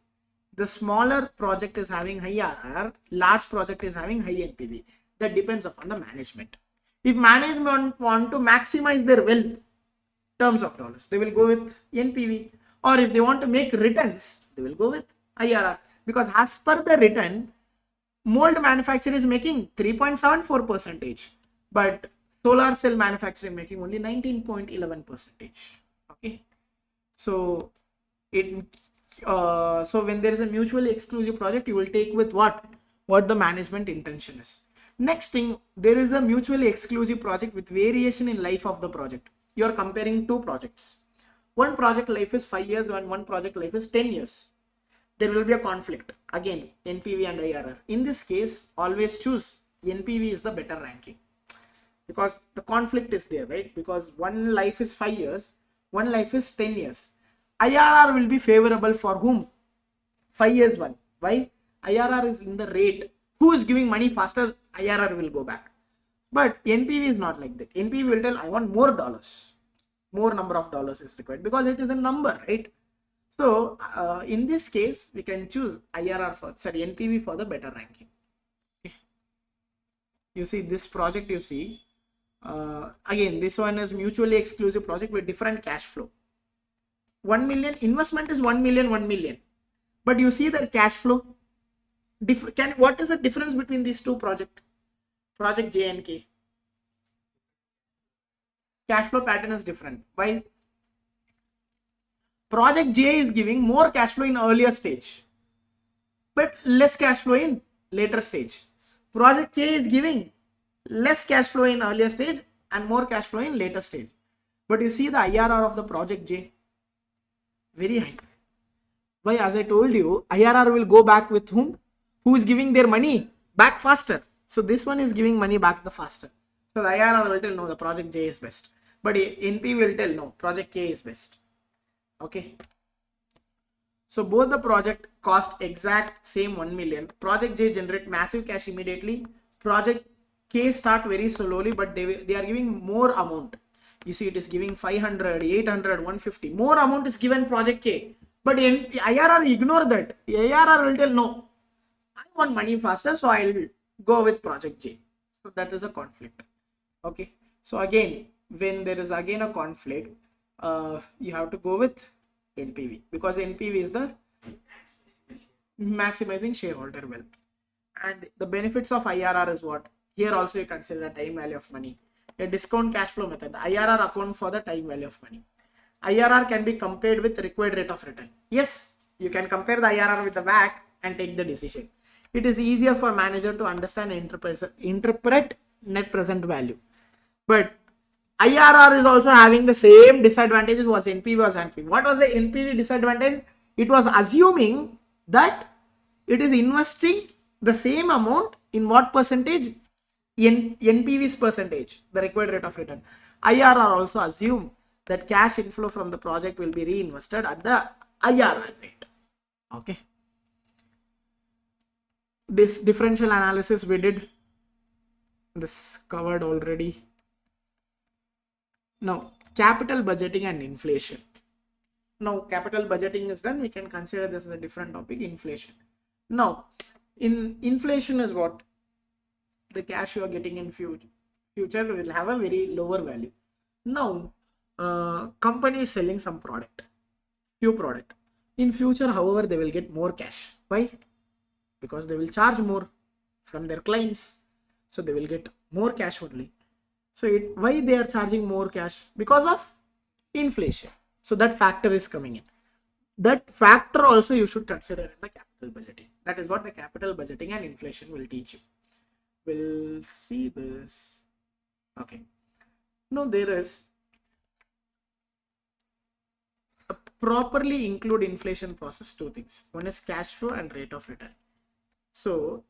the smaller project is having high IRR, large project is having high NPV. That depends upon the management. If management want to maximize their wealth, terms of dollars, they will go with NPV. Or if they want to make returns, they will go with IRR. Because as per the return, mold manufacturer is making 3.74%, but solar cell manufacturing making only 19.11%. Okay. So so when there is a mutually exclusive project, you will take with what the management intention is. Next thing, there is a mutually exclusive project with variation in life of the project. You are comparing two projects. One project life is 5 years and one project life is 10 years. There will be a conflict. Again, NPV and IRR. In this case, always choose NPV is the better ranking. Because the conflict is there, right? Because one life is 5 years, one life is 10 years. IRR will be favorable for whom? 5 years one. Why? IRR is in the rate. Who is giving money faster? IRR will go back. But NPV is not like that. NPV will tell, I want more dollars. More number of dollars is required because it is a number, right? So in this case, we can choose NPV for the better ranking. Okay. You see this project, you see, again, this one is mutually exclusive project with different cash flow. 1 million investment is 1 million, 1 million. But you see the cash flow. What is the difference between these two projects? Project J and K. Cash flow pattern is different. Why? Project J is giving more cash flow in earlier stage, but less cash flow in later stage. Project K is giving less cash flow in earlier stage and more cash flow in later stage. But you see the IRR of the project J, very high. Why? As I told you, IRR will go back with whom? Who is giving their money back faster. So this one is giving money back the faster. So the IRR will tell no, the project J is best. But NP will tell no, project K is best. Okay. So both the project cost exact same 1 million. Project J generate massive cash immediately. Project K start very slowly, but they are giving more amount. You see, it is giving 500, 800, 150. More amount is given project K. But in IRR, ignore that. IRR will tell no, I want money faster, so I'll go with project J. So that is a conflict. Okay. So again, when there is again a conflict, you have to go with NPV because NPV is the maximizing shareholder wealth. And the benefits of IRR is what? Here also you consider time value of money. A discount cash flow method. The IRR account for the time value of money. IRR can be compared with required rate of return. Yes, you can compare the IRR with the WACC and take the decision. It is easier for manager to understand and interpret net present value. But IRR is also having the same disadvantages was NPV was NPV. What was the NPV disadvantage? It was assuming that it is investing the same amount in what percentage? NPV's percentage, the required rate of return. IRR also assume that cash inflow from the project will be reinvested at the IRR rate. Okay. This differential analysis we did. This covered already. Now, capital budgeting and inflation. Now, capital budgeting is done. We can consider this as a different topic, inflation. Now, in inflation is what? The cash you are getting in future will have a very lower value. Now, company is selling some product, few product. In future, however, they will get more cash. Why? Because they will charge more from their clients. So they will get more cash only. So why they are charging more cash? Because of inflation. So that factor is coming in. That factor also you should consider in the capital budgeting. That is what the capital budgeting and inflation will teach you. We'll see this. Okay. Now there is a properly include inflation process, two things. One is cash flow and rate of return. So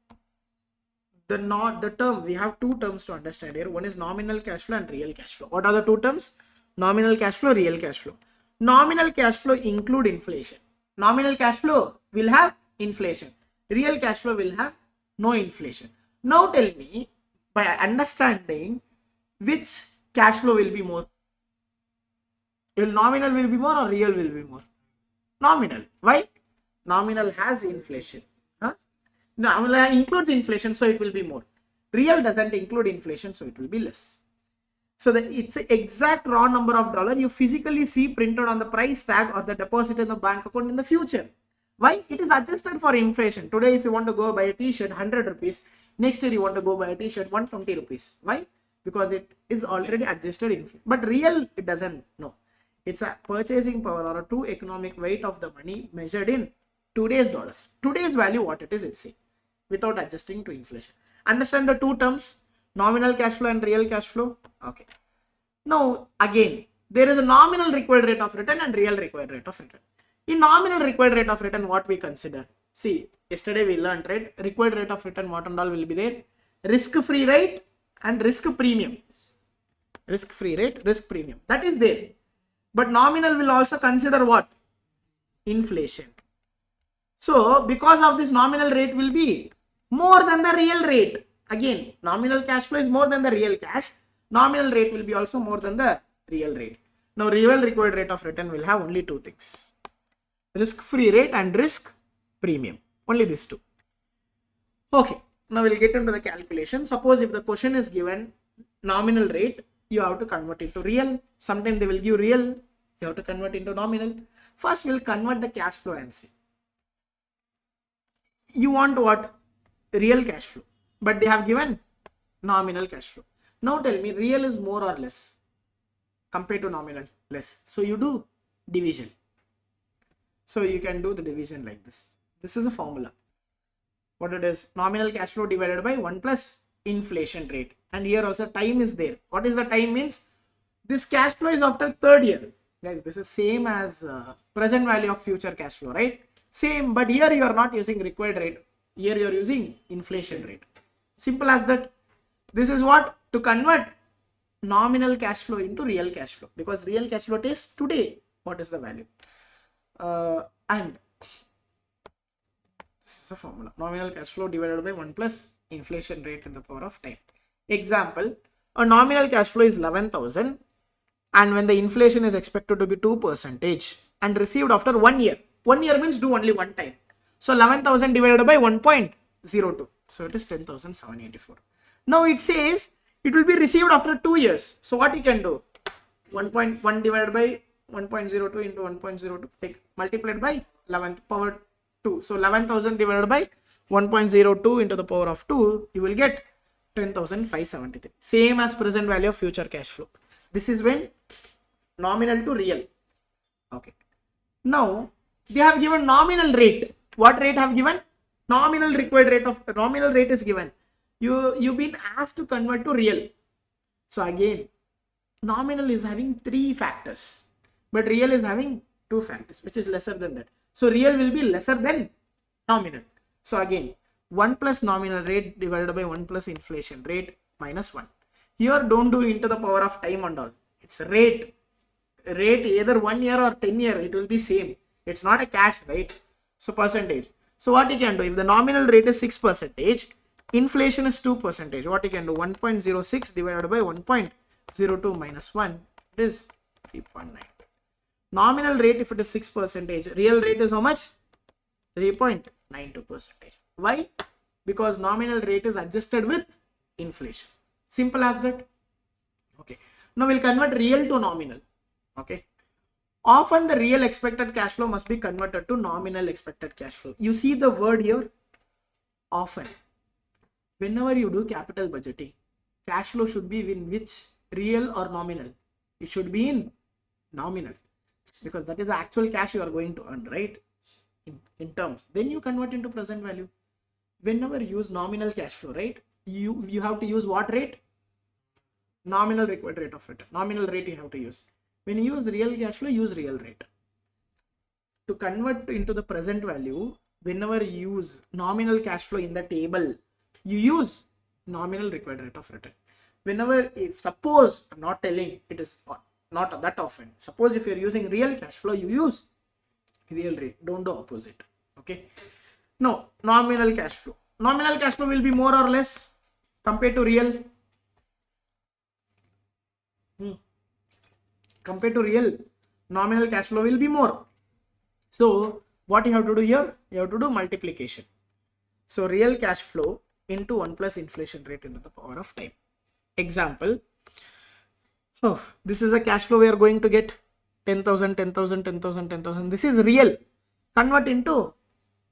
the term, we have two terms to understand here. One is nominal cash flow and real cash flow. What are the two terms? Nominal cash flow, real cash flow. Nominal cash flow include inflation. Nominal cash flow will have inflation. Real cash flow will have no inflation. Now tell me, by understanding, which cash flow will be more? Nominal will be more or real will be more? Nominal. Why? Nominal has inflation. Nominal includes inflation, so it will be more. Real doesn't include inflation, so it will be less. So it's an exact raw number of dollar you physically see printed on the price tag or the deposit in the bank account in the future. Why? It is adjusted for inflation. Today, if you want to go buy a t-shirt, 100 rupees. Next year, you want to go buy a t-shirt, 120 rupees. Why? Because it is already adjusted inflation. But real, it doesn't. No. It's a purchasing power or a true economic weight of the money measured in today's dollars. Today's value, what it is, it's say, without adjusting to inflation. Understand the two terms, nominal cash flow and real cash flow. Okay. Now, again, there is a nominal required rate of return and real required rate of return. In nominal required rate of return, what we consider? See, yesterday we learned, right? Required rate of return, what and all will be there? Risk-free rate and risk premium. Risk-free rate, risk premium. That is there. But nominal will also consider what? Inflation. So, because of this, nominal rate will be more than the real rate. Again, nominal cash flow is more than the real cash. Nominal rate will be also more than the real rate. Now, real required rate of return will have only two things. Risk-free rate and risk premium. Only these two. Okay. Now, we'll get into the calculation. Suppose if the question is given nominal rate, you have to convert into real. Sometimes they will give real. You have to convert into nominal. First, we'll convert the cash flow and see. You want what? Real cash flow. But they have given nominal cash flow. Now tell me, real is more or less compared to nominal? Less. So you do division. So you can do the division like this. This is a formula. What it is? Nominal cash flow divided by 1 plus inflation rate. And here also time is there. What is the time means? This cash flow is after third year. Guys, this is same as present value of future cash flow, right? Same, but here you are not using required rate. Here you are using inflation rate. Simple as that. This is what? To convert nominal cash flow into real cash flow. Because real cash flow is today. What is the value? And this is a formula. Nominal cash flow divided by 1 plus inflation rate in the power of time. Example, a nominal cash flow is 11,000 and when the inflation is expected to be 2% and received after 1 year. 1 year means do only one time. So 11,000 divided by 1.02. So it is 10,784. Now it says it will be received after 2 years. So what you can do? 1.1 divided by 1.02 into 1.02, like multiplied by 11 power 2. So 11,000 divided by 1.02 into the power of 2, you will get 10,573. Same as present value of future cash flow. This is when nominal to real. Okay. Now they have given nominal rate. What rate have given? Nominal required rate of nominal rate is given. You've been asked to convert to real. So again, nominal is having 3 factors, but real is having 2 factors, which is lesser than that. So real will be lesser than nominal. So again, 1 plus nominal rate divided by 1 plus inflation rate minus 1. Here don't do into the power of time and all. It's rate. Rate either 1 year or 10 year, it will be same. It's not a cash, right? So percentage. So what you can do, if the nominal rate is 6%, inflation is 2%. What you can do, 1.06 divided by 1.02 minus 1, it is 3.9. Nominal rate, if it is 6%, real rate is how much? 3.92%. Why? Because nominal rate is adjusted with inflation. Simple as that. Okay. Now we'll convert real to nominal. Okay. Often the real expected cash flow must be converted to nominal expected cash flow. You see the word here, often. whenever you do capital budgeting, cash flow should be in which, real or nominal? It should be in nominal, because that is the actual cash you are going to earn, right? In terms, then you convert into present value. Whenever you use nominal cash flow, right, you have to use what rate? Nominal required rate of return. Nominal rate you have to use. When you use real cash flow, use real rate. To convert into the present value, whenever you use nominal cash flow in the table, you use nominal required rate of return. Whenever, if suppose, I'm not telling it is not that often, suppose if you're using real cash flow, you use real rate, don't do opposite. Okay, no, nominal cash flow. Nominal cash flow will be more or less compared to real. Compared to real, nominal cash flow will be more. So what you have to do here? You have to do multiplication. So real cash flow into 1 plus inflation rate into the power of time. Example, oh, this is a cash flow we are going to get 10,000, 10,000, 10,000, 10,000. This is real. Convert into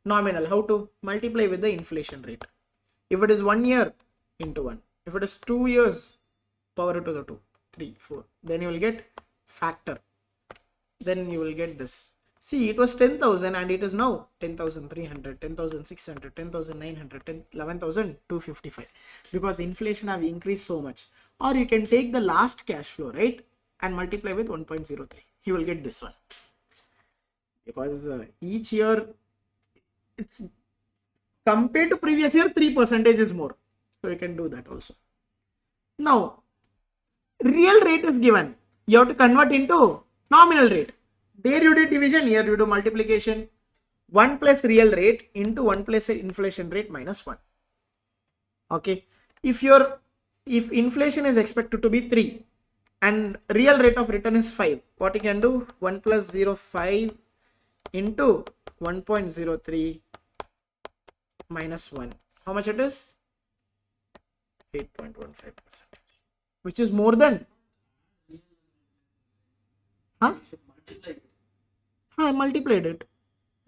nominal. How to? Multiply with the inflation rate. If it is 1 year, into 1. If it is 2 years, power to the 2, 3, 4. Then you will get factor. Then you will get this. See, it was 10,000 and it is now 10,300, 10,600, 10,900, 11,255, because inflation have increased so much. Or you can take the last cash flow, right, and multiply with 1.03. You will get this one, because each year it's compared to previous year 3% is more. So you can do that also. Now, real rate is given. You have to convert into nominal rate. There you did division, here you do multiplication. 1 plus real rate into 1 plus inflation rate minus 1. Okay. If inflation is expected to be 3 and real rate of return is 5, what you can do? 1 plus 0.5 into 1.03 minus 1. How much it is? 8.15%, which is more than, huh? I multiplied it.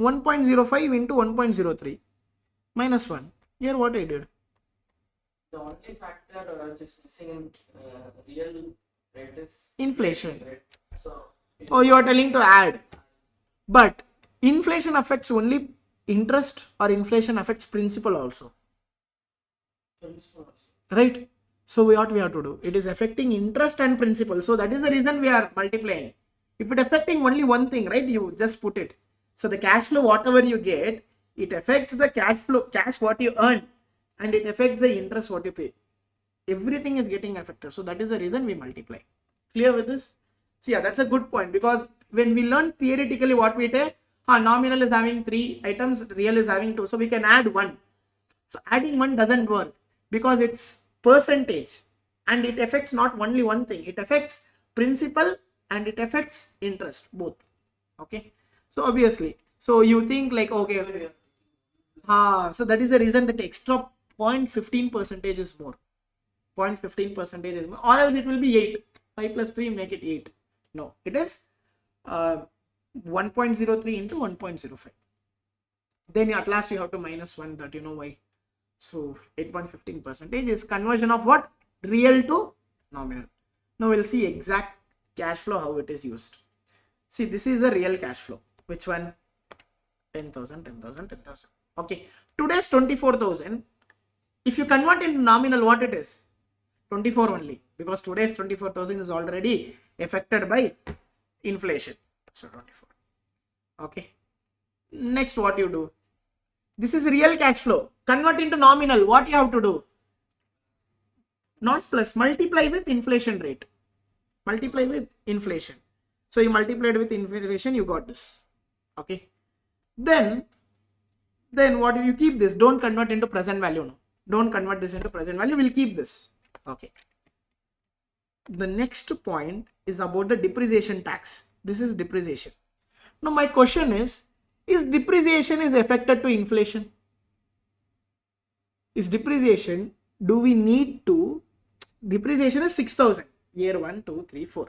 1.05 into 1.03 minus 1. Here what I did? The only factor which is missing in real rate is inflation. rate. So, oh, you are telling to add. But inflation affects only interest, or inflation affects principal also. Right? So what we have to do? It is affecting interest and principal. So that is the reason we are multiplying. If it affecting only one thing, right, you just put it. So the cash flow, whatever you get, it affects the cash flow, cash what you earn, and it affects the interest what you pay. Everything is getting affected. So that is the reason we multiply. Clear with this? So yeah, that's a good point, because when we learn theoretically what we take, nominal is having 3 items, real is having 2. So we can add 1. So adding 1 doesn't work, because it's percentage and it affects not only one thing. It affects principal and it affects interest, both. Okay. So obviously, so you think like, okay, so that is the reason that extra 0.15% is more. 0.15% is more, or else it will be 8. 5 plus 3 make it 8. No, it is 1.03 into 1.05. Then at last you have to minus 1, that you know why. So 8.15% is conversion of what? Real to nominal. Now we'll see exact cash flow, how it is used. See, this is a real cash flow. Which one? 10,000, 10,000, 10,000. Okay. Today's 24,000. If you convert into nominal, what it is? 24 only, because today's 24,000 is already affected by inflation. So 24. Okay. Next, what you do? This is real cash flow. Convert into nominal. What you have to do? Not plus. Multiply with inflation rate. Multiply with inflation. So you multiplied with inflation, you got this. Okay. Then what do you keep this? Don't convert into present value. No. Don't convert this into present value. We'll keep this. Okay. The next point is about the depreciation tax. This is depreciation. Now my question is depreciation is affected to inflation? Is depreciation, do we need to, depreciation is 6,000, year 1, 2, 3, 4.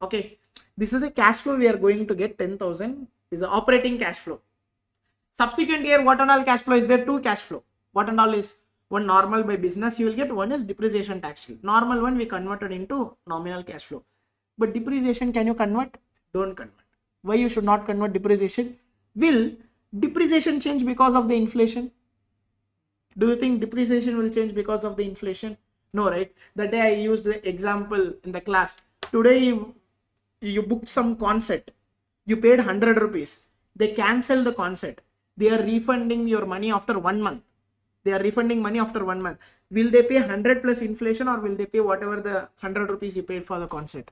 Okay. This is a cash flow we are going to get 10,000 is the operating cash flow. Subsequent year, what and all cash flow is there? 2 cash flow. What and all is One normal by business you will get, one is depreciation tax shield. Normal one we converted into nominal cash flow. But depreciation, can you convert? Don't convert. Why you should not convert depreciation? Will depreciation change because of the inflation? Do you think depreciation will change because of the inflation? No, right? That day I used the example in the class. Today you booked some concert. You paid 100 rupees. They cancel the concert. They are refunding your money after 1 month. They are refunding money after 1 month. Will they pay 100 plus inflation, or will they pay whatever the 100 rupees you paid for the concert?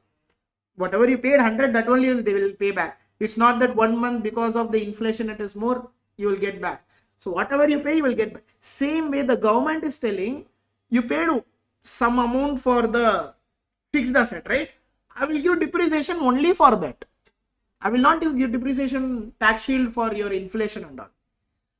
Whatever you paid 100, that only they will pay back. It's not that 1 month because of the inflation it is more, you will get back. So whatever you pay, you will get back. Same way the government is telling, you paid some amount for the fixed asset, right? I will give depreciation only for that. I will not give depreciation tax shield for your inflation and all.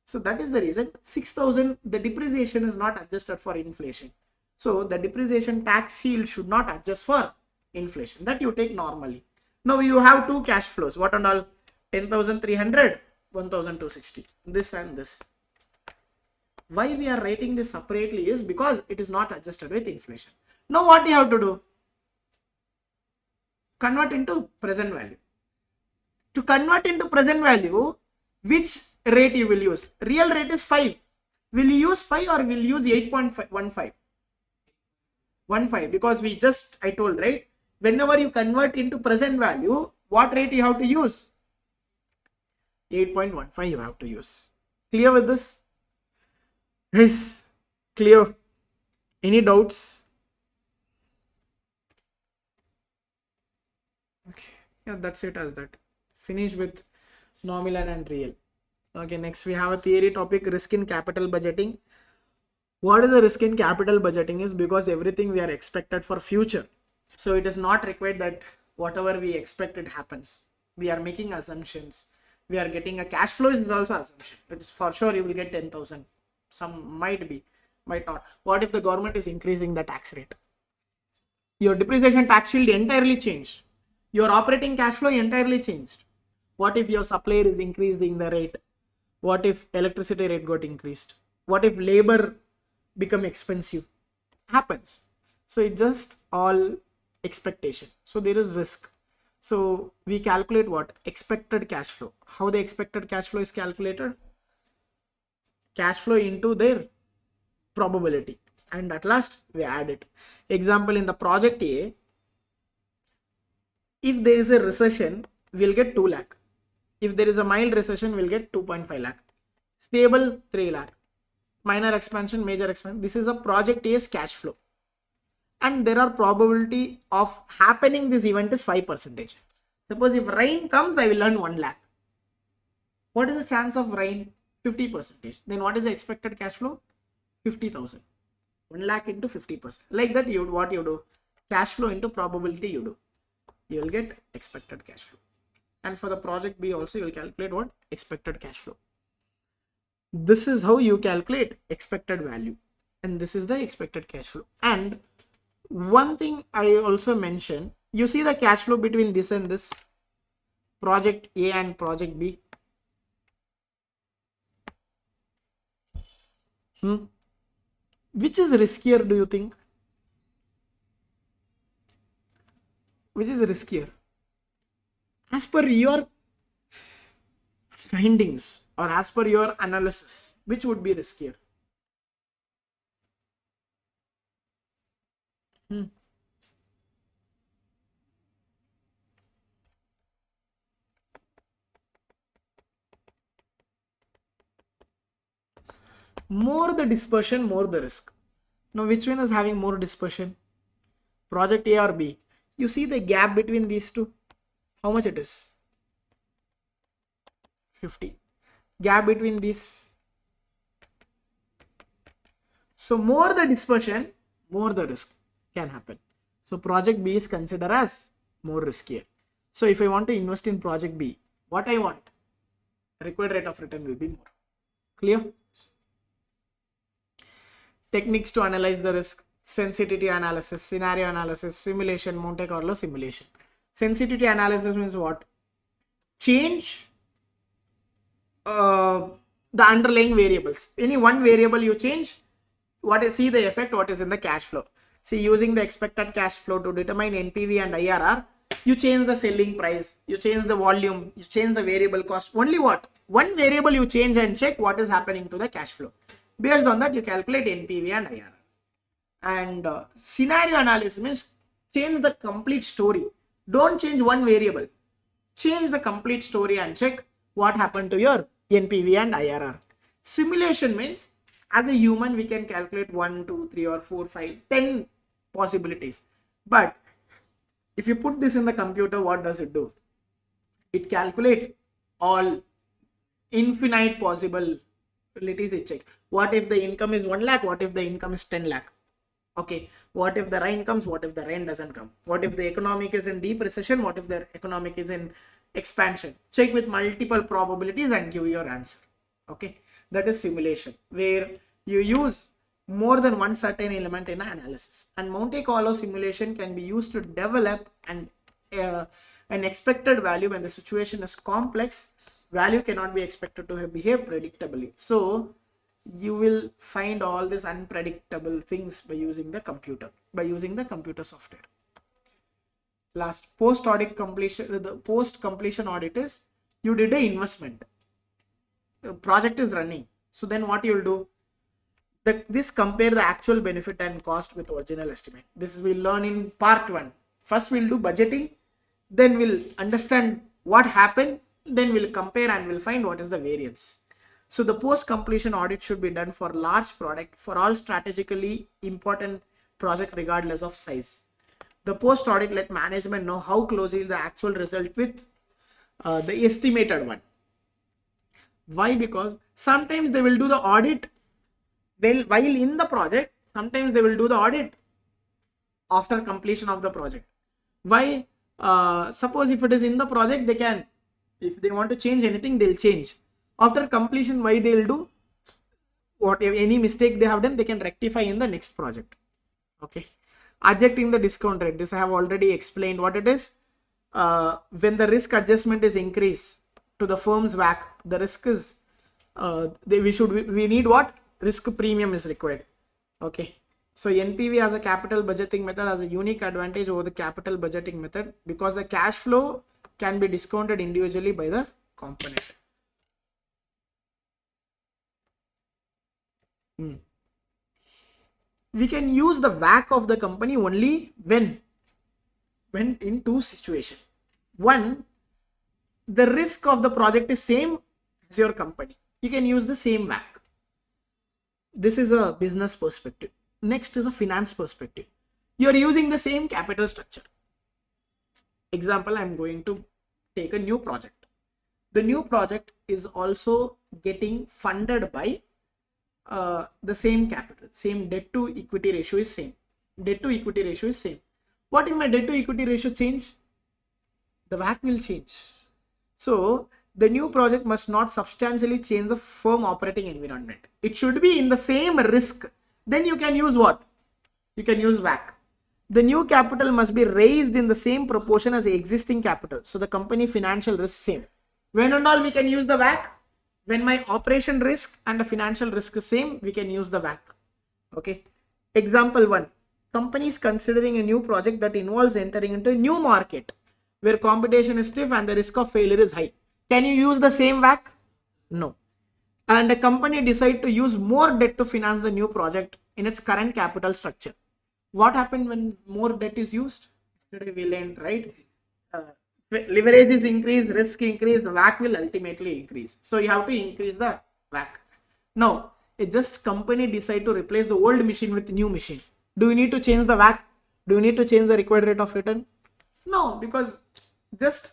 So that is the reason 6,000, the depreciation is not adjusted for inflation. So the depreciation tax shield should not adjust for inflation. That you take normally. Now you have two cash flows. What and all? 10,300, 1,260. This and this. Why we are writing this separately is because it is not adjusted with inflation. Now what you have to do? Convert into present value. To convert into present value, which rate you will use? Real rate is 5. Will you use 5 or will you use 8.15? 15, because I told, right? Whenever you convert into present value, what rate you have to use? 8.15 you have to use. Clear with this? Yes, clear. Any doubts? Okay, yeah, that's it as that. Finish with nominal and real. Okay, next we have a theory topic, risk in capital budgeting. What is the risk in capital budgeting is because everything we are expected for future. So it is not required that whatever we expect it happens. We are making assumptions. We are getting a cash flow is also assumption. It is for sure you will get 10,000. Some might be, might not. What if the government is increasing the tax rate? Your depreciation tax shield entirely changed. Your operating cash flow entirely changed. What if your supplier is increasing the rate? What if electricity rate got increased? What if labor become expensive? Happens. So it just all expectation. So there is risk. So we calculate what? Expected cash flow. How the expected cash flow is calculated? Cash flow into their probability. And at last we add it. Example, in the project A, if there is a recession, we'll get 2 lakh. If there is a mild recession, we'll get 2.5 lakh. Stable, 3 lakh. Minor expansion, major expansion. This is a project A's cash flow. And there are probability of happening this event is 5%. Suppose if rain comes, I will earn 1 lakh. What is the chance of rain? 50%. Then what is the expected cash flow? 50,000. 1 lakh into 50%. Like that, what you do? Cash flow into probability you do. You will get expected cash flow. And for the project B also, you will calculate what? Expected cash flow. This is how you calculate expected value. And this is the expected cash flow. And one thing I also mentioned, you see the cash flow between this and this, project A and project B. Which is riskier, do you think? Which is riskier? As per your findings or as per your analysis, which would be riskier? More the dispersion, more the risk. Now, which one is having more dispersion? Project A or B? You see the gap between these two? How much it is? 50. Gap between these. So, more the dispersion, more the risk can happen. So, project B is considered as more riskier. So, if I want to invest in project B, what I want? Required rate of return will be more. Clear? Techniques to analyze the risk: sensitivity analysis, scenario analysis, simulation, Monte Carlo simulation. Sensitivity analysis means what? Change the underlying variables. Any one variable you change, see the effect what is in the cash flow. See, using the expected cash flow to determine NPV and IRR, you change the selling price, you change the volume, you change the variable cost. Only what? One variable you change and check what is happening to the cash flow. Based on that, you calculate NPV and IRR. And scenario analysis means change the complete story. Don't change one variable. Change the complete story and check what happened to your NPV and IRR. Simulation means as a human we can calculate 1, 2, 3 or 4, 5, 10 possibilities. But if you put this in the computer, what does it do? It calculates all infinite possibilities. It check. What if the income is 1 lakh? What if the income is 10 lakh? Okay, what if the rain comes? What if the rain doesn't come? What if the economic is in deep recession? What if the economic is in expansion? Check with multiple probabilities and give your answer. Okay, that is simulation, where you use more than one certain element in an analysis. And Monte Carlo simulation can be used to develop an expected value when the situation is complex. Value cannot be expected to behave predictably. So you will find all these unpredictable things by using the computer, software. Last, post audit completion. The post completion audit is you did an investment. The project is running. So then what you will do? This compare the actual benefit and cost with original estimate. This we'll learn in part 1. First we'll do budgeting, then we'll understand what happened, then we'll compare and we'll find what is the variance. So the post-completion audit should be done for large product, for all strategically important project regardless of size. The post-audit let management know how closely the actual result with the estimated one. Why? Because sometimes they will do the audit while in the project, sometimes they will do the audit after completion of the project. Why? Suppose if it is in the project, they can, if they want to change anything, they'll change. After completion, why they'll do? Whatever any mistake they have done, they can rectify in the next project. Okay. Adjusting the discount rate. This I have already explained what it is. When the risk adjustment is increased to the firm's WACC, the risk is we need what? Risk premium is required. Okay. So NPV as a capital budgeting method has a unique advantage over the capital budgeting method because the cash flow can be discounted individually by the component. We can use the WACC of the company only when in two situations. One, the risk of the project is same as your company. You can use the same WACC. This is a business perspective. Next is a finance perspective. You are using the same capital structure. Example, I am going to take a new project. The new project is also getting funded by the same capital, same debt to equity ratio is same. Debt to equity ratio is same. What if my debt to equity ratio change? The WACC will change. So the new project must not substantially change the firm operating environment. It should be in the same risk. Then you can use what? You can use WACC. The new capital must be raised in the same proportion as the existing capital. So the company financial risk same. When and all we can use the WACC? When my operation risk and the financial risk is same, we can use the WACC. Okay. Example 1. Companies considering a new project that involves entering into a new market where competition is stiff and the risk of failure is high. Can you use the same WACC? No. And a company decide to use more debt to finance the new project in its current capital structure. What happened when more debt is used? Yesterday we learned, right? Leverage is increased, risk increase, the WACC will ultimately increase. So you have to increase the WACC. Now, it's just company decide to replace the old machine with new machine. Do you need to change the WACC? Do you need to change the required rate of return? No, because just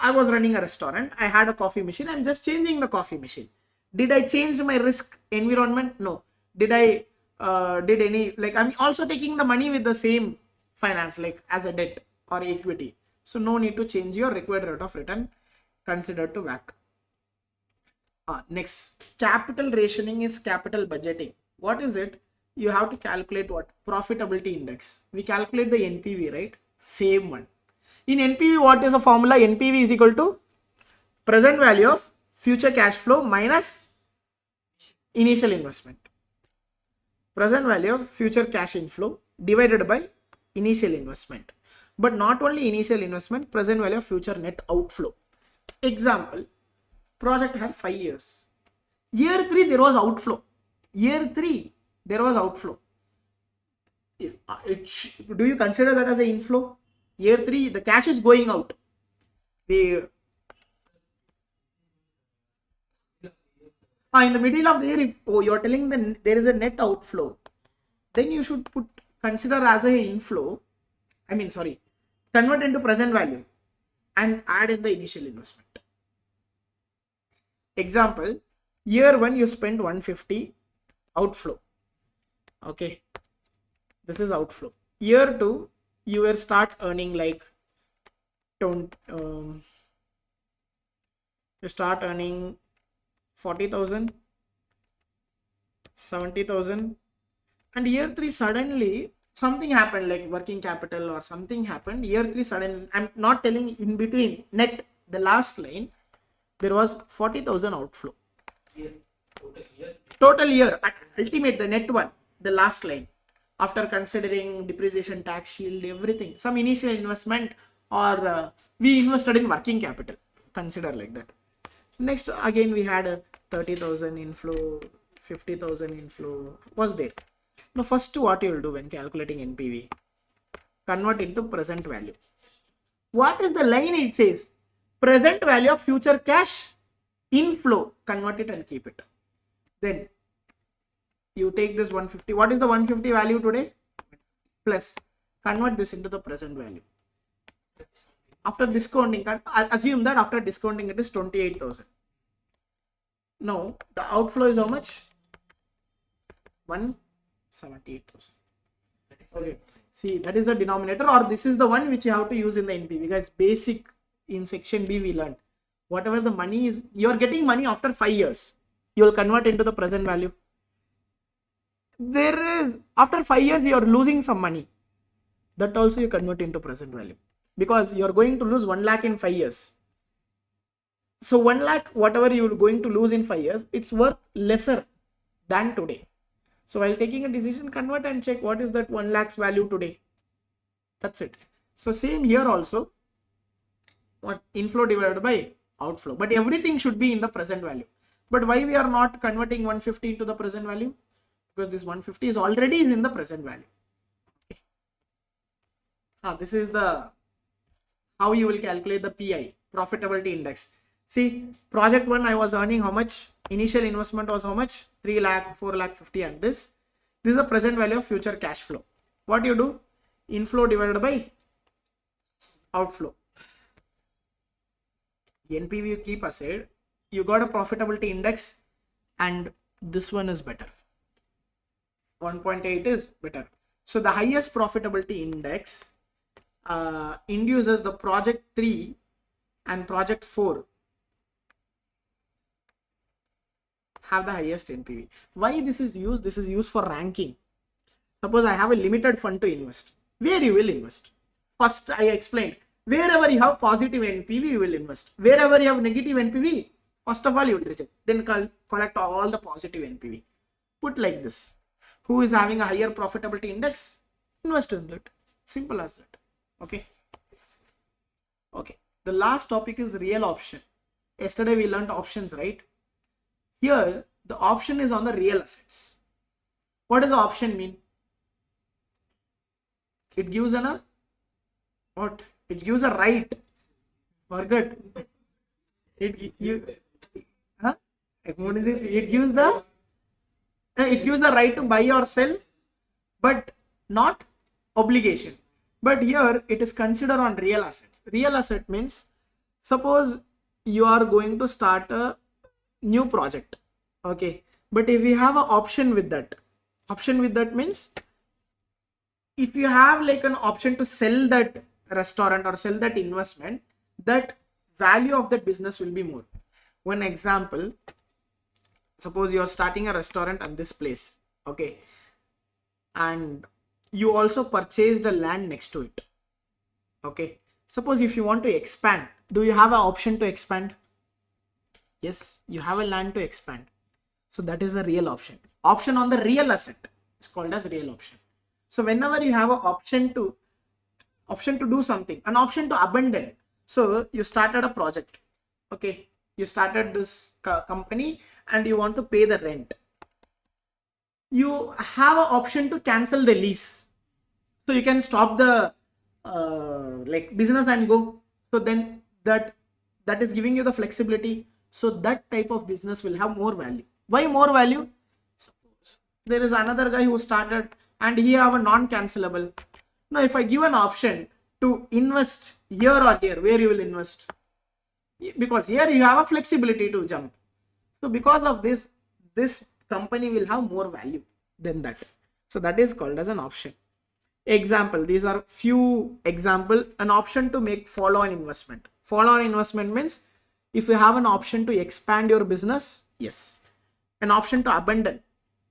I was running a restaurant. I had a coffee machine. I'm just changing the coffee machine. Did I change my risk environment? No. Did I I'm also taking the money with the same finance, like as a debt or equity. So no need to change your required rate of return considered to WACC. Next, capital rationing is capital budgeting. What is it? You have to calculate what? Profitability index. We calculate the NPV, right? Same one. In NPV, what is the formula? NPV is equal to present value of future cash flow minus initial investment. present value of future cash inflow divided by initial investment. But not only initial investment, present value of future net outflow. Example, project had 5 years. Year 3 there was outflow. Year 3 there was outflow. If do you consider that as an inflow? Year 3 the cash is going out. In the middle of the year, if you're telling there is a net outflow, then you should consider as a inflow. Convert into present value and add in the initial investment. Example, year 1 you spent 150 outflow. Okay, this is outflow. Year 2 you will start earning like you start earning 40,000, 70,000, and year 3 suddenly something happened, like working capital or something happened. Year 3 suddenly, I'm not telling in between, net, the last line, there was 40,000 outflow. Total year, ultimate, the net one, the last line, after considering depreciation, tax shield, everything, some initial investment, or we invested in working capital, consider like that. Next, again we had a 30,000 inflow, 50,000 inflow was there. Now first, what you will do when calculating NPV? Convert into present value. What is the line? It says present value of future cash inflow. Convert it and keep it. Then you take this 150. What is the 150 value today? Plus convert this into the present value. After discounting, assume that after discounting it is 28,000. Now the outflow is how much? 178,000. Okay. See, that is the denominator, or this is the one which you have to use in the NPV. Guys, basic in section B we learned. Whatever the money is, you are getting money after 5 years. You will convert into the present value. There is, after 5 years you are losing some money. That also you convert into present value. Because you are going to lose 1 lakh in 5 years. So 1 lakh, whatever you are going to lose in 5 years, it's worth lesser than today. So while taking a decision, convert and check what is that 1 lakh's value today. That's it. So same here also, what inflow divided by outflow. But everything should be in the present value. But why we are not converting 150 into the present value? Because this 150 is already in the present value. Okay. This is the how you will calculate the PI, profitability index. See, project 1 I was earning how much? Initial investment was how much? 3 lakh, 4 lakh 50, and this is the present value of future cash flow. What you do? Inflow divided by outflow. NPV you keep aside. You got a profitability index, and this one is better. 1.8 is better. So the highest profitability index induces the project 3 and project 4 have the highest NPV. Why this is used? This is used for ranking. Suppose I have a limited fund to invest. Where you will invest? First I explained. Wherever you have positive NPV, you will invest. Wherever you have negative NPV, first of all you will reject. Then collect all the positive NPV. Put like this. Who is having a higher profitability index? Invest in that. Simple as that. Okay. Okay. The last topic is real option. Yesterday we learned options, right? Here the option is on the real assets. What does the option mean? It gives a It gives a right. Forget. It gives the right to buy or sell, but not obligation. But here it is considered on real assets. Real asset means, suppose you are going to start a new project. Okay. But if you have an option with that means if you have like an option to sell that restaurant or sell that investment, that value of that business will be more. One example, suppose you are starting a restaurant at this place. Okay. And you also purchased the land next to it. Okay. Suppose if you want to expand, do you have an option to expand? Yes, you have a land to expand. So that is a real option. Option on the real asset. is called as real option. So whenever you have an option to do something, an option to abandon. So you started a project, okay, you started this company and you want to pay the rent. You have an option to cancel the lease, so you can stop the like business and go. So then that is giving you the flexibility. So that type of business will have more value. Why more value? Suppose there is another guy who started and he have a non-cancelable. Now if I give an option to invest here or here, where you will invest? Because here you have a flexibility to jump. So because of this company will have more value than that. So that is called as an option. Example, these are few example. An option to make follow-on investment. Follow-on investment means if you have an option to expand your business, yes. An option to abandon.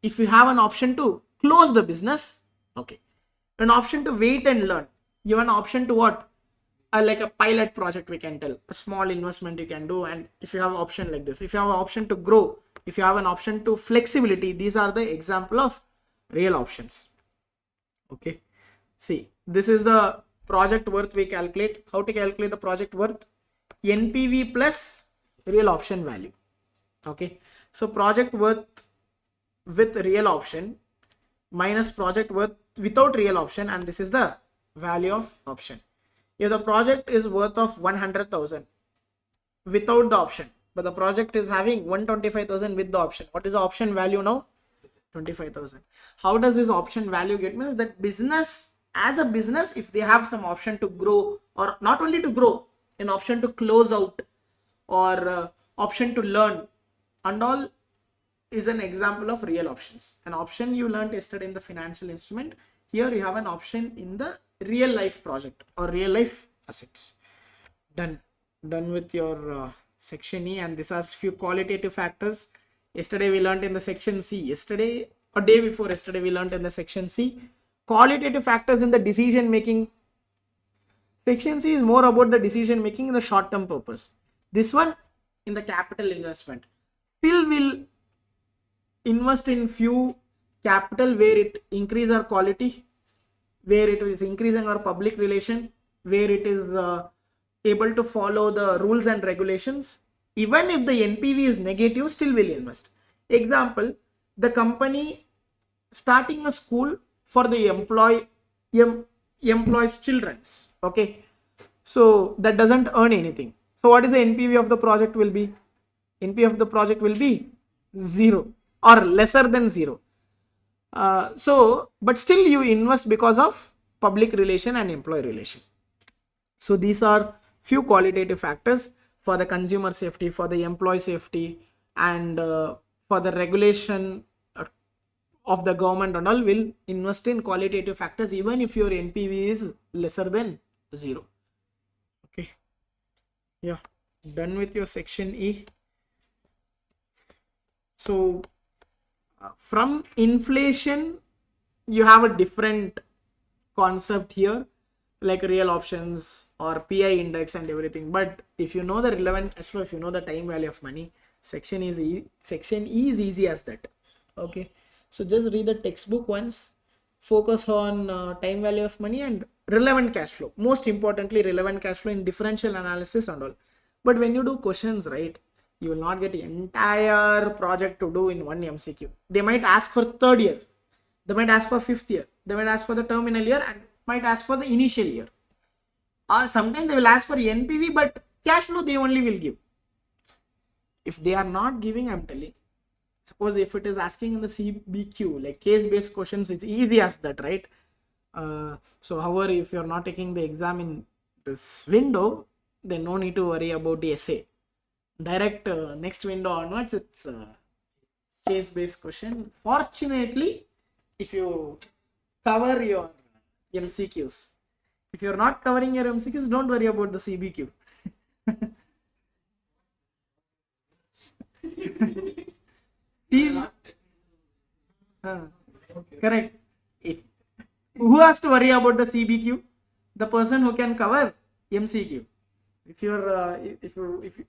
If you have an option to close the business, okay. An option to wait and learn. You have an option to what? Like a pilot project, we can tell. A small investment you can do. And if you have an option like this, if you have an option to grow, if you have an option to flexibility, these are the example of real options. Okay. See, this is the project worth we calculate. How to calculate the project worth? NPV plus real option value. Okay. So project worth with real option minus project worth without real option, and this is the value of option. If the project is worth of 100,000 without the option, but the project is having 125,000 with the option, what is the option value now? 25,000. How does this option value get? Means that business, as a business, if they have some option to grow, or not only to grow, an option to close out, or option to learn and all, is an example of real options. An option you learned yesterday in the financial instrument, here you have an option in the real life project or real life assets. Done with your section E, and these are few qualitative factors. Yesterday we learned in the section C. Yesterday or day before yesterday we learned in the section C. Qualitative factors in the decision making. Section C is more about the decision making in the short term purpose. This one in the capital investment. Still will invest in few capital where it increase our quality, where it is increasing our public relation, where it is able to follow the rules and regulations. Even if the NPV is negative, still will invest. Example, the company starting a school for the employees children's, okay, so that doesn't earn anything. So what is the NPV of the project will be? NPV of the project will be 0 or lesser than 0. But still you invest because of public relation and employee relation. So these are few qualitative factors for the consumer safety, for the employee safety, and for the regulation of the government and all. Will invest in qualitative factors even if your NPV is lesser than 0. Okay. Yeah. Done with your section E. So from inflation, you have a different concept here, like real options or PI index and everything. But if you know the relevant cash flow, if you know the time value of money, section E is easy as that. Okay. So just read the textbook once, focus on time value of money and relevant cash flow. Most importantly, relevant cash flow in differential analysis and all. But when you do questions, right, you will not get the entire project to do in one MCQ. They might ask for third year, they might ask for fifth year, they might ask for the terminal year, and might ask for the initial year. Or sometimes they will ask for NPV, but cash flow they only will give. If they are not giving, I'm telling, suppose if it is asking in the CBQ, like case based questions, it's easy as that, right? So however, if you're not taking the exam in this window, then no need to worry about the essay. Direct next window onwards, it's case based question. Fortunately, if you cover your MCQs, if you're not covering your MCQs, don't worry about the CBQ. Correct. Who has to worry about the CBQ? The person who can cover MCQ. If you're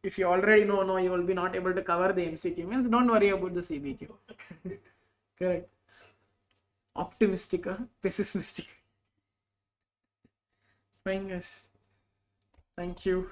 if you already know you will be not able to cover the MCQ, means don't worry about the CBQ. Correct. Optimistic, pessimistic. Fine, guys. Thank you.